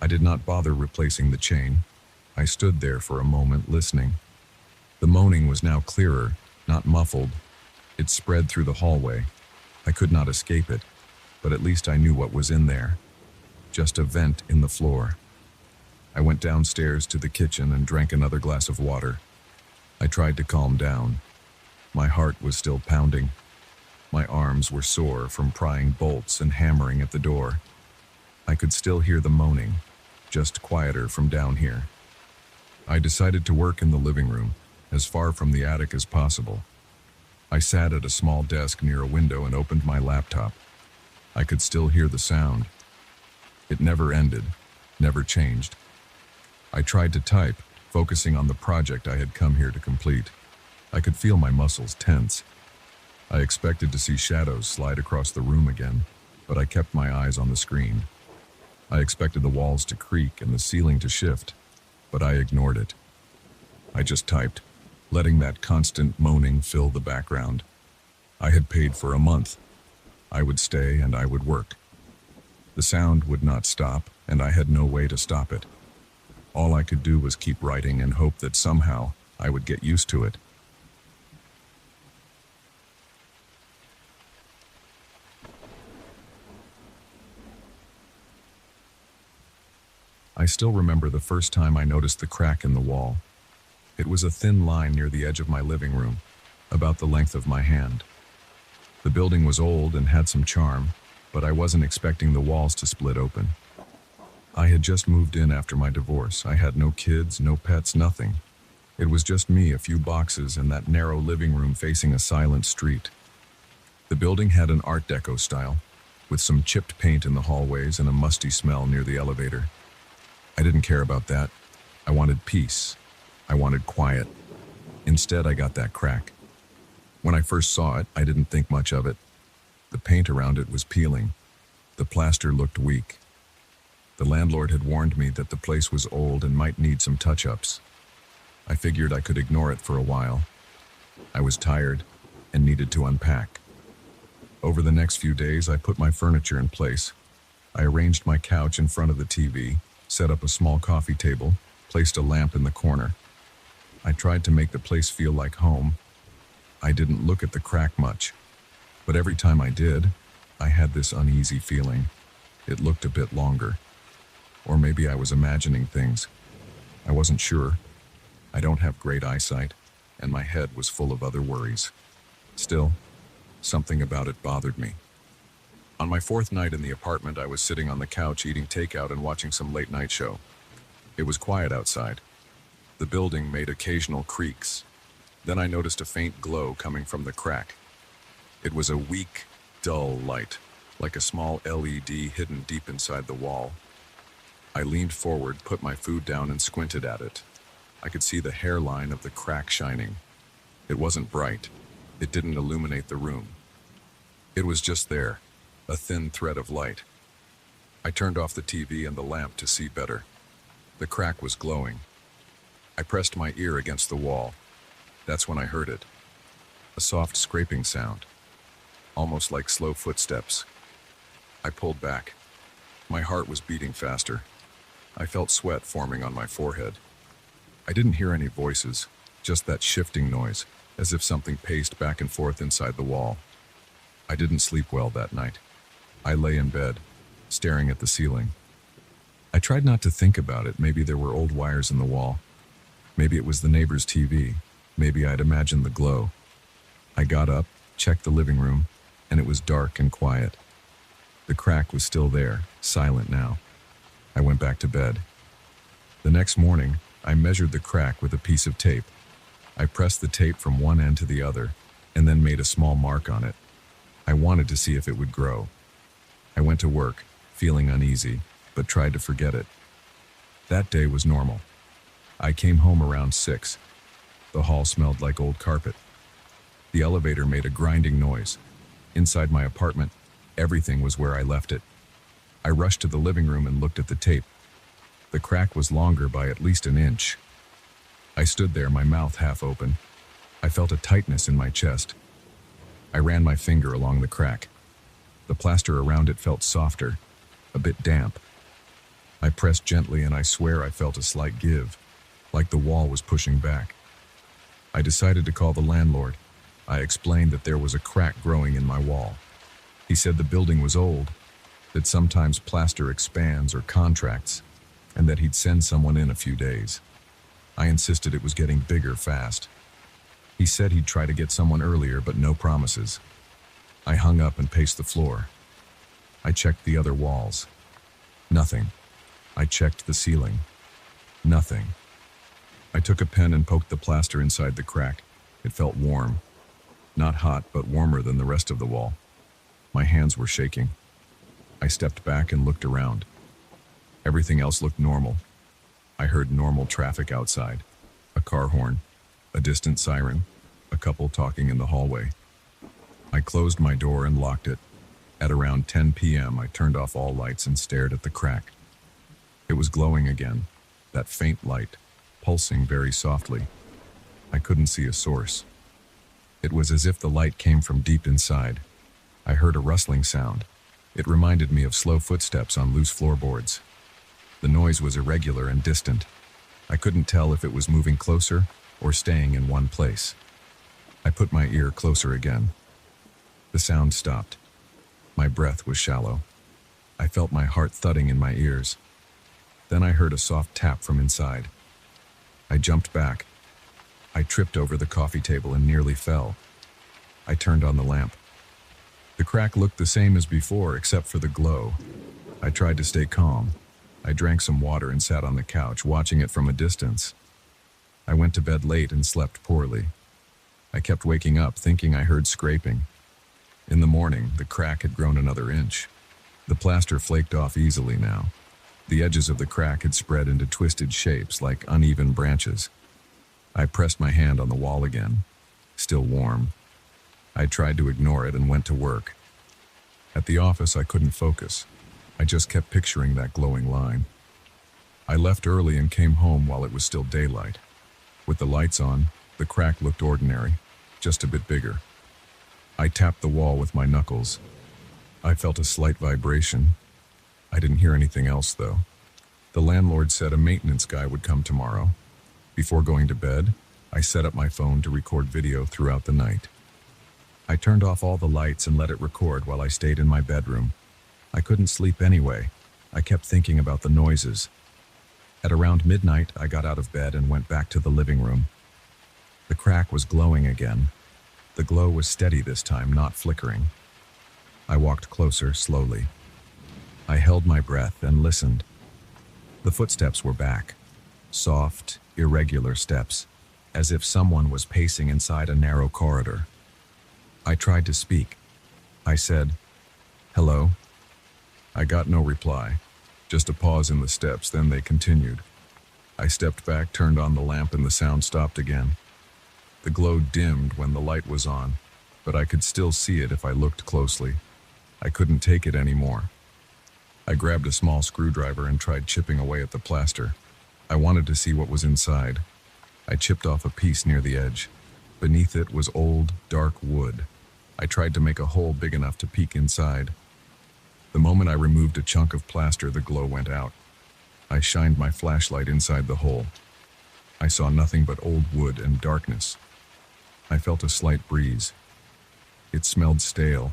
I did not bother replacing the chain. I stood there for a moment listening. The moaning was now clearer, not muffled. It spread through the hallway. I could not escape it, but at least I knew what was in there. Just a vent in the floor. I went downstairs to the kitchen and drank another glass of water. I tried to calm down. My heart was still pounding. My arms were sore from prying bolts and hammering at the door. I could still hear the moaning, just quieter from down here. I decided to work in the living room, as far from the attic as possible. I sat at a small desk near a window and opened my laptop. I could still hear the sound. It never ended, never changed. I tried to type, focusing on the project I had come here to complete. I could feel my muscles tense. I expected to see shadows slide across the room again, but I kept my eyes on the screen. I expected the walls to creak and the ceiling to shift, but I ignored it. I just typed, letting that constant moaning fill the background. I had paid for a month. I would stay and I would work. The sound would not stop, and I had no way to stop it. All I could do was keep writing and hope that somehow I would get used to it. I still remember the first time I noticed the crack in the wall. It was a thin line near the edge of my living room, about the length of my hand. The building was old and had some charm, but I wasn't expecting the walls to split open. I had just moved in after my divorce. I had no kids, no pets, nothing. It was just me, a few boxes, and that narrow living room facing a silent street. The building had an Art Deco style, with some chipped paint in the hallways and a musty smell near the elevator. I didn't care about that. I wanted peace. I wanted quiet. Instead, I got that crack. When I first saw it, I didn't think much of it. The paint around it was peeling. The plaster looked weak. The landlord had warned me that the place was old and might need some touch-ups. I figured I could ignore it for a while. I was tired and needed to unpack. Over the next few days, I put my furniture in place. I arranged my couch in front of the TV, set up a small coffee table, placed a lamp in the corner. I tried to make the place feel like home. I didn't look at the crack much, but every time I did, I had this uneasy feeling. It looked a bit longer. Or maybe I was imagining things. I wasn't sure. I don't have great eyesight, and my head was full of other worries. Still, something about it bothered me. On my fourth night in the apartment, I was sitting on the couch eating takeout and watching some late-night show. It was quiet outside. The building made occasional creaks. Then I noticed a faint glow coming from the crack. It was a weak, dull light, like a small LED hidden deep inside the wall. I leaned forward, put my food down, and squinted at it. I could see the hairline of the crack shining. It wasn't bright. It didn't illuminate the room. It was just there, a thin thread of light. I turned off the TV and the lamp to see better. The crack was glowing. I pressed my ear against the wall. That's when I heard it. A soft scraping sound, almost like slow footsteps. I pulled back. My heart was beating faster. I felt sweat forming on my forehead. I didn't hear any voices, just that shifting noise, as if something paced back and forth inside the wall. I didn't sleep well that night. I lay in bed, staring at the ceiling. I tried not to think about it. Maybe there were old wires in the wall. Maybe it was the neighbor's TV. Maybe I'd imagined the glow. I got up, checked the living room, and it was dark and quiet. The crack was still there, silent now. I went back to bed. The next morning, I measured the crack with a piece of tape. I pressed the tape from one end to the other, and then made a small mark on it. I wanted to see if it would grow. I went to work, feeling uneasy, but tried to forget it. That day was normal. I came home around 6. The hall smelled like old carpet. The elevator made a grinding noise. Inside my apartment, everything was where I left it. I rushed to the living room and looked at the tape. The crack was longer by at least an inch. I stood there, my mouth half open. I felt a tightness in my chest. I ran my finger along the crack. The plaster around it felt softer, a bit damp. I pressed gently and I swear I felt a slight give, like the wall was pushing back. I decided to call the landlord. I explained that there was a crack growing in my wall. He said the building was old, that sometimes plaster expands or contracts, and that he'd send someone in a few days. I insisted it was getting bigger fast. He said he'd try to get someone earlier, but no promises. I hung up and paced the floor. I checked the other walls. Nothing. I checked the ceiling. Nothing. I took a pen and poked the plaster inside the crack. It felt warm. Not hot, but warmer than the rest of the wall. My hands were shaking. I stepped back and looked around. Everything else looked normal. I heard normal traffic outside. A car horn, a distant siren, a couple talking in the hallway. I closed my door and locked it. At around 10 p.m., I turned off all lights and stared at the crack. It was glowing again, that faint light, pulsing very softly. I couldn't see a source. It was as if the light came from deep inside. I heard a rustling sound. It reminded me of slow footsteps on loose floorboards. The noise was irregular and distant. I couldn't tell if it was moving closer or staying in one place. I put my ear closer again. The sound stopped. My breath was shallow. I felt my heart thudding in my ears. Then I heard a soft tap from inside. I jumped back. I tripped over the coffee table and nearly fell. I turned on the lamp. The crack looked the same as before, except for the glow. I tried to stay calm. I drank some water and sat on the couch, watching it from a distance. I went to bed late and slept poorly. I kept waking up, thinking I heard scraping. In the morning, the crack had grown another inch. The plaster flaked off easily now. The edges of the crack had spread into twisted shapes like uneven branches. I pressed my hand on the wall again, still warm. I tried to ignore it and went to work. At the office, I couldn't focus. I just kept picturing that glowing line. I left early and came home while it was still daylight. With the lights on, the crack looked ordinary, just a bit bigger. I tapped the wall with my knuckles. I felt a slight vibration. I didn't hear anything else, though. The landlord said a maintenance guy would come tomorrow. Before going to bed, I set up my phone to record video throughout the night. I turned off all the lights and let it record while I stayed in my bedroom. I couldn't sleep anyway. I kept thinking about the noises. At around midnight, I got out of bed and went back to the living room. The crack was glowing again. The glow was steady this time, not flickering. I walked closer, slowly. I held my breath and listened. The footsteps were back. Soft, irregular steps, as if someone was pacing inside a narrow corridor. I tried to speak. I said, "Hello?" I got no reply, just a pause in the steps, then they continued. I stepped back, turned on the lamp, and the sound stopped again. The glow dimmed when the light was on. but I could still see it if I looked closely. I couldn't take it anymore. I grabbed a small screwdriver and tried chipping away at the plaster. I wanted to see what was inside. I chipped off a piece near the edge. Beneath it was old, dark wood. I tried to make a hole big enough to peek inside. The moment I removed a chunk of plaster, the glow went out. I shined my flashlight inside the hole. I saw nothing but old wood and darkness. I felt a slight breeze. It smelled stale.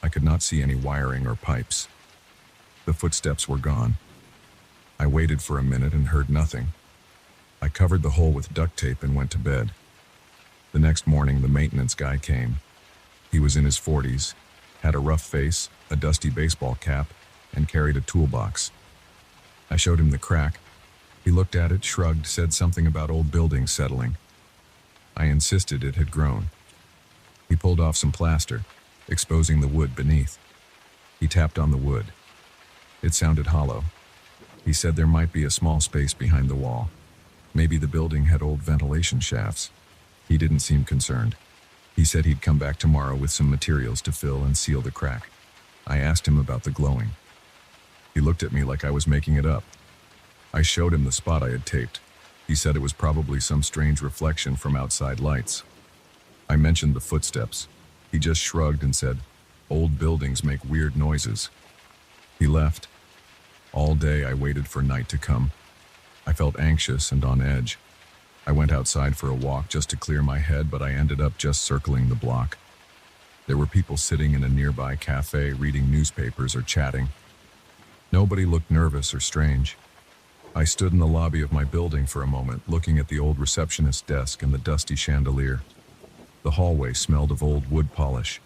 I could not see any wiring or pipes. The footsteps were gone. I waited for a minute and heard nothing. I covered the hole with duct tape and went to bed. The next morning, the maintenance guy came. He was in his 40s, had a rough face, a dusty baseball cap, and carried a toolbox. I showed him the crack. He looked at it, shrugged, said something about old buildings settling. I insisted it had grown. He pulled off some plaster, exposing the wood beneath. He tapped on the wood. It sounded hollow. He said there might be a small space behind the wall. Maybe the building had old ventilation shafts. He didn't seem concerned. He said he'd come back tomorrow with some materials to fill and seal the crack. I asked him about the glowing. He looked at me like I was making it up. I showed him the spot I had taped. He said it was probably some strange reflection from outside lights. I mentioned the footsteps. He just shrugged and said, "Old buildings make weird noises." He left. All day I waited for night to come. I felt anxious and on edge. I went outside for a walk just to clear my head, but I ended up just circling the block. There were people sitting in a nearby cafe reading newspapers or chatting. Nobody looked nervous or strange. I stood in the lobby of my building for a moment, looking at the old receptionist's desk and the dusty chandelier. The hallway smelled of old wood polish.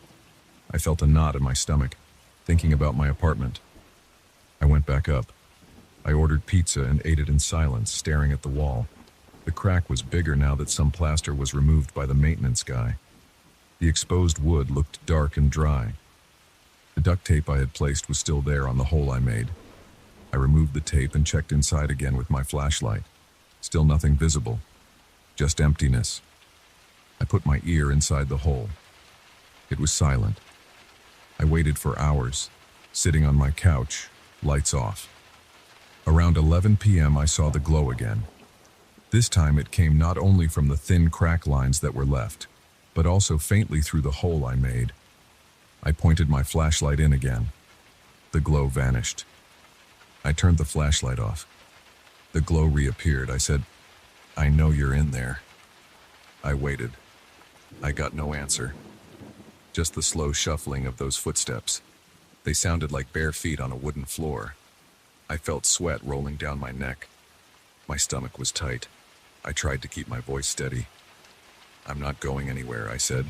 I felt a knot in my stomach, thinking about my apartment. I went back up. I ordered pizza and ate it in silence, staring at the wall. The crack was bigger now that some plaster was removed by the maintenance guy. The exposed wood looked dark and dry. The duct tape I had placed was still there on the hole I made. I removed the tape and checked inside again with my flashlight. Still nothing visible, just emptiness. I put my ear inside the hole. It was silent. I waited for hours, sitting on my couch, lights off. Around 11 p.m. I saw the glow again. This time it came not only from the thin crack lines that were left, but also faintly through the hole I made. I pointed my flashlight in again. The glow vanished. I turned the flashlight off. The glow reappeared. I said, "I know you're in there." I waited. I got no answer. Just the slow shuffling of those footsteps. They sounded like bare feet on a wooden floor. I felt sweat rolling down my neck. My stomach was tight. I tried to keep my voice steady. "I'm not going anywhere," I said.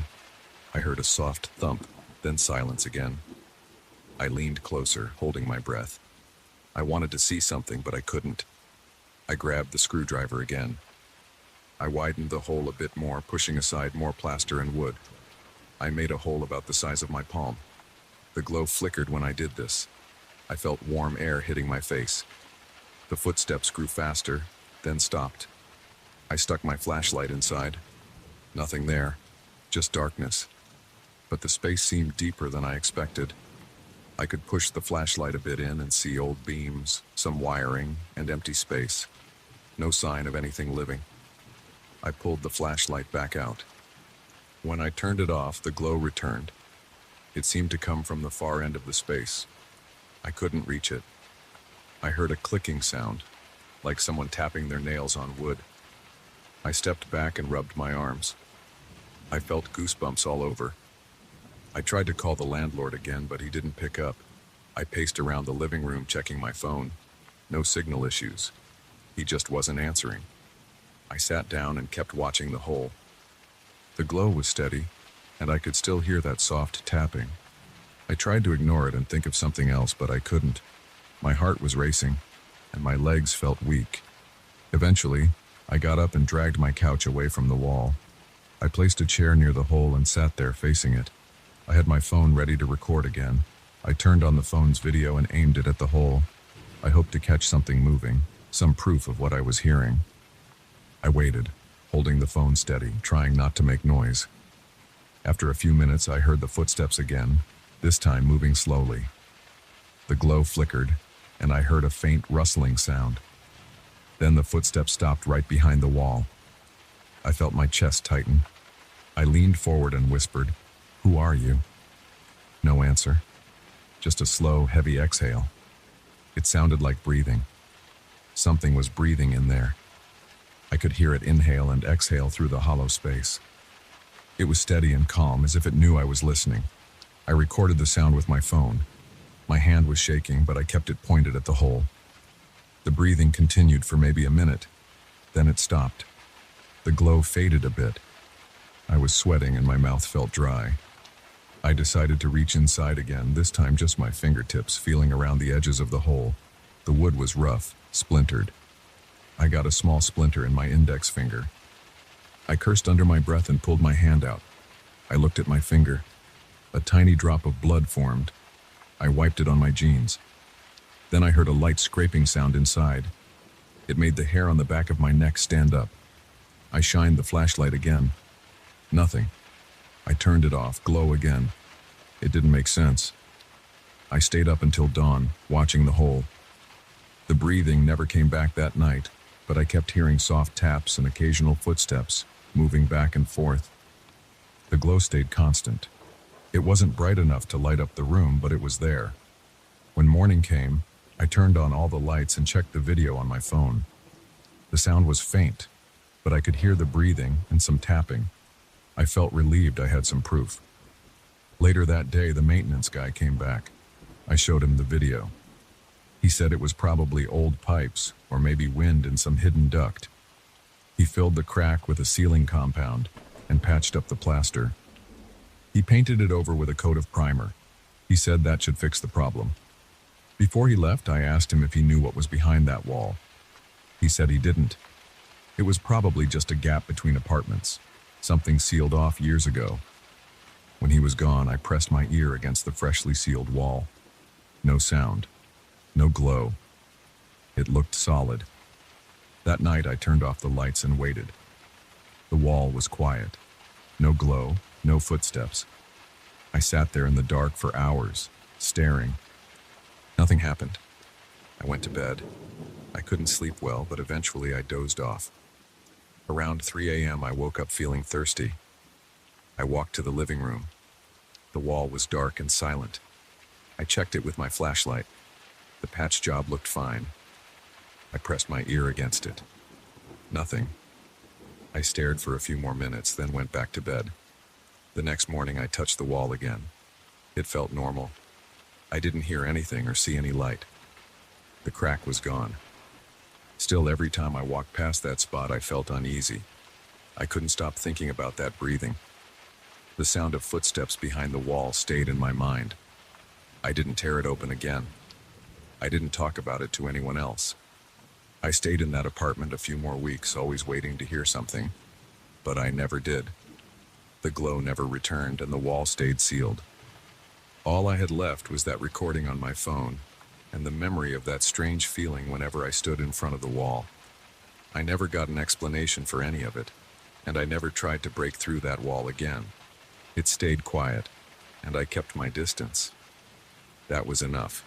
I heard a soft thump, then silence again. I leaned closer, holding my breath. I wanted to see something, but I couldn't. I grabbed the screwdriver again. I widened the hole a bit more, pushing aside more plaster and wood. I made a hole about the size of my palm. The glow flickered when I did this. I felt warm air hitting my face. The footsteps grew faster, then stopped. I stuck my flashlight inside. Nothing there, just darkness. But the space seemed deeper than I expected. I could push the flashlight a bit in and see old beams, some wiring, and empty space. No sign of anything living. I pulled the flashlight back out. When I turned it off, the glow returned. It seemed to come from the far end of the space. I couldn't reach it. I heard a clicking sound, like someone tapping their nails on wood. I stepped back and rubbed my arms. I felt goosebumps all over. I tried to call the landlord again, but he didn't pick up. I paced around the living room checking my phone. No signal issues. He just wasn't answering. I sat down and kept watching the hole. The glow was steady, and I could still hear that soft tapping. I tried to ignore it and think of something else, but I couldn't. My heart was racing, and my legs felt weak. Eventually, I got up and dragged my couch away from the wall. I placed a chair near the hole and sat there facing it. I had my phone ready to record again. I turned on the phone's video and aimed it at the hole. I hoped to catch something moving, some proof of what I was hearing. I waited, holding the phone steady, trying not to make noise. After a few minutes, I heard the footsteps again, this time moving slowly. The glow flickered, and I heard a faint rustling sound. Then the footsteps stopped right behind the wall. I felt my chest tighten. I leaned forward and whispered, "Who are you?" No answer. Just a slow, heavy exhale. It sounded like breathing. Something was breathing in there. I could hear it inhale and exhale through the hollow space. It was steady and calm, as if it knew I was listening. I recorded the sound with my phone. My hand was shaking, but I kept it pointed at the hole. The breathing continued for maybe a minute. Then it stopped. The glow faded a bit. I was sweating and my mouth felt dry. I decided to reach inside again, this time just my fingertips, feeling around the edges of the hole. The wood was rough, splintered. I got a small splinter in my index finger. I cursed under my breath and pulled my hand out. I looked at my finger. A tiny drop of blood formed. I wiped it on my jeans. Then I heard a light scraping sound inside. It made the hair on the back of my neck stand up. I shined the flashlight again. Nothing. I turned it off, glow again. It didn't make sense. I stayed up until dawn, watching the hole. The breathing never came back that night, but I kept hearing soft taps and occasional footsteps, moving back and forth. The glow stayed constant. It wasn't bright enough to light up the room, but it was there. When morning came, I turned on all the lights and checked the video on my phone. The sound was faint, but I could hear the breathing and some tapping. I felt relieved I had some proof. Later that day, the maintenance guy came back. I showed him the video. He said it was probably old pipes, or maybe wind in some hidden duct. He filled the crack with a sealing compound and patched up the plaster. He painted it over with a coat of primer. He said that should fix the problem. Before he left, I asked him if he knew what was behind that wall. He said he didn't. It was probably just a gap between apartments, something sealed off years ago. When he was gone, I pressed my ear against the freshly sealed wall. No sound. No glow. It looked solid. That night I turned off the lights and waited. The wall was quiet. No glow, no footsteps. I sat there in the dark for hours, staring. Nothing happened. I went to bed. I couldn't sleep well, but eventually I dozed off. Around 3 a.m. I woke up feeling thirsty. I walked to the living room. The wall was dark and silent. I checked it with my flashlight. The patch job looked fine. I pressed my ear against it. Nothing. I stared for a few more minutes, then went back to bed. The next morning I touched the wall again. It felt normal. I didn't hear anything or see any light. The crack was gone. Still, every time I walked past that spot, I felt uneasy. I couldn't stop thinking about that breathing. The sound of footsteps behind the wall stayed in my mind. I didn't tear it open again. I didn't talk about it to anyone else. I stayed in that apartment a few more weeks, always waiting to hear something, but I never did. The glow never returned and the wall stayed sealed. All I had left was that recording on my phone and the memory of that strange feeling whenever I stood in front of the wall. I never got an explanation for any of it, and I never tried to break through that wall again. It stayed quiet, and I kept my distance. That was enough.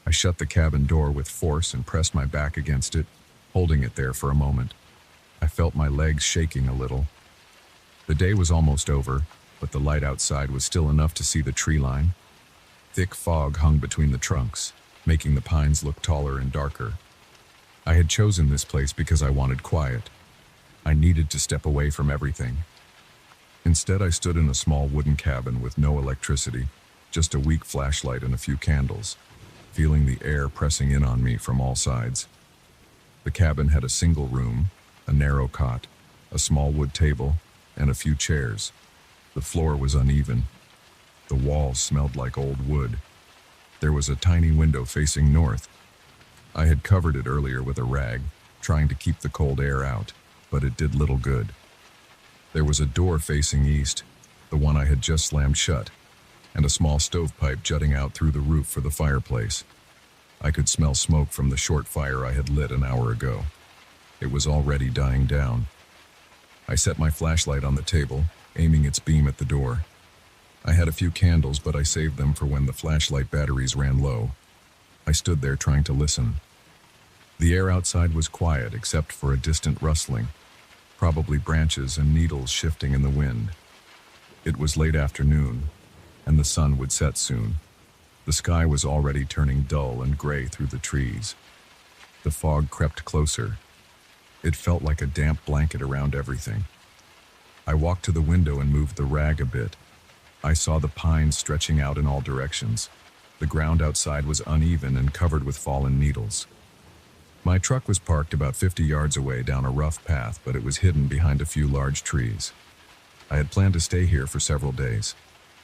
I shut the cabin door with force and pressed my back against it, holding it there for a moment. I felt my legs shaking a little. The day was almost over, but the light outside was still enough to see the tree line. Thick fog hung between the trunks, making the pines look taller and darker. I had chosen this place because I wanted quiet. I needed to step away from everything. Instead, I stood in a small wooden cabin with no electricity, just a weak flashlight and a few candles, feeling the air pressing in on me from all sides. The cabin had a single room, a narrow cot, a small wood table, and a few chairs. The floor was uneven. The walls smelled like old wood. There was a tiny window facing north. I had covered it earlier with a rag, trying to keep the cold air out, but it did little good. There was a door facing east, the one I had just slammed shut, and a small stovepipe jutting out through the roof for the fireplace. I could smell smoke from the short fire I had lit an hour ago. It was already dying down. I set my flashlight on the table, aiming its beam at the door. I had a few candles, but I saved them for when the flashlight batteries ran low. I stood there trying to listen. The air outside was quiet except for a distant rustling, probably branches and needles shifting in the wind. It was late afternoon, and the sun would set soon. The sky was already turning dull and gray through the trees. The fog crept closer. It felt like a damp blanket around everything. I walked to the window and moved the rag a bit. I saw the pines stretching out in all directions. The ground outside was uneven and covered with fallen needles. My truck was parked about 50 yards away down a rough path, but it was hidden behind a few large trees. I had planned to stay here for several days.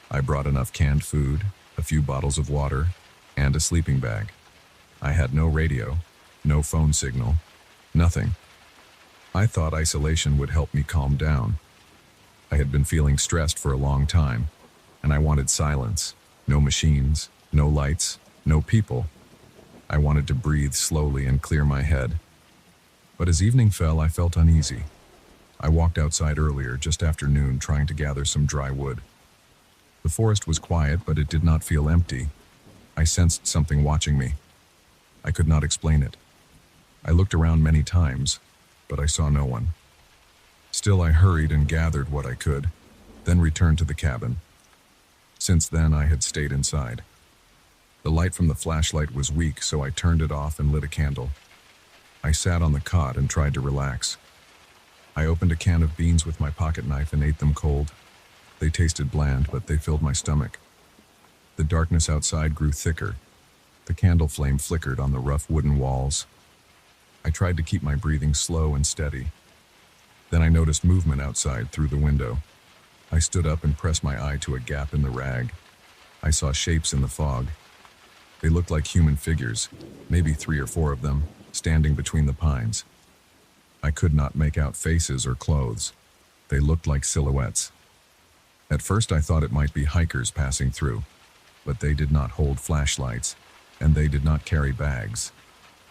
I brought enough canned food, a few bottles of water, and a sleeping bag. I had no radio, no phone signal, nothing. I thought isolation would help me calm down. I had been feeling stressed for a long time, and I wanted silence. No machines, no lights, no people. I wanted to breathe slowly and clear my head. But as evening fell, I felt uneasy. I walked outside earlier, just after noon, trying to gather some dry wood. The forest was quiet, but it did not feel empty. I sensed something watching me. I could not explain it. I looked around many times, but I saw no one. Still, I hurried and gathered what I could, then returned to the cabin. Since then, I had stayed inside. The light from the flashlight was weak, so I turned it off and lit a candle. I sat on the cot and tried to relax. I opened a can of beans with my pocket knife and ate them cold. They tasted bland, but they filled my stomach. The darkness outside grew thicker. The candle flame flickered on the rough wooden walls. I tried to keep my breathing slow and steady. Then I noticed movement outside through the window. I stood up and pressed my eye to a gap in the rag. I saw shapes in the fog. They looked like human figures, maybe 3 or 4 of them, standing between the pines. I could not make out faces or clothes. They looked like silhouettes. At first I thought it might be hikers passing through, but they did not hold flashlights, and they did not carry bags.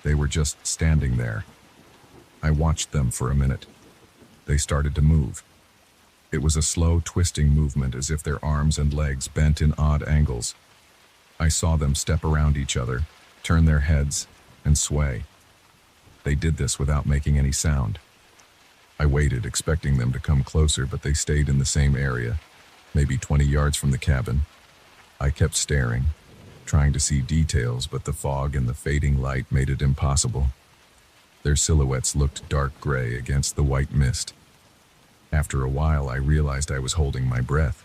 They were just standing there. I watched them for a minute. They started to move. It was a slow, twisting movement, as if their arms and legs bent in odd angles. I saw them step around each other, turn their heads, and sway. They did this without making any sound. I waited, expecting them to come closer, but they stayed in the same area, maybe 20 yards from the cabin. I kept staring, trying to see details, but the fog and the fading light made it impossible. Their silhouettes looked dark gray against the white mist. After a while, I realized I was holding my breath.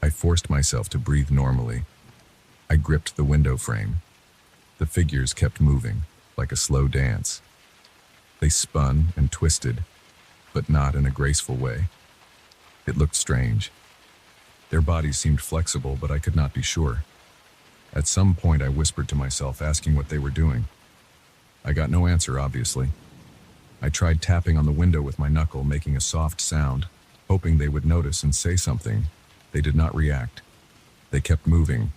I forced myself to breathe normally. I gripped the window frame. The figures kept moving, like a slow dance. They spun and twisted, but not in a graceful way. It looked strange. Their bodies seemed flexible, but I could not be sure. At some point, I whispered to myself, asking what they were doing. I got no answer, obviously. I tried tapping on the window with my knuckle, making a soft sound, hoping they would notice and say something. They did not react. They kept moving.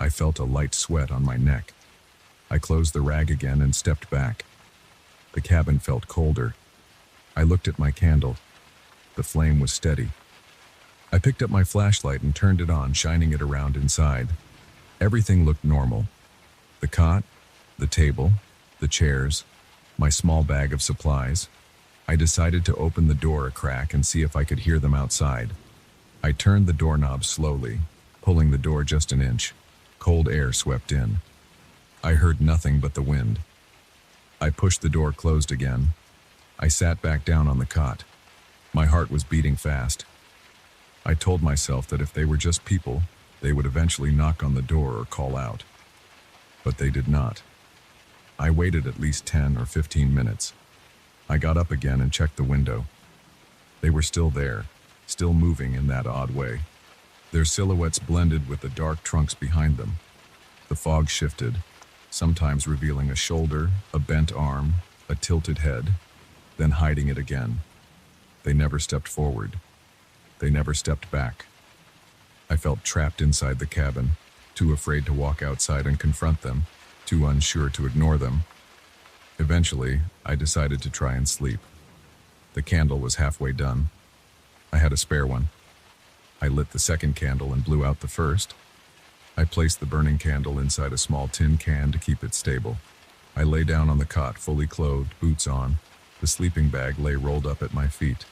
I felt a light sweat on my neck. I closed the rag again and stepped back. The cabin felt colder. I looked at my candle. The flame was steady. I picked up my flashlight and turned it on, shining it around inside. Everything looked normal. The cot, the table, the chairs, my small bag of supplies. I decided to open the door a crack and see if I could hear them outside. I turned the doorknob slowly, pulling the door just an inch. Cold air swept in. I heard nothing but the wind. I pushed the door closed again. I sat back down on the cot. My heart was beating fast. I told myself that if they were just people, they would eventually knock on the door or call out. But they did not. I waited at least 10 or 15 minutes. I got up again and checked the window. They were still there, still moving in that odd way. Their silhouettes blended with the dark trunks behind them. The fog shifted, sometimes revealing a shoulder, a bent arm, a tilted head, then hiding it again. They never stepped forward. They never stepped back. I felt trapped inside the cabin, too afraid to walk outside and confront them. too unsure to ignore them. Eventually, I decided to try and sleep. The candle was halfway done. I had a spare one. I lit the second candle and blew out the first. I placed the burning candle inside a small tin can to keep it stable. I lay down on the cot, fully clothed, boots on. The sleeping bag lay rolled up at my feet.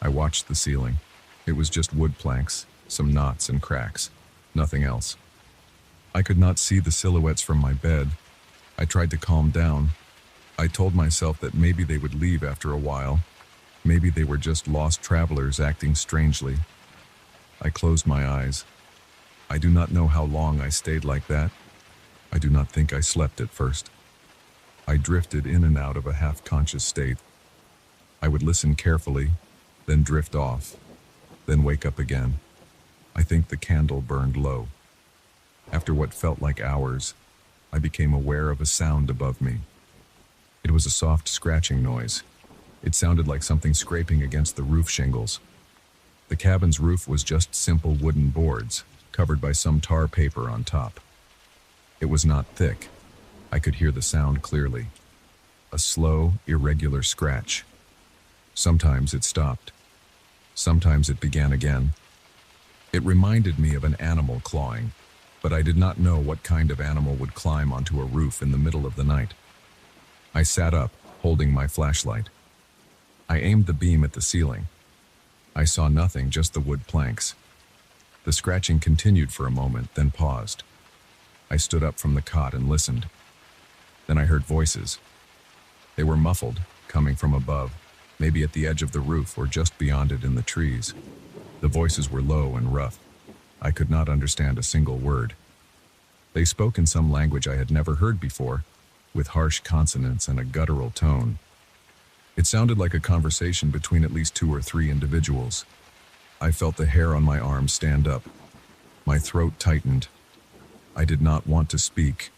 I watched the ceiling. It was just wood planks, some knots and cracks, nothing else. I could not see the silhouettes from my bed. I tried to calm down. I told myself that maybe they would leave after a while. Maybe they were just lost travelers acting strangely. I closed my eyes. I do not know how long I stayed like that. I do not think I slept at first. I drifted in and out of a half-conscious state. I would listen carefully, then drift off, then wake up again. I think the candle burned low. After what felt like hours, I became aware of a sound above me. It was a soft scratching noise. It sounded like something scraping against the roof shingles. The cabin's roof was just simple wooden boards, covered by some tar paper on top. It was not thick. I could hear the sound clearly. A slow, irregular scratch. Sometimes it stopped. Sometimes it began again. It reminded me of an animal clawing, but I did not know what kind of animal would climb onto a roof in the middle of the night. I sat up, holding my flashlight. I aimed the beam at the ceiling. I saw nothing, just the wood planks. The scratching continued for a moment, then paused. I stood up from the cot and listened. Then I heard voices. They were muffled, coming from above, maybe at the edge of the roof or just beyond it in the trees. The voices were low and rough. I could not understand a single word. They spoke in some language I had never heard before, with harsh consonants and a guttural tone. It sounded like a conversation between at least 2 or 3 individuals. I felt the hair on my arm stand up. My throat tightened. I did not want to speak.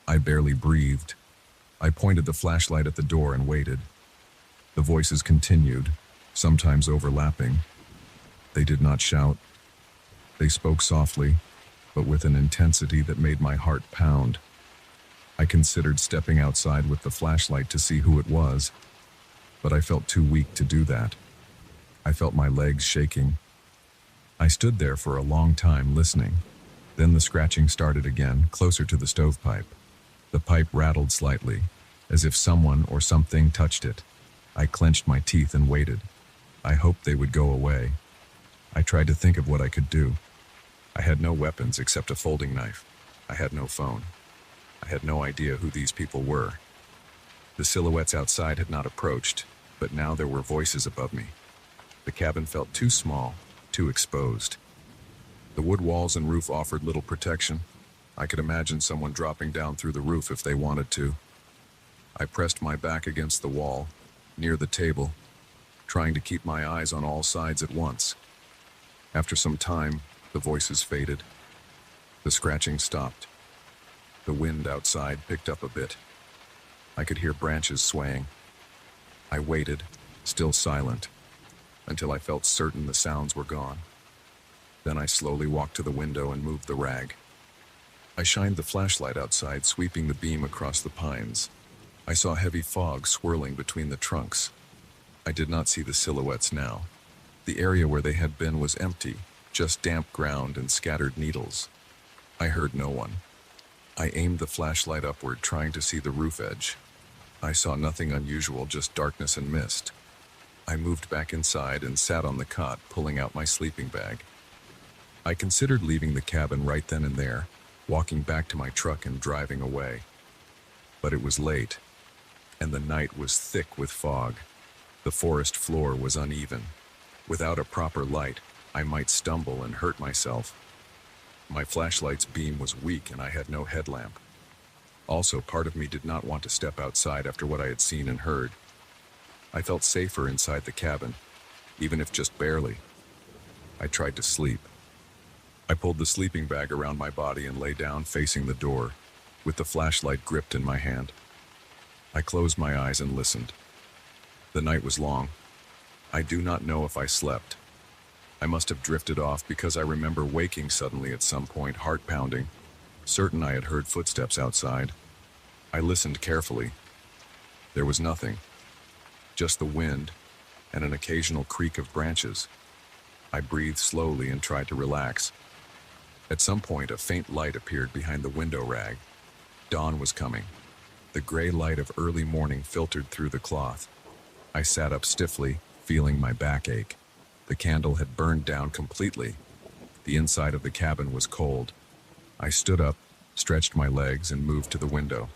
I barely breathed. I pointed the flashlight at the door and waited. The voices continued, sometimes overlapping. They did not shout. They spoke softly, but with an intensity that made my heart pound. I considered stepping outside with the flashlight to see who it was, but I felt too weak to do that. I felt my legs shaking. I stood there for a long time listening. Then the scratching started again, closer to the stovepipe. The pipe rattled slightly, as if someone or something touched it. I clenched my teeth and waited. I hoped they would go away. I tried to think of what I could do. I had no weapons except a folding knife. I had no phone. I had no idea who these people were. The silhouettes outside had not approached, but now there were voices above me. The cabin felt too small, too exposed. The wood walls and roof offered little protection. I could imagine someone dropping down through the roof if they wanted to. I pressed my back against the wall, near the table, trying to keep my eyes on all sides at once. After some time, the voices faded. The scratching stopped. The wind outside picked up a bit. I could hear branches swaying. I waited, still silent, until I felt certain the sounds were gone. Then I slowly walked to the window and moved the rag. I shined the flashlight outside, sweeping the beam across the pines. I saw heavy fog swirling between the trunks. I did not see the silhouettes now. The area where they had been was empty, just damp ground and scattered needles. I heard no one. I aimed the flashlight upward, trying to see the roof edge. I saw nothing unusual, just darkness and mist. I moved back inside and sat on the cot, pulling out my sleeping bag. I considered leaving the cabin right then and there, walking back to my truck and driving away. But it was late, and the night was thick with fog. The forest floor was uneven. Without a proper light, I might stumble and hurt myself. My flashlight's beam was weak and I had no headlamp. Also, part of me did not want to step outside after what I had seen and heard. I felt safer inside the cabin, even if just barely. I tried to sleep. I pulled the sleeping bag around my body and lay down facing the door, with the flashlight gripped in my hand. I closed my eyes and listened. The night was long. I do not know if I slept. I must have drifted off because I remember waking suddenly at some point, heart pounding, certain I had heard footsteps outside. I listened carefully. There was nothing, just the wind and an occasional creak of branches. I breathed slowly and tried to relax. At some point, a faint light appeared behind the window rag. Dawn was coming. The gray light of early morning filtered through the cloth. I sat up stiffly, feeling my back ache. The candle had burned down completely. The inside of the cabin was cold. I stood up, stretched my legs, and moved to the window.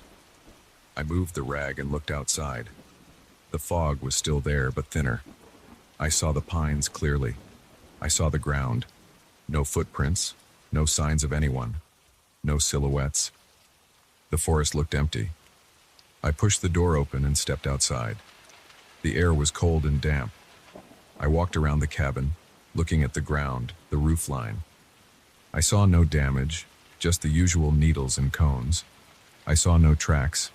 I moved the rag and looked outside. The fog was still there, but thinner. I saw the pines clearly. I saw the ground. No footprints, no signs of anyone, no silhouettes. The forest looked empty. I pushed the door open and stepped outside. The air was cold and damp. I walked around the cabin, looking at the ground, the roof line. I saw no damage, just the usual needles and cones. I saw no tracks.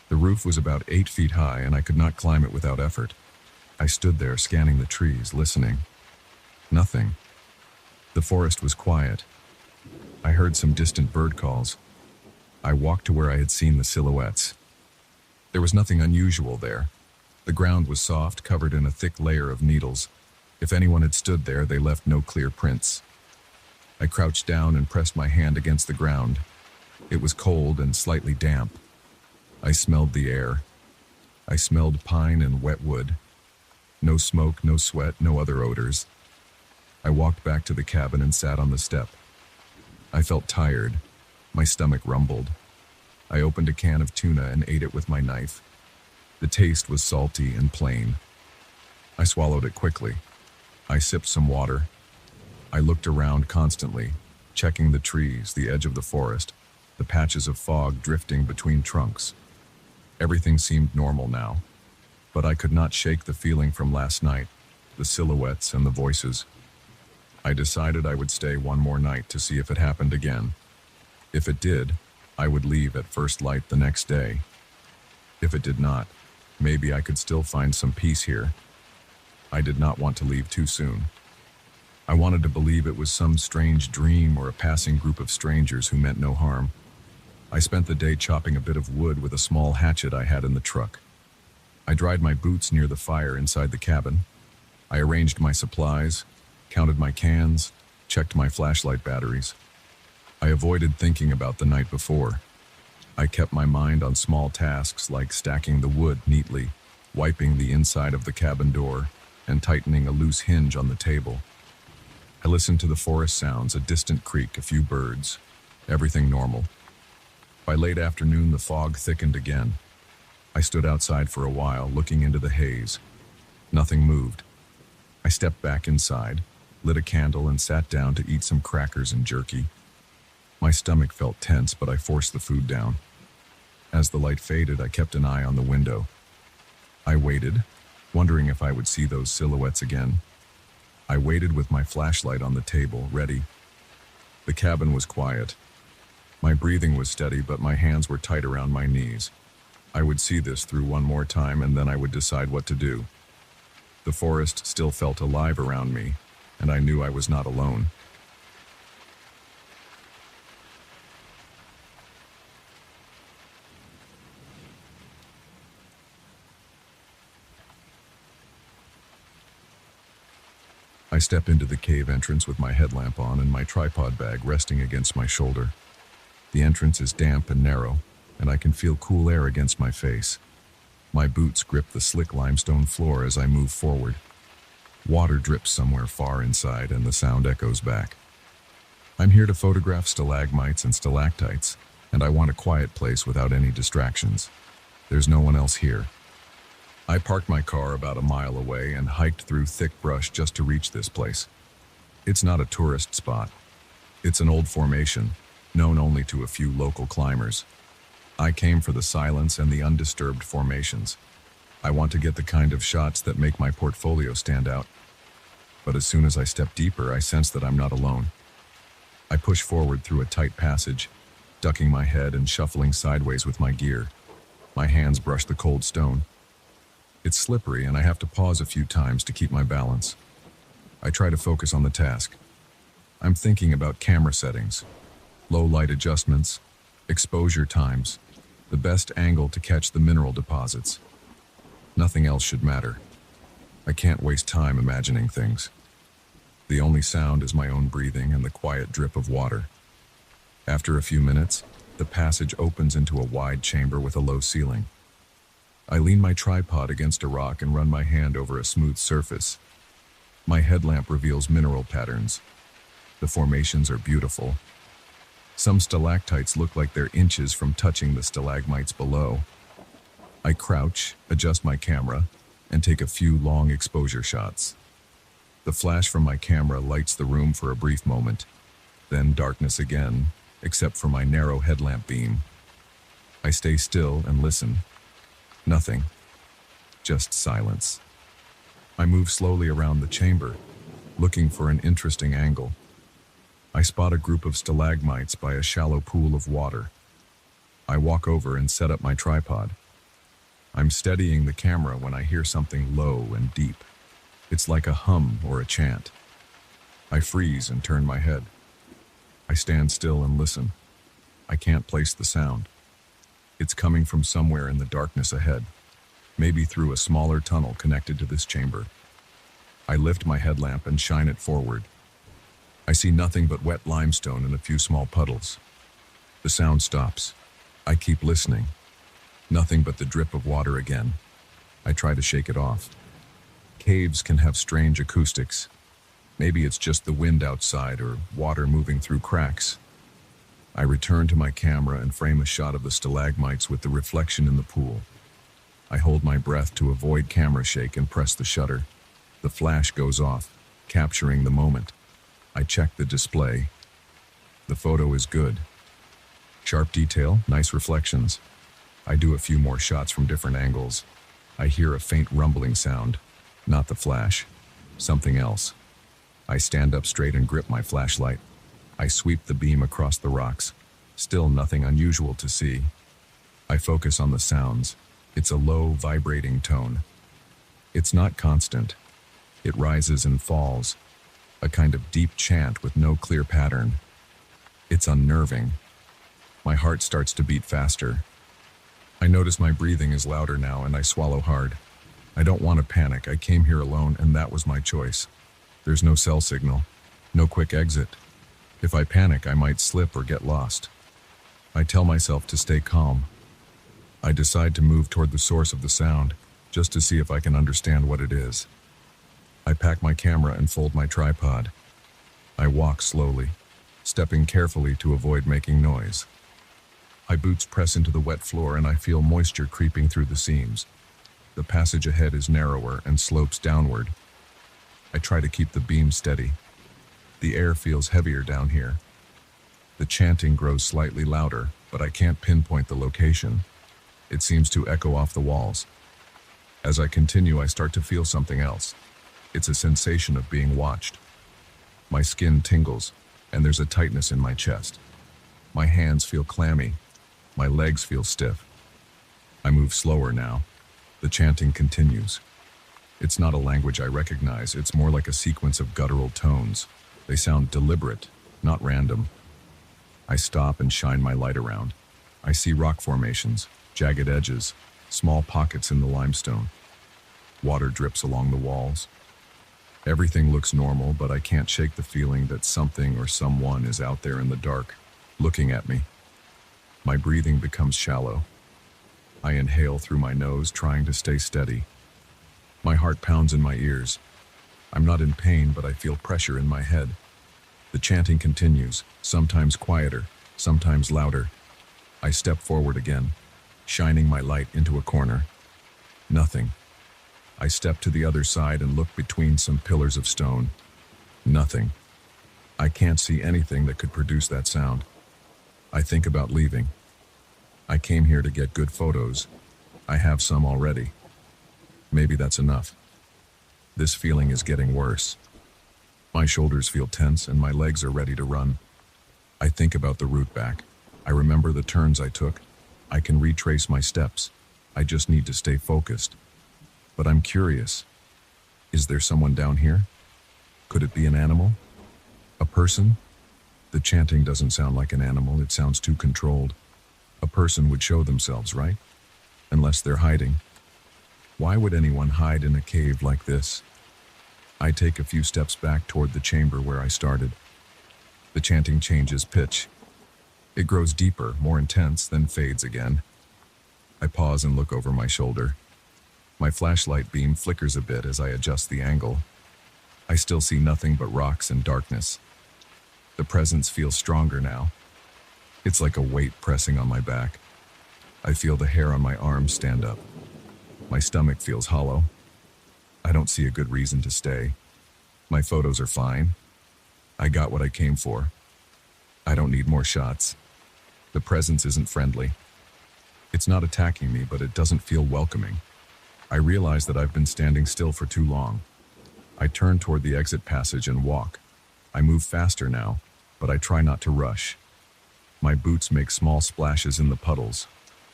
The roof was about 8 feet high, and I could not climb it without effort. I stood there, scanning the trees, listening. Nothing. The forest was quiet. I heard some distant bird calls. I walked to where I had seen the silhouettes. There was nothing unusual there. The ground was soft, covered in a thick layer of needles. If anyone had stood there, they left no clear prints. I crouched down and pressed my hand against the ground. It was cold and slightly damp. I smelled the air. I smelled pine and wet wood. No smoke, no sweat, no other odors. I walked back to the cabin and sat on the step. I felt tired. My stomach rumbled. I opened a can of tuna and ate it with my knife. The taste was salty and plain. I swallowed it quickly. I sipped some water. I looked around constantly, checking the trees, the edge of the forest, the patches of fog drifting between trunks. Everything seemed normal now, but I could not shake the feeling from last night, the silhouettes and the voices. I decided I would stay one more night to see if it happened again. If it did, I would leave at first light the next day. If it did not, maybe I could still find some peace here. I did not want to leave too soon. I wanted to believe it was some strange dream or a passing group of strangers who meant no harm. I spent the day chopping a bit of wood with a small hatchet I had in the truck. I dried my boots near the fire inside the cabin. I arranged my supplies, counted my cans, checked my flashlight batteries. I avoided thinking about the night before. I kept my mind on small tasks like stacking the wood neatly, wiping the inside of the cabin door, and tightening a loose hinge on the table. I listened to the forest sounds, a distant creak, a few birds. Everything normal. By late afternoon, the fog thickened again. I stood outside for a while, looking into the haze. Nothing moved. I stepped back inside, lit a candle, and sat down to eat some crackers and jerky. My stomach felt tense, but I forced the food down. As the light faded, I kept an eye on the window. I waited, wondering if I would see those silhouettes again. I waited with my flashlight on the table, ready. The cabin was quiet. My breathing was steady, but my hands were tight around my knees. I would see this through one more time, and then I would decide what to do. The forest still felt alive around me, and I knew I was not alone. I stepped into the cave entrance with my headlamp on and my tripod bag resting against my shoulder. The entrance is damp and narrow, and I can feel cool air against my face. My boots grip the slick limestone floor as I move forward. Water drips somewhere far inside, and the sound echoes back. I'm here to photograph stalagmites and stalactites, and I want a quiet place without any distractions. There's no one else here. I parked my car about a mile away and hiked through thick brush just to reach this place. It's not a tourist spot. It's an old formation, known only to a few local climbers. I came for the silence and the undisturbed formations. I want to get the kind of shots that make my portfolio stand out. But as soon as I step deeper, I sense that I'm not alone. I push forward through a tight passage, ducking my head and shuffling sideways with my gear. My hands brush the cold stone. It's slippery, and I have to pause a few times to keep my balance. I try to focus on the task. I'm thinking about camera settings, low light adjustments, exposure times. The best angle to catch the mineral deposits. Nothing else should matter. I can't waste time imagining things. The only sound is my own breathing and the quiet drip of water. After a few minutes, the passage opens into a wide chamber with a low ceiling. I lean my tripod against a rock and run my hand over a smooth surface. My headlamp reveals mineral patterns. The formations are beautiful. Some stalactites look like they're inches from touching the stalagmites below. I crouch, adjust my camera, and take a few long exposure shots. The flash from my camera lights the room for a brief moment, then darkness again, except for my narrow headlamp beam. I stay still and listen. Nothing. Just silence. I move slowly around the chamber, looking for an interesting angle. I spot a group of stalagmites by a shallow pool of water. I walk over and set up my tripod. I'm steadying the camera when I hear something low and deep. It's like a hum or a chant. I freeze and turn my head. I stand still and listen. I can't place the sound. It's coming from somewhere in the darkness ahead, maybe through a smaller tunnel connected to this chamber. I lift my headlamp and shine it forward. I see nothing but wet limestone and a few small puddles. The sound stops. I keep listening. Nothing but the drip of water again. I try to shake it off. Caves can have strange acoustics. Maybe it's just the wind outside or water moving through cracks. I return to my camera and frame a shot of the stalagmites with the reflection in the pool. I hold my breath to avoid camera shake and press the shutter. The flash goes off, capturing the moment. I check the display. The photo is good. Sharp detail, nice reflections. I do a few more shots from different angles. I hear a faint rumbling sound. Not the flash. Something else. I stand up straight and grip my flashlight. I sweep the beam across the rocks. Still nothing unusual to see. I focus on the sounds. It's a low, vibrating tone. It's not constant. It rises and falls. A kind of deep chant with no clear pattern. It's unnerving. My heart starts to beat faster. I notice my breathing is louder now and I swallow hard. I don't want to panic. I came here alone and that was my choice. There's no cell signal, no quick exit. If I panic, I might slip or get lost. I tell myself to stay calm. I decide to move toward the source of the sound, just to see if I can understand what it is. I pack my camera and fold my tripod. I walk slowly, stepping carefully to avoid making noise. My boots press into the wet floor and I feel moisture creeping through the seams. The passage ahead is narrower and slopes downward. I try to keep the beam steady. The air feels heavier down here. The chanting grows slightly louder, but I can't pinpoint the location. It seems to echo off the walls. As I continue, I start to feel something else. It's a sensation of being watched. My skin tingles, and there's a tightness in my chest. My hands feel clammy. My legs feel stiff. I move slower now. The chanting continues. It's not a language I recognize. It's more like a sequence of guttural tones. They sound deliberate, not random. I stop and shine my light around. I see rock formations, jagged edges, small pockets in the limestone. Water drips along the walls. Everything looks normal, but I can't shake the feeling that something or someone is out there in the dark, looking at me. My breathing becomes shallow. I inhale through my nose, trying to stay steady. My heart pounds in my ears. I'm not in pain, but I feel pressure in my head. The chanting continues, sometimes quieter, sometimes louder. I step forward again, shining my light into a corner. Nothing. I step to the other side and look between some pillars of stone. Nothing. I can't see anything that could produce that sound. I think about leaving. I came here to get good photos. I have some already. Maybe that's enough. This feeling is getting worse. My shoulders feel tense and my legs are ready to run. I think about the route back. I remember the turns I took. I can retrace my steps. I just need to stay focused. But I'm curious. Is there someone down here? Could it be an animal? A person? The chanting doesn't sound like an animal. It sounds too controlled. A person would show themselves, right? Unless they're hiding. Why would anyone hide in a cave like this? I take a few steps back toward the chamber where I started. The chanting changes pitch. It grows deeper, more intense, then fades again. I pause and look over my shoulder. My flashlight beam flickers a bit as I adjust the angle. I still see nothing but rocks and darkness. The presence feels stronger now. It's like a weight pressing on my back. I feel the hair on my arms stand up. My stomach feels hollow. I don't see a good reason to stay. My photos are fine. I got what I came for. I don't need more shots. The presence isn't friendly. It's not attacking me, but it doesn't feel welcoming. I realize that I've been standing still for too long. I turn toward the exit passage and walk. I move faster now, but I try not to rush. My boots make small splashes in the puddles.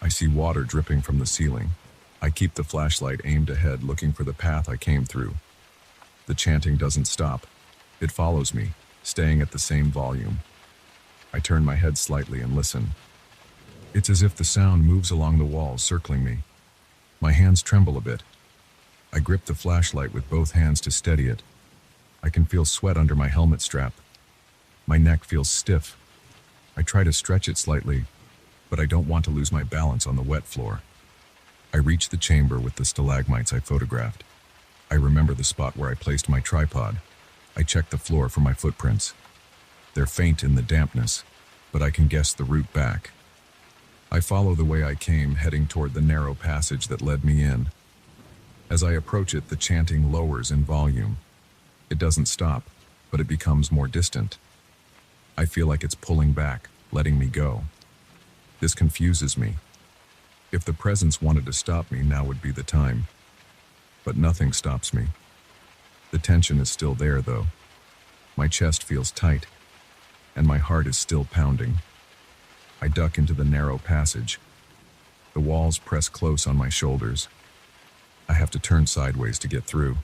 I see water dripping from the ceiling. I keep the flashlight aimed ahead, looking for the path I came through. The chanting doesn't stop. It follows me, staying at the same volume. I turn my head slightly and listen. It's as if the sound moves along the walls, circling me. My hands tremble a bit. I grip the flashlight with both hands to steady it. I can feel sweat under my helmet strap. My neck feels stiff. I try to stretch it slightly, but I don't want to lose my balance on the wet floor. I reach the chamber with the stalagmites I photographed. I remember the spot where I placed my tripod. I check the floor for my footprints. They're faint in the dampness, but I can guess the route back. I follow the way I came, heading toward the narrow passage that led me in. As I approach it, the chanting lowers in volume. It doesn't stop, but it becomes more distant. I feel like it's pulling back, letting me go. This confuses me. If the presence wanted to stop me, now would be the time. But nothing stops me. The tension is still there, though. My chest feels tight, and my heart is still pounding. I duck into the narrow passage. The walls press close on my shoulders. I have to turn sideways to get through.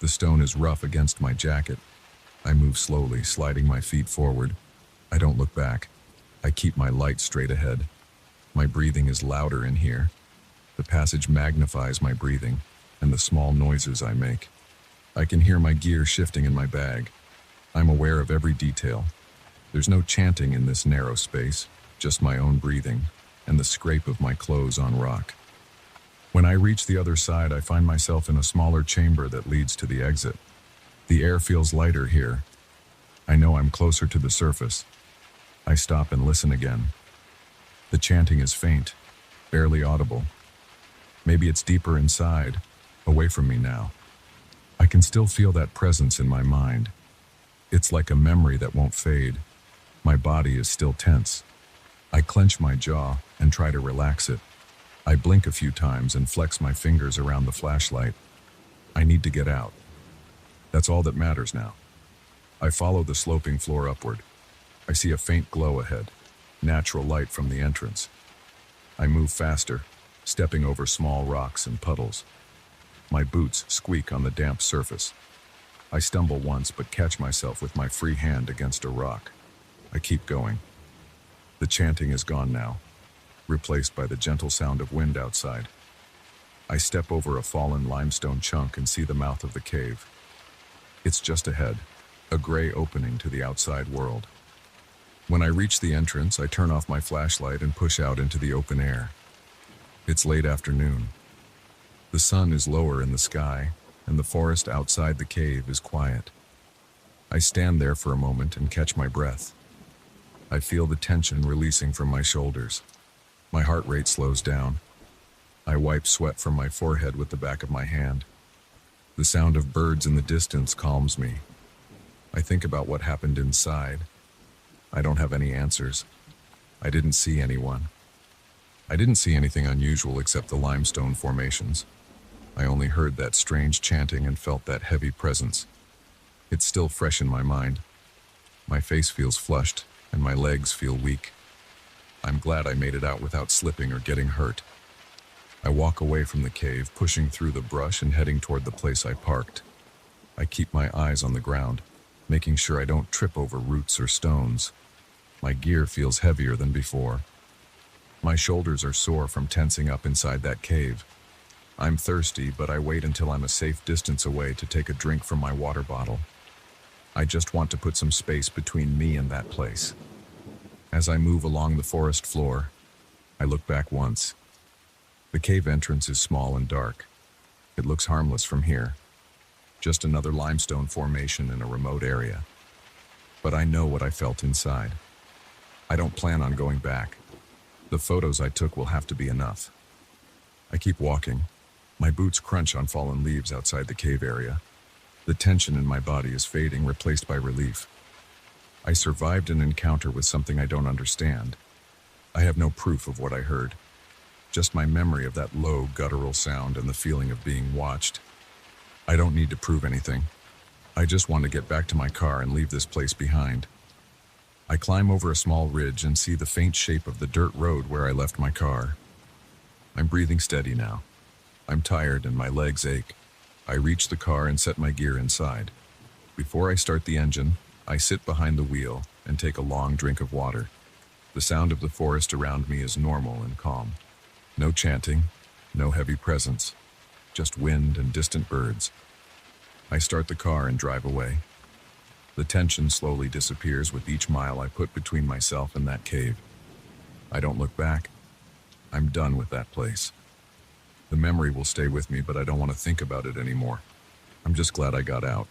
The stone is rough against my jacket. I move slowly, sliding my feet forward. I don't look back. I keep my light straight ahead. My breathing is louder in here. The passage magnifies my breathing and the small noises I make. I can hear my gear shifting in my bag. I'm aware of every detail. There's no chanting in this narrow space, just my own breathing and the scrape of my clothes on rock. When I reach the other side, I find myself in a smaller chamber that leads to the exit. The air feels lighter here. I know I'm closer to the surface. I stop and listen again. The chanting is faint, barely audible. Maybe it's deeper inside, away from me now. I can still feel that presence in my mind. It's like a memory that won't fade. My body is still tense. I clench my jaw and try to relax it. I blink a few times and flex my fingers around the flashlight. I need to get out. That's all that matters now. I follow the sloping floor upward. I see a faint glow ahead, natural light from the entrance. I move faster, stepping over small rocks and puddles. My boots squeak on the damp surface. I stumble once but catch myself with my free hand against a rock. I keep going. The chanting is gone now, replaced by the gentle sound of wind outside. I step over a fallen limestone chunk and see the mouth of the cave. It's just ahead, a gray opening to the outside world. When I reach the entrance, I turn off my flashlight and push out into the open air. It's late afternoon. The sun is lower in the sky, and the forest outside the cave is quiet. I stand there for a moment and catch my breath. I feel the tension releasing from my shoulders. My heart rate slows down. I wipe sweat from my forehead with the back of my hand. The sound of birds in the distance calms me. I think about what happened inside. I don't have any answers. I didn't see anyone. I didn't see anything unusual except the limestone formations. I only heard that strange chanting and felt that heavy presence. It's still fresh in my mind. My face feels flushed, and my legs feel weak. I'm glad I made it out without slipping or getting hurt. I walk away from the cave, pushing through the brush and heading toward the place I parked. I keep my eyes on the ground, making sure I don't trip over roots or stones. My gear feels heavier than before. My shoulders are sore from tensing up inside that cave. I'm thirsty, but I wait until I'm a safe distance away to take a drink from my water bottle. I just want to put some space between me and that place. As I move along the forest floor, I look back once. The cave entrance is small and dark. It looks harmless from here. Just another limestone formation in a remote area. But I know what I felt inside. I don't plan on going back. The photos I took will have to be enough. I keep walking. My boots crunch on fallen leaves outside the cave area. The tension in my body is fading, replaced by relief. I survived an encounter with something I don't understand. I have no proof of what I heard. Just my memory of that low, guttural sound and the feeling of being watched. I don't need to prove anything. I just want to get back to my car and leave this place behind. I climb over a small ridge and see the faint shape of the dirt road where I left my car. I'm breathing steady now. I'm tired and my legs ache. I reach the car and set my gear inside. Before I start the engine, I sit behind the wheel and take a long drink of water. The sound of the forest around me is normal and calm. No chanting, no heavy presence, just wind and distant birds. I start the car and drive away. The tension slowly disappears with each mile I put between myself and that cave. I don't look back. I'm done with that place. The memory will stay with me, but I don't want to think about it anymore. I'm just glad I got out.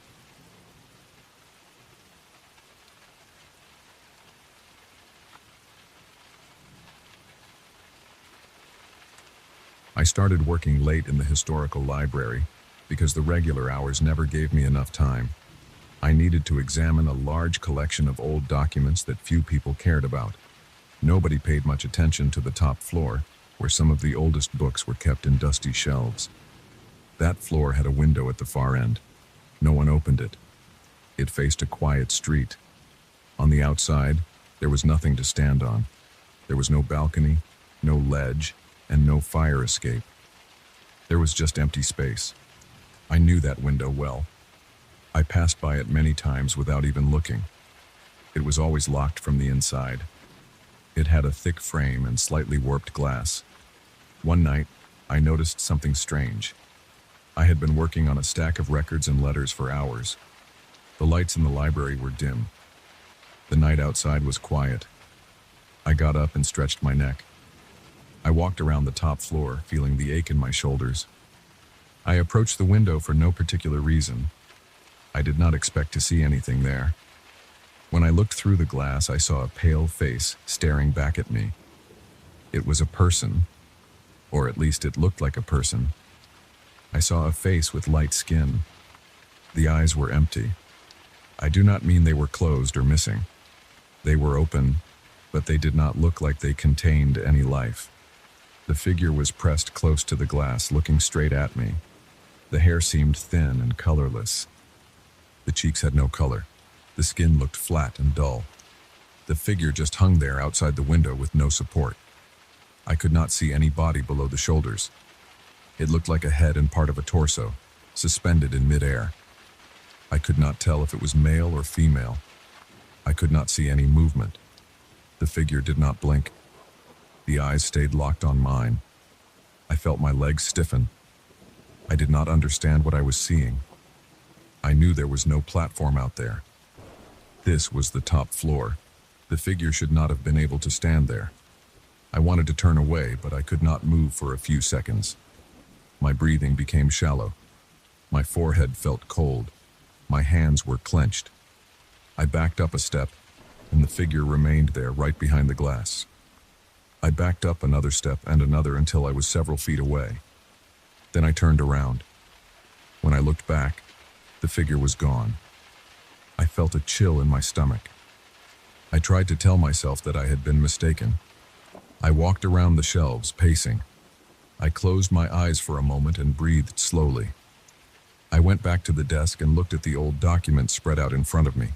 I started working late in the historical library because the regular hours never gave me enough time. I needed to examine a large collection of old documents that few people cared about. Nobody paid much attention to the top floor, where some of the oldest books were kept in dusty shelves. That floor had a window at the far end. No one opened it. It faced a quiet street. On the outside, there was nothing to stand on. There was no balcony, no ledge, and no fire escape. There was just empty space. I knew that window well. I passed by it many times without even looking. It was always locked from the inside. It had a thick frame and slightly warped glass. One night, I noticed something strange. I had been working on a stack of records and letters for hours. The lights in the library were dim. The night outside was quiet. I got up and stretched my neck. I walked around the top floor, feeling the ache in my shoulders. I approached the window for no particular reason. I did not expect to see anything there. When I looked through the glass, I saw a pale face staring back at me. It was a person, or at least it looked like a person. I saw a face with light skin. The eyes were empty. I do not mean they were closed or missing. They were open, but they did not look like they contained any life. The figure was pressed close to the glass, looking straight at me. The hair seemed thin and colorless. The cheeks had no color. The skin looked flat and dull. The figure just hung there outside the window with no support. I could not see any body below the shoulders. It looked like a head and part of a torso, suspended in midair. I could not tell if it was male or female. I could not see any movement. The figure did not blink. The eyes stayed locked on mine. I felt my legs stiffen. I did not understand what I was seeing. I knew there was no platform out there. This was the top floor. The figure should not have been able to stand there. I wanted to turn away, but I could not move for a few seconds. My breathing became shallow. My forehead felt cold. My hands were clenched. I backed up a step, and the figure remained there right behind the glass. I backed up another step and another until I was several feet away. Then I turned around. When I looked back, the figure was gone. I felt a chill in my stomach. I tried to tell myself that I had been mistaken. I walked around the shelves, pacing. I closed my eyes for a moment and breathed slowly. I went back to the desk and looked at the old documents spread out in front of me.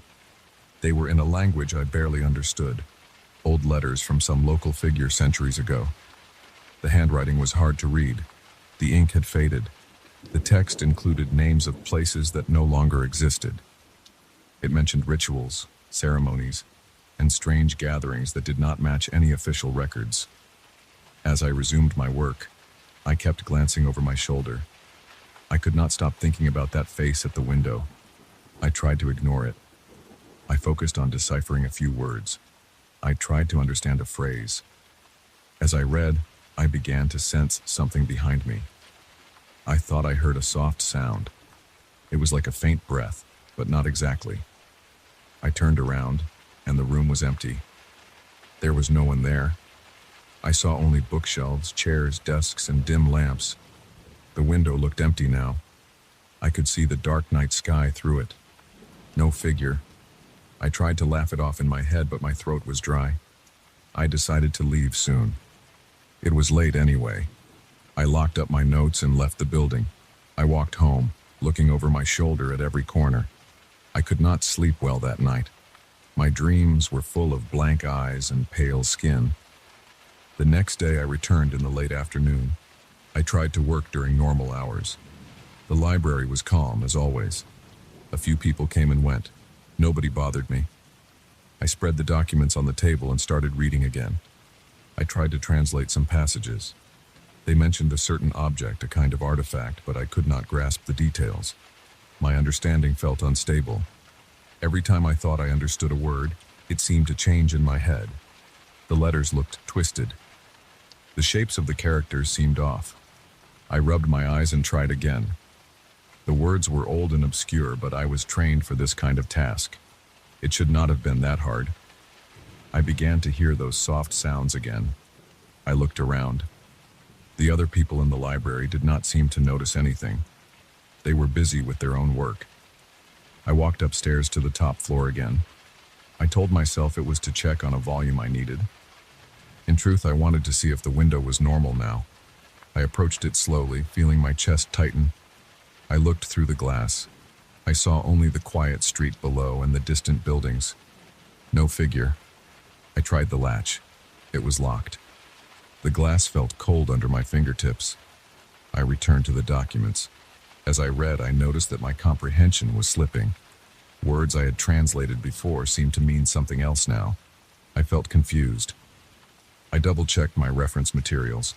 They were in a language I barely understood, old letters from some local figure centuries ago. The handwriting was hard to read. The ink had faded. The text included names of places that no longer existed. It mentioned rituals, ceremonies, and strange gatherings that did not match any official records. As I resumed my work, I kept glancing over my shoulder. I could not stop thinking about that face at the window. I tried to ignore it. I focused on deciphering a few words. I tried to understand a phrase. As I read, I began to sense something behind me. I thought I heard a soft sound. It was like a faint breath, but not exactly. I turned around, and the room was empty. There was no one there. I saw only bookshelves, chairs, desks, and dim lamps. The window looked empty now. I could see the dark night sky through it. No figure. I tried to laugh it off in my head, but my throat was dry. I decided to leave soon. It was late anyway. I locked up my notes and left the building. I walked home, looking over my shoulder at every corner. I could not sleep well that night. My dreams were full of blank eyes and pale skin. The next day I returned in the late afternoon. I tried to work during normal hours. The library was calm, as always. A few people came and went. Nobody bothered me. I spread the documents on the table and started reading again. I tried to translate some passages. They mentioned a certain object, a kind of artifact, but I could not grasp the details. My understanding felt unstable. Every time I thought I understood a word, it seemed to change in my head. The letters looked twisted. The shapes of the characters seemed off. I rubbed my eyes and tried again. The words were old and obscure, but I was trained for this kind of task. It should not have been that hard. I began to hear those soft sounds again. I looked around. The other people in the library did not seem to notice anything. They were busy with their own work. I walked upstairs to the top floor again. I told myself it was to check on a volume I needed. In truth, I wanted to see if the window was normal now. I approached it slowly, feeling my chest tighten. I looked through the glass. I saw only the quiet street below and the distant buildings. No figure. I tried the latch. It was locked. The glass felt cold under my fingertips. I returned to the documents. As I read, I noticed that my comprehension was slipping. Words I had translated before seemed to mean something else now. I felt confused. I double-checked my reference materials.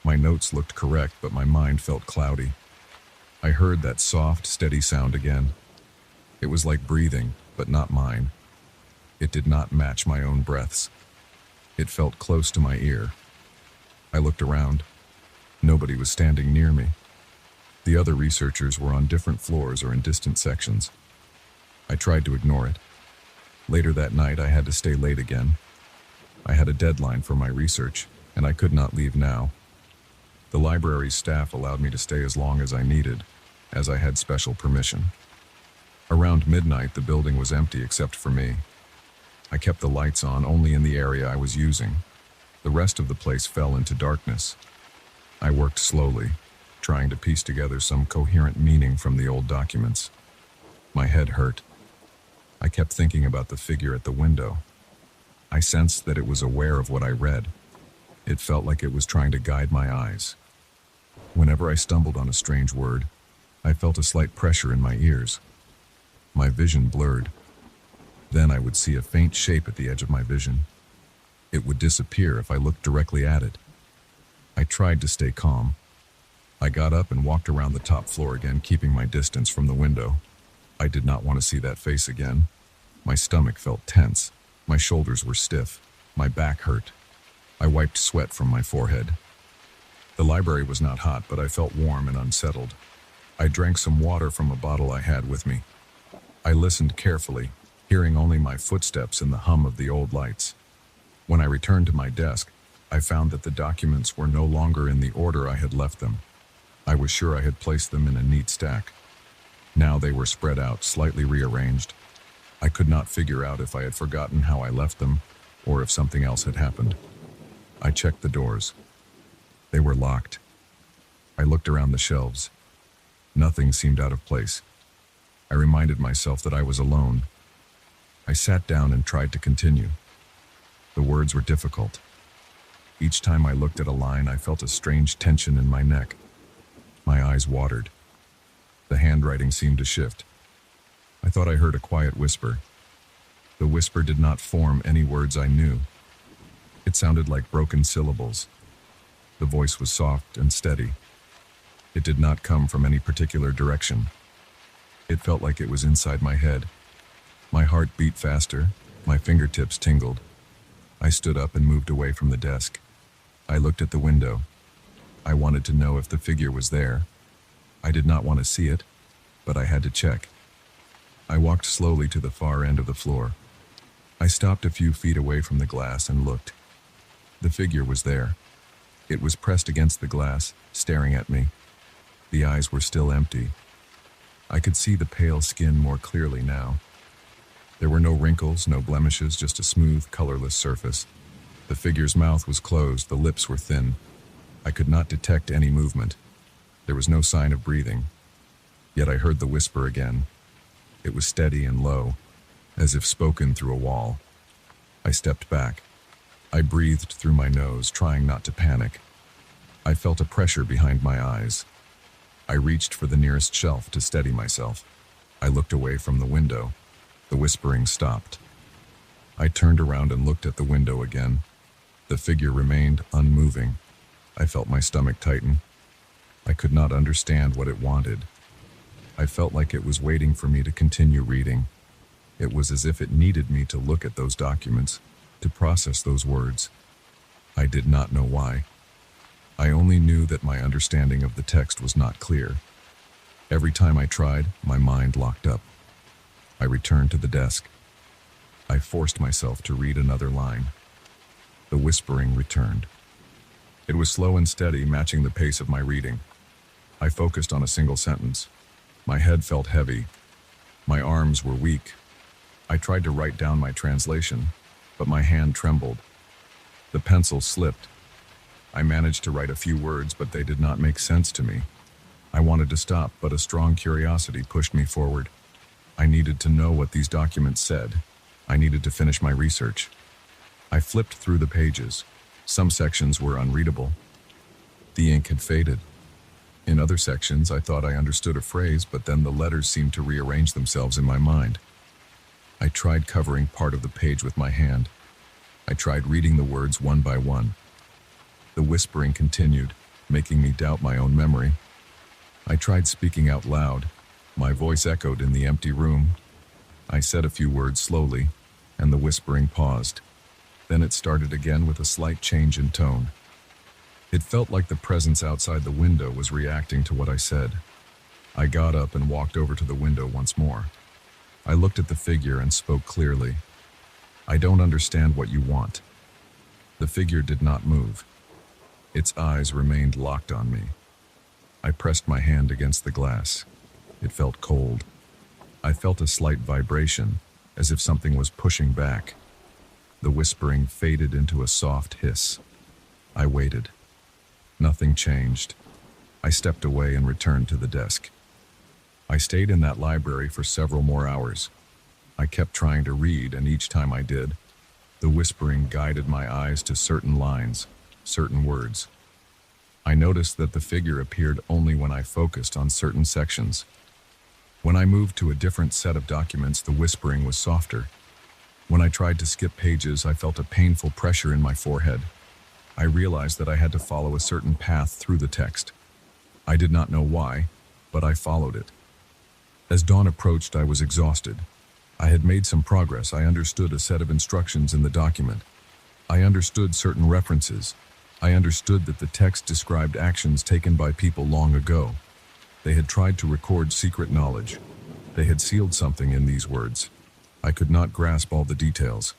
My notes looked correct, but my mind felt cloudy. I heard that soft, steady sound again. It was like breathing, but not mine. It did not match my own breaths. It felt close to my ear. I looked around. Nobody was standing near me. The other researchers were on different floors or in distant sections. I tried to ignore it. Later that night, I had to stay late again. I had a deadline for my research, and I could not leave now. The library's staff allowed me to stay as long as I needed, as I had special permission. Around midnight, the building was empty except for me. I kept the lights on only in the area I was using. The rest of the place fell into darkness. I worked slowly, trying to piece together some coherent meaning from the old documents. My head hurt. I kept thinking about the figure at the window. I sensed that it was aware of what I read. It felt like it was trying to guide my eyes. Whenever I stumbled on a strange word, I felt a slight pressure in my ears. My vision blurred. Then I would see a faint shape at the edge of my vision. It would disappear if I looked directly at it. I tried to stay calm. I got up and walked around the top floor again, keeping my distance from the window. I did not want to see that face again. My stomach felt tense. My shoulders were stiff. My back hurt. I wiped sweat from my forehead. The library was not hot, but I felt warm and unsettled. I drank some water from a bottle I had with me. I listened carefully, hearing only my footsteps and the hum of the old lights. When I returned to my desk, I found that the documents were no longer in the order I had left them. I was sure I had placed them in a neat stack. Now they were spread out, slightly rearranged. I could not figure out if I had forgotten how I left them, or if something else had happened. I checked the doors. They were locked. I looked around the shelves. Nothing seemed out of place. I reminded myself that I was alone. I sat down and tried to continue. The words were difficult. Each time I looked at a line, I felt a strange tension in my neck. My eyes watered. The handwriting seemed to shift. I thought I heard a quiet whisper. The whisper did not form any words I knew. It sounded like broken syllables. The voice was soft and steady. It did not come from any particular direction. It felt like it was inside my head. My heart beat faster, my fingertips tingled. I stood up and moved away from the desk. I looked at the window. I wanted to know if the figure was there. I did not want to see it, but I had to check. I walked slowly to the far end of the floor. I stopped a few feet away from the glass and looked. The figure was there. It was pressed against the glass, staring at me. The eyes were still empty. I could see the pale skin more clearly now. There were no wrinkles, no blemishes, just a smooth, colorless surface. The figure's mouth was closed, the lips were thin. I could not detect any movement. There was no sign of breathing. Yet I heard the whisper again. It was steady and low, as if spoken through a wall. I stepped back. I breathed through my nose, trying not to panic. I felt a pressure behind my eyes. I reached for the nearest shelf to steady myself. I looked away from the window. The whispering stopped. I turned around and looked at the window again. The figure remained unmoving. I felt my stomach tighten. I could not understand what it wanted. I felt like it was waiting for me to continue reading. It was as if it needed me to look at those documents, to process those words. I did not know why. I only knew that my understanding of the text was not clear. Every time I tried, my mind locked up. I returned to the desk. I forced myself to read another line. The whispering returned. It was slow and steady, matching the pace of my reading. I focused on a single sentence. My head felt heavy. My arms were weak. I tried to write down my translation, but my hand trembled. The pencil slipped. I managed to write a few words, but they did not make sense to me. I wanted to stop, but a strong curiosity pushed me forward. I needed to know what these documents said. I needed to finish my research. I flipped through the pages. Some sections were unreadable. The ink had faded. In other sections, I thought I understood a phrase, but then the letters seemed to rearrange themselves in my mind. I tried covering part of the page with my hand. I tried reading the words one by one. The whispering continued, making me doubt my own memory. I tried speaking out loud. My voice echoed in the empty room. I said a few words slowly, and the whispering paused. Then it started again with a slight change in tone. It felt like the presence outside the window was reacting to what I said. I got up and walked over to the window once more. I looked at the figure and spoke clearly. "I don't understand what you want." The figure did not move. Its eyes remained locked on me. I pressed my hand against the glass. It felt cold. I felt a slight vibration, as if something was pushing back. The whispering faded into a soft hiss. I waited. Nothing changed. I stepped away and returned to the desk. I stayed in that library for several more hours. I kept trying to read, and each time I did, the whispering guided my eyes to certain lines, certain words. I noticed that the figure appeared only when I focused on certain sections. When I moved to a different set of documents, the whispering was softer. When I tried to skip pages, I felt a painful pressure in my forehead. I realized that I had to follow a certain path through the text. I did not know why, but I followed it. As dawn approached, I was exhausted. I had made some progress. I understood a set of instructions in the document. I understood certain references. I understood that the text described actions taken by people long ago. They had tried to record secret knowledge. They had sealed something in these words. I could not grasp all the details.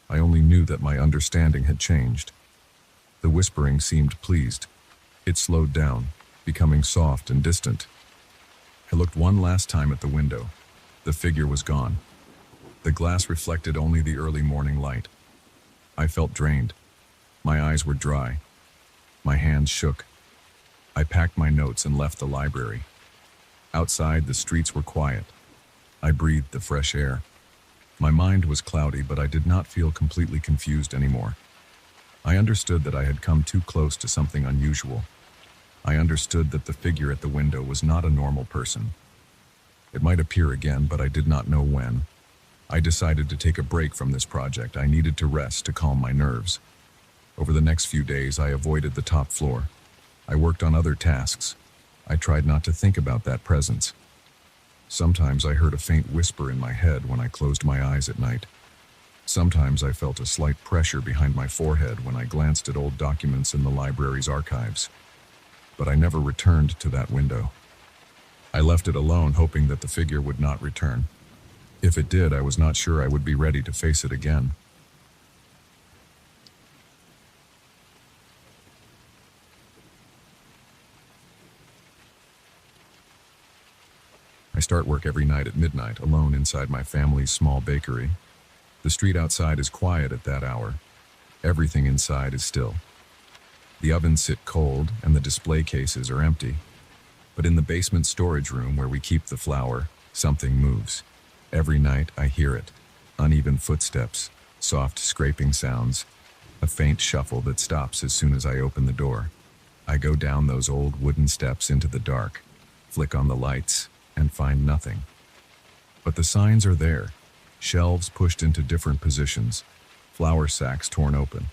I only knew that my understanding had changed. The whispering seemed pleased. It slowed down, becoming soft and distant. I looked one last time at the window. The figure was gone. The glass reflected only the early morning light. I felt drained. My eyes were dry. My hands shook. I packed my notes and left the library. Outside, the streets were quiet. I breathed the fresh air. My mind was cloudy, but I did not feel completely confused anymore. I understood that I had come too close to something unusual. I understood that the figure at the window was not a normal person. It might appear again, but I did not know when. I decided to take a break from this project. I needed to rest to calm my nerves. Over the next few days, I avoided the top floor. I worked on other tasks. I tried not to think about that presence. Sometimes I heard a faint whisper in my head when I closed my eyes at night. Sometimes I felt a slight pressure behind my forehead when I glanced at old documents in the library's archives. But I never returned to that window. I left it alone, hoping that the figure would not return. If it did, I was not sure I would be ready to face it again. I start work every night at midnight, alone inside my family's small bakery. The street outside is quiet at that hour. Everything inside is still. The ovens sit cold and the display cases are empty. But in the basement storage room where we keep the flour, something moves. Every night I hear it. Uneven footsteps, soft scraping sounds, a faint shuffle that stops as soon as I open the door. I go down those old wooden steps into the dark, flick on the lights, and find nothing. But the signs are there. Shelves pushed into different positions, flour sacks torn open.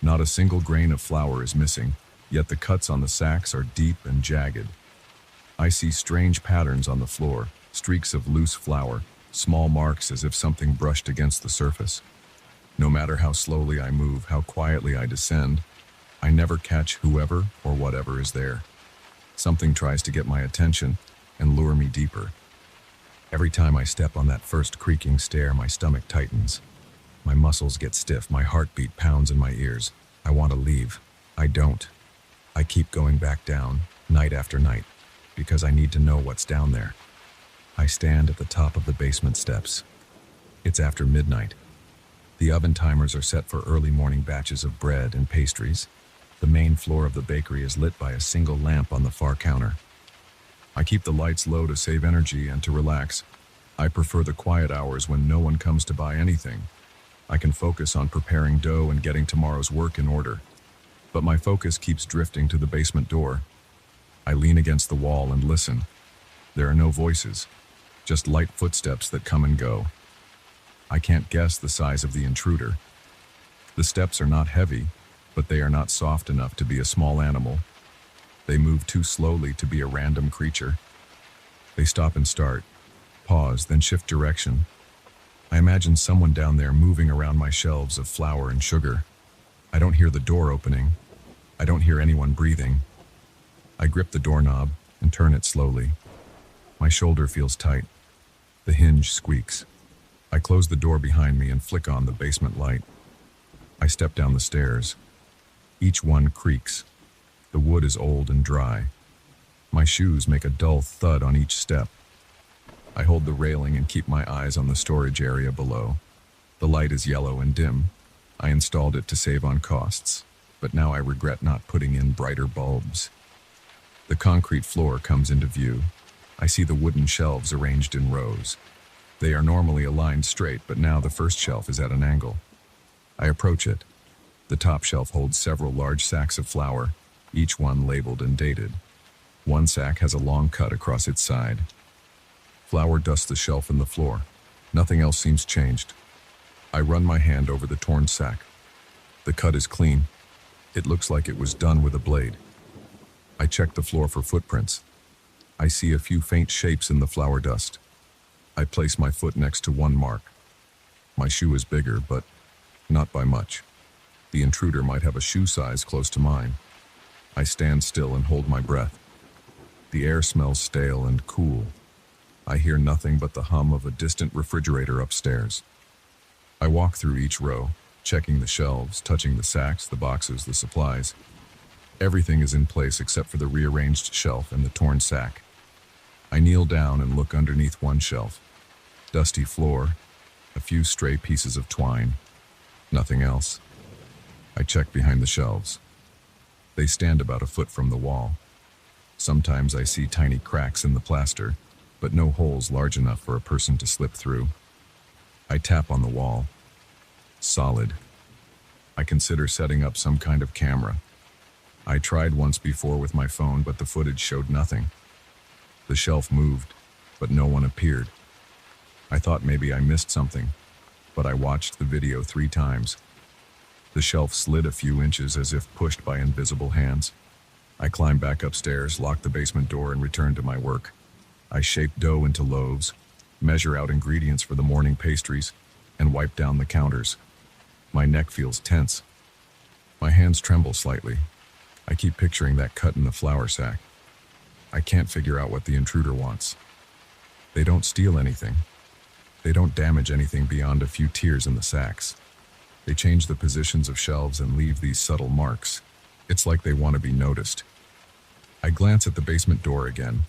Not a single grain of flour is missing, yet the cuts on the sacks are deep and jagged. I see strange patterns on the floor, streaks of loose flour, small marks as if something brushed against the surface. No matter how slowly I move, how quietly I descend, I never catch whoever or whatever is there. Something tries to get my attention and lure me deeper. Every time I step on that first creaking stair, my stomach tightens. My muscles get stiff, my heartbeat pounds in my ears. I want to leave. I don't. I keep going back down, night after night, because I need to know what's down there. I stand at the top of the basement steps. It's after midnight. The oven timers are set for early morning batches of bread and pastries. The main floor of the bakery is lit by a single lamp on the far counter. I keep the lights low to save energy and to relax. I prefer the quiet hours when no one comes to buy anything. I can focus on preparing dough and getting tomorrow's work in order. But my focus keeps drifting to the basement door. I lean against the wall and listen. There are no voices, just light footsteps that come and go. I can't guess the size of the intruder. The steps are not heavy, but they are not soft enough to be a small animal. They move too slowly to be a random creature. They stop and start, pause, then shift direction. I imagine someone down there moving around my shelves of flour and sugar. I don't hear the door opening. I don't hear anyone breathing. I grip the doorknob and turn it slowly. My shoulder feels tight. The hinge squeaks. I close the door behind me and flick on the basement light. I step down the stairs. Each one creaks. The wood is old and dry. My shoes make a dull thud on each step. I hold the railing and keep my eyes on the storage area below. The light is yellow and dim. I installed it to save on costs, but now I regret not putting in brighter bulbs. The concrete floor comes into view. I see the wooden shelves arranged in rows. They are normally aligned straight, but now the first shelf is at an angle. I approach it. The top shelf holds several large sacks of flour, each one labeled and dated. One sack has a long cut across its side. Flour dusts the shelf and the floor. Nothing else seems changed. I run my hand over the torn sack. The cut is clean. It looks like it was done with a blade. I check the floor for footprints. I see a few faint shapes in the flour dust. I place my foot next to one mark. My shoe is bigger, but not by much. The intruder might have a shoe size close to mine. I stand still and hold my breath. The air smells stale and cool. I hear nothing but the hum of a distant refrigerator upstairs. I walk through each row, checking the shelves, touching the sacks, the boxes, the supplies. Everything is in place except for the rearranged shelf and the torn sack. I kneel down and look underneath one shelf. Dusty floor, a few stray pieces of twine, nothing else. I check behind the shelves. They stand about a foot from the wall. Sometimes I see tiny cracks in the plaster, but no holes large enough for a person to slip through. I tap on the wall. Solid. I consider setting up some kind of camera. I tried once before with my phone, but the footage showed nothing. The shelf moved, but no one appeared. I thought maybe I missed something, but I watched the video 3 times. The shelf slid a few inches as if pushed by invisible hands. I climbed back upstairs, locked the basement door, and returned to my work. I shape dough into loaves, measure out ingredients for the morning pastries, and wipe down the counters. My neck feels tense. My hands tremble slightly. I keep picturing that cut in the flour sack. I can't figure out what the intruder wants. They don't steal anything. They don't damage anything beyond a few tears in the sacks. They change the positions of shelves and leave these subtle marks. It's like they want to be noticed. I glance at the basement door again.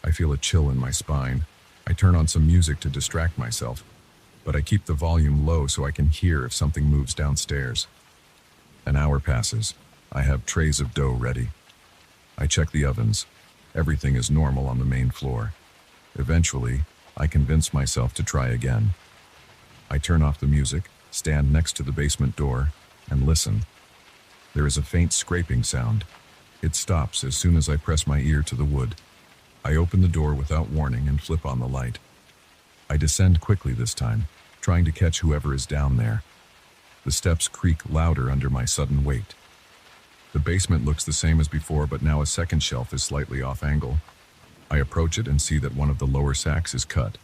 I feel a chill in my spine. I turn on some music to distract myself, but I keep the volume low so I can hear if something moves downstairs. An hour passes. I have trays of dough ready. I check the ovens. Everything is normal on the main floor. Eventually, I convince myself to try again. I turn off the music, stand next to the basement door, and listen. There is a faint scraping sound. It stops as soon as I press my ear to the wood. I open the door without warning and flip on the light. I descend quickly this time, trying to catch whoever is down there. The steps creak louder under my sudden weight. The basement looks the same as before, but now a second shelf is slightly off angle. I approach it and see that one of the lower sacks is cut.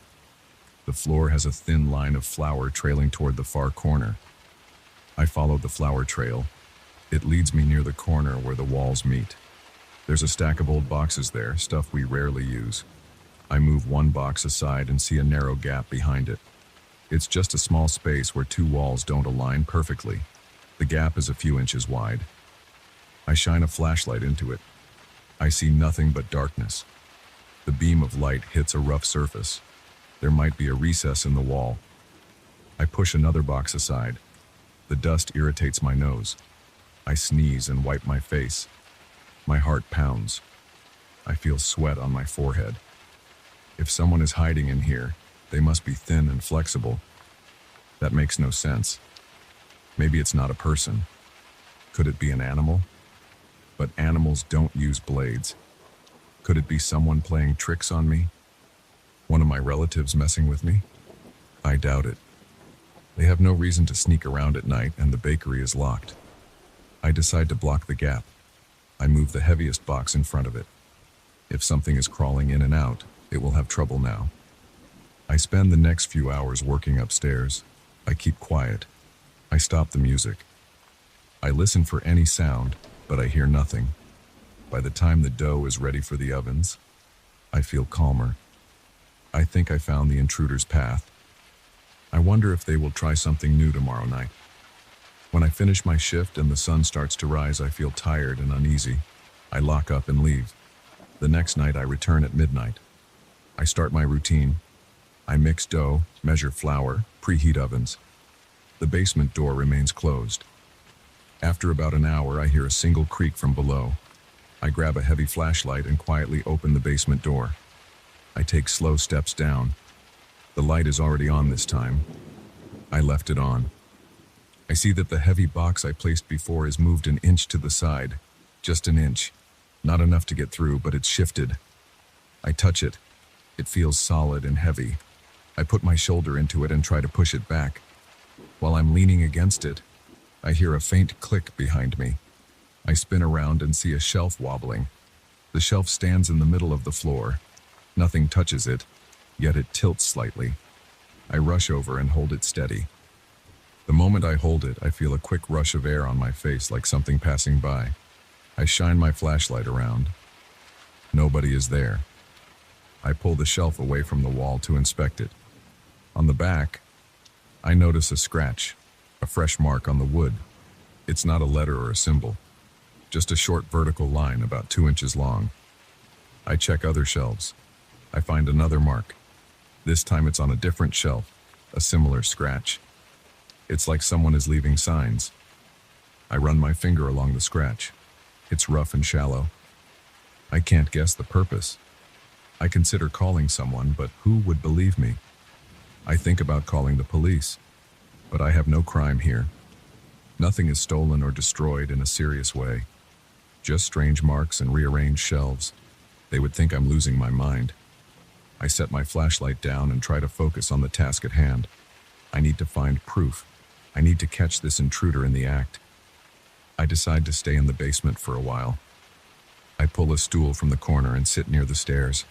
The floor has a thin line of flour trailing toward the far corner. I follow the flour trail. It leads me near the corner where the walls meet. There's a stack of old boxes there, stuff we rarely use. I move one box aside and see a narrow gap behind it. It's just a small space where two walls don't align perfectly. The gap is a few inches wide. I shine a flashlight into it. I see nothing but darkness. The beam of light hits a rough surface. There might be a recess in the wall. I push another box aside. The dust irritates my nose. I sneeze and wipe my face. My heart pounds. I feel sweat on my forehead. If someone is hiding in here, they must be thin and flexible. That makes no sense. Maybe it's not a person. Could it be an animal? But animals don't use blades. Could it be someone playing tricks on me? One of my relatives messing with me? I doubt it. They have no reason to sneak around at night, and the bakery is locked. I decide to block the gap. I move the heaviest box in front of it. If something is crawling in and out, it will have trouble now. I spend the next few hours working upstairs. I keep quiet. I stop the music. I listen for any sound, but I hear nothing. By the time the dough is ready for the ovens, I feel calmer. I think I found the intruder's path. I wonder if they will try something new tomorrow night. When I finish my shift and the sun starts to rise, I feel tired and uneasy. I lock up and leave. The next night I return at midnight. I start my routine. I mix dough, measure flour, preheat ovens. The basement door remains closed. After about an hour, I hear a single creak from below. I grab a heavy flashlight and quietly open the basement door. I take slow steps down. The light is already on this time. I left it on. I see that the heavy box I placed before is moved an inch to the side. Just an inch. Not enough to get through, but it's shifted. I touch it. It feels solid and heavy. I put my shoulder into it and try to push it back. While I'm leaning against it, I hear a faint click behind me. I spin around and see a shelf wobbling. The shelf stands in the middle of the floor. Nothing touches it, yet it tilts slightly. I rush over and hold it steady. The moment I hold it, I feel a quick rush of air on my face like something passing by. I shine my flashlight around. Nobody is there. I pull the shelf away from the wall to inspect it. On the back, I notice a scratch, a fresh mark on the wood. It's not a letter or a symbol, just a short vertical line about 2 inches long. I check other shelves. I find another mark. This time it's on a different shelf, a similar scratch. It's like someone is leaving signs. I run my finger along the scratch. It's rough and shallow. I can't guess the purpose. I consider calling someone, but who would believe me? I think about calling the police, but I have no crime here. Nothing is stolen or destroyed in a serious way. Just strange marks and rearranged shelves. They would think I'm losing my mind. I set my flashlight down and try to focus on the task at hand. I need to find proof. I need to catch this intruder in the act. I decide to stay in the basement for a while. I pull a stool from the corner and sit near the stairs.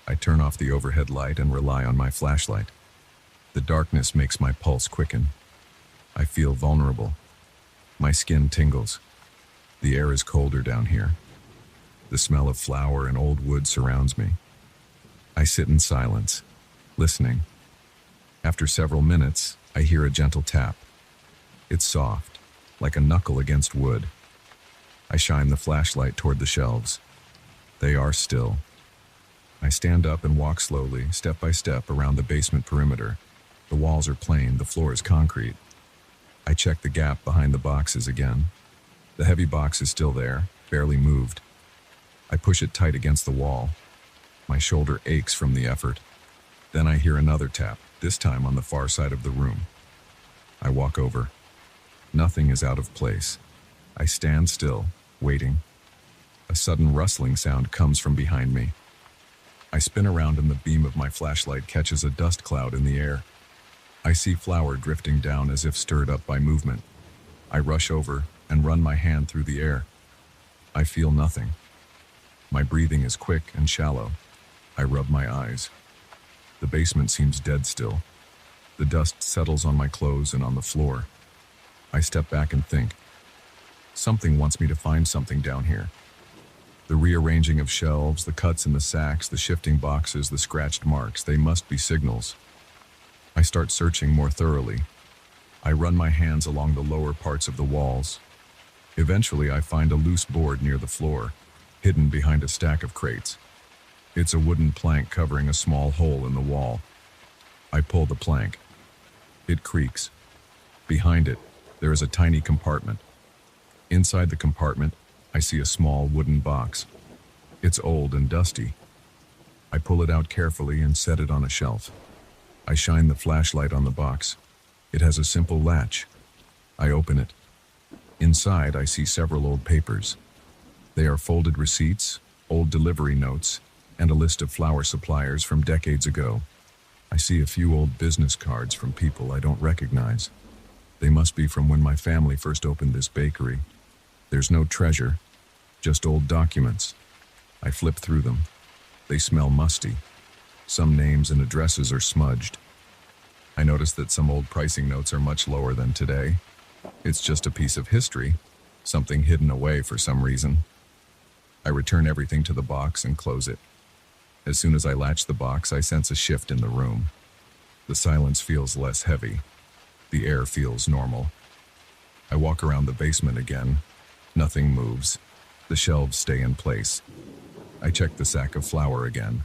I turn off the overhead light and rely on my flashlight. The darkness makes my pulse quicken. I feel vulnerable. My skin tingles. The air is colder down here. The smell of flour and old wood surrounds me. I sit in silence, listening. After several minutes, I hear a gentle tap. It's soft, like a knuckle against wood. I shine the flashlight toward the shelves. They are still. I stand up and walk slowly, step by step, around the basement perimeter. The walls are plain, the floor is concrete. I check the gap behind the boxes again. The heavy box is still there, barely moved. I push it tight against the wall. My shoulder aches from the effort. Then I hear another tap, this time on the far side of the room. I walk over. Nothing is out of place. I stand still, waiting. A sudden rustling sound comes from behind me. I spin around and the beam of my flashlight catches a dust cloud in the air. I see flour drifting down as if stirred up by movement. I rush over and run my hand through the air. I feel nothing. My breathing is quick and shallow. I rub my eyes. The basement seems dead still. The dust settles on my clothes and on the floor. I step back and think. Something wants me to find something down here. The rearranging of shelves, the cuts in the sacks, the shifting boxes, the scratched marks, they must be signals. I start searching more thoroughly. I run my hands along the lower parts of the walls. Eventually, I find a loose board near the floor, hidden behind a stack of crates. It's a wooden plank covering a small hole in the wall. I pull the plank. It creaks. Behind it, there is a tiny compartment. Inside the compartment, I see a small wooden box. It's old and dusty. I pull it out carefully and set it on a shelf. I shine the flashlight on the box. It has a simple latch. I open it. Inside, I see several old papers. They are folded receipts, old delivery notes, and a list of flour suppliers from decades ago. I see a few old business cards from people I don't recognize. They must be from when my family first opened this bakery. There's no treasure, just old documents. I flip through them. They smell musty. Some names and addresses are smudged. I notice that some old pricing notes are much lower than today. It's just a piece of history, something hidden away for some reason. I return everything to the box and close it. As soon as I latch the box, I sense a shift in the room. The silence feels less heavy. The air feels normal. I walk around the basement again. Nothing moves. The shelves stay in place. I check the sack of flour again.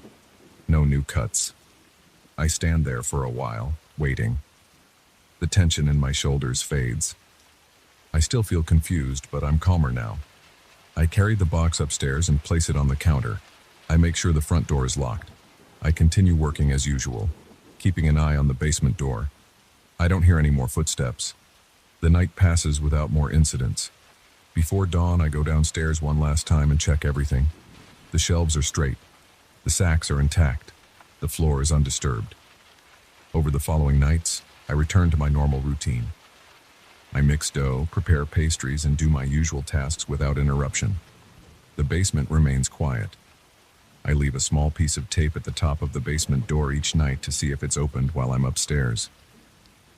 No new cuts. I stand there for a while, waiting. The tension in my shoulders fades. I still feel confused, but I'm calmer now. I carry the box upstairs and place it on the counter. I make sure the front door is locked. I continue working as usual, keeping an eye on the basement door. I don't hear any more footsteps. The night passes without more incidents. Before dawn, I go downstairs one last time and check everything. The shelves are straight. The sacks are intact. The floor is undisturbed. Over the following nights, I return to my normal routine. I mix dough, prepare pastries, and do my usual tasks without interruption. The basement remains quiet. I leave a small piece of tape at the top of the basement door each night to see if it's opened while I'm upstairs.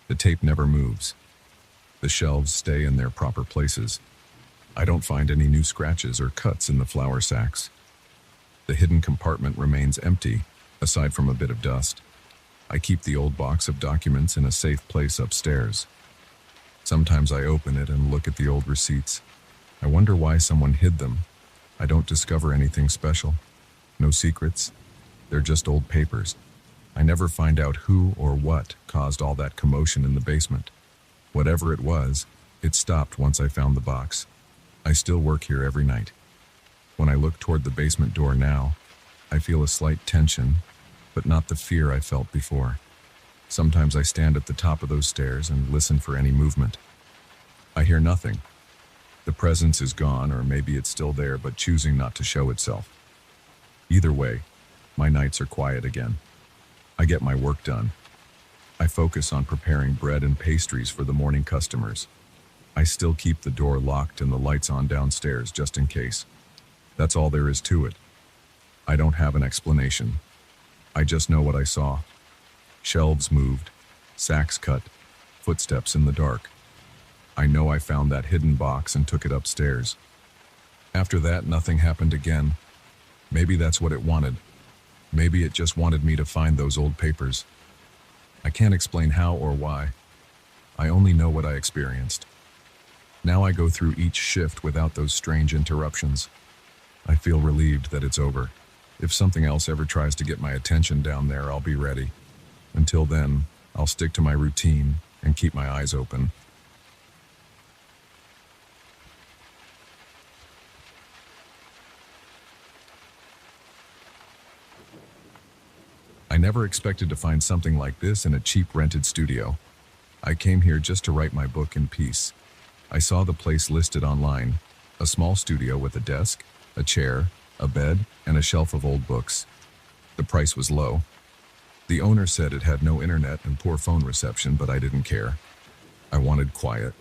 The tape never moves. The shelves stay in their proper places. I don't find any new scratches or cuts in the flour sacks. The hidden compartment remains empty, aside from a bit of dust. I keep the old box of documents in a safe place upstairs. Sometimes I open it and look at the old receipts. I wonder why someone hid them. I don't discover anything special. No secrets. They're just old papers. I never find out who or what caused all that commotion in the basement. Whatever it was, it stopped once I found the box. I still work here every night. When I look toward the basement door now, I feel a slight tension, but not the fear I felt before. Sometimes I stand at the top of those stairs and listen for any movement. I hear nothing. The presence is gone, or maybe it's still there but choosing not to show itself. Either way, my nights are quiet again. I get my work done. I focus on preparing bread and pastries for the morning customers. I still keep the door locked and the lights on downstairs just in case. That's all there is to it. I don't have an explanation. I just know what I saw. Shelves moved, sacks cut, footsteps in the dark. I know I found that hidden box and took it upstairs. After that, nothing happened again. Maybe that's what it wanted. Maybe it just wanted me to find those old papers. I can't explain how or why. I only know what I experienced. Now I go through each shift without those strange interruptions. I feel relieved that it's over. If something else ever tries to get my attention down there, I'll be ready. Until then, I'll stick to my routine and keep my eyes open. I never expected to find something like this in a cheap rented studio. I came here just to write my book in peace. I saw the place listed online, a small studio with a desk, a chair, a bed, and a shelf of old books. The price was low. The owner said it had no internet and poor phone reception, but I didn't care. I wanted quiet.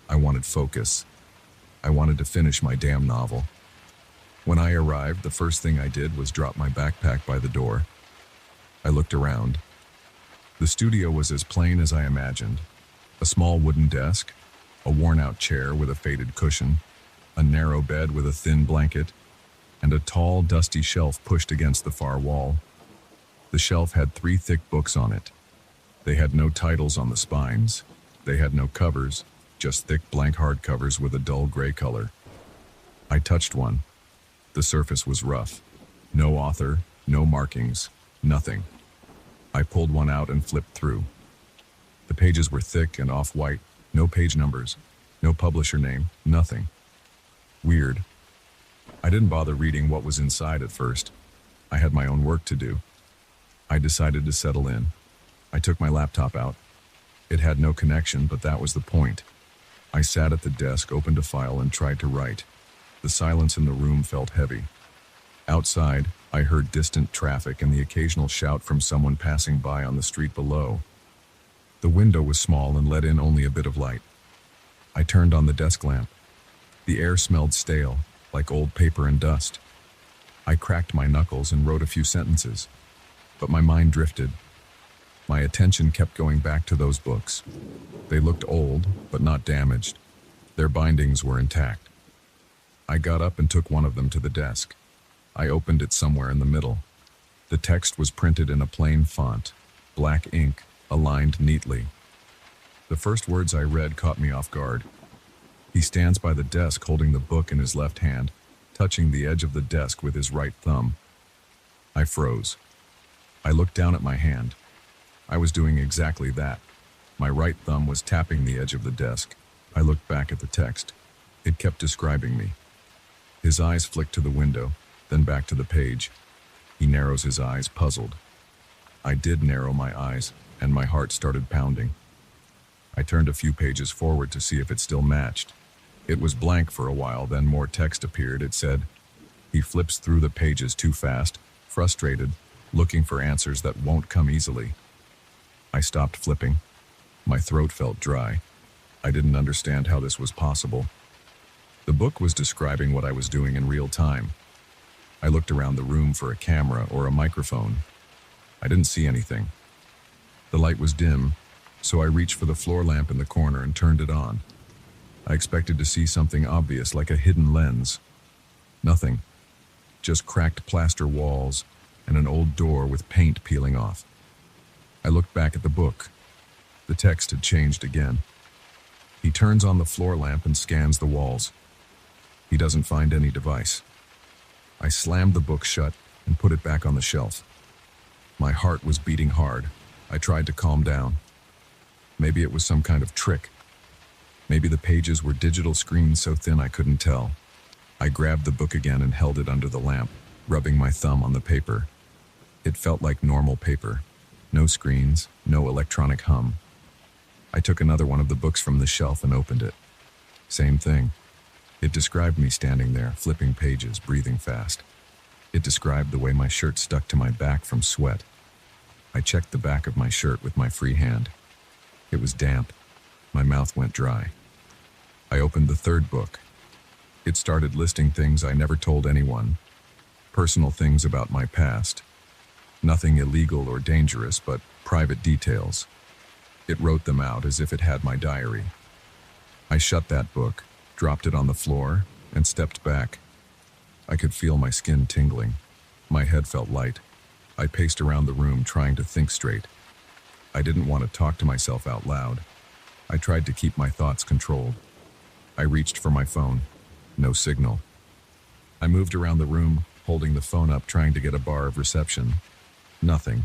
I wanted focus. I wanted to finish my damn novel. When I arrived, the first thing I did was drop my backpack by the door. I looked around. The studio was as plain as I imagined. A small wooden desk, a worn-out chair with a faded cushion, a narrow bed with a thin blanket, and a tall, dusty shelf pushed against the far wall. The shelf had 3 thick books on it. They had no titles on the spines. They had no covers, just thick blank hardcovers with a dull gray color. I touched one. The surface was rough. No author, no markings, nothing. I pulled one out and flipped through. The pages were thick and off-white, no page numbers, no publisher name, nothing. Weird. I didn't bother reading what was inside at first. I had my own work to do. I decided to settle in. I took my laptop out. It had no connection, but that was the point. I sat at the desk, opened a file, and tried to write. The silence in the room felt heavy. Outside, I heard distant traffic and the occasional shout from someone passing by on the street below. The window was small and let in only a bit of light. I turned on the desk lamp. The air smelled stale, like old paper and dust. I cracked my knuckles and wrote a few sentences, but my mind drifted. My attention kept going back to those books. They looked old, but not damaged. Their bindings were intact. I got up and took one of them to the desk. I opened it somewhere in the middle. The text was printed in a plain font, black ink, aligned neatly. The first words I read caught me off guard. He stands by the desk holding the book in his left hand, touching the edge of the desk with his right thumb. I froze. I looked down at my hand. I was doing exactly that. My right thumb was tapping the edge of the desk. I looked back at the text. It kept describing me. His eyes flicked to the window, then back to the page. He narrows his eyes, puzzled. I did narrow my eyes, and my heart started pounding. I turned a few pages forward to see if it still matched. It was blank for a while, then more text appeared. It said, "He flips through the pages too fast, frustrated, looking for answers that won't come easily." I stopped flipping. My throat felt dry. I didn't understand how this was possible. The book was describing what I was doing in real time. I looked around the room for a camera or a microphone. I didn't see anything. The light was dim, so I reached for the floor lamp in the corner and turned it on. I expected to see something obvious, like a hidden lens. Nothing. Just cracked plaster walls and an old door with paint peeling off. I looked back at the book. The text had changed again. He turns on the floor lamp and scans the walls. He doesn't find any device. I slammed the book shut and put it back on the shelf. My heart was beating hard. I tried to calm down. Maybe it was some kind of trick. Maybe the pages were digital screens so thin I couldn't tell. I grabbed the book again and held it under the lamp, rubbing my thumb on the paper. It felt like normal paper. No screens, no electronic hum. I took another one of the books from the shelf and opened it. Same thing. It described me standing there, flipping pages, breathing fast. It described the way my shirt stuck to my back from sweat. I checked the back of my shirt with my free hand. It was damp. My mouth went dry. I opened the third book. It started listing things I never told anyone, personal things about my past. Nothing illegal or dangerous, but private details. It wrote them out as if it had my diary. I shut that book, dropped it on the floor, and stepped back. I could feel my skin tingling. My head felt light. I paced around the room trying to think straight. I didn't want to talk to myself out loud. I tried to keep my thoughts controlled. I reached for my phone. No signal. I moved around the room, holding the phone up, trying to get a bar of reception. Nothing.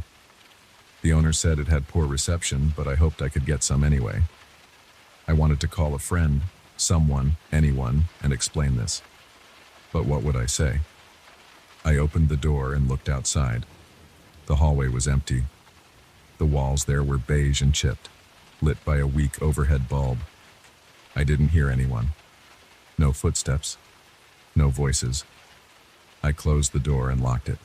The owner said it had poor reception, but I hoped I could get some anyway. I wanted to call a friend, someone, anyone, and explain this. But what would I say? I opened the door and looked outside. The hallway was empty. The walls there were beige and chipped, lit by a weak overhead bulb. I didn't hear anyone. No footsteps. No voices. I closed the door and locked it.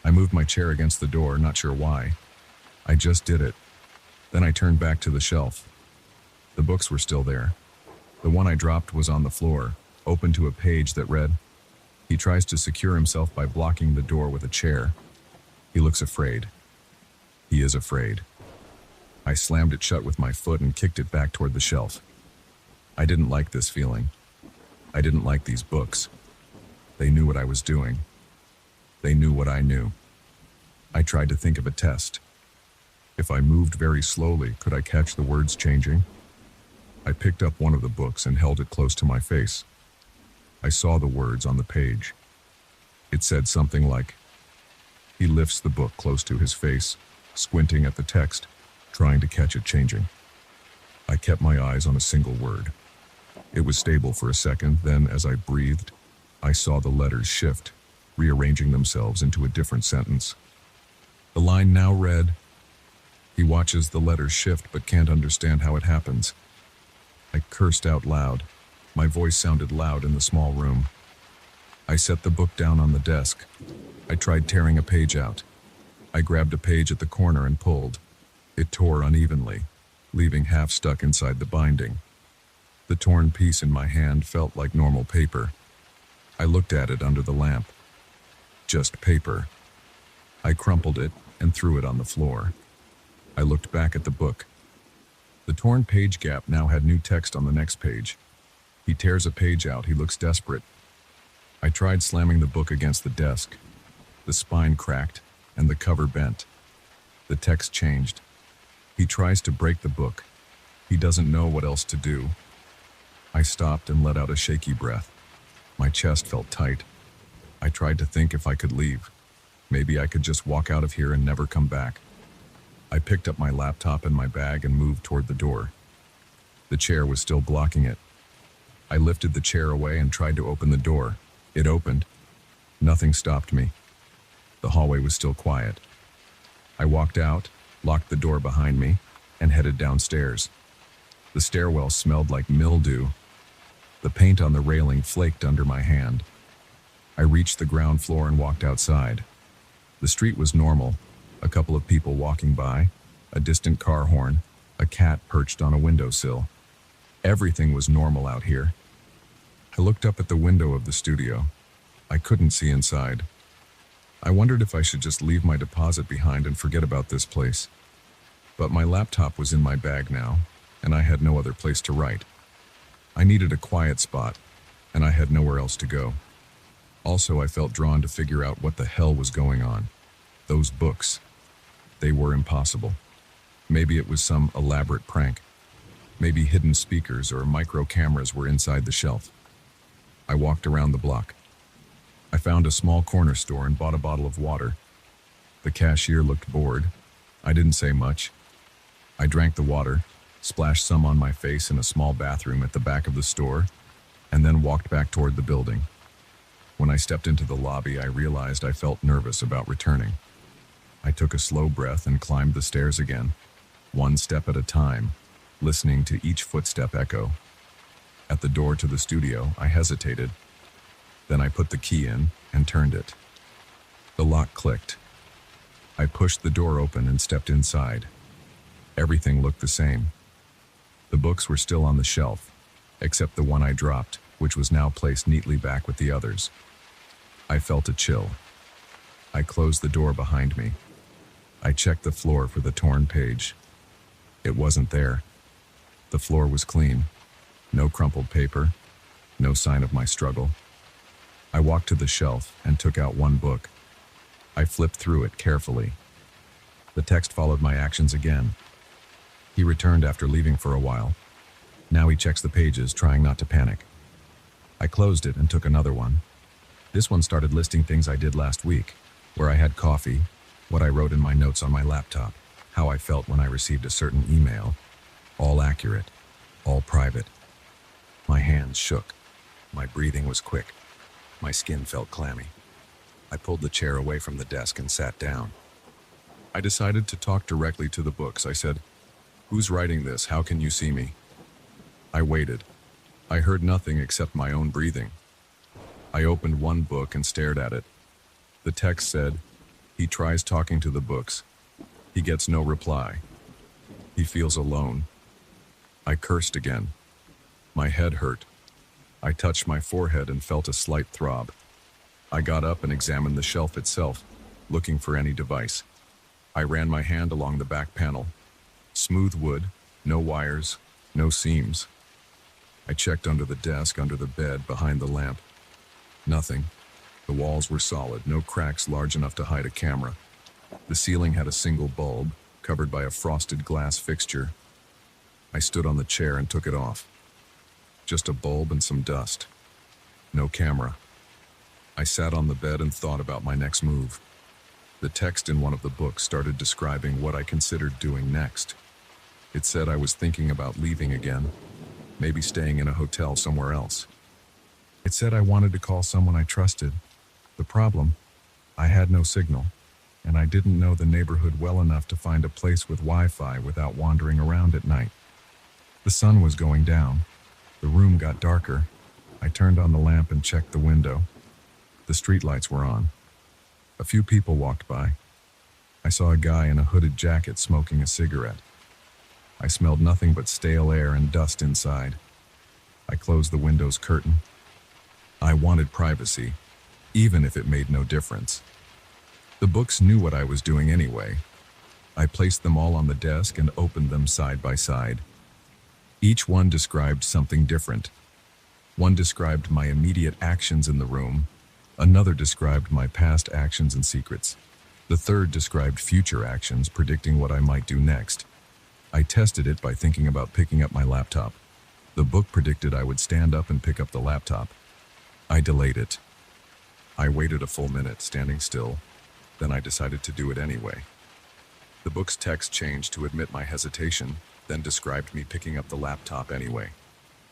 I moved my chair against the door, not sure why. I just did it. Then I turned back to the shelf. The books were still there. The one I dropped was on the floor, open to a page that read, "He tries to secure himself by blocking the door with a chair. He looks afraid. He is afraid." I slammed it shut with my foot and kicked it back toward the shelf. I didn't like this feeling. I didn't like these books. They knew what I was doing. They knew what I knew. I tried to think of a test. If I moved very slowly, could I catch the words changing? I picked up one of the books and held it close to my face. I saw the words on the page. It said something like, he lifts the book close to his face, squinting at the text, trying to catch it changing. I kept my eyes on a single word. It was stable for a second, then as I breathed, I saw the letters shift, rearranging themselves into a different sentence. The line now read, "He watches the letters shift but can't understand how it happens." I cursed out loud. My voice sounded loud in the small room. I set the book down on the desk. I tried tearing a page out. I grabbed a page at the corner and pulled. It tore unevenly, leaving half stuck inside the binding. The torn piece in my hand felt like normal paper. I looked at it under the lamp. Just paper. I crumpled it and threw it on the floor. I looked back at the book. The torn page gap now had new text on the next page. He tears a page out. He looks desperate. I tried slamming the book against the desk. The spine cracked and the cover bent. The text changed. He tries to break the book. He doesn't know what else to do. I stopped and let out a shaky breath. My chest felt tight. I tried to think if I could leave. Maybe I could just walk out of here and never come back. I picked up my laptop and my bag and moved toward the door. The chair was still blocking it. I lifted the chair away and tried to open the door. It opened. Nothing stopped me. The hallway was still quiet. I walked out, locked the door behind me, and headed downstairs. The stairwell smelled like mildew. The paint on the railing flaked under my hand. I reached the ground floor and walked outside. The street was normal. A couple of people walking by, a distant car horn, a cat perched on a windowsill. Everything was normal out here. I looked up at the window of the studio. I couldn't see inside. I wondered if I should just leave my deposit behind and forget about this place. But my laptop was in my bag now, and I had no other place to write. I needed a quiet spot, and I had nowhere else to go. Also, I felt drawn to figure out what the hell was going on. Those books. They were impossible. Maybe it was some elaborate prank. Maybe hidden speakers or micro cameras were inside the shelf. I walked around the block. I found a small corner store and bought a bottle of water. The cashier looked bored. I didn't say much. I drank the water, splashed some on my face in a small bathroom at the back of the store, and then walked back toward the building. When I stepped into the lobby, I realized I felt nervous about returning. I took a slow breath and climbed the stairs again, one step at a time, listening to each footstep echo. At the door to the studio, I hesitated. Then I put the key in and turned it. The lock clicked. I pushed the door open and stepped inside. Everything looked the same. The books were still on the shelf. except the one I dropped, which was now placed neatly back with the others. I felt a chill. I closed the door behind me. I checked the floor for the torn page. It wasn't there. The floor was clean. No crumpled paper. No sign of my struggle. I walked to the shelf and took out one book. I flipped through it carefully. The text followed my actions again. He returned after leaving for a while. Now he checks the pages, trying not to panic. I closed it and took another one. This one started listing things I did last week, where I had coffee, what I wrote in my notes on my laptop, how I felt when I received a certain email. All accurate, all private. My hands shook. My breathing was quick. My skin felt clammy. I pulled the chair away from the desk and sat down. I decided to talk directly to the books. I said, "Who's writing this? How can you see me?" I waited. I heard nothing except my own breathing. I opened one book and stared at it. The text said, "He tries talking to the books. He gets no reply. He feels alone." I cursed again. My head hurt. I touched my forehead and felt a slight throb. I got up and examined the shelf itself, looking for any device. I ran my hand along the back panel. Smooth wood, no wires, no seams. I checked under the desk, under the bed, behind the lamp. Nothing. The walls were solid, no cracks large enough to hide a camera. The ceiling had a single bulb, covered by a frosted glass fixture. I stood on the chair and took it off. Just a bulb and some dust. No camera. I sat on the bed and thought about my next move. The text in one of the books started describing what I considered doing next. It said I was thinking about leaving again, maybe staying in a hotel somewhere else. It said I wanted to call someone I trusted. The problem, I had no signal, and I didn't know the neighborhood well enough to find a place with Wi-Fi without wandering around at night. The sun was going down. The room got darker. I turned on the lamp and checked the window. The streetlights were on. A few people walked by. I saw a guy in a hooded jacket smoking a cigarette. I smelled nothing but stale air and dust inside. I closed the window's curtain. I wanted privacy, even if it made no difference. The books knew what I was doing anyway. I placed them all on the desk and opened them side by side. Each one described something different. One described my immediate actions in the room. Another described my past actions and secrets. The third described future actions, predicting what I might do next. I tested it by thinking about picking up my laptop. The book predicted I would stand up and pick up the laptop. I delayed it. I waited a full minute, standing still. Then I decided to do it anyway. The book's text changed to admit my hesitation, then described me picking up the laptop anyway.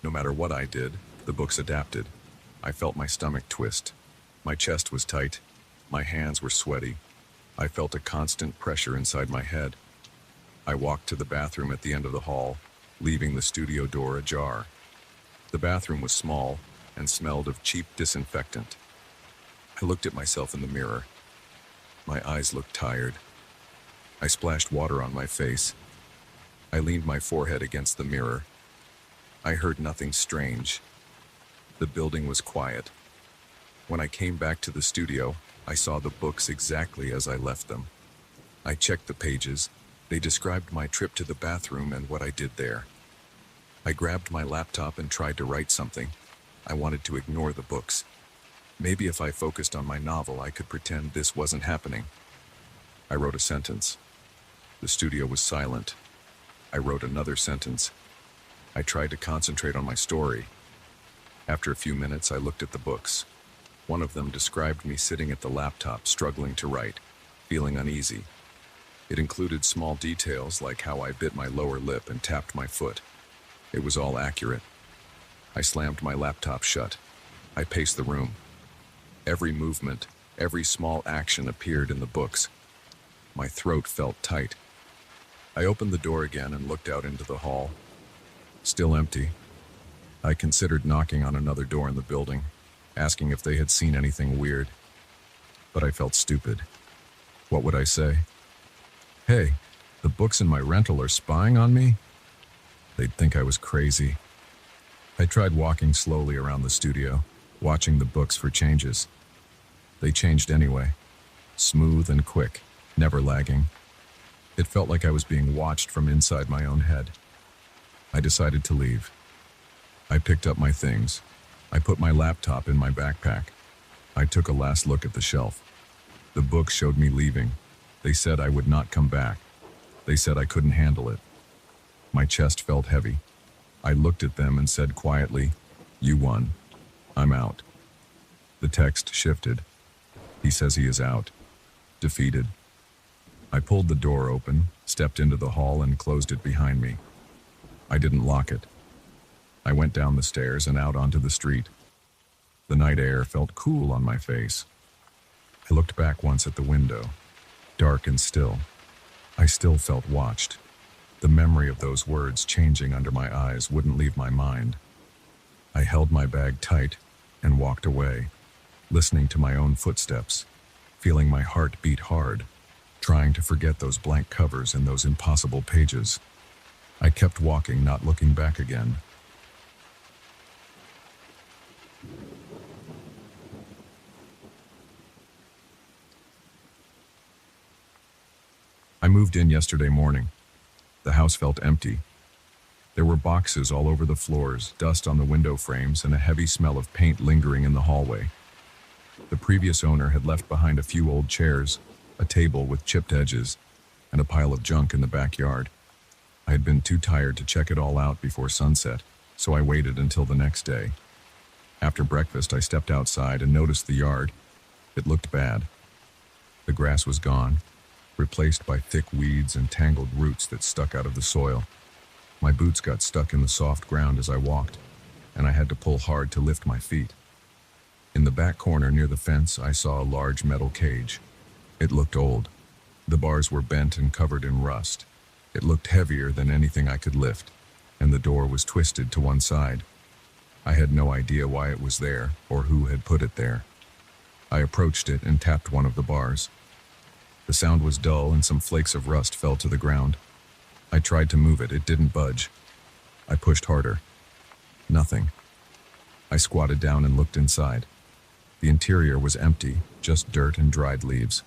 No matter what I did, the books adapted. I felt my stomach twist. My chest was tight. My hands were sweaty. I felt a constant pressure inside my head. I walked to the bathroom at the end of the hall, leaving the studio door ajar. The bathroom was small and smelled of cheap disinfectant. I looked at myself in the mirror. My eyes looked tired. I splashed water on my face. I leaned my forehead against the mirror. I heard nothing strange. The building was quiet. When I came back to the studio, I saw the books exactly as I left them. I checked the pages. They described my trip to the bathroom and what I did there. I grabbed my laptop and tried to write something. I wanted to ignore the books. Maybe if I focused on my novel, I could pretend this wasn't happening. I wrote a sentence. The studio was silent. I wrote another sentence. I tried to concentrate on my story. After a few minutes, I looked at the books. One of them described me sitting at the laptop, struggling to write, feeling uneasy. It included small details like how I bit my lower lip and tapped my foot. It was all accurate. I slammed my laptop shut. I paced the room. Every movement, every small action appeared in the books. My throat felt tight. I opened the door again and looked out into the hall. Still empty. I considered knocking on another door in the building, asking if they had seen anything weird. But I felt stupid. What would I say? Hey, the books in my rental are spying on me? They'd think I was crazy. I tried walking slowly around the studio, watching the books for changes. They changed anyway, smooth and quick, never lagging. It felt like I was being watched from inside my own head. I decided to leave. I picked up my things. I put my laptop in my backpack. I took a last look at the shelf. The books showed me leaving. They said I would not come back. They said I couldn't handle it. My chest felt heavy. I looked at them and said quietly, "You won. I'm out." The text shifted. He says he is out. Defeated. I pulled the door open, stepped into the hall and closed it behind me. I didn't lock it. I went down the stairs and out onto the street. The night air felt cool on my face. I looked back once at the window, dark and still. I still felt watched. The memory of those words changing under my eyes wouldn't leave my mind. I held my bag tight and walked away, listening to my own footsteps, feeling my heart beat hard, trying to forget those blank covers and those impossible pages. I kept walking, not looking back again. I moved in yesterday morning. The house felt empty. There were boxes all over the floors, dust on the window frames, and a heavy smell of paint lingering in the hallway. The previous owner had left behind a few old chairs, a table with chipped edges, and a pile of junk in the backyard. I had been too tired to check it all out before sunset, so I waited until the next day. After breakfast, I stepped outside and noticed the yard. It looked bad. The grass was gone, replaced by thick weeds and tangled roots that stuck out of the soil. My boots got stuck in the soft ground as I walked, and I had to pull hard to lift my feet. In the back corner near the fence, I saw a large metal cage. It looked old. The bars were bent and covered in rust. It looked heavier than anything I could lift, and the door was twisted to one side. I had no idea why it was there or who had put it there. I approached it and tapped one of the bars. The sound was dull and some flakes of rust fell to the ground. I tried to move it. It didn't budge. I pushed harder. Nothing. I squatted down and looked inside. The interior was empty, just dirt and dried leaves.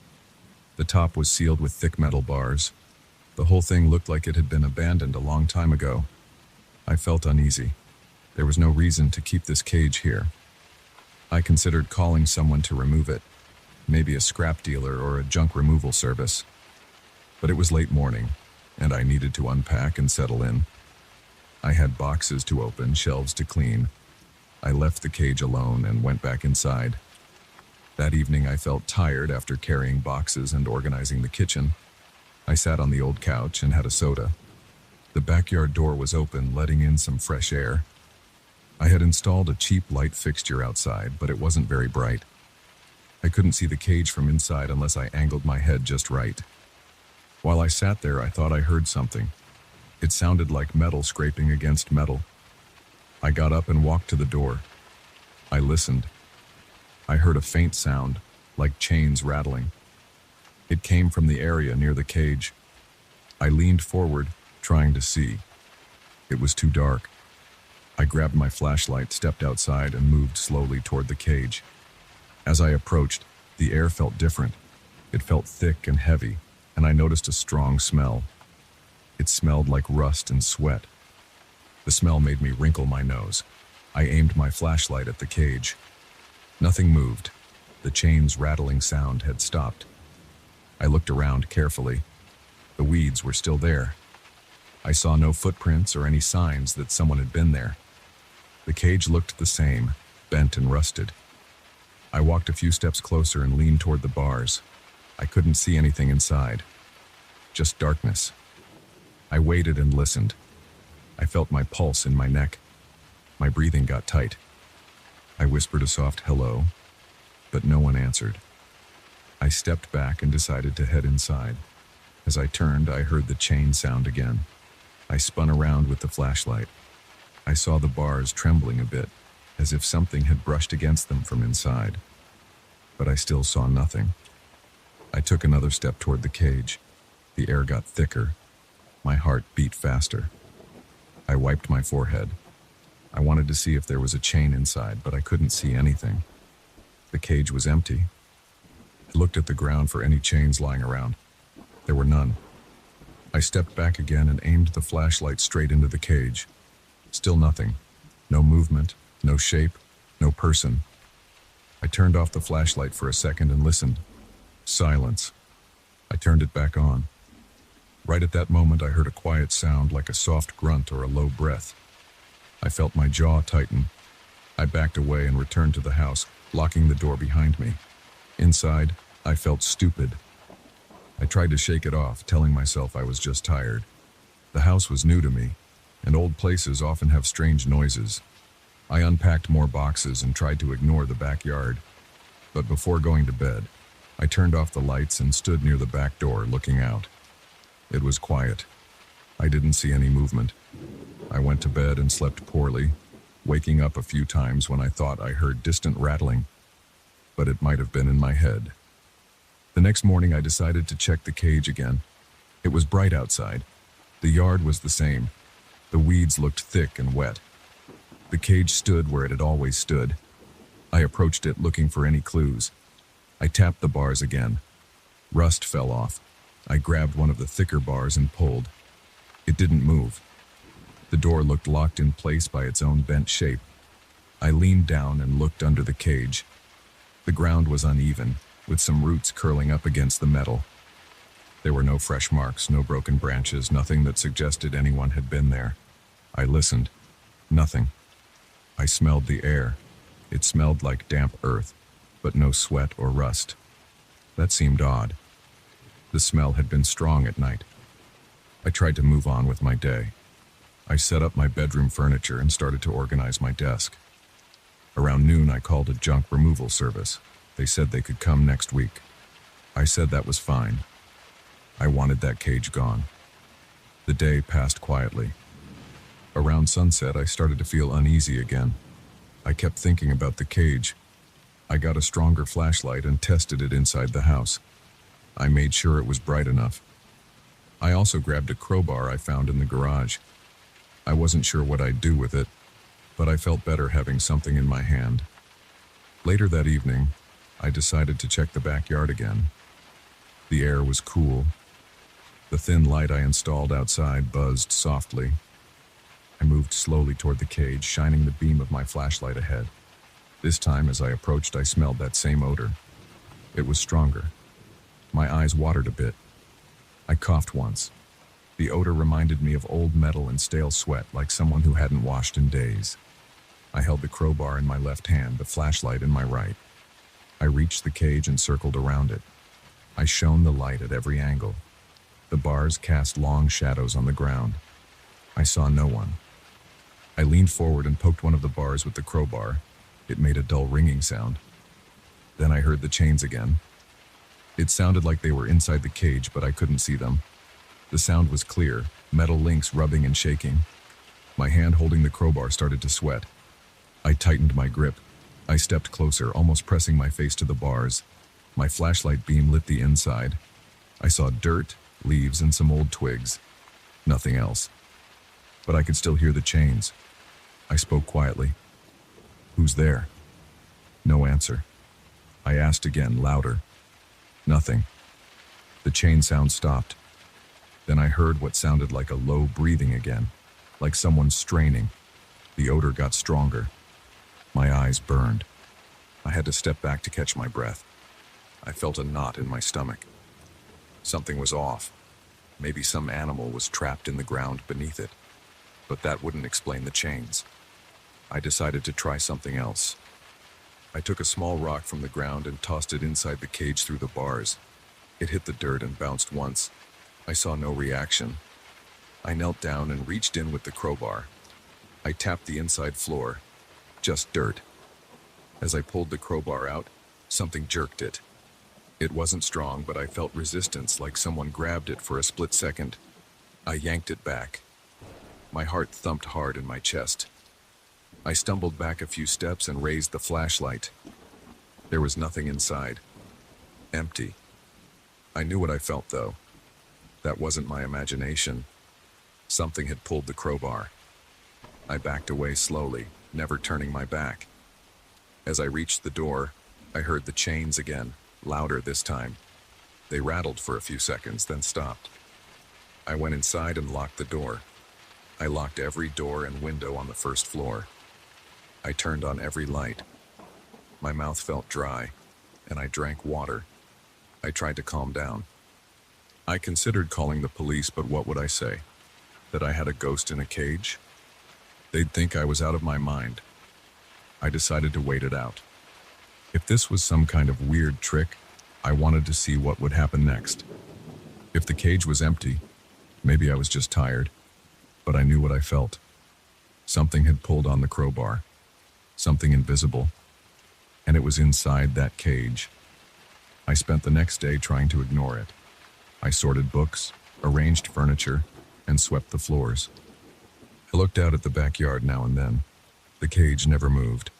The top was sealed with thick metal bars. The whole thing looked like it had been abandoned a long time ago. I felt uneasy. There was no reason to keep this cage here. I considered calling someone to remove it, maybe a scrap dealer or a junk removal service. But it was late morning, and I needed to unpack and settle in. I had boxes to open, shelves to clean. I left the cage alone and went back inside. That evening I felt tired after carrying boxes and organizing the kitchen. I sat on the old couch and had a soda. The backyard door was open, letting in some fresh air. I had installed a cheap light fixture outside, but it wasn't very bright. I couldn't see the cage from inside unless I angled my head just right. While I sat there, I thought I heard something. It sounded like metal scraping against metal. I got up and walked to the door. I listened. I heard a faint sound, like chains rattling. It came from the area near the cage. I leaned forward, trying to see. It was too dark. I grabbed my flashlight, stepped outside, and moved slowly toward the cage. As I approached, the air felt different. It felt thick and heavy, and I noticed a strong smell. It smelled like rust and sweat. The smell made me wrinkle my nose. I aimed my flashlight at the cage. Nothing moved. The chain's rattling sound had stopped. I looked around carefully. The weeds were still there. I saw no footprints or any signs that someone had been there. The cage looked the same, bent and rusted. I walked a few steps closer and leaned toward the bars. I couldn't see anything inside. Just darkness. I waited and listened. I felt my pulse in my neck. My breathing got tight. I whispered a soft hello, but no one answered. I stepped back and decided to head inside. As I turned, I heard the chain sound again. I spun around with the flashlight. I saw the bars trembling a bit, as if something had brushed against them from inside. But I still saw nothing. I took another step toward the cage. The air got thicker. My heart beat faster. I wiped my forehead. I wanted to see if there was a chain inside, but I couldn't see anything. The cage was empty. I looked at the ground for any chains lying around. There were none. I stepped back again and aimed the flashlight straight into the cage. Still nothing. No movement, no shape, no person. I turned off the flashlight for a second and listened. Silence. I turned it back on. Right at that moment, I heard a quiet sound like a soft grunt or a low breath. I felt my jaw tighten. I backed away and returned to the house, locking the door behind me. Inside, I felt stupid. I tried to shake it off, telling myself I was just tired. The house was new to me, and old places often have strange noises. I unpacked more boxes and tried to ignore the backyard. But before going to bed, I turned off the lights and stood near the back door looking out. It was quiet. I didn't see any movement. I went to bed and slept poorly, waking up a few times when I thought I heard distant rattling, but it might have been in my head. The next morning I decided to check the cage again. It was bright outside. The yard was the same. The weeds looked thick and wet. The cage stood where it had always stood. I approached it looking for any clues. I tapped the bars again. Rust fell off. I grabbed one of the thicker bars and pulled. It didn't move. The door looked locked in place by its own bent shape. I leaned down and looked under the cage. The ground was uneven, with some roots curling up against the metal. There were no fresh marks, no broken branches, nothing that suggested anyone had been there. I listened. Nothing. I smelled the air. It smelled like damp earth, but no sweat or rust. That seemed odd. The smell had been strong at night. I tried to move on with my day. I set up my bedroom furniture and started to organize my desk. Around noon, I called a junk removal service. They said they could come next week. I said that was fine. I wanted that cage gone. The day passed quietly. Around sunset, I started to feel uneasy again. I kept thinking about the cage. I got a stronger flashlight and tested it inside the house. I made sure it was bright enough. I also grabbed a crowbar I found in the garage. I wasn't sure what I'd do with it, but I felt better having something in my hand. Later that evening, I decided to check the backyard again. The air was cool. The thin light I installed outside buzzed softly. I moved slowly toward the cage, shining the beam of my flashlight ahead. This time, as I approached, I smelled that same odor. It was stronger. My eyes watered a bit. I coughed once. The odor reminded me of old metal and stale sweat, like someone who hadn't washed in days. I held the crowbar in my left hand, the flashlight in my right. I reached the cage and circled around it. I shone the light at every angle. The bars cast long shadows on the ground. I saw no one. I leaned forward and poked one of the bars with the crowbar. It made a dull ringing sound. Then I heard the chains again. It sounded like they were inside the cage, but I couldn't see them. The sound was clear, metal links rubbing and shaking. My hand holding the crowbar started to sweat. I tightened my grip. I stepped closer, almost pressing my face to the bars. My flashlight beam lit the inside. I saw dirt, leaves, and some old twigs. Nothing else. But I could still hear the chains. I spoke quietly. "Who's there?" No answer. I asked again, louder. Nothing. The chain sound stopped. Then I heard what sounded like a low breathing again, like someone straining. The odor got stronger. My eyes burned. I had to step back to catch my breath. I felt a knot in my stomach. Something was off. Maybe some animal was trapped in the ground beneath it. But that wouldn't explain the chains. I decided to try something else. I took a small rock from the ground and tossed it inside the cage through the bars. It hit the dirt and bounced once. I saw no reaction. I knelt down and reached in with the crowbar. I tapped the inside floor. Just dirt. As I pulled the crowbar out, something jerked it. It wasn't strong, but I felt resistance, like someone grabbed it for a split second. I yanked it back. My heart thumped hard in my chest. I stumbled back a few steps and raised the flashlight. There was nothing inside. Empty. I knew what I felt, though. That wasn't my imagination. Something had pulled the crowbar. I backed away slowly, never turning my back. As I reached the door, I heard the chains again, louder this time. They rattled for a few seconds, then stopped. I went inside and locked the door. I locked every door and window on the first floor. I turned on every light. My mouth felt dry, and I drank water. I tried to calm down. I considered calling the police, but what would I say? That I had a ghost in a cage? They'd think I was out of my mind. I decided to wait it out. If this was some kind of weird trick, I wanted to see what would happen next. If the cage was empty, maybe I was just tired, but I knew what I felt. Something had pulled on the crowbar, something invisible, and it was inside that cage. I spent the next day trying to ignore it. I sorted books, arranged furniture, and swept the floors. I looked out at the backyard now and then. The cage never moved.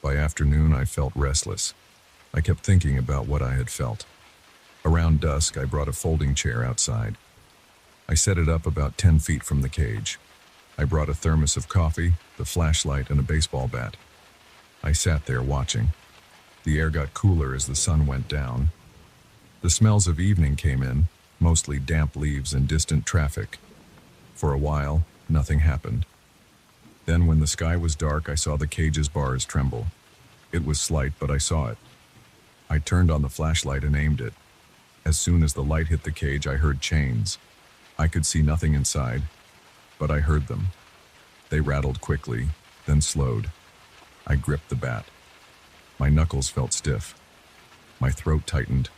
By afternoon, I felt restless. I kept thinking about what I had felt. Around dusk, I brought a folding chair outside. I set it up about 10 feet from the cage. I brought a thermos of coffee, the flashlight, and a baseball bat. I sat there watching. The air got cooler as the sun went down. The smells of evening came in, mostly damp leaves and distant traffic. For a while, nothing happened. Then when the sky was dark, I saw the cage's bars tremble. It was slight, but I saw it. I turned on the flashlight and aimed it. As soon as the light hit the cage, I heard chains. I could see nothing inside, but I heard them. They rattled quickly, then slowed. I gripped the bat. My knuckles felt stiff. My throat tightened.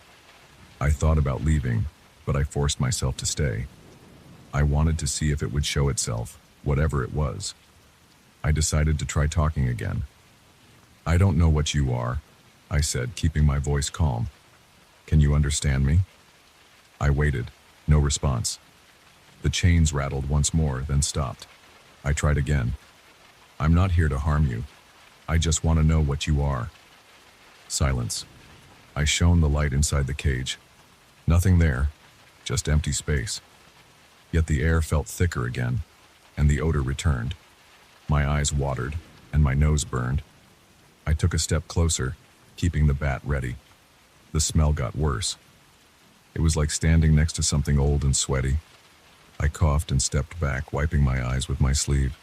I thought about leaving, but I forced myself to stay. I wanted to see if it would show itself, whatever it was. I decided to try talking again. "I don't know what you are," I said, keeping my voice calm. "Can you understand me?" I waited. No response. The chains rattled once more, then stopped. I tried again. "I'm not here to harm you. I just want to know what you are." Silence. I shone the light inside the cage. Nothing there, just empty space. Yet the air felt thicker again, and the odor returned. My eyes watered, and my nose burned. I took a step closer, keeping the bat ready. The smell got worse. It was like standing next to something old and sweaty. I coughed and stepped back, wiping my eyes with my sleeve.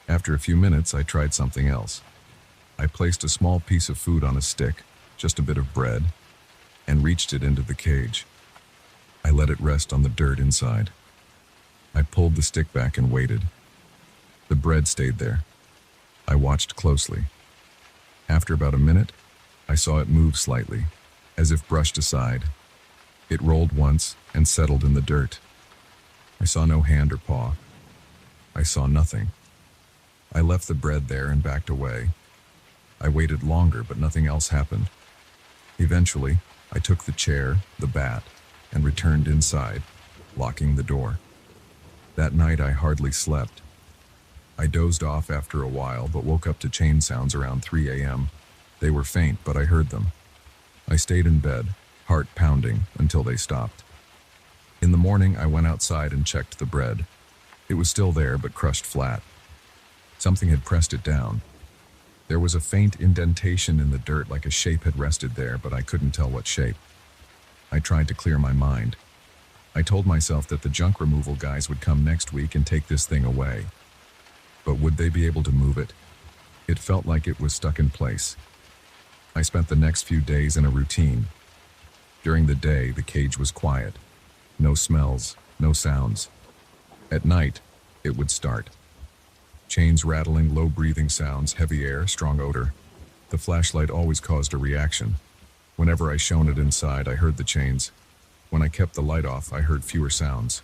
After a few minutes, I tried something else. I placed a small piece of food on a stick, just a bit of bread, and reached it into the cage. I let it rest on the dirt inside. I pulled the stick back and waited. The bread stayed there. I watched closely. After about a minute, I saw it move slightly, as if brushed aside. It rolled once and settled in the dirt. I saw no hand or paw. I saw nothing. I left the bread there and backed away. I waited longer, but nothing else happened. Eventually, I took the chair, the bat, and returned inside, locking the door. That night, I hardly slept. I dozed off after a while, but woke up to chain sounds around 3 a.m. They were faint, but I heard them. I stayed in bed, heart pounding, until they stopped. In the morning, I went outside and checked the bread. It was still there, but crushed flat. Something had pressed it down. There was a faint indentation in the dirt, like a shape had rested there, but I couldn't tell what shape. I tried to clear my mind. I told myself that the junk removal guys would come next week and take this thing away. But would they be able to move it? It felt like it was stuck in place. I spent the next few days in a routine. During the day, the cage was quiet. No smells, no sounds. At night, it would start. Chains rattling, low breathing sounds, heavy air, strong odor. The flashlight always caused a reaction. Whenever I shone it inside, I heard the chains. When I kept the light off, I heard fewer sounds.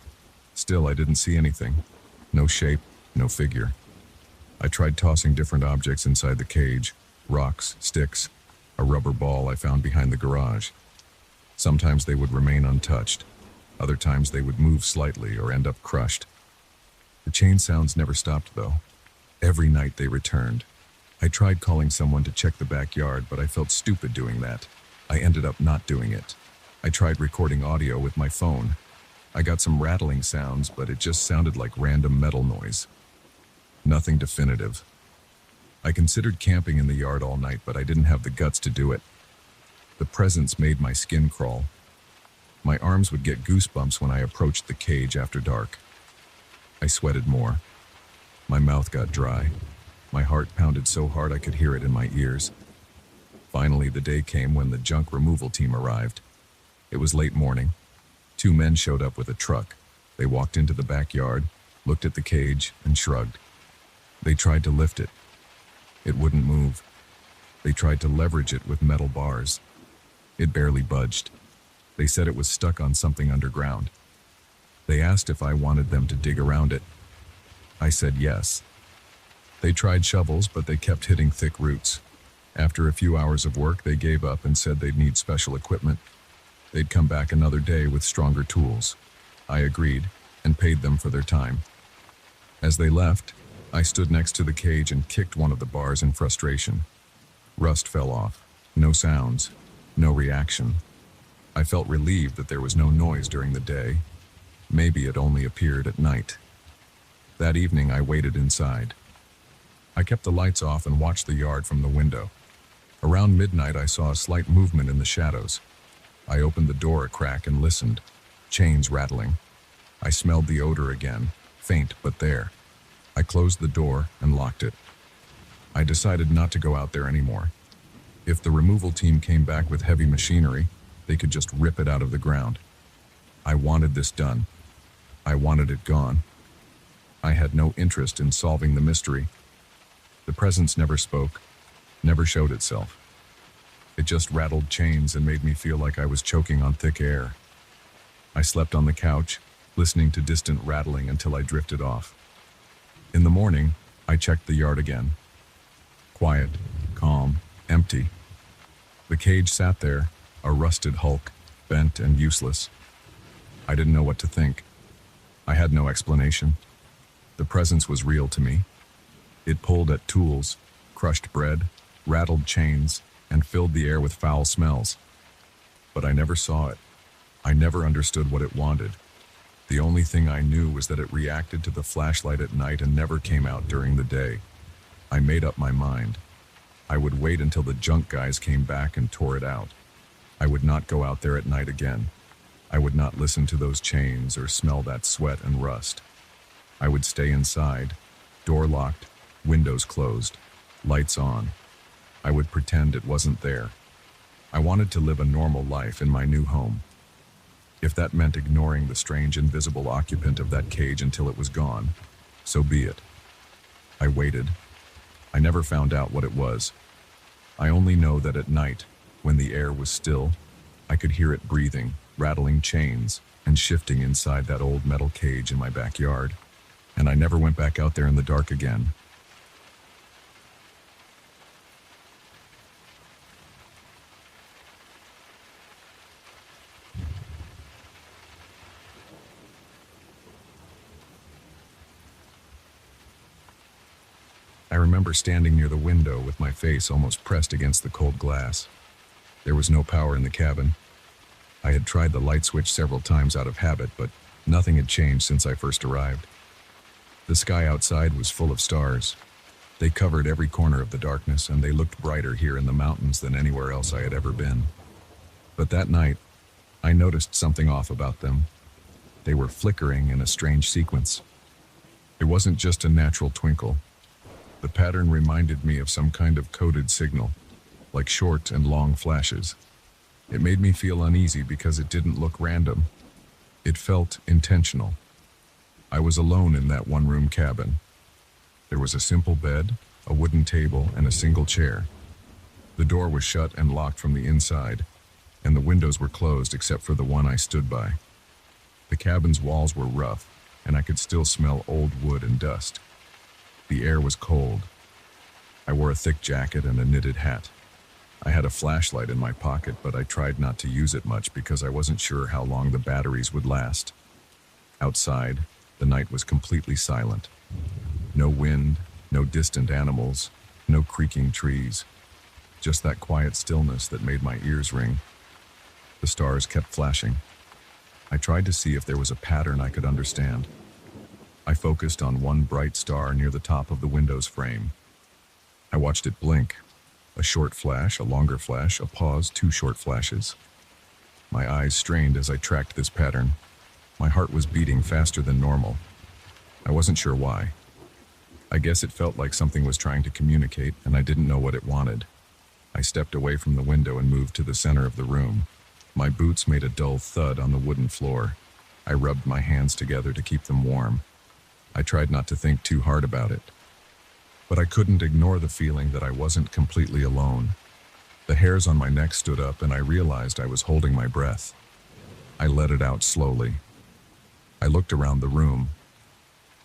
Still, I didn't see anything. No shape, no figure. I tried tossing different objects inside the cage. Rocks, sticks, a rubber ball I found behind the garage. Sometimes they would remain untouched. Other times they would move slightly or end up crushed. The chain sounds never stopped, though. Every night they returned. I tried calling someone to check the backyard, but I felt stupid doing that. I ended up not doing it. I tried recording audio with my phone. I got some rattling sounds, but it just sounded like random metal noise. Nothing definitive. I considered camping in the yard all night, but I didn't have the guts to do it. The presence made my skin crawl. My arms would get goosebumps when I approached the cage after dark. I sweated more. My mouth got dry. My heart pounded so hard I could hear it in my ears. Finally, the day came when the junk removal team arrived. It was late morning. 2 men showed up with a truck. They walked into the backyard, looked at the cage, and shrugged. They tried to lift it. It wouldn't move. They tried to leverage it with metal bars. It barely budged. They said it was stuck on something underground. They asked if I wanted them to dig around it. I said yes. They tried shovels, but they kept hitting thick roots. After a few hours of work, they gave up and said they'd need special equipment. They'd come back another day with stronger tools. I agreed and paid them for their time. As they left, I stood next to the cage and kicked one of the bars in frustration. Rust fell off. No sounds. No reaction. I felt relieved that there was no noise during the day. Maybe it only appeared at night. That evening, I waited inside. I kept the lights off and watched the yard from the window. Around midnight, I saw a slight movement in the shadows. I opened the door a crack and listened. Chains rattling. I smelled the odor again, faint but there. I closed the door and locked it. I decided not to go out there anymore. If the removal team came back with heavy machinery, they could just rip it out of the ground. I wanted this done. I wanted it gone. I had no interest in solving the mystery. The presence never spoke, never showed itself. It just rattled chains and made me feel like I was choking on thick air. I slept on the couch, listening to distant rattling until I drifted off. In the morning, I checked the yard again. Quiet, calm, empty. The cage sat there, a rusted hulk, bent and useless. I didn't know what to think. I had no explanation. The presence was real to me. It pulled at tools, crushed bread, rattled chains, and filled the air with foul smells. But I never saw it. I never understood what it wanted. The only thing I knew was that it reacted to the flashlight at night and never came out during the day. I made up my mind. I would wait until the junk guys came back and tore it out. I would not go out there at night again. I would not listen to those chains or smell that sweat and rust. I would stay inside, door locked, windows closed, lights on. I would pretend it wasn't there. I wanted to live a normal life in my new home. If that meant ignoring the strange invisible occupant of that cage until it was gone, so be it. I waited. I never found out what it was. I only know that at night, when the air was still, I could hear it breathing, rattling chains, and shifting inside that old metal cage in my backyard. And I never went back out there in the dark again. I remember standing near the window with my face almost pressed against the cold glass. There was no power in the cabin. I had tried the light switch several times out of habit, but nothing had changed since I first arrived. The sky outside was full of stars. They covered every corner of the darkness, and they looked brighter here in the mountains than anywhere else I had ever been. But that night, I noticed something off about them. They were flickering in a strange sequence. It wasn't just a natural twinkle. The pattern reminded me of some kind of coded signal, like short and long flashes. It made me feel uneasy because it didn't look random. It felt intentional. I was alone in that one-room cabin. There was a simple bed, a wooden table, and a single chair. The door was shut and locked from the inside, and the windows were closed except for the one I stood by. The cabin's walls were rough, and I could still smell old wood and dust. The air was cold. I wore a thick jacket and a knitted hat. I had a flashlight in my pocket, but I tried not to use it much because I wasn't sure how long the batteries would last. Outside, the night was completely silent. No wind, no distant animals, no creaking trees. Just that quiet stillness that made my ears ring. The stars kept flashing. I tried to see if there was a pattern I could understand. I focused on one bright star near the top of the window's frame. I watched it blink. A short flash, a longer flash, a pause, two short flashes. My eyes strained as I tracked this pattern. My heart was beating faster than normal. I wasn't sure why. I guess it felt like something was trying to communicate, and I didn't know what it wanted. I stepped away from the window and moved to the center of the room. My boots made a dull thud on the wooden floor. I rubbed my hands together to keep them warm. I tried not to think too hard about it. But I couldn't ignore the feeling that I wasn't completely alone. The hairs on my neck stood up, and I realized I was holding my breath. I let it out slowly. I looked around the room.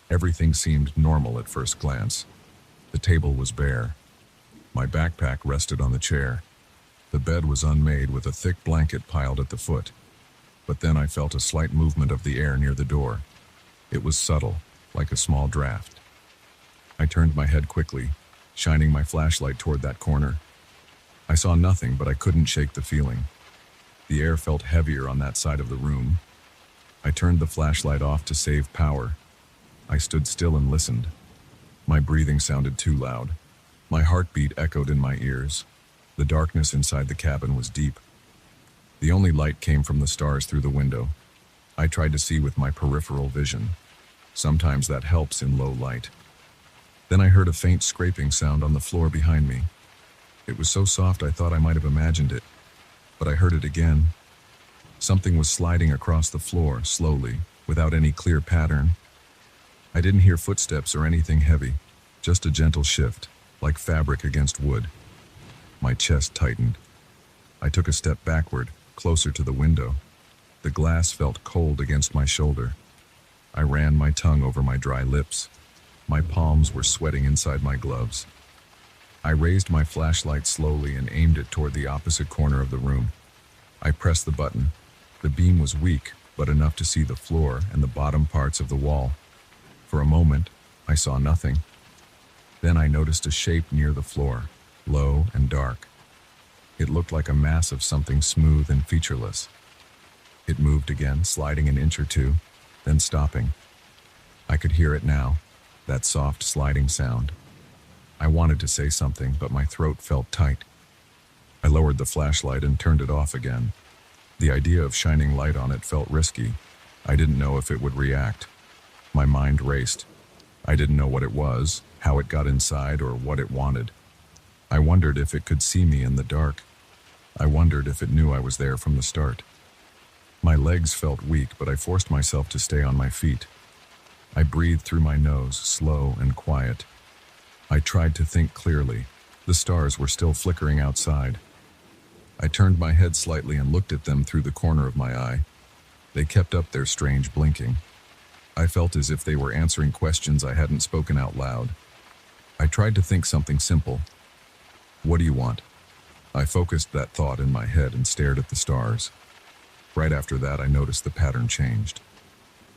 Everything seemed normal at first glance. The table was bare. My backpack rested on the chair. The bed was unmade with a thick blanket piled at the foot. But then I felt a slight movement of the air near the door. It was subtle, like a small draft. I turned my head quickly, shining my flashlight toward that corner. I saw nothing, but I couldn't shake the feeling. The air felt heavier on that side of the room. I turned the flashlight off to save power. I stood still and listened. My breathing sounded too loud. My heartbeat echoed in my ears. The darkness inside the cabin was deep. The only light came from the stars through the window. I tried to see with my peripheral vision. Sometimes that helps in low light. Then I heard a faint scraping sound on the floor behind me. It was so soft I thought I might have imagined it, but I heard it again. Something was sliding across the floor, slowly, without any clear pattern. I didn't hear footsteps or anything heavy, just a gentle shift, like fabric against wood. My chest tightened. I took a step backward, closer to the window. The glass felt cold against my shoulder. I ran my tongue over my dry lips. My palms were sweating inside my gloves. I raised my flashlight slowly and aimed it toward the opposite corner of the room. I pressed the button. The beam was weak, but enough to see the floor and the bottom parts of the wall. For a moment, I saw nothing. Then I noticed a shape near the floor, low and dark. It looked like a mass of something smooth and featureless. It moved again, sliding an inch or two, then stopping. I could hear it now, that soft sliding sound. I wanted to say something, but my throat felt tight. I lowered the flashlight and turned it off again. The idea of shining light on it felt risky. I didn't know if it would react. My mind raced. I didn't know what it was, how it got inside, or what it wanted. I wondered if it could see me in the dark. I wondered if it knew I was there from the start. My legs felt weak, but I forced myself to stay on my feet. I breathed through my nose, slow and quiet. I tried to think clearly. The stars were still flickering outside. I turned my head slightly and looked at them through the corner of my eye. They kept up their strange blinking. I felt as if they were answering questions I hadn't spoken out loud. I tried to think something simple. What do you want? I focused that thought in my head and stared at the stars. Right after that, I noticed the pattern changed.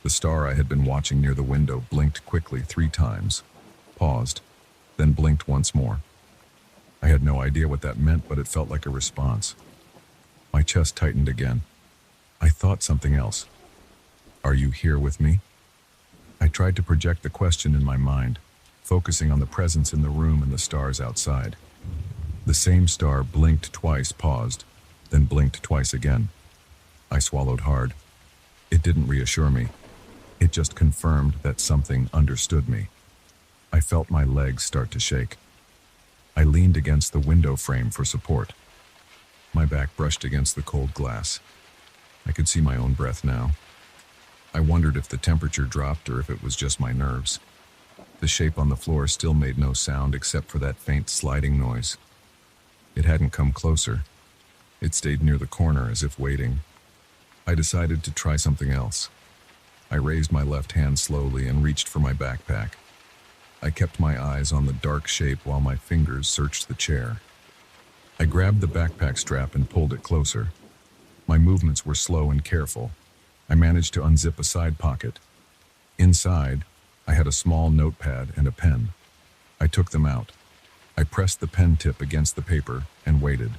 The star I had been watching near the window blinked quickly 3 times, paused, then blinked once more. I had no idea what that meant, but it felt like a response. My chest tightened again. I thought something else. Are you here with me? I tried to project the question in my mind, focusing on the presence in the room and the stars outside. The same star blinked twice, paused, then blinked twice again. I swallowed hard. It didn't reassure me. It just confirmed that something understood me. I felt my legs start to shake. I leaned against the window frame for support. My back brushed against the cold glass. I could see my own breath now. I wondered if the temperature dropped or if it was just my nerves. The shape on the floor still made no sound except for that faint sliding noise. It hadn't come closer. It stayed near the corner as if waiting. I decided to try something else. I raised my left hand slowly and reached for my backpack. I kept my eyes on the dark shape while my fingers searched the chair. I grabbed the backpack strap and pulled it closer. My movements were slow and careful. I managed to unzip a side pocket. Inside, I had a small notepad and a pen. I took them out. I pressed the pen tip against the paper and waited.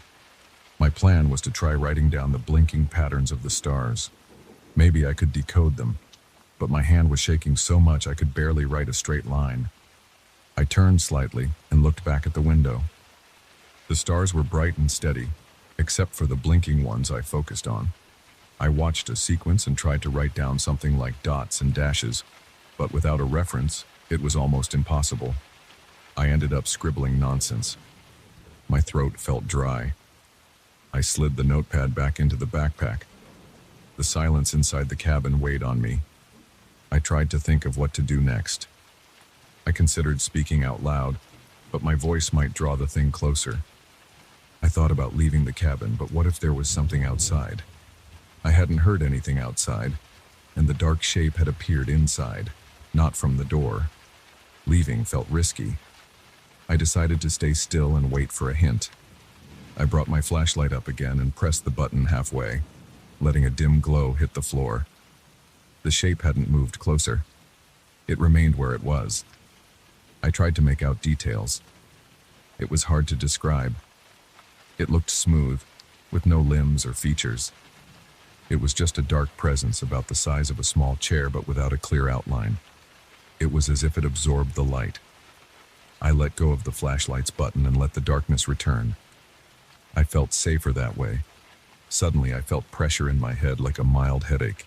My plan was to try writing down the blinking patterns of the stars. Maybe I could decode them. but my hand was shaking so much I could barely write a straight line. I turned slightly and looked back at the window. The stars were bright and steady, except for the blinking ones I focused on. I watched a sequence and tried to write down something like dots and dashes, but without a reference, it was almost impossible. I ended up scribbling nonsense. My throat felt dry. I slid the notepad back into the backpack. The silence inside the cabin weighed on me. I tried to think of what to do next. I considered speaking out loud, but my voice might draw the thing closer. I thought about leaving the cabin, but what if there was something outside? I hadn't heard anything outside, and the dark shape had appeared inside, not from the door. Leaving felt risky. I decided to stay still and wait for a hint. I brought my flashlight up again and pressed the button halfway, letting a dim glow hit the floor. The shape hadn't moved closer. It remained where it was. I tried to make out details. It was hard to describe. It looked smooth, with no limbs or features. It was just a dark presence about the size of a small chair but without a clear outline. It was as if it absorbed the light. I let go of the flashlight's button and let the darkness return. I felt safer that way. Suddenly I felt pressure in my head like a mild headache.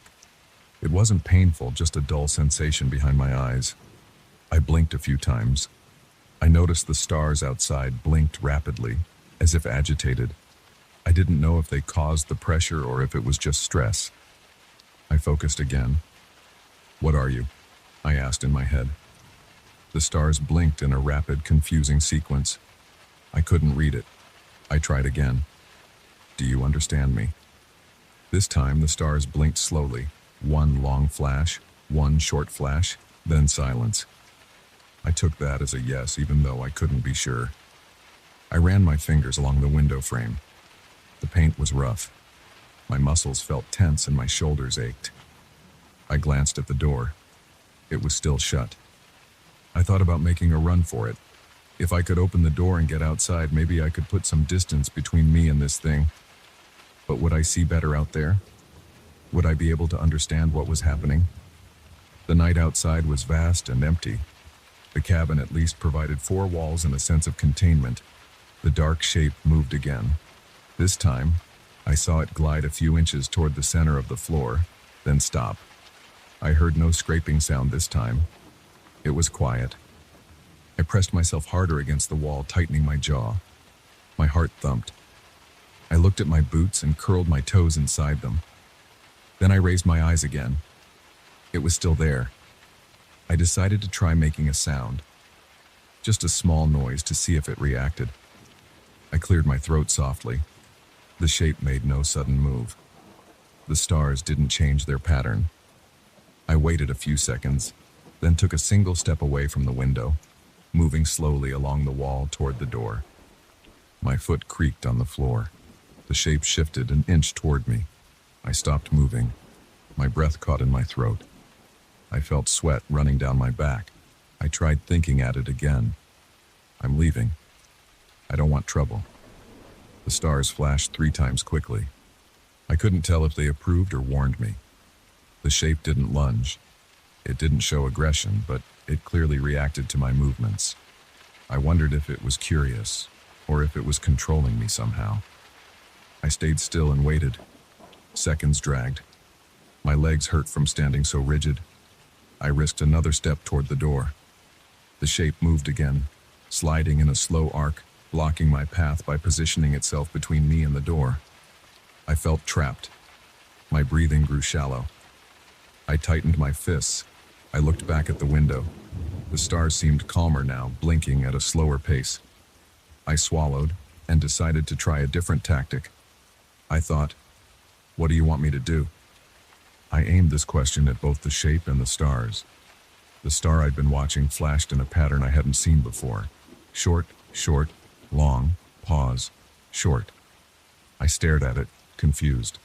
It wasn't painful, just a dull sensation behind my eyes. I blinked a few times. I noticed the stars outside blinked rapidly, as if agitated. I didn't know if they caused the pressure or if it was just stress. I focused again. "What are you?" I asked in my head. The stars blinked in a rapid, confusing sequence. I couldn't read it. I tried again. "Do you understand me?" This time the stars blinked slowly. One long flash, one short flash, then silence. I took that as a yes, even though I couldn't be sure. I ran my fingers along the window frame. The paint was rough. My muscles felt tense and my shoulders ached. I glanced at the door. It was still shut. I thought about making a run for it. If I could open the door and get outside, maybe I could put some distance between me and this thing. But would I see better out there? Would I be able to understand what was happening? The night outside was vast and empty. The cabin at least provided 4 walls and a sense of containment. The dark shape moved again. This time, I saw it glide a few inches toward the center of the floor, then stop. I heard no scraping sound this time. It was quiet. I pressed myself harder against the wall, tightening my jaw. My heart thumped. I looked at my boots and curled my toes inside them. Then I raised my eyes again. It was still there. I decided to try making a sound. Just a small noise to see if it reacted. I cleared my throat softly. The shape made no sudden move. The stars didn't change their pattern. I waited a few seconds, then took a single step away from the window, moving slowly along the wall toward the door. My foot creaked on the floor. The shape shifted an inch toward me. I stopped moving. My breath caught in my throat. I felt sweat running down my back. I tried thinking at it again. I'm leaving. I don't want trouble. The stars flashed 3 times quickly. I couldn't tell if they approved or warned me. The shape didn't lunge. It didn't show aggression, but it clearly reacted to my movements. I wondered if it was curious, or if it was controlling me somehow. I stayed still and waited. Seconds dragged. My legs hurt from standing so rigid. I risked another step toward the door. The shape moved again, sliding in a slow arc, blocking my path by positioning itself between me and the door. I felt trapped. My breathing grew shallow. I tightened my fists. I looked back at the window. The stars seemed calmer now, blinking at a slower pace. I swallowed and decided to try a different tactic. I thought, what do you want me to do? I aimed this question at both the shape and the stars. The star I'd been watching flashed in a pattern I hadn't seen before. Short, short, long, pause, short. I stared at it, confused.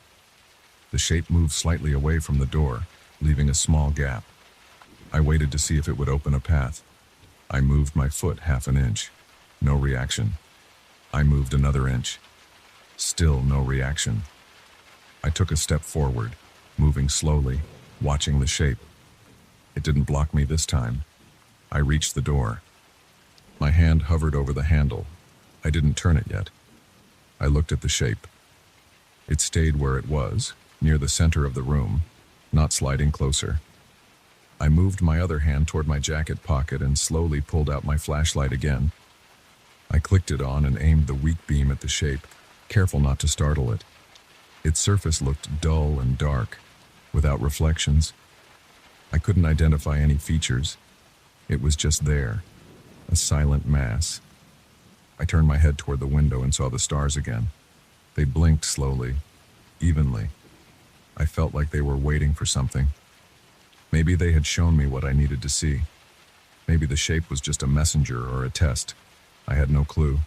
The shape moved slightly away from the door, leaving a small gap. I waited to see if it would open a path. I moved my foot half an inch. No reaction. I moved another inch. Still no reaction. I took a step forward, moving slowly, watching the shape. It didn't block me this time. I reached the door. My hand hovered over the handle. I didn't turn it yet. I looked at the shape. It stayed where it was, near the center of the room, not sliding closer. I moved my other hand toward my jacket pocket and slowly pulled out my flashlight again. I clicked it on and aimed the weak beam at the shape, careful not to startle it. Its surface looked dull and dark, without reflections. I couldn't identify any features. It was just there, a silent mass. I turned my head toward the window and saw the stars again. They blinked slowly, evenly. I felt like they were waiting for something. Maybe they had shown me what I needed to see. Maybe the shape was just a messenger or a test. I had no clue.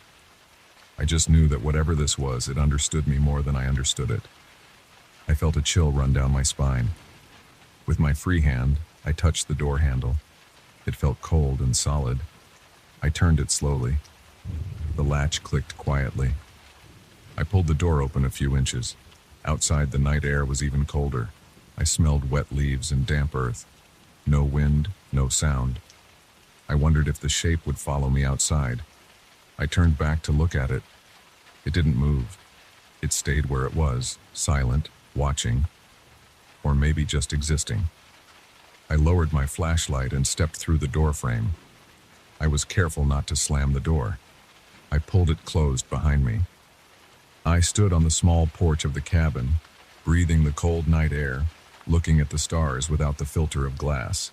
I just knew that whatever this was, it understood me more than I understood it. I felt a chill run down my spine. With my free hand, I touched the door handle. It felt cold and solid. I turned it slowly. The latch clicked quietly. I pulled the door open a few inches. Outside, the night air was even colder. I smelled wet leaves and damp earth. No wind, no sound. I wondered if the shape would follow me outside. I turned back to look at it. It didn't move. It stayed where it was, silent, watching, or maybe just existing. I lowered my flashlight and stepped through the door frame. I was careful not to slam the door. I pulled it closed behind me. I stood on the small porch of the cabin, breathing the cold night air, looking at the stars without the filter of glass.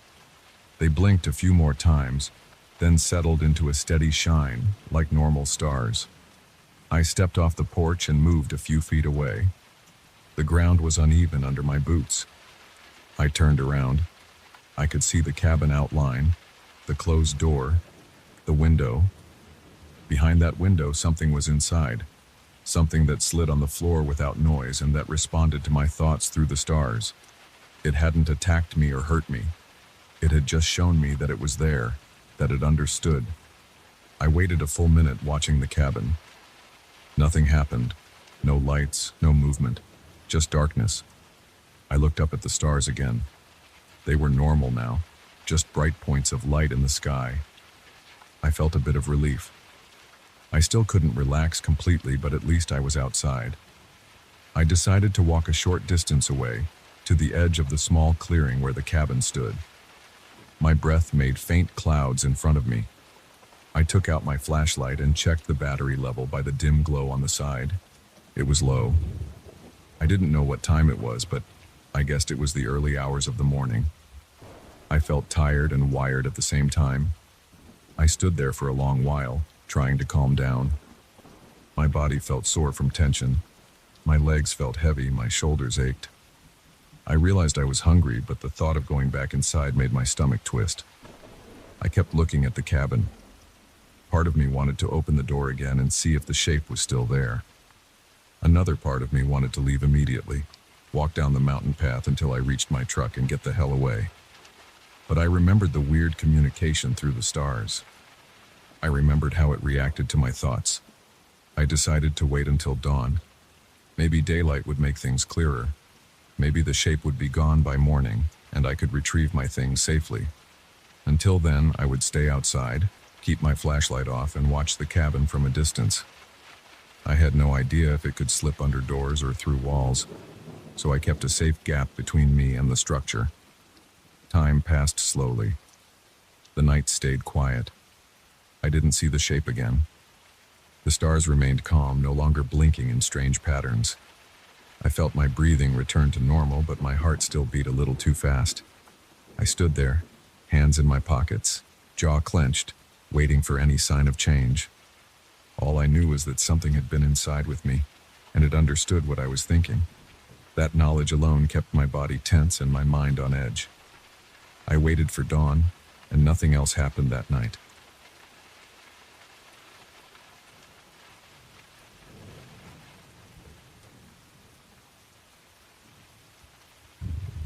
They blinked a few more times, then settled into a steady shine, like normal stars. I stepped off the porch and moved a few feet away. The ground was uneven under my boots. I turned around. I could see the cabin outline, the closed door, the window. Behind that window, something was inside. Something that slid on the floor without noise and that responded to my thoughts through the stars. It hadn't attacked me or hurt me. It had just shown me that it was there, that it understood. I waited a full minute watching the cabin. Nothing happened. No lights, no movement, just darkness. I looked up at the stars again. They were normal now, just bright points of light in the sky. I felt a bit of relief. I still couldn't relax completely, but at least I was outside. I decided to walk a short distance away, to the edge of the small clearing where the cabin stood. My breath made faint clouds in front of me. I took out my flashlight and checked the battery level by the dim glow on the side. It was low. I didn't know what time it was, but I guessed it was the early hours of the morning. I felt tired and wired at the same time. I stood there for a long while, trying to calm down. My body felt sore from tension. My legs felt heavy, my shoulders ached. I realized I was hungry, but the thought of going back inside made my stomach twist. I kept looking at the cabin. Part of me wanted to open the door again and see if the shape was still there. Another part of me wanted to leave immediately, walk down the mountain path until I reached my truck and get the hell away. But I remembered the weird communication through the stars. I remembered how it reacted to my thoughts. I decided to wait until dawn. Maybe daylight would make things clearer. Maybe the shape would be gone by morning, and I could retrieve my things safely. Until then, I would stay outside, keep my flashlight off, and watch the cabin from a distance. I had no idea if it could slip under doors or through walls, so I kept a safe gap between me and the structure. Time passed slowly. The night stayed quiet. I didn't see the shape again. The stars remained calm, no longer blinking in strange patterns. I felt my breathing return to normal, but my heart still beat a little too fast. I stood there, hands in my pockets, jaw clenched, waiting for any sign of change. All I knew was that something had been inside with me, and it understood what I was thinking. That knowledge alone kept my body tense and my mind on edge. I waited for dawn, and nothing else happened that night.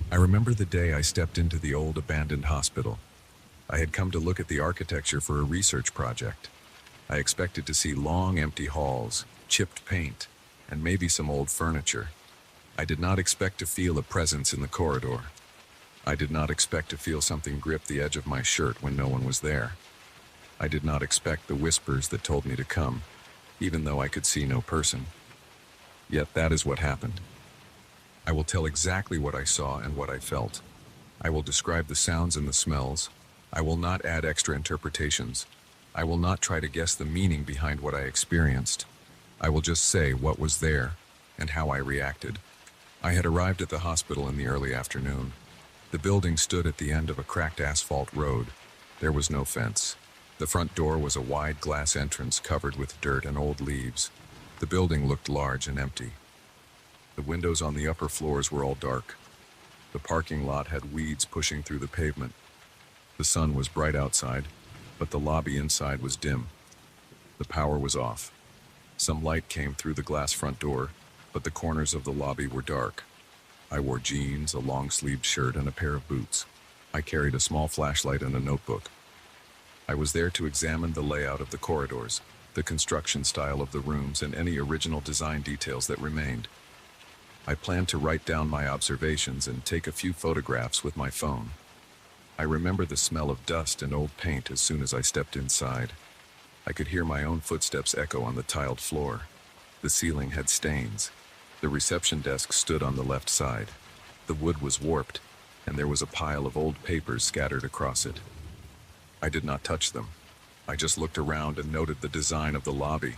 I remember the day I stepped into the old abandoned hospital. I had come to look at the architecture for a research project. I expected to see long, empty halls, chipped paint, and maybe some old furniture. I did not expect to feel a presence in the corridor. I did not expect to feel something grip the edge of my shirt when no one was there. I did not expect the whispers that told me to come, even though I could see no person. Yet that is what happened. I will tell exactly what I saw and what I felt. I will describe the sounds and the smells. I will not add extra interpretations. I will not try to guess the meaning behind what I experienced. I will just say what was there and how I reacted. I had arrived at the hospital in the early afternoon. The building stood at the end of a cracked asphalt road. There was no fence. The front door was a wide glass entrance covered with dirt and old leaves. The building looked large and empty. The windows on the upper floors were all dark. The parking lot had weeds pushing through the pavement. The sun was bright outside, but the lobby inside was dim. The power was off. Some light came through the glass front door, but the corners of the lobby were dark. I wore jeans, a long-sleeved shirt, and a pair of boots. I carried a small flashlight and a notebook. I was there to examine the layout of the corridors, the construction style of the rooms, and any original design details that remained. I planned to write down my observations and take a few photographs with my phone. I remember the smell of dust and old paint as soon as I stepped inside. I could hear my own footsteps echo on the tiled floor. The ceiling had stains. The reception desk stood on the left side. The wood was warped, and there was a pile of old papers scattered across it. I did not touch them. I just looked around and noted the design of the lobby.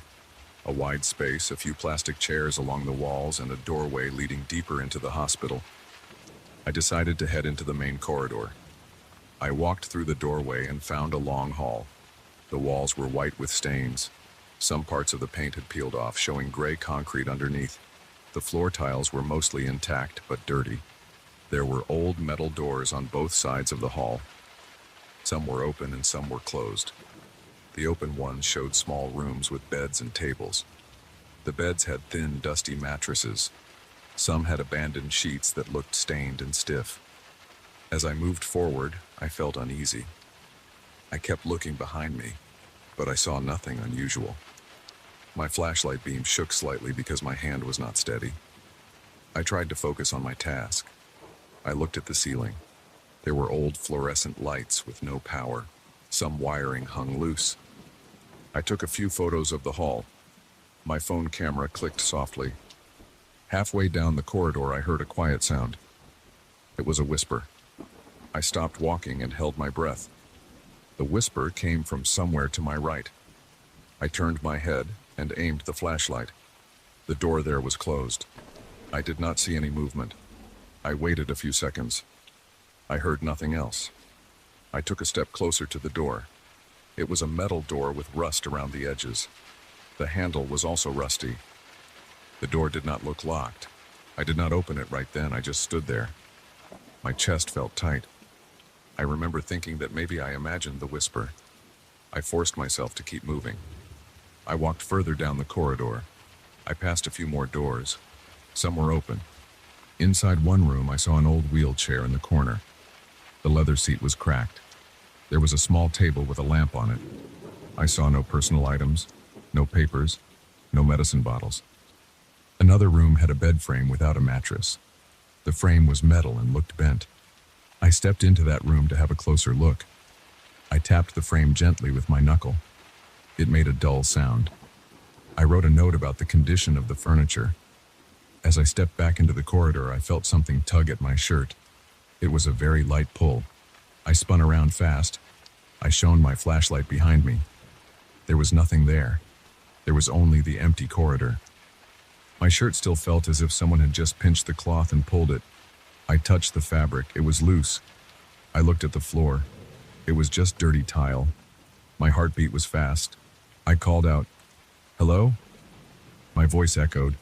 A wide space, a few plastic chairs along the walls, and a doorway leading deeper into the hospital. I decided to head into the main corridor. I walked through the doorway and found a long hall. The walls were white with stains. Some parts of the paint had peeled off, showing gray concrete underneath. The floor tiles were mostly intact, but dirty. There were old metal doors on both sides of the hall. Some were open and some were closed. The open ones showed small rooms with beds and tables. The beds had thin, dusty mattresses. Some had abandoned sheets that looked stained and stiff. As I moved forward, I felt uneasy. I kept looking behind me, but I saw nothing unusual. My flashlight beam shook slightly because my hand was not steady. I tried to focus on my task. I looked at the ceiling. There were old fluorescent lights with no power. Some wiring hung loose. I took a few photos of the hall. My phone camera clicked softly. Halfway down the corridor, I heard a quiet sound. It was a whisper. I stopped walking and held my breath. The whisper came from somewhere to my right. I turned my head and aimed the flashlight. The door there was closed. I did not see any movement. I waited a few seconds. I heard nothing else. I took a step closer to the door. It was a metal door with rust around the edges. The handle was also rusty. The door did not look locked. I did not open it right then. I just stood there. My chest felt tight. I remember thinking that maybe I imagined the whisper. I forced myself to keep moving. I walked further down the corridor. I passed a few more doors. Some were open. Inside one room, I saw an old wheelchair in the corner. The leather seat was cracked. There was a small table with a lamp on it. I saw no personal items, no papers, no medicine bottles. Another room had a bed frame without a mattress. The frame was metal and looked bent. I stepped into that room to have a closer look. I tapped the frame gently with my knuckle. It made a dull sound. I wrote a note about the condition of the furniture. As I stepped back into the corridor, I felt something tug at my shirt. It was a very light pull. I spun around fast. I shone my flashlight behind me. There was nothing there. There was only the empty corridor. My shirt still felt as if someone had just pinched the cloth and pulled it. I touched the fabric. It was loose. I looked at the floor. It was just dirty tile. My heartbeat was fast. I called out, "Hello?" My voice echoed.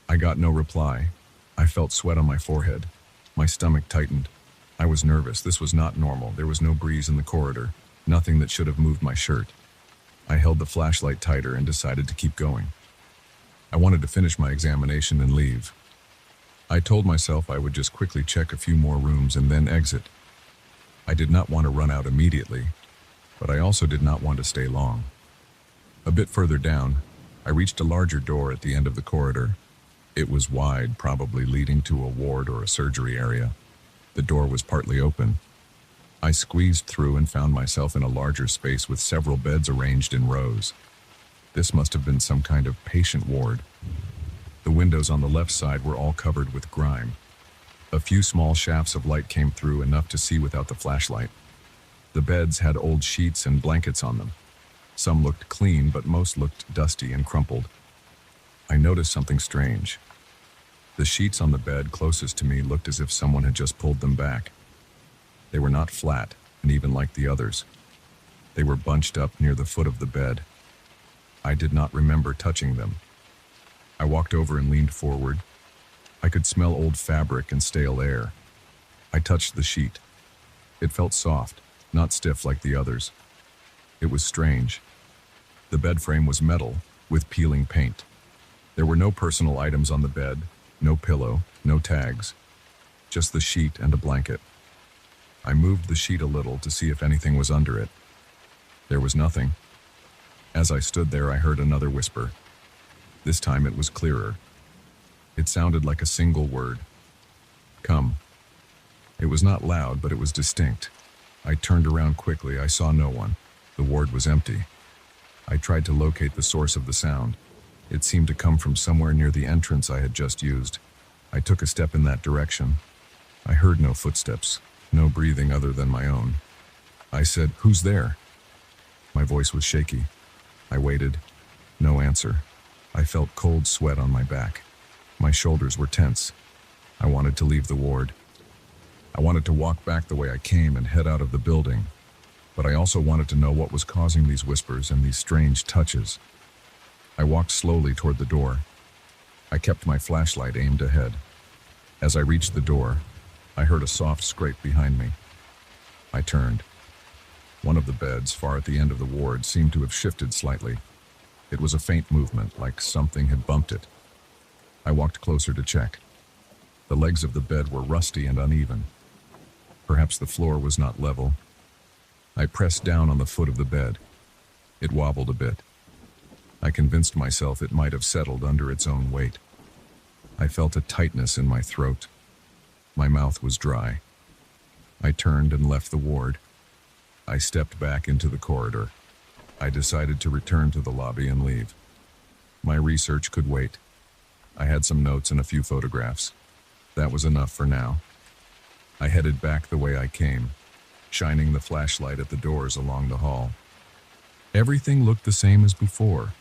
I got no reply. I felt sweat on my forehead. My stomach tightened. I was nervous. This was not normal. There was no breeze in the corridor. Nothing that should have moved my shirt. I held the flashlight tighter and decided to keep going. I wanted to finish my examination and leave. I told myself I would just quickly check a few more rooms and then exit. I did not want to run out immediately, but I also did not want to stay long. A bit further down, I reached a larger door at the end of the corridor. It was wide, probably leading to a ward or a surgery area. The door was partly open. I squeezed through and found myself in a larger space with several beds arranged in rows. This must have been some kind of patient ward. The windows on the left side were all covered with grime. A few small shafts of light came through, enough to see without the flashlight. The beds had old sheets and blankets on them. Some looked clean, but most looked dusty and crumpled. I noticed something strange. The sheets on the bed closest to me looked as if someone had just pulled them back. They were not flat, and even like the others. They were bunched up near the foot of the bed. I did not remember touching them. I walked over and leaned forward. I could smell old fabric and stale air. I touched the sheet. It felt soft, not stiff like the others. It was strange. The bed frame was metal, with peeling paint. There were no personal items on the bed, no pillow, no tags, just the sheet and a blanket. I moved the sheet a little to see if anything was under it. There was nothing. As I stood there, I heard another whisper. This time it was clearer. It sounded like a single word. Come. It was not loud, but it was distinct. I turned around quickly. I saw no one. The ward was empty. I tried to locate the source of the sound. It seemed to come from somewhere near the entrance I had just used. I took a step in that direction. I heard no footsteps, no breathing other than my own. I said, "Who's there?" My voice was shaky. I waited. No answer. I felt cold sweat on my back. My shoulders were tense. I wanted to leave the ward. I wanted to walk back the way I came and head out of the building. But I also wanted to know what was causing these whispers and these strange touches. I walked slowly toward the door. I kept my flashlight aimed ahead. As I reached the door, I heard a soft scrape behind me. I turned. One of the beds, far at the end of the ward, seemed to have shifted slightly. It was a faint movement, like something had bumped it. I walked closer to check. The legs of the bed were rusty and uneven. Perhaps the floor was not level. I pressed down on the foot of the bed. It wobbled a bit. I convinced myself it might have settled under its own weight. I felt a tightness in my throat. My mouth was dry. I turned and left the ward. I stepped back into the corridor. I decided to return to the lobby and leave. My research could wait. I had some notes and a few photographs. That was enough for now. I headed back the way I came, shining the flashlight at the doors along the hall. Everything looked the same as before.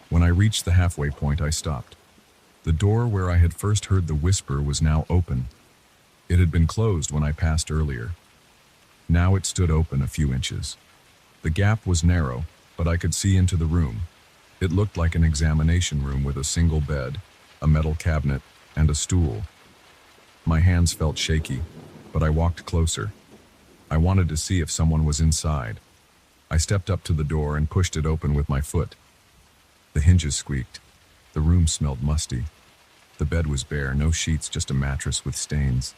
When I reached the halfway point, I stopped. The door where I had first heard the whisper was now open. It had been closed when I passed earlier. Now it stood open a few inches. The gap was narrow, but I could see into the room. It looked like an examination room with a single bed, a metal cabinet, and a stool. My hands felt shaky, but I walked closer. I wanted to see if someone was inside. I stepped up to the door and pushed it open with my foot. The hinges squeaked. The room smelled musty. The bed was bare, no sheets, just a mattress with stains.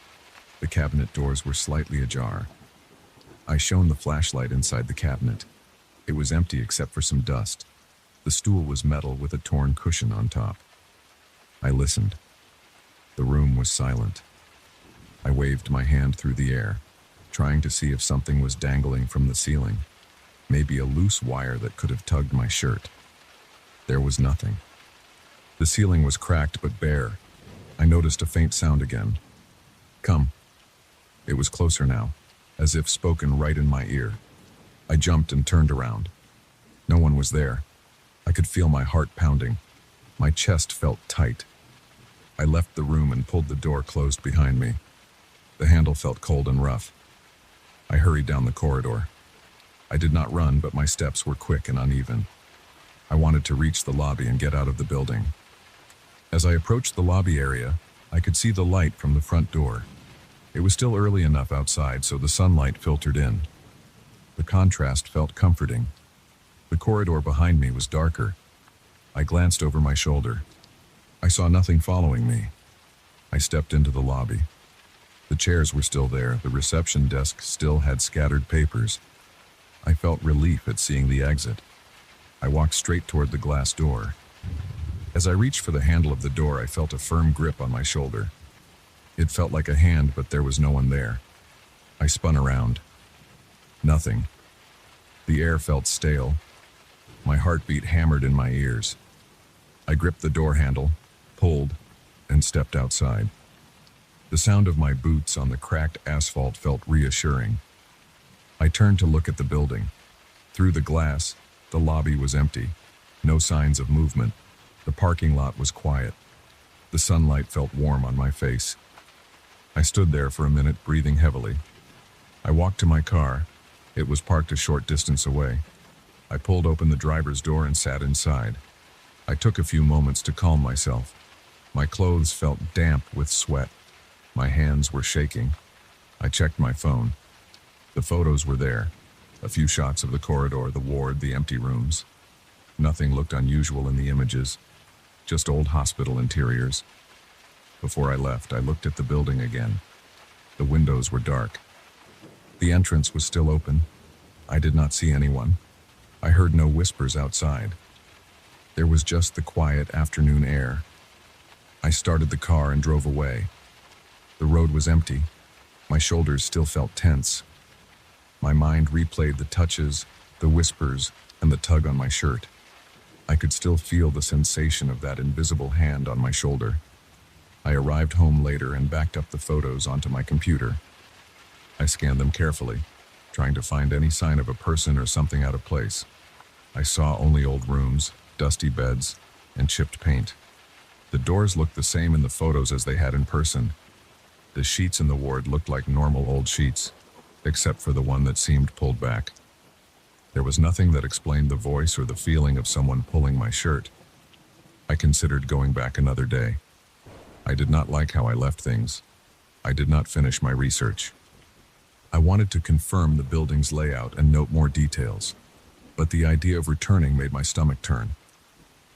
The cabinet doors were slightly ajar. I shone the flashlight inside the cabinet. It was empty except for some dust. The stool was metal with a torn cushion on top. I listened. The room was silent. I waved my hand through the air, trying to see if something was dangling from the ceiling. Maybe a loose wire that could have tugged my shirt. There was nothing. The ceiling was cracked but bare. I noticed a faint sound again. Come. It was closer now, as if spoken right in my ear. I jumped and turned around. No one was there. I could feel my heart pounding. My chest felt tight. I left the room and pulled the door closed behind me. The handle felt cold and rough. I hurried down the corridor. I did not run, but my steps were quick and uneven. I wanted to reach the lobby and get out of the building. As I approached the lobby area, I could see the light from the front door. It was still early enough outside, so the sunlight filtered in. The contrast felt comforting. The corridor behind me was darker. I glanced over my shoulder. I saw nothing following me. I stepped into the lobby. The chairs were still there. The reception desk still had scattered papers. I felt relief at seeing the exit. I walked straight toward the glass door. As I reached for the handle of the door, I felt a firm grip on my shoulder. It felt like a hand, but there was no one there. I spun around. Nothing. The air felt stale. My heartbeat hammered in my ears. I gripped the door handle, pulled, and stepped outside. The sound of my boots on the cracked asphalt felt reassuring. I turned to look at the building. Through the glass, the lobby was empty. No signs of movement. The parking lot was quiet. The sunlight felt warm on my face. I stood there for a minute, breathing heavily. I walked to my car. It was parked a short distance away. I pulled open the driver's door and sat inside. I took a few moments to calm myself. My clothes felt damp with sweat. My hands were shaking. I checked my phone. The photos were there. A few shots of the corridor, the ward, the empty rooms. Nothing looked unusual in the images. Just old hospital interiors. Before I left, I looked at the building again. The windows were dark. The entrance was still open. I did not see anyone. I heard no whispers outside. There was just the quiet afternoon air. I started the car and drove away. The road was empty. My shoulders still felt tense. My mind replayed the touches, the whispers, and the tug on my shirt. I could still feel the sensation of that invisible hand on my shoulder. I arrived home later and backed up the photos onto my computer. I scanned them carefully, trying to find any sign of a person or something out of place. I saw only old rooms, dusty beds, and chipped paint. The doors looked the same in the photos as they had in person. The sheets in the ward looked like normal old sheets, except for the one that seemed pulled back. There was nothing that explained the voice or the feeling of someone pulling my shirt. I considered going back another day. I did not like how I left things. I did not finish my research. I wanted to confirm the building's layout and note more details, but the idea of returning made my stomach turn.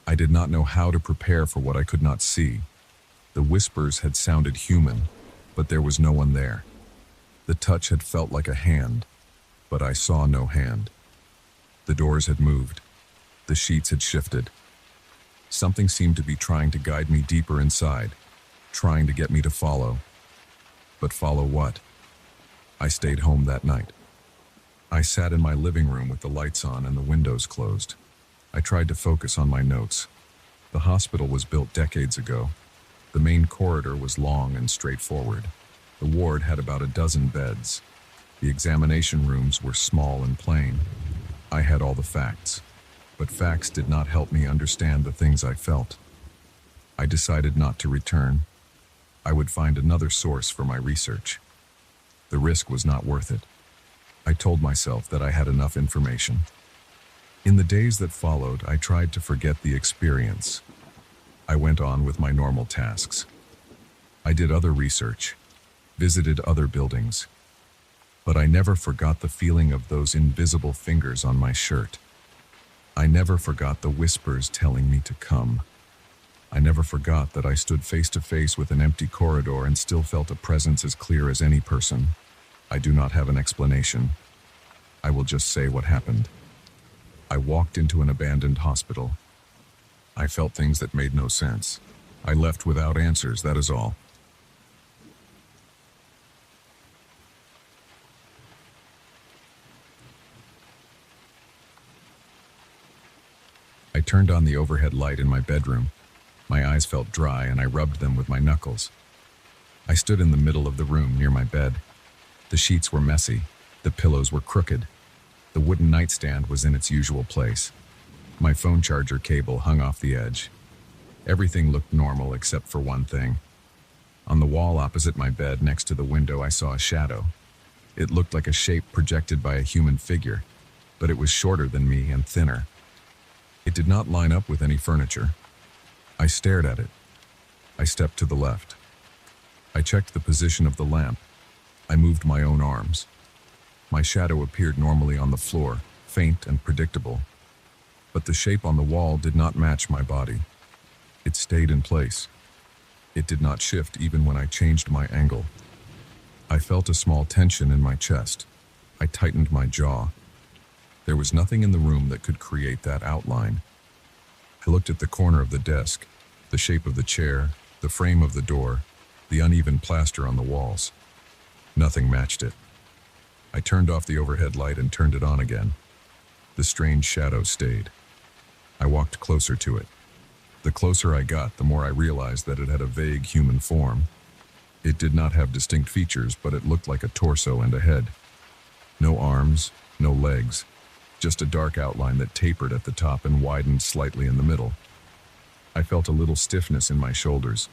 I did not know how to prepare for what I could not see. The whispers had sounded human, but there was no one there. The touch had felt like a hand, but I saw no hand. The doors had moved. The sheets had shifted. Something seemed to be trying to guide me deeper inside, trying to get me to follow. But follow what? I stayed home that night. I sat in my living room with the lights on and the windows closed. I tried to focus on my notes. The hospital was built decades ago. The main corridor was long and straightforward. The ward had about a dozen beds. The examination rooms were small and plain. I had all the facts, but facts did not help me understand the things I felt. I decided not to return. I would find another source for my research. The risk was not worth it. I told myself that I had enough information. In the days that followed, I tried to forget the experience. I went on with my normal tasks. I did other research, visited other buildings, but I never forgot the feeling of those invisible fingers on my shirt. I never forgot the whispers telling me to come. I never forgot that I stood face to face with an empty corridor and still felt a presence as clear as any person. I do not have an explanation. I will just say what happened. I walked into an abandoned hospital. I felt things that made no sense. I left without answers, that is all. I turned on the overhead light in my bedroom. My eyes felt dry and I rubbed them with my knuckles. I stood in the middle of the room near my bed. The sheets were messy. The pillows were crooked. The wooden nightstand was in its usual place. My phone charger cable hung off the edge. Everything looked normal except for one thing. On the wall opposite my bed next to the window I saw a shadow. It looked like a shape projected by a human figure, but it was shorter than me and thinner. It did not line up with any furniture. I stared at it. I stepped to the left. I checked the position of the lamp. I moved my own arms. My shadow appeared normally on the floor, faint and predictable. But the shape on the wall did not match my body. It stayed in place. It did not shift even when I changed my angle. I felt a small tension in my chest. I tightened my jaw. There was nothing in the room that could create that outline. I looked at the corner of the desk, the shape of the chair, the frame of the door, The uneven plaster on the walls. Nothing matched it. I turned off the overhead light and turned it on again. The strange shadow stayed. I walked closer to it. The closer I got, the more I realized that it had a vague human form. It did not have distinct features, but it looked like a torso and a head. No arms, no legs, just a dark outline that tapered at the top and widened slightly in the middle. I felt a little stiffness in my shoulders.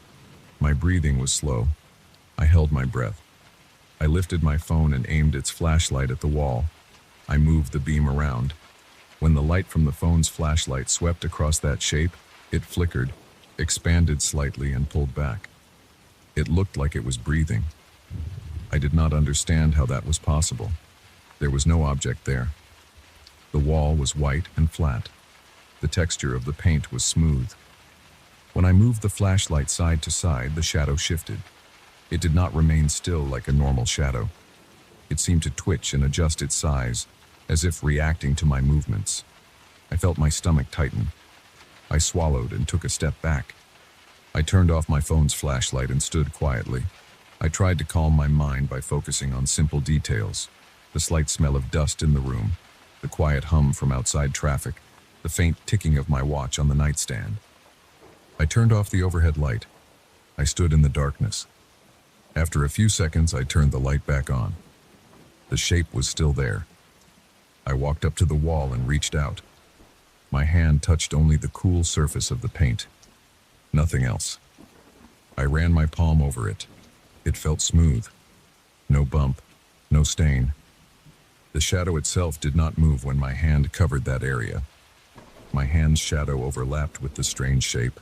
My breathing was slow. I held my breath. I lifted my phone and aimed its flashlight at the wall. I moved the beam around. When the light from the phone's flashlight swept across that shape, it flickered, expanded slightly, and pulled back. It looked like it was breathing. I did not understand how that was possible. There was no object there. The wall was white and flat. The texture of the paint was smooth. When I moved the flashlight side to side, the shadow shifted. It did not remain still like a normal shadow. It seemed to twitch and adjust its size, as if reacting to my movements. I felt my stomach tighten. I swallowed and took a step back. I turned off my phone's flashlight and stood quietly. I tried to calm my mind by focusing on simple details. The slight smell of dust in the room, the quiet hum from outside traffic, the faint ticking of my watch on the nightstand. I turned off the overhead light. I stood in the darkness. After a few seconds, I turned the light back on. The shape was still there. I walked up to the wall and reached out. My hand touched only the cool surface of the paint. Nothing else. I ran my palm over it. It felt smooth. No bump, no stain. The shadow itself did not move when my hand covered that area. My hand's shadow overlapped with the strange shape,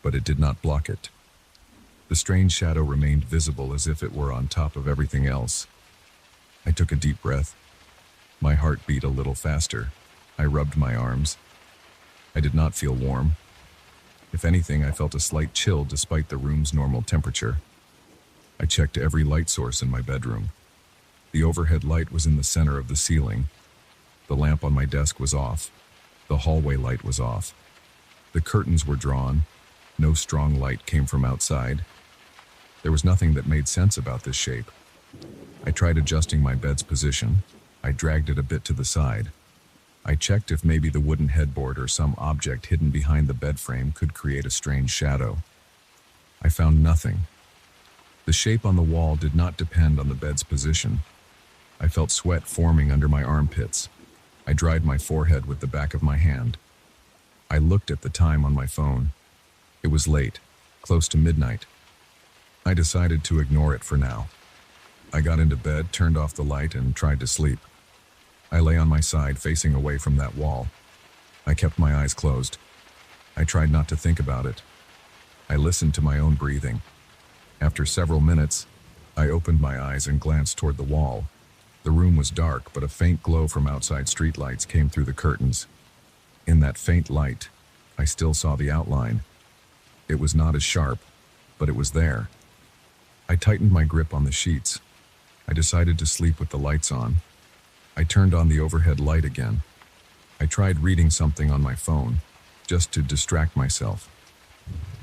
but it did not block it. The strange shadow remained visible as if it were on top of everything else. I took a deep breath. My heart beat a little faster. I rubbed my arms. I did not feel warm. If anything, I felt a slight chill despite the room's normal temperature. I checked every light source in my bedroom. The overhead light was in the center of the ceiling. The lamp on my desk was off. The hallway light was off. The curtains were drawn. No strong light came from outside. There was nothing that made sense about this shape. I tried adjusting my bed's position. I dragged it a bit to the side. I checked if maybe the wooden headboard or some object hidden behind the bed frame could create a strange shadow. I found nothing. The shape on the wall did not depend on the bed's position. I felt sweat forming under my armpits. I dried my forehead with the back of my hand. I looked at the time on my phone. It was late, close to midnight. I decided to ignore it for now. I got into bed, turned off the light, and tried to sleep. I lay on my side, facing away from that wall. I kept my eyes closed. I tried not to think about it. I listened to my own breathing. After several minutes, I opened my eyes and glanced toward the wall. The room was dark, but a faint glow from outside streetlights came through the curtains. In that faint light, I still saw the outline. It was not as sharp, but it was there. I tightened my grip on the sheets. I decided to sleep with the lights on. I turned on the overhead light again. I tried reading something on my phone, just to distract myself.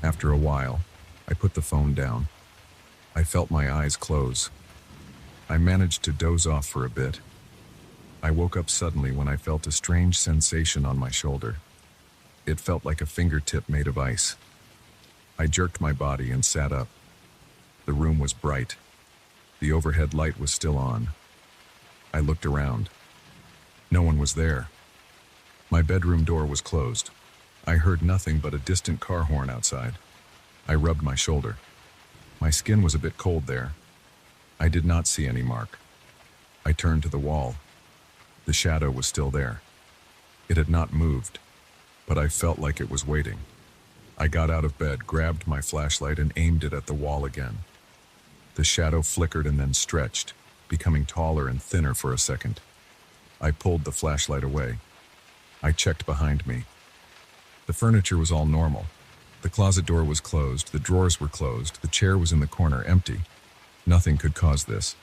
After a while, I put the phone down. I felt my eyes close. I managed to doze off for a bit. I woke up suddenly when I felt a strange sensation on my shoulder. It felt like a fingertip made of ice. I jerked my body and sat up. The room was bright. The overhead light was still on. I looked around. No one was there. My bedroom door was closed. I heard nothing but a distant car horn outside. I rubbed my shoulder. My skin was a bit cold there. I did not see any mark. I turned to the wall. The shadow was still there. It had not moved, but I felt like it was waiting. I got out of bed, grabbed my flashlight, and aimed it at the wall again. The shadow flickered and then stretched, becoming taller and thinner for a second. I pulled the flashlight away. I checked behind me. The furniture was all normal. The closet door was closed, the drawers were closed, the chair was in the corner empty. Nothing could cause this.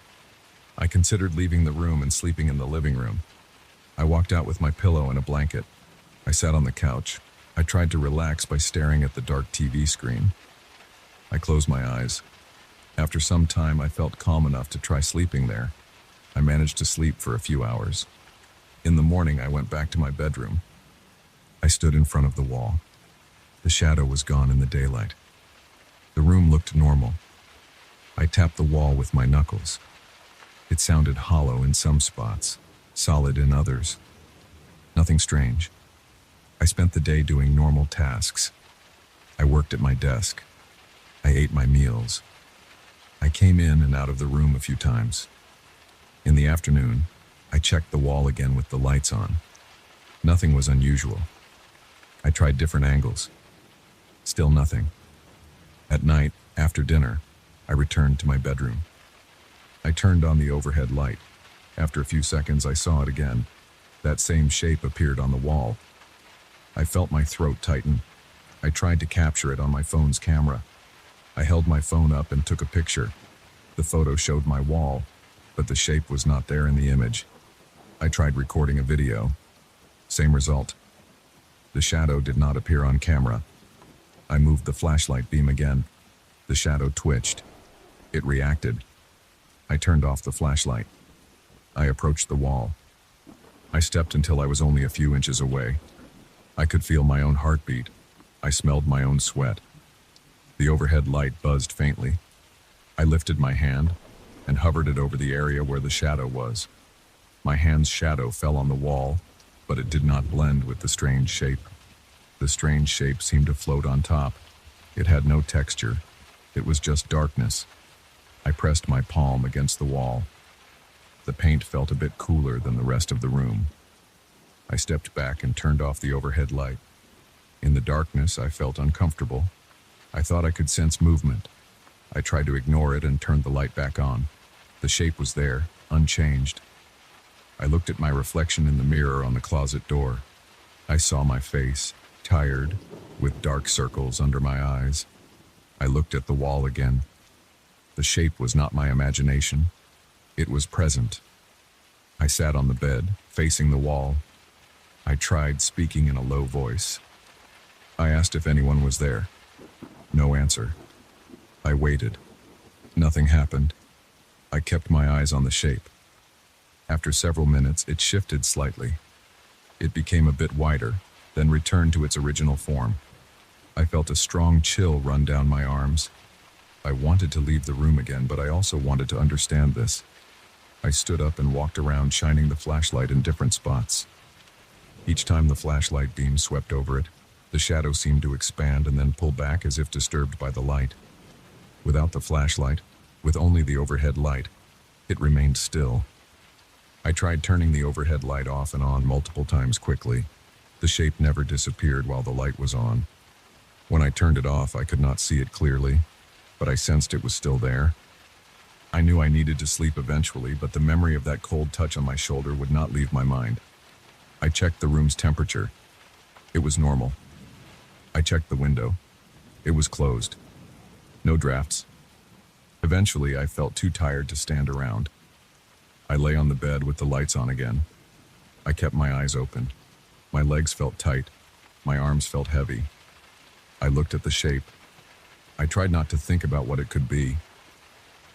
I considered leaving the room and sleeping in the living room. I walked out with my pillow and a blanket. I sat on the couch. I tried to relax by staring at the dark TV screen. I closed my eyes. After some time, I felt calm enough to try sleeping there. I managed to sleep for a few hours. In the morning, I went back to my bedroom. I stood in front of the wall. The shadow was gone in the daylight. The room looked normal. I tapped the wall with my knuckles. It sounded hollow in some spots, solid in others. Nothing strange. I spent the day doing normal tasks. I worked at my desk. I ate my meals. I came in and out of the room a few times. In the afternoon, I checked the wall again with the lights on. Nothing was unusual. I tried different angles. Still nothing. At night, after dinner, I returned to my bedroom. I turned on the overhead light. After a few seconds, I saw it again. That same shape appeared on the wall. I felt my throat tighten. I tried to capture it on my phone's camera. I held my phone up and took a picture. The photo showed my wall, but the shape was not there in the image. I tried recording a video. Same result. The shadow did not appear on camera. I moved the flashlight beam again. The shadow twitched. It reacted. I turned off the flashlight. I approached the wall. I stepped until I was only a few inches away. I could feel my own heartbeat. I smelled my own sweat. The overhead light buzzed faintly. I lifted my hand and hovered it over the area where the shadow was. My hand's shadow fell on the wall, but it did not blend with the strange shape. The strange shape seemed to float on top. It had no texture. It was just darkness. I pressed my palm against the wall. The paint felt a bit cooler than the rest of the room. I stepped back and turned off the overhead light. In the darkness, I felt uncomfortable. I thought I could sense movement. I tried to ignore it and turned the light back on. The shape was there, unchanged. I looked at my reflection in the mirror on the closet door. I saw my face, tired, with dark circles under my eyes. I looked at the wall again. The shape was not my imagination. It was present. I sat on the bed, facing the wall. I tried speaking in a low voice. I asked if anyone was there. No answer. I waited. Nothing happened. I kept my eyes on the shape. After several minutes, it shifted slightly. It became a bit wider, then returned to its original form. I felt a strong chill run down my arms. I wanted to leave the room again, but I also wanted to understand this. I stood up and walked around, shining the flashlight in different spots. Each time the flashlight beam swept over it, the shadow seemed to expand and then pull back as if disturbed by the light. Without the flashlight, with only the overhead light, it remained still. I tried turning the overhead light off and on multiple times quickly. The shape never disappeared while the light was on. When I turned it off, I could not see it clearly, but I sensed it was still there. I knew I needed to sleep eventually, but the memory of that cold touch on my shoulder would not leave my mind. I checked the room's temperature. It was normal. I checked the window. It was closed. No drafts. Eventually, I felt too tired to stand around. I lay on the bed with the lights on again. I kept my eyes open. My legs felt tight. My arms felt heavy. I looked at the shape. I tried not to think about what it could be.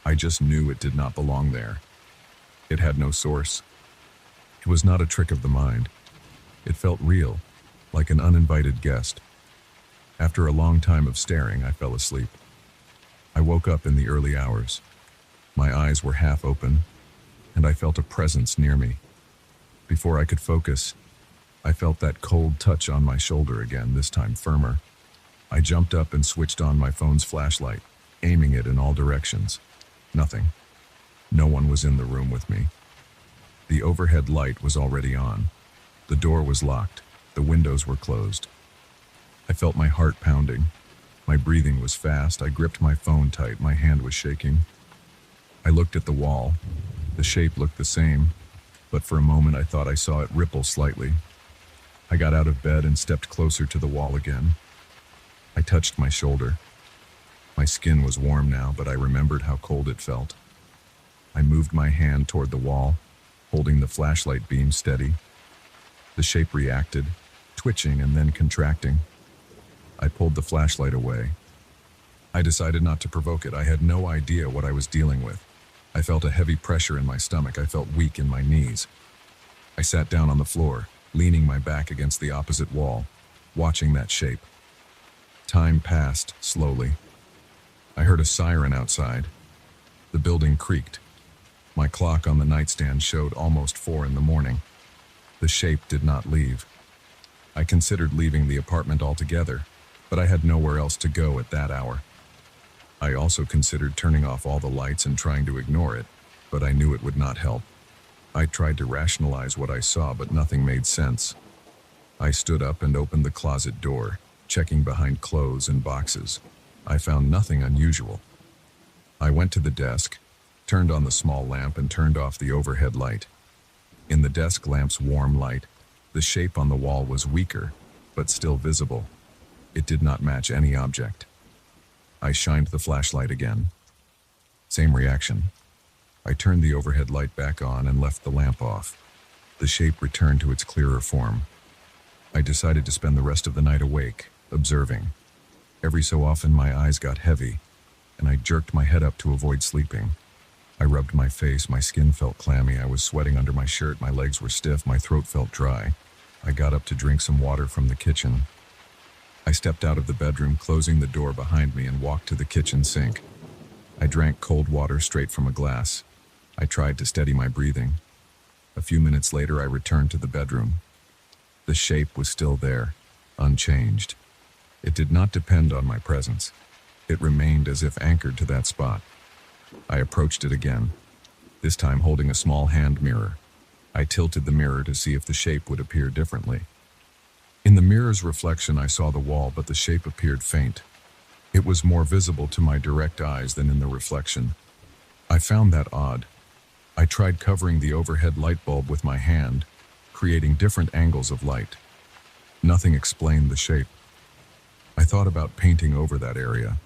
I just knew it did not belong there. It had no source. It was not a trick of the mind. It felt real, like an uninvited guest. After a long time of staring, I fell asleep. I woke up in the early hours. My eyes were half open, and I felt a presence near me. Before I could focus, I felt that cold touch on my shoulder again, this time firmer. I jumped up and switched on my phone's flashlight, aiming it in all directions. Nothing. No one was in the room with me. The overhead light was already on. The door was locked. The windows were closed. I felt my heart pounding. My breathing was fast. I gripped my phone tight. My hand was shaking. I looked at the wall. The shape looked the same, but for a moment I thought I saw it ripple slightly. I got out of bed and stepped closer to the wall again. I touched my shoulder. My skin was warm now, but I remembered how cold it felt. I moved my hand toward the wall, holding the flashlight beam steady. The shape reacted, twitching and then contracting. I pulled the flashlight away. I decided not to provoke it. I had no idea what I was dealing with. I felt a heavy pressure in my stomach. I felt weak in my knees. I sat down on the floor, leaning my back against the opposite wall, watching that shape. Time passed slowly. I heard a siren outside. The building creaked. My clock on the nightstand showed almost 4 in the morning. The shape did not leave. I considered leaving the apartment altogether, but I had nowhere else to go at that hour. I also considered turning off all the lights and trying to ignore it, but I knew it would not help. I tried to rationalize what I saw, but nothing made sense. I stood up and opened the closet door, checking behind clothes and boxes. I found nothing unusual. I went to the desk, turned on the small lamp and turned off the overhead light. In the desk lamp's warm light, the shape on the wall was weaker, but still visible. It did not match any object. I shined the flashlight again. Same reaction. I turned the overhead light back on and left the lamp off. The shape returned to its clearer form. I decided to spend the rest of the night awake, observing. Every so often my eyes got heavy, and I jerked my head up to avoid sleeping. I rubbed my face, my skin felt clammy, I was sweating under my shirt, my legs were stiff, my throat felt dry. I got up to drink some water from the kitchen. I stepped out of the bedroom, closing the door behind me, and walked to the kitchen sink. I drank cold water straight from a glass. I tried to steady my breathing. A few minutes later, I returned to the bedroom. The shape was still there, unchanged. It did not depend on my presence. It remained as if anchored to that spot. I approached it again, this time holding a small hand mirror. I tilted the mirror to see if the shape would appear differently. In the mirror's reflection, I saw the wall, but the shape appeared faint. It was more visible to my direct eyes than in the reflection. I found that odd. I tried covering the overhead light bulb with my hand, creating different angles of light. Nothing explained the shape. I thought about painting over that area.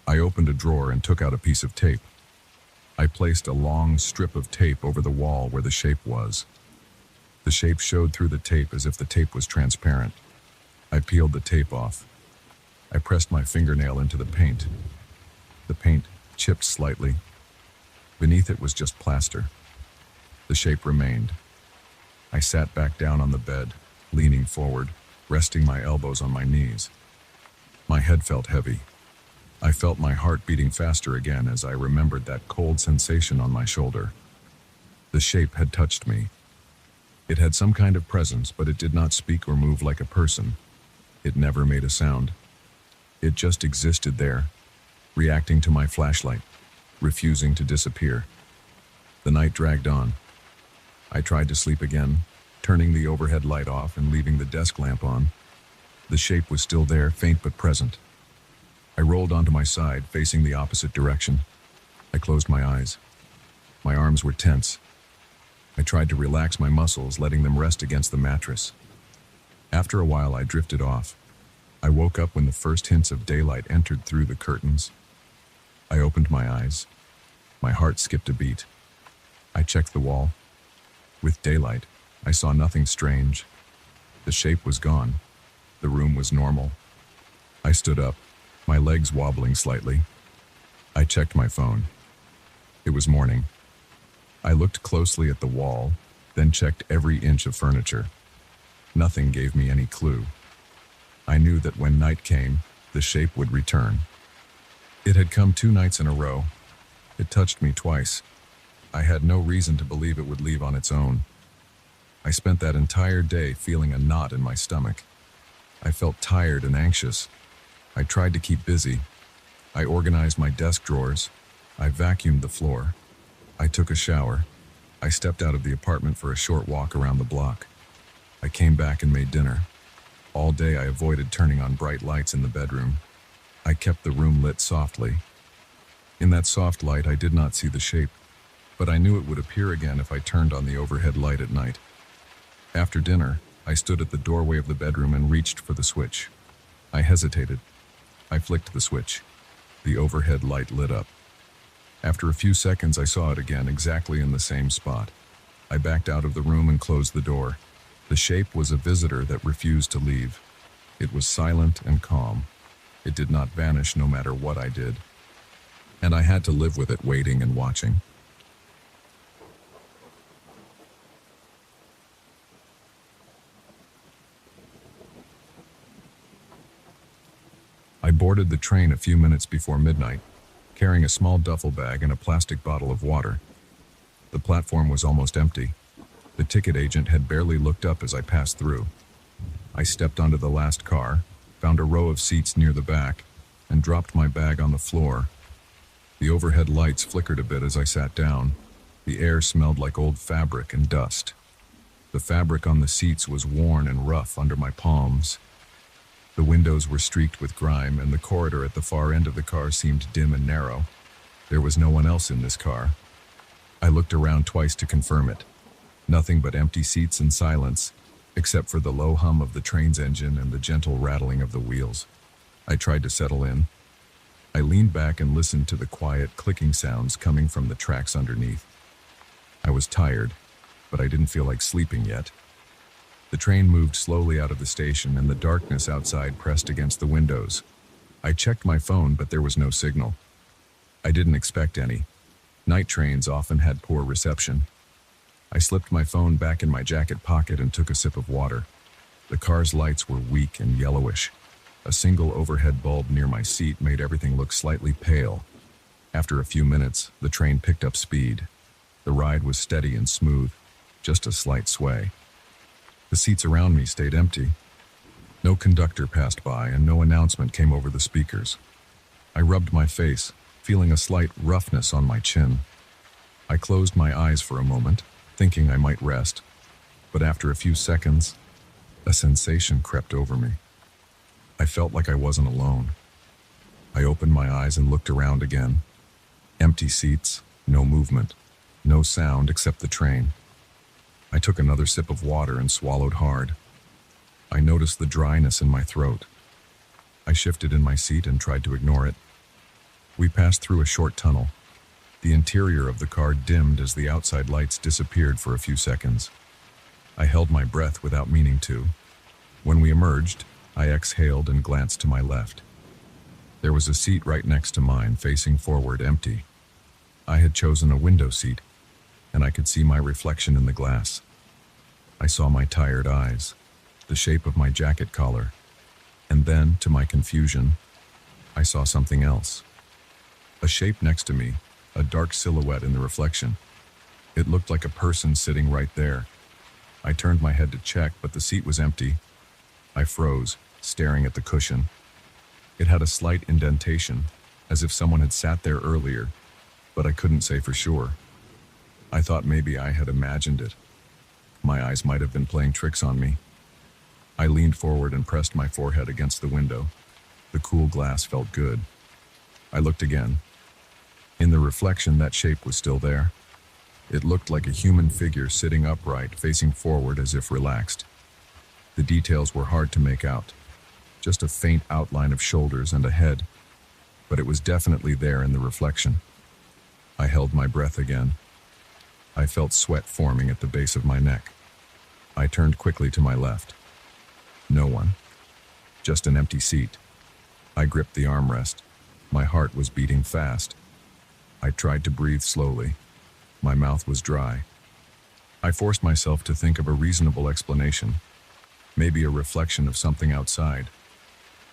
I opened a drawer and took out a piece of tape. I placed a long strip of tape over the wall where the shape was. The shape showed through the tape as if the tape was transparent. I peeled the tape off. I pressed my fingernail into the paint. The paint chipped slightly. Beneath it was just plaster. The shape remained. I sat back down on the bed, leaning forward, resting my elbows on my knees. My head felt heavy. I felt my heart beating faster again as I remembered that cold sensation on my shoulder. The shape had touched me. It had some kind of presence, but it did not speak or move like a person. It never made a sound. It just existed there, reacting to my flashlight, refusing to disappear. The night dragged on. I tried to sleep again, turning the overhead light off and leaving the desk lamp on. The shape was still there, faint but present. I rolled onto my side, facing the opposite direction. I closed my eyes. My arms were tense. I tried to relax my muscles, letting them rest against the mattress. After a while, I drifted off. I woke up when the first hints of daylight entered through the curtains. I opened my eyes. My heart skipped a beat. I checked the wall. With daylight, I saw nothing strange. The shape was gone. The room was normal. I stood up, my legs wobbling slightly. I checked my phone. It was morning. I looked closely at the wall, then checked every inch of furniture. Nothing gave me any clue. I knew that when night came, the shape would return. It had come 2 nights in a row. It touched me twice. I had no reason to believe it would leave on its own. I spent that entire day feeling a knot in my stomach. I felt tired and anxious. I tried to keep busy. I organized my desk drawers. I vacuumed the floor. I took a shower. I stepped out of the apartment for a short walk around the block. I came back and made dinner. All day I avoided turning on bright lights in the bedroom. I kept the room lit softly. In that soft light I did not see the shape, but I knew it would appear again if I turned on the overhead light at night. After dinner, I stood at the doorway of the bedroom and reached for the switch. I hesitated. I flicked the switch. The overhead light lit up. After a few seconds, I saw it again, exactly in the same spot. I backed out of the room and closed the door. The shape was a visitor that refused to leave. It was silent and calm. It did not vanish no matter what I did, and I had to live with it, waiting and watching. I boarded the train a few minutes before midnight, carrying a small duffel bag and a plastic bottle of water. The platform was almost empty. The ticket agent had barely looked up as I passed through. I stepped onto the last car, found a row of seats near the back, and dropped my bag on the floor. The overhead lights flickered a bit as I sat down. The air smelled like old fabric and dust. The fabric on the seats was worn and rough under my palms. The windows were streaked with grime, and the corridor at the far end of the car seemed dim and narrow. There was no one else in this car. I looked around twice to confirm it. Nothing but empty seats and silence, except for the low hum of the train's engine and the gentle rattling of the wheels. I tried to settle in. I leaned back and listened to the quiet clicking sounds coming from the tracks underneath. I was tired, but I didn't feel like sleeping yet. The train moved slowly out of the station, and the darkness outside pressed against the windows. I checked my phone, but there was no signal. I didn't expect any. Night trains often had poor reception. I slipped my phone back in my jacket pocket and took a sip of water. The car's lights were weak and yellowish. A single overhead bulb near my seat made everything look slightly pale. After a few minutes, the train picked up speed. The ride was steady and smooth, just a slight sway. The seats around me stayed empty. No conductor passed by, and no announcement came over the speakers. I rubbed my face, feeling a slight roughness on my chin. I closed my eyes for a moment, thinking I might rest, but after a few seconds, a sensation crept over me. I felt like I wasn't alone. I opened my eyes and looked around again. Empty seats, no movement, no sound except the train. I took another sip of water and swallowed hard. I noticed the dryness in my throat. I shifted in my seat and tried to ignore it. We passed through a short tunnel. The interior of the car dimmed as the outside lights disappeared for a few seconds. I held my breath without meaning to. When we emerged, I exhaled and glanced to my left. There was a seat right next to mine, facing forward, empty. I had chosen a window seat, and I could see my reflection in the glass. I saw my tired eyes, the shape of my jacket collar, and then, to my confusion, I saw something else. A shape next to me, a dark silhouette in the reflection. It looked like a person sitting right there. I turned my head to check, but the seat was empty. I froze, staring at the cushion. It had a slight indentation, as if someone had sat there earlier, but I couldn't say for sure. I thought maybe I had imagined it. My eyes might have been playing tricks on me. I leaned forward and pressed my forehead against the window. The cool glass felt good. I looked again. In the reflection, that shape was still there. It looked like a human figure sitting upright, facing forward as if relaxed. The details were hard to make out. Just a faint outline of shoulders and a head, but it was definitely there in the reflection. I held my breath again. I felt sweat forming at the base of my neck. I turned quickly to my left. No one. Just an empty seat. I gripped the armrest. My heart was beating fast. I tried to breathe slowly. My mouth was dry. I forced myself to think of a reasonable explanation. Maybe a reflection of something outside.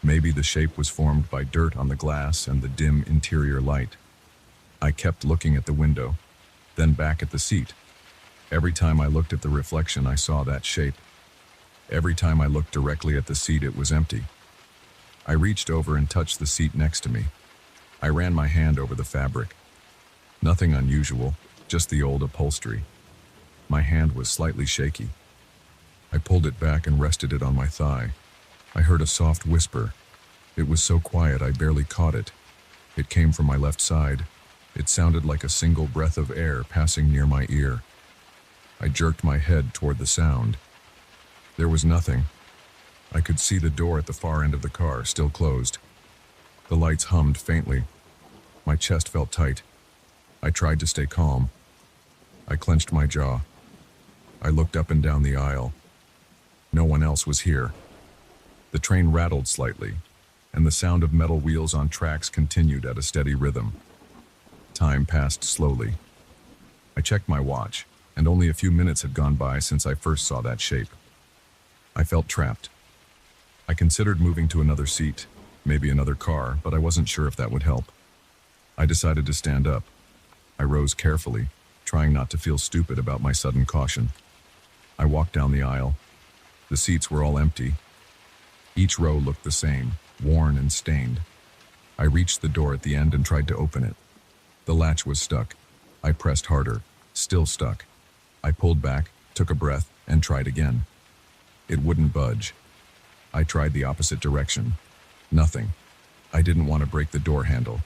Maybe the shape was formed by dirt on the glass and the dim interior light. I kept looking at the window, then back at the seat. Every time I looked at the reflection, I saw that shape. Every time I looked directly at the seat, it was empty. I reached over and touched the seat next to me. I ran my hand over the fabric. Nothing unusual, just the old upholstery. My hand was slightly shaky. I pulled it back and rested it on my thigh. I heard a soft whisper. It was so quiet I barely caught it. It came from my left side. It sounded like a single breath of air passing near my ear. I jerked my head toward the sound. There was nothing. I could see the door at the far end of the car, still closed. The lights hummed faintly. My chest felt tight. I tried to stay calm. I clenched my jaw. I looked up and down the aisle. No one else was here. The train rattled slightly. and the sound of metal wheels on tracks continued at a steady rhythm. Time passed slowly. I checked my watch, and only a few minutes had gone by since I first saw that shape. I felt trapped. I considered moving to another seat, maybe another car, but I wasn't sure if that would help. I decided to stand up. I rose carefully, trying not to feel stupid about my sudden caution. I walked down the aisle. The seats were all empty. Each row looked the same, worn and stained. I reached the door at the end and tried to open it. The latch was stuck. I pressed harder, still stuck. I pulled back, took a breath, and tried again. It wouldn't budge. I tried the opposite direction. Nothing. I didn't want to break the door handle.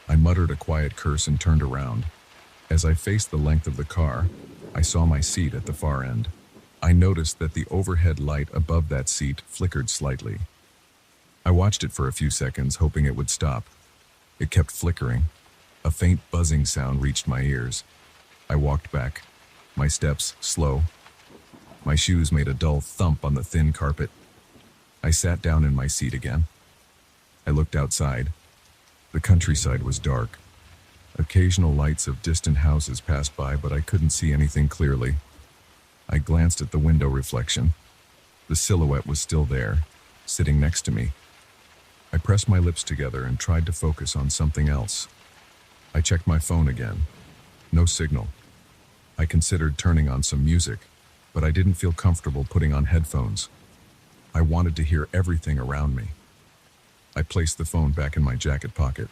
I muttered a quiet curse and turned around. As I faced the length of the car, I saw my seat at the far end. I noticed that the overhead light above that seat flickered slightly. I watched it for a few seconds, hoping it would stop. It kept flickering. A faint buzzing sound reached my ears. I walked back, my steps slow. My shoes made a dull thump on the thin carpet. I sat down in my seat again. I looked outside. The countryside was dark. Occasional lights of distant houses passed by, but I couldn't see anything clearly. I glanced at the window reflection. The silhouette was still there, sitting next to me. I pressed my lips together and tried to focus on something else. I checked my phone again. No signal. I considered turning on some music, but I didn't feel comfortable putting on headphones. I wanted to hear everything around me. I placed the phone back in my jacket pocket.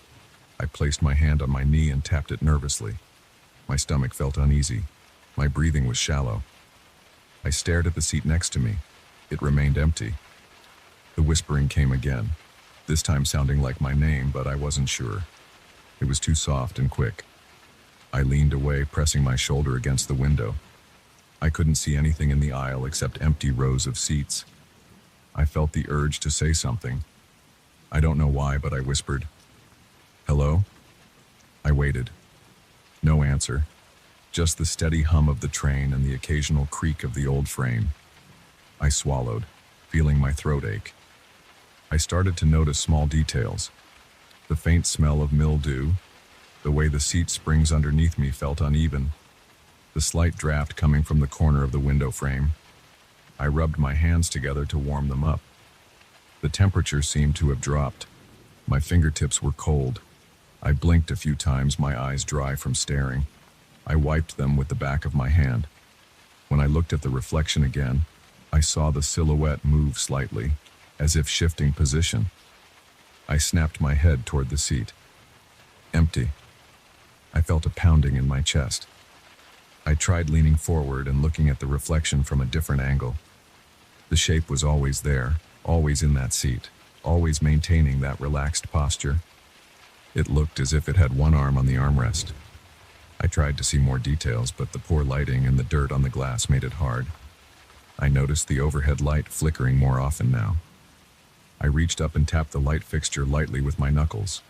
I placed my hand on my knee and tapped it nervously. My stomach felt uneasy. My breathing was shallow. I stared at the seat next to me. It remained empty. The whispering came again, this time sounding like my name, but I wasn't sure. It was too soft and quick. I leaned away, pressing my shoulder against the window. I couldn't see anything in the aisle except empty rows of seats. I felt the urge to say something. I don't know why, but I whispered, "Hello?" I waited. No answer. Just the steady hum of the train and the occasional creak of the old frame. I swallowed, feeling my throat ache. I started to notice small details. The faint smell of mildew, the way the seat springs underneath me felt uneven, the slight draft coming from the corner of the window frame. I rubbed my hands together to warm them up. The temperature seemed to have dropped. My fingertips were cold. I blinked a few times, my eyes dry from staring. I wiped them with the back of my hand. When I looked at the reflection again, I saw the silhouette move slightly, as if shifting position. I snapped my head toward the seat. Empty. I felt a pounding in my chest. I tried leaning forward and looking at the reflection from a different angle. The shape was always there, always in that seat, always maintaining that relaxed posture. It looked as if it had one arm on the armrest. I tried to see more details, but the poor lighting and the dirt on the glass made it hard. I noticed the overhead light flickering more often now. I reached up and tapped the light fixture lightly with my knuckles.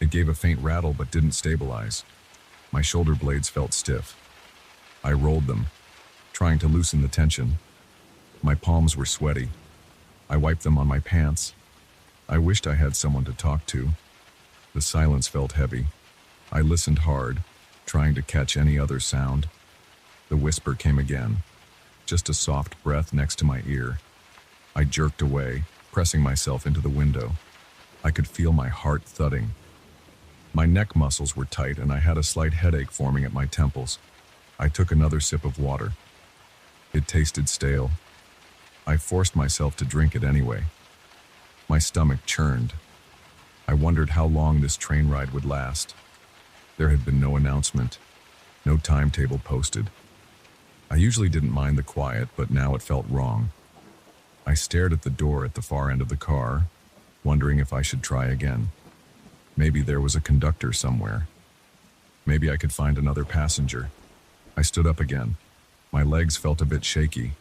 It gave a faint rattle but didn't stabilize. My shoulder blades felt stiff. I rolled them, trying to loosen the tension. My palms were sweaty. I wiped them on my pants. I wished I had someone to talk to. The silence felt heavy. I listened hard, trying to catch any other sound. The whisper came again, just a soft breath next to my ear. I jerked away, pressing myself into the window. I could feel my heart thudding. My neck muscles were tight and I had a slight headache forming at my temples. I took another sip of water. It tasted stale. I forced myself to drink it anyway. My stomach churned. I wondered how long this train ride would last. There had been no announcement, no timetable posted. I usually didn't mind the quiet, but now it felt wrong. I stared at the door at the far end of the car, wondering if I should try again. Maybe there was a conductor somewhere. Maybe I could find another passenger. I stood up again. My legs felt a bit shaky.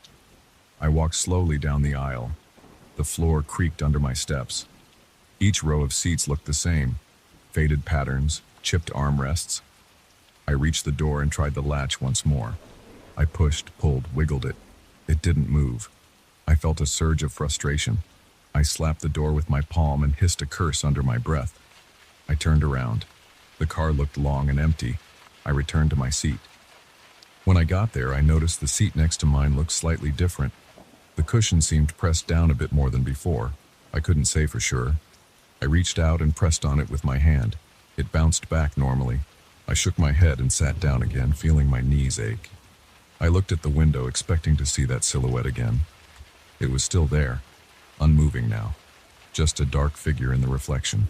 I walked slowly down the aisle. The floor creaked under my steps. Each row of seats looked the same. Faded patterns, chipped armrests. I reached the door and tried the latch once more. I pushed, pulled, wiggled it. It didn't move. I felt a surge of frustration. I slapped the door with my palm and hissed a curse under my breath. I turned around. The car looked long and empty. I returned to my seat. When I got there, I noticed the seat next to mine looked slightly different. The cushion seemed pressed down a bit more than before. I couldn't say for sure. I reached out and pressed on it with my hand. It bounced back normally. I shook my head and sat down again, feeling my knees ache. I looked at the window, expecting to see that silhouette again. It was still there, unmoving now, just a dark figure in the reflection.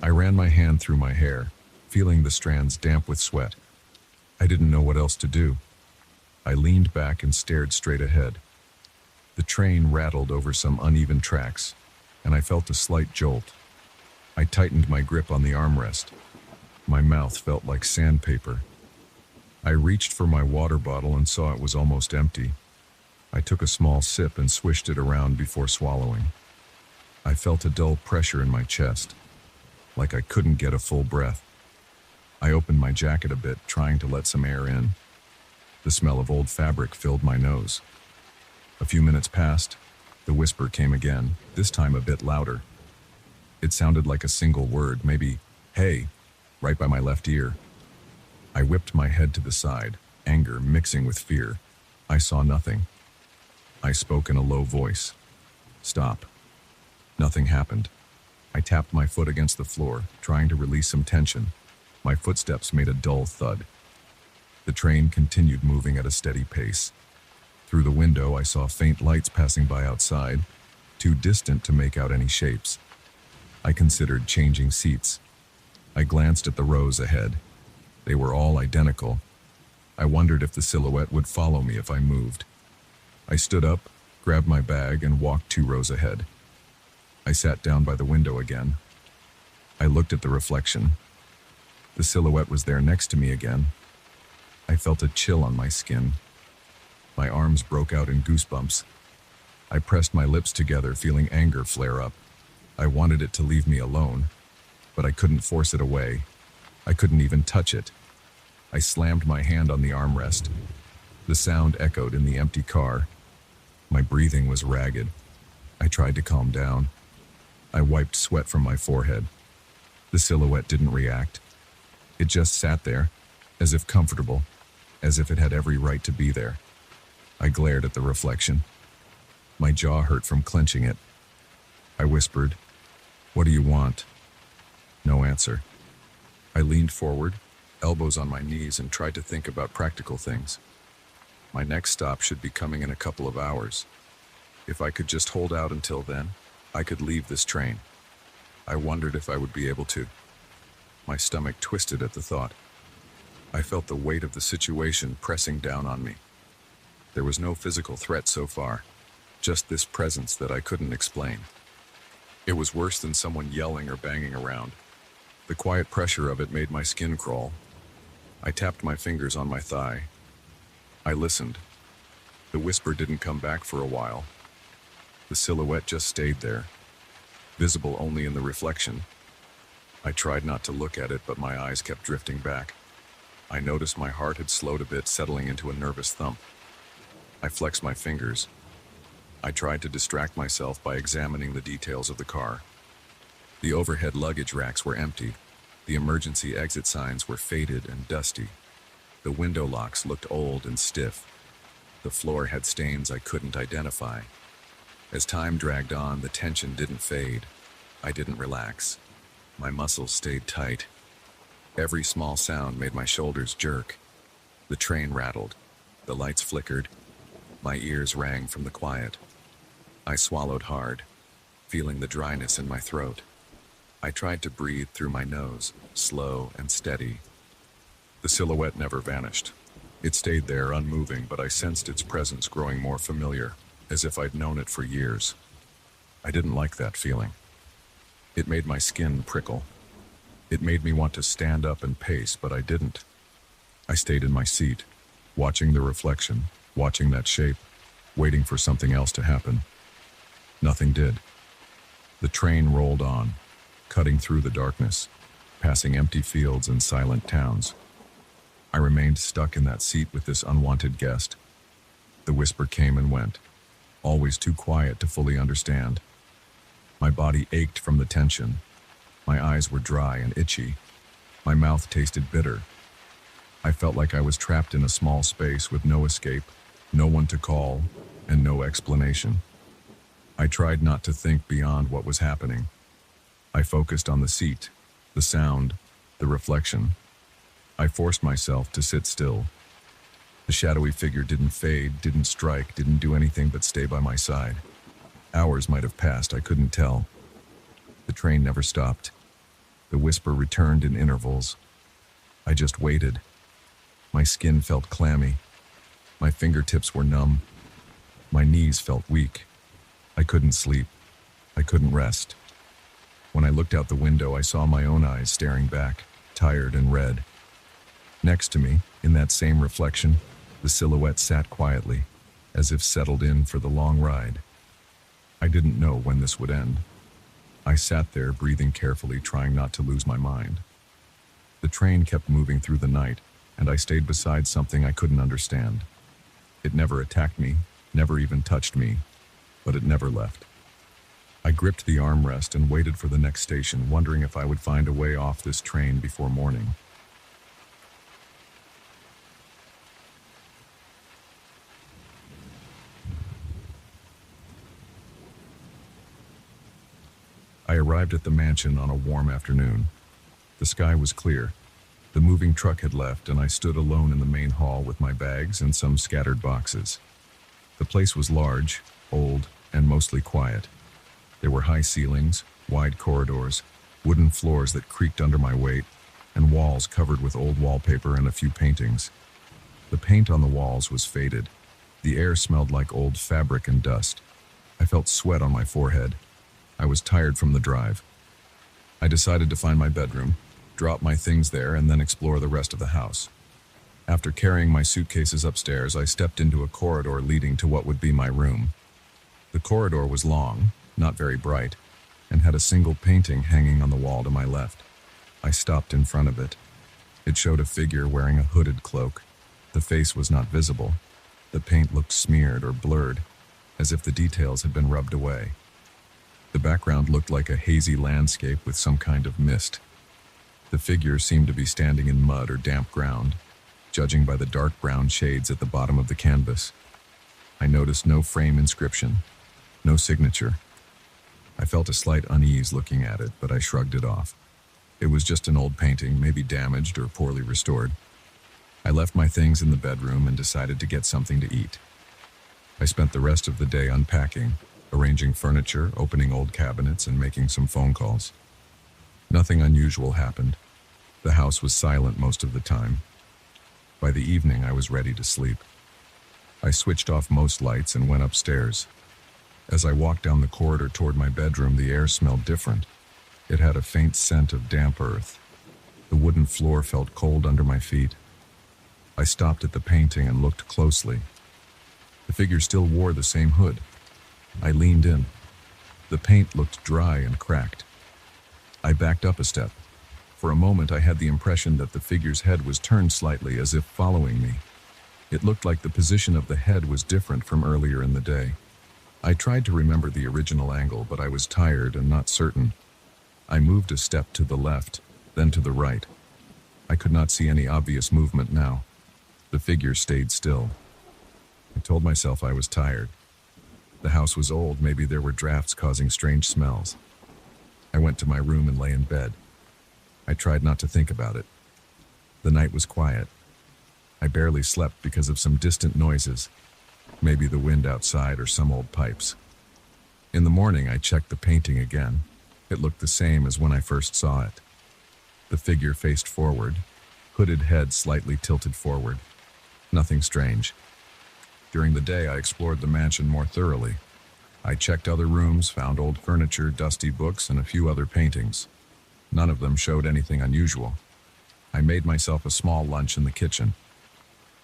I ran my hand through my hair, feeling the strands damp with sweat. I didn't know what else to do. I leaned back and stared straight ahead. The train rattled over some uneven tracks, and I felt a slight jolt. I tightened my grip on the armrest. My mouth felt like sandpaper. I reached for my water bottle and saw it was almost empty. I took a small sip and swished it around before swallowing. I felt a dull pressure in my chest, like I couldn't get a full breath. I opened my jacket a bit, trying to let some air in. The smell of old fabric filled my nose. A few minutes passed. The whisper came again, this time a bit louder. It sounded like a single word, maybe, "Hey," right by my left ear. I whipped my head to the side, anger mixing with fear. I saw nothing. I spoke in a low voice. "Stop." Nothing happened. I tapped my foot against the floor, trying to release some tension. My footsteps made a dull thud. The train continued moving at a steady pace. Through the window, I saw faint lights passing by outside, too distant to make out any shapes. I considered changing seats. I glanced at the rows ahead. They were all identical. I wondered if the silhouette would follow me if I moved. I stood up, grabbed my bag, and walked 2 rows ahead. I sat down by the window again. I looked at the reflection. The silhouette was there next to me again. I felt a chill on my skin. My arms broke out in goosebumps. I pressed my lips together, feeling anger flare up. I wanted it to leave me alone, but I couldn't force it away. I couldn't even touch it. I slammed my hand on the armrest. The sound echoed in the empty car. My breathing was ragged. I tried to calm down. I wiped sweat from my forehead. The silhouette didn't react. It just sat there, as if comfortable, as if it had every right to be there. I glared at the reflection. My jaw hurt from clenching it. I whispered, "What do you want?" No answer. I leaned forward, elbows on my knees, and tried to think about practical things. My next stop should be coming in a couple of hours. If I could just hold out until then, I could leave this train. I wondered if I would be able to. My stomach twisted at the thought. I felt the weight of the situation pressing down on me. There was no physical threat so far, just this presence that I couldn't explain. It was worse than someone yelling or banging around. The quiet pressure of it made my skin crawl. I tapped my fingers on my thigh. I listened. The whisper didn't come back for a while. The silhouette just stayed there, visible only in the reflection. I tried not to look at it, but my eyes kept drifting back. I noticed my heart had slowed a bit, settling into a nervous thump. I flexed my fingers. I tried to distract myself by examining the details of the car. The overhead luggage racks were empty. The emergency exit signs were faded and dusty. The window locks looked old and stiff. The floor had stains I couldn't identify. As time dragged on, the tension didn't fade. I didn't relax. My muscles stayed tight. Every small sound made my shoulders jerk. The train rattled. The lights flickered. My ears rang from the quiet. I swallowed hard, feeling the dryness in my throat. I tried to breathe through my nose, slow and steady. The silhouette never vanished. It stayed there, unmoving, but I sensed its presence growing more familiar, as if I'd known it for years. I didn't like that feeling. It made my skin prickle. It made me want to stand up and pace, but I didn't. I stayed in my seat, watching the reflection, watching that shape, waiting for something else to happen. Nothing did. The train rolled on, cutting through the darkness, passing empty fields and silent towns. I remained stuck in that seat with this unwanted guest. The whisper came and went, always too quiet to fully understand. My body ached from the tension. My eyes were dry and itchy. My mouth tasted bitter. I felt like I was trapped in a small space with no escape, no one to call, and no explanation. I tried not to think beyond what was happening. I focused on the seat, the sound, the reflection. I forced myself to sit still. The shadowy figure didn't fade, didn't strike, didn't do anything but stay by my side. Hours might have passed, I couldn't tell. The train never stopped. The whisper returned in intervals. I just waited. My skin felt clammy. My fingertips were numb. My knees felt weak. I couldn't sleep. I couldn't rest. When I looked out the window, I saw my own eyes staring back, tired and red. Next to me, in that same reflection, the silhouette sat quietly, as if settled in for the long ride. I didn't know when this would end. I sat there, breathing carefully, trying not to lose my mind. The train kept moving through the night, and I stayed beside something I couldn't understand. It never attacked me, never even touched me, but it never left. I gripped the armrest and waited for the next station, wondering if I would find a way off this train before morning. I arrived at the mansion on a warm afternoon. The sky was clear. The moving truck had left, and I stood alone in the main hall with my bags and some scattered boxes. The place was large, old, and mostly quiet. There were high ceilings, wide corridors, wooden floors that creaked under my weight, and walls covered with old wallpaper and a few paintings. The paint on the walls was faded. The air smelled like old fabric and dust. I felt sweat on my forehead. I was tired from the drive. I decided to find my bedroom, drop my things there, and then explore the rest of the house. After carrying my suitcases upstairs, I stepped into a corridor leading to what would be my room. The corridor was long, not very bright, and had a single painting hanging on the wall to my left. I stopped in front of it. It showed a figure wearing a hooded cloak. The face was not visible. The paint looked smeared or blurred, as if the details had been rubbed away. The background looked like a hazy landscape with some kind of mist. The figure seemed to be standing in mud or damp ground, judging by the dark brown shades at the bottom of the canvas. I noticed no frame inscription, no signature. I felt a slight unease looking at it, but I shrugged it off. It was just an old painting, maybe damaged or poorly restored. I left my things in the bedroom and decided to get something to eat. I spent the rest of the day unpacking, arranging furniture, opening old cabinets, and making some phone calls. Nothing unusual happened. The house was silent most of the time. By the evening, I was ready to sleep. I switched off most lights and went upstairs. As I walked down the corridor toward my bedroom, the air smelled different. It had a faint scent of damp earth. The wooden floor felt cold under my feet. I stopped at the painting and looked closely. The figure still wore the same hood. I leaned in. The paint looked dry and cracked. I backed up a step. For a moment, I had the impression that the figure's head was turned slightly, as if following me. It looked like the position of the head was different from earlier in the day. I tried to remember the original angle, but I was tired and not certain. I moved a step to the left, then to the right. I could not see any obvious movement now. The figure stayed still. I told myself I was tired. The house was old, maybe there were drafts causing strange smells. I went to my room and lay in bed. I tried not to think about it. The night was quiet. I barely slept because of some distant noises, maybe the wind outside or some old pipes. In the morning, I checked the painting again. It looked the same as when I first saw it. The figure faced forward, hooded head slightly tilted forward. Nothing strange. During the day, I explored the mansion more thoroughly. I checked other rooms, found old furniture, dusty books, and a few other paintings. None of them showed anything unusual. I made myself a small lunch in the kitchen.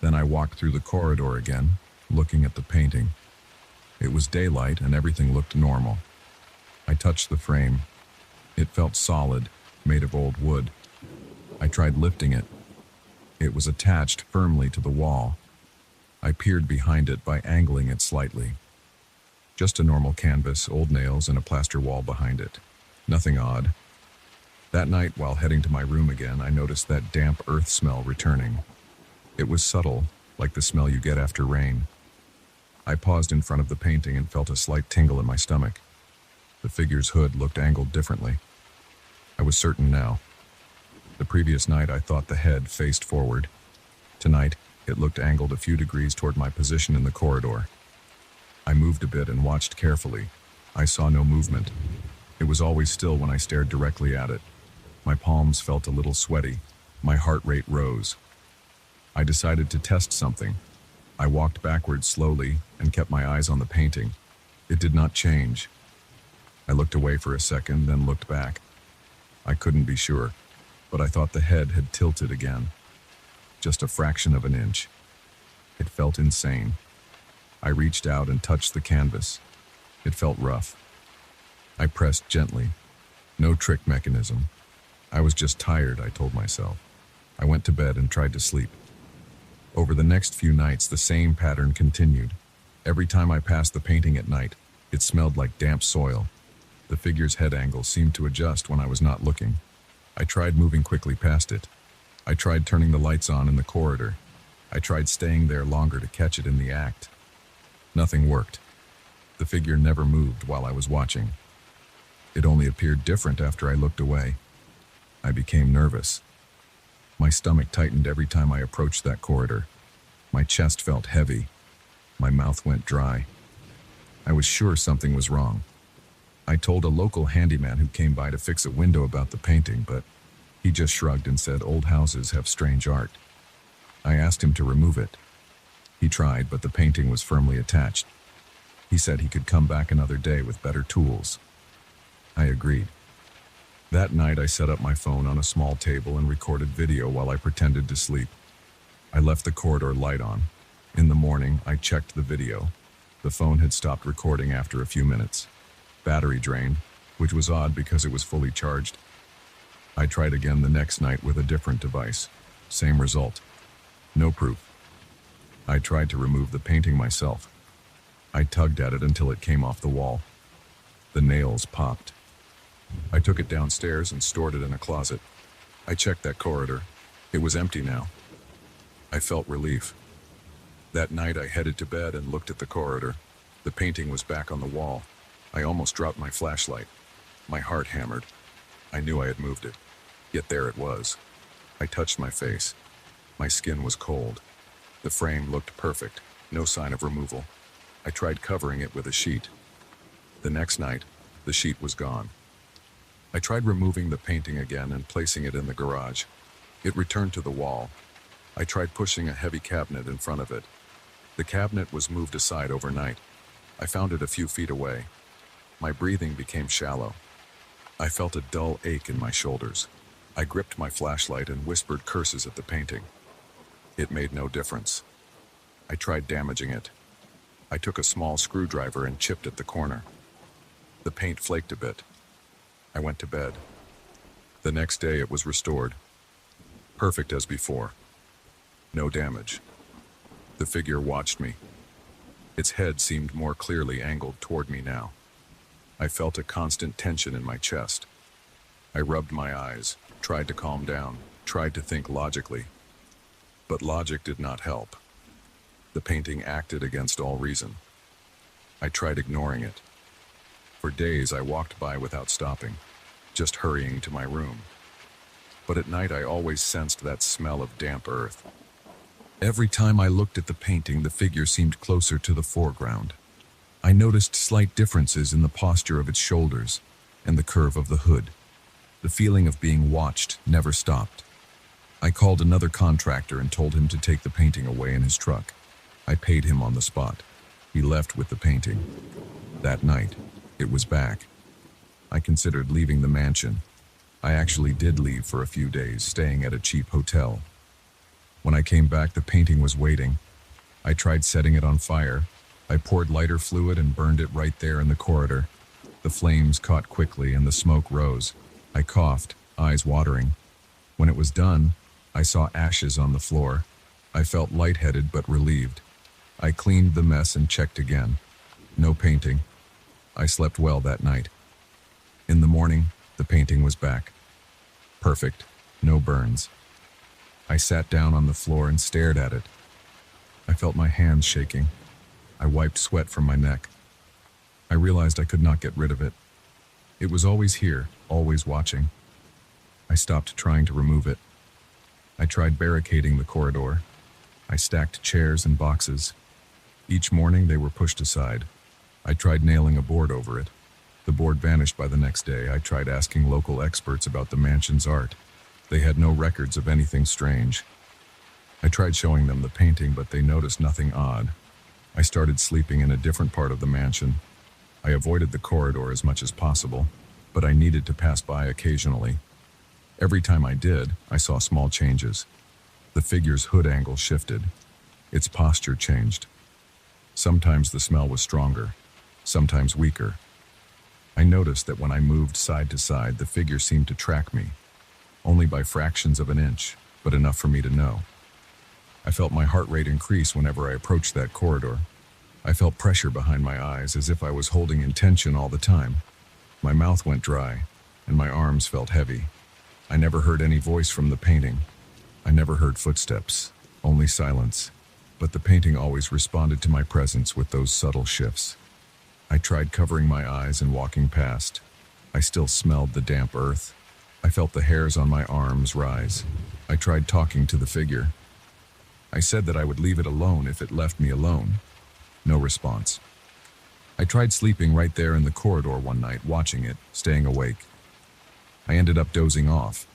Then I walked through the corridor again, looking at the painting. It was daylight and everything looked normal. I touched the frame. It felt solid, made of old wood. I tried lifting it. It was attached firmly to the wall. I peered behind it by angling it slightly. Just a normal canvas, old nails, and a plaster wall behind it. Nothing odd. That night, while heading to my room again, I noticed that damp earth smell returning. It was subtle, like the smell you get after rain. I paused in front of the painting and felt a slight tingle in my stomach. The figure's hood looked angled differently. I was certain now. The previous night, I thought the head faced forward. Tonight, it looked angled a few degrees toward my position in the corridor. I moved a bit and watched carefully. I saw no movement. It was always still when I stared directly at it. My palms felt a little sweaty. My heart rate rose. I decided to test something. I walked backwards slowly and kept my eyes on the painting. It did not change. I looked away for a second, then looked back. I couldn't be sure, but I thought the head had tilted again. Just a fraction of an inch. It felt insane. I reached out and touched the canvas. It felt rough. I pressed gently. No trick mechanism. I was just tired, I told myself. I went to bed and tried to sleep. Over the next few nights, the same pattern continued. Every time I passed the painting at night, it smelled like damp soil. The figure's head angle seemed to adjust when I was not looking. I tried moving quickly past it. I tried turning the lights on in the corridor. I tried staying there longer to catch it in the act. Nothing worked. The figure never moved while I was watching. It only appeared different after I looked away. I became nervous. My stomach tightened every time I approached that corridor. My chest felt heavy. My mouth went dry. I was sure something was wrong. I told a local handyman who came by to fix a window about the painting, but he just shrugged and said old houses have strange art. I asked him to remove it. He tried, but the painting was firmly attached. He said he could come back another day with better tools. I agreed. That night, I set up my phone on a small table and recorded video while I pretended to sleep. I left the corridor light on. In the morning, I checked the video. The phone had stopped recording after a few minutes. Battery drained, which was odd because it was fully charged. I tried again the next night with a different device. Same result. No proof. I tried to remove the painting myself. I tugged at it until it came off the wall. The nails popped. I took it downstairs and stored it in a closet. I checked that corridor. It was empty now. I felt relief. That night I headed to bed and looked at the corridor. The painting was back on the wall. I almost dropped my flashlight. My heart hammered. I knew I had moved it. Yet there it was. I touched my face. My skin was cold. The frame looked perfect. No sign of removal. I tried covering it with a sheet. The next night, the sheet was gone. I tried removing the painting again and placing it in the garage. It returned to the wall. I tried pushing a heavy cabinet in front of it. The cabinet was moved aside overnight. I found it a few feet away. My breathing became shallow. I felt a dull ache in my shoulders. I gripped my flashlight and whispered curses at the painting. It made no difference. I tried damaging it. I took a small screwdriver and chipped at the corner. The paint flaked a bit. I went to bed. The next day it was restored. Perfect as before. No damage. The figure watched me. Its head seemed more clearly angled toward me now. I felt a constant tension in my chest. I rubbed my eyes, tried to calm down, tried to think logically. But logic did not help. The painting acted against all reason. I tried ignoring it. For days I walked by without stopping, just hurrying to my room. But at night I always sensed that smell of damp earth. Every time I looked at the painting, the figure seemed closer to the foreground. I noticed slight differences in the posture of its shoulders and the curve of the hood. The feeling of being watched never stopped. I called another contractor and told him to take the painting away in his truck. I paid him on the spot. He left with the painting. That night, it was back. I considered leaving the mansion. I actually did leave for a few days, staying at a cheap hotel. When I came back, the painting was waiting. I tried setting it on fire. I poured lighter fluid and burned it right there in the corridor. The flames caught quickly and the smoke rose. I coughed, eyes watering. When it was done, I saw ashes on the floor. I felt lightheaded but relieved. I cleaned the mess and checked again. No painting. I slept well that night. In the morning, the painting was back. Perfect. No burns. I sat down on the floor and stared at it. I felt my hands shaking. I wiped sweat from my neck. I realized I could not get rid of it. It was always here, always watching. I stopped trying to remove it. I tried barricading the corridor. I stacked chairs and boxes. Each morning they were pushed aside. I tried nailing a board over it. The board vanished by the next day. I tried asking local experts about the mansion's art. They had no records of anything strange. I tried showing them the painting, but they noticed nothing odd. I started sleeping in a different part of the mansion. I avoided the corridor as much as possible, but I needed to pass by occasionally. Every time I did, I saw small changes. The figure's hood angle shifted. Its posture changed. Sometimes the smell was stronger, sometimes weaker. I noticed that when I moved side to side, the figure seemed to track me, only by fractions of an inch, but enough for me to know. I felt my heart rate increase whenever I approached that corridor. I felt pressure behind my eyes, as if I was holding in tension all the time. My mouth went dry, and my arms felt heavy. I never heard any voice from the painting. I never heard footsteps, only silence. But the painting always responded to my presence with those subtle shifts. I tried covering my eyes and walking past. I still smelled the damp earth. I felt the hairs on my arms rise. I tried talking to the figure. I said that I would leave it alone if it left me alone. No response. I tried sleeping right there in the corridor one night, watching it, staying awake. I ended up dozing off.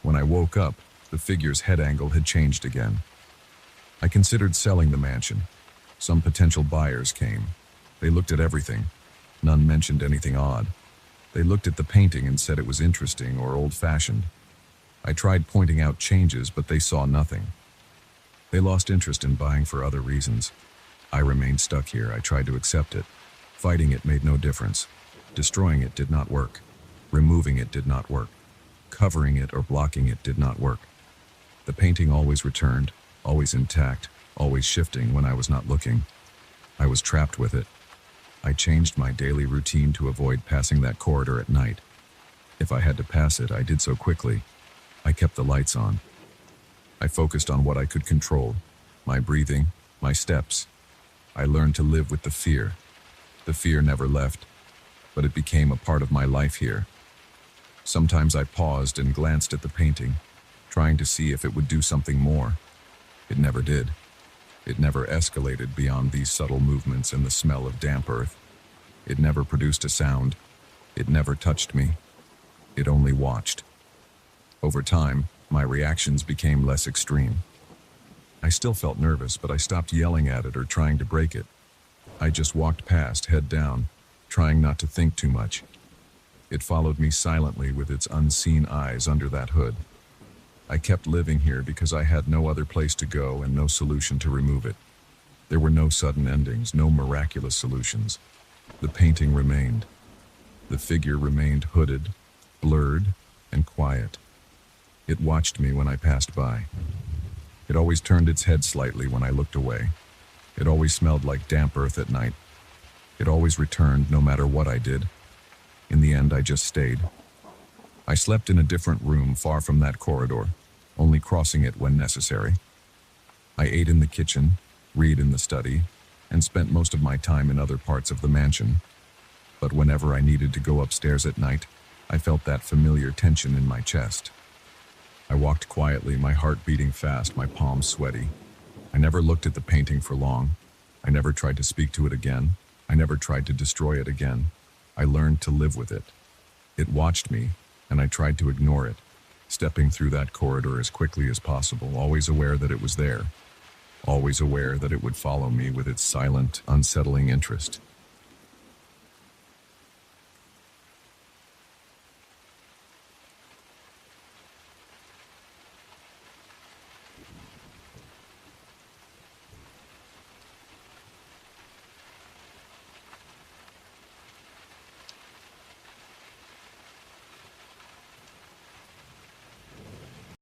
When I woke up, the figure's head angle had changed again. I considered selling the mansion. Some potential buyers came. They looked at everything. None mentioned anything odd. They looked at the painting and said it was interesting or old-fashioned. I tried pointing out changes, but they saw nothing. They lost interest in buying for other reasons. I remained stuck here. I tried to accept it. Fighting it made no difference. Destroying it did not work. Removing it did not work. Covering it or blocking it did not work. The painting always returned, always intact, always shifting when I was not looking. I was trapped with it. I changed my daily routine to avoid passing that corridor at night. If I had to pass it, I did so quickly. I kept the lights on. I focused on what I could control, my breathing, my steps. I learned to live with the fear. The fear never left, but it became a part of my life here. Sometimes I paused and glanced at the painting, trying to see if it would do something more. It never did. It never escalated beyond these subtle movements and the smell of damp earth. It never produced a sound. It never touched me. It only watched. Over time, my reactions became less extreme. I still felt nervous, but I stopped yelling at it or trying to break it. I just walked past, head down, trying not to think too much. It followed me silently with its unseen eyes under that hood. I kept living here because I had no other place to go and no solution to remove it. There were no sudden endings, no miraculous solutions. The painting remained. The figure remained hooded, blurred, and quiet. It watched me when I passed by. It always turned its head slightly when I looked away. It always smelled like damp earth at night. It always returned no matter what I did. In the end, I just stayed. I slept in a different room far from that corridor, only crossing it when necessary. I ate in the kitchen, read in the study, and spent most of my time in other parts of the mansion. But whenever I needed to go upstairs at night, I felt that familiar tension in my chest. I walked quietly, my heart beating fast, my palms sweaty. I never looked at the painting for long. I never tried to speak to it again. I never tried to destroy it again. I learned to live with it. It watched me, and I tried to ignore it, stepping through that corridor as quickly as possible, always aware that it was there, always aware that it would follow me with its silent, unsettling interest.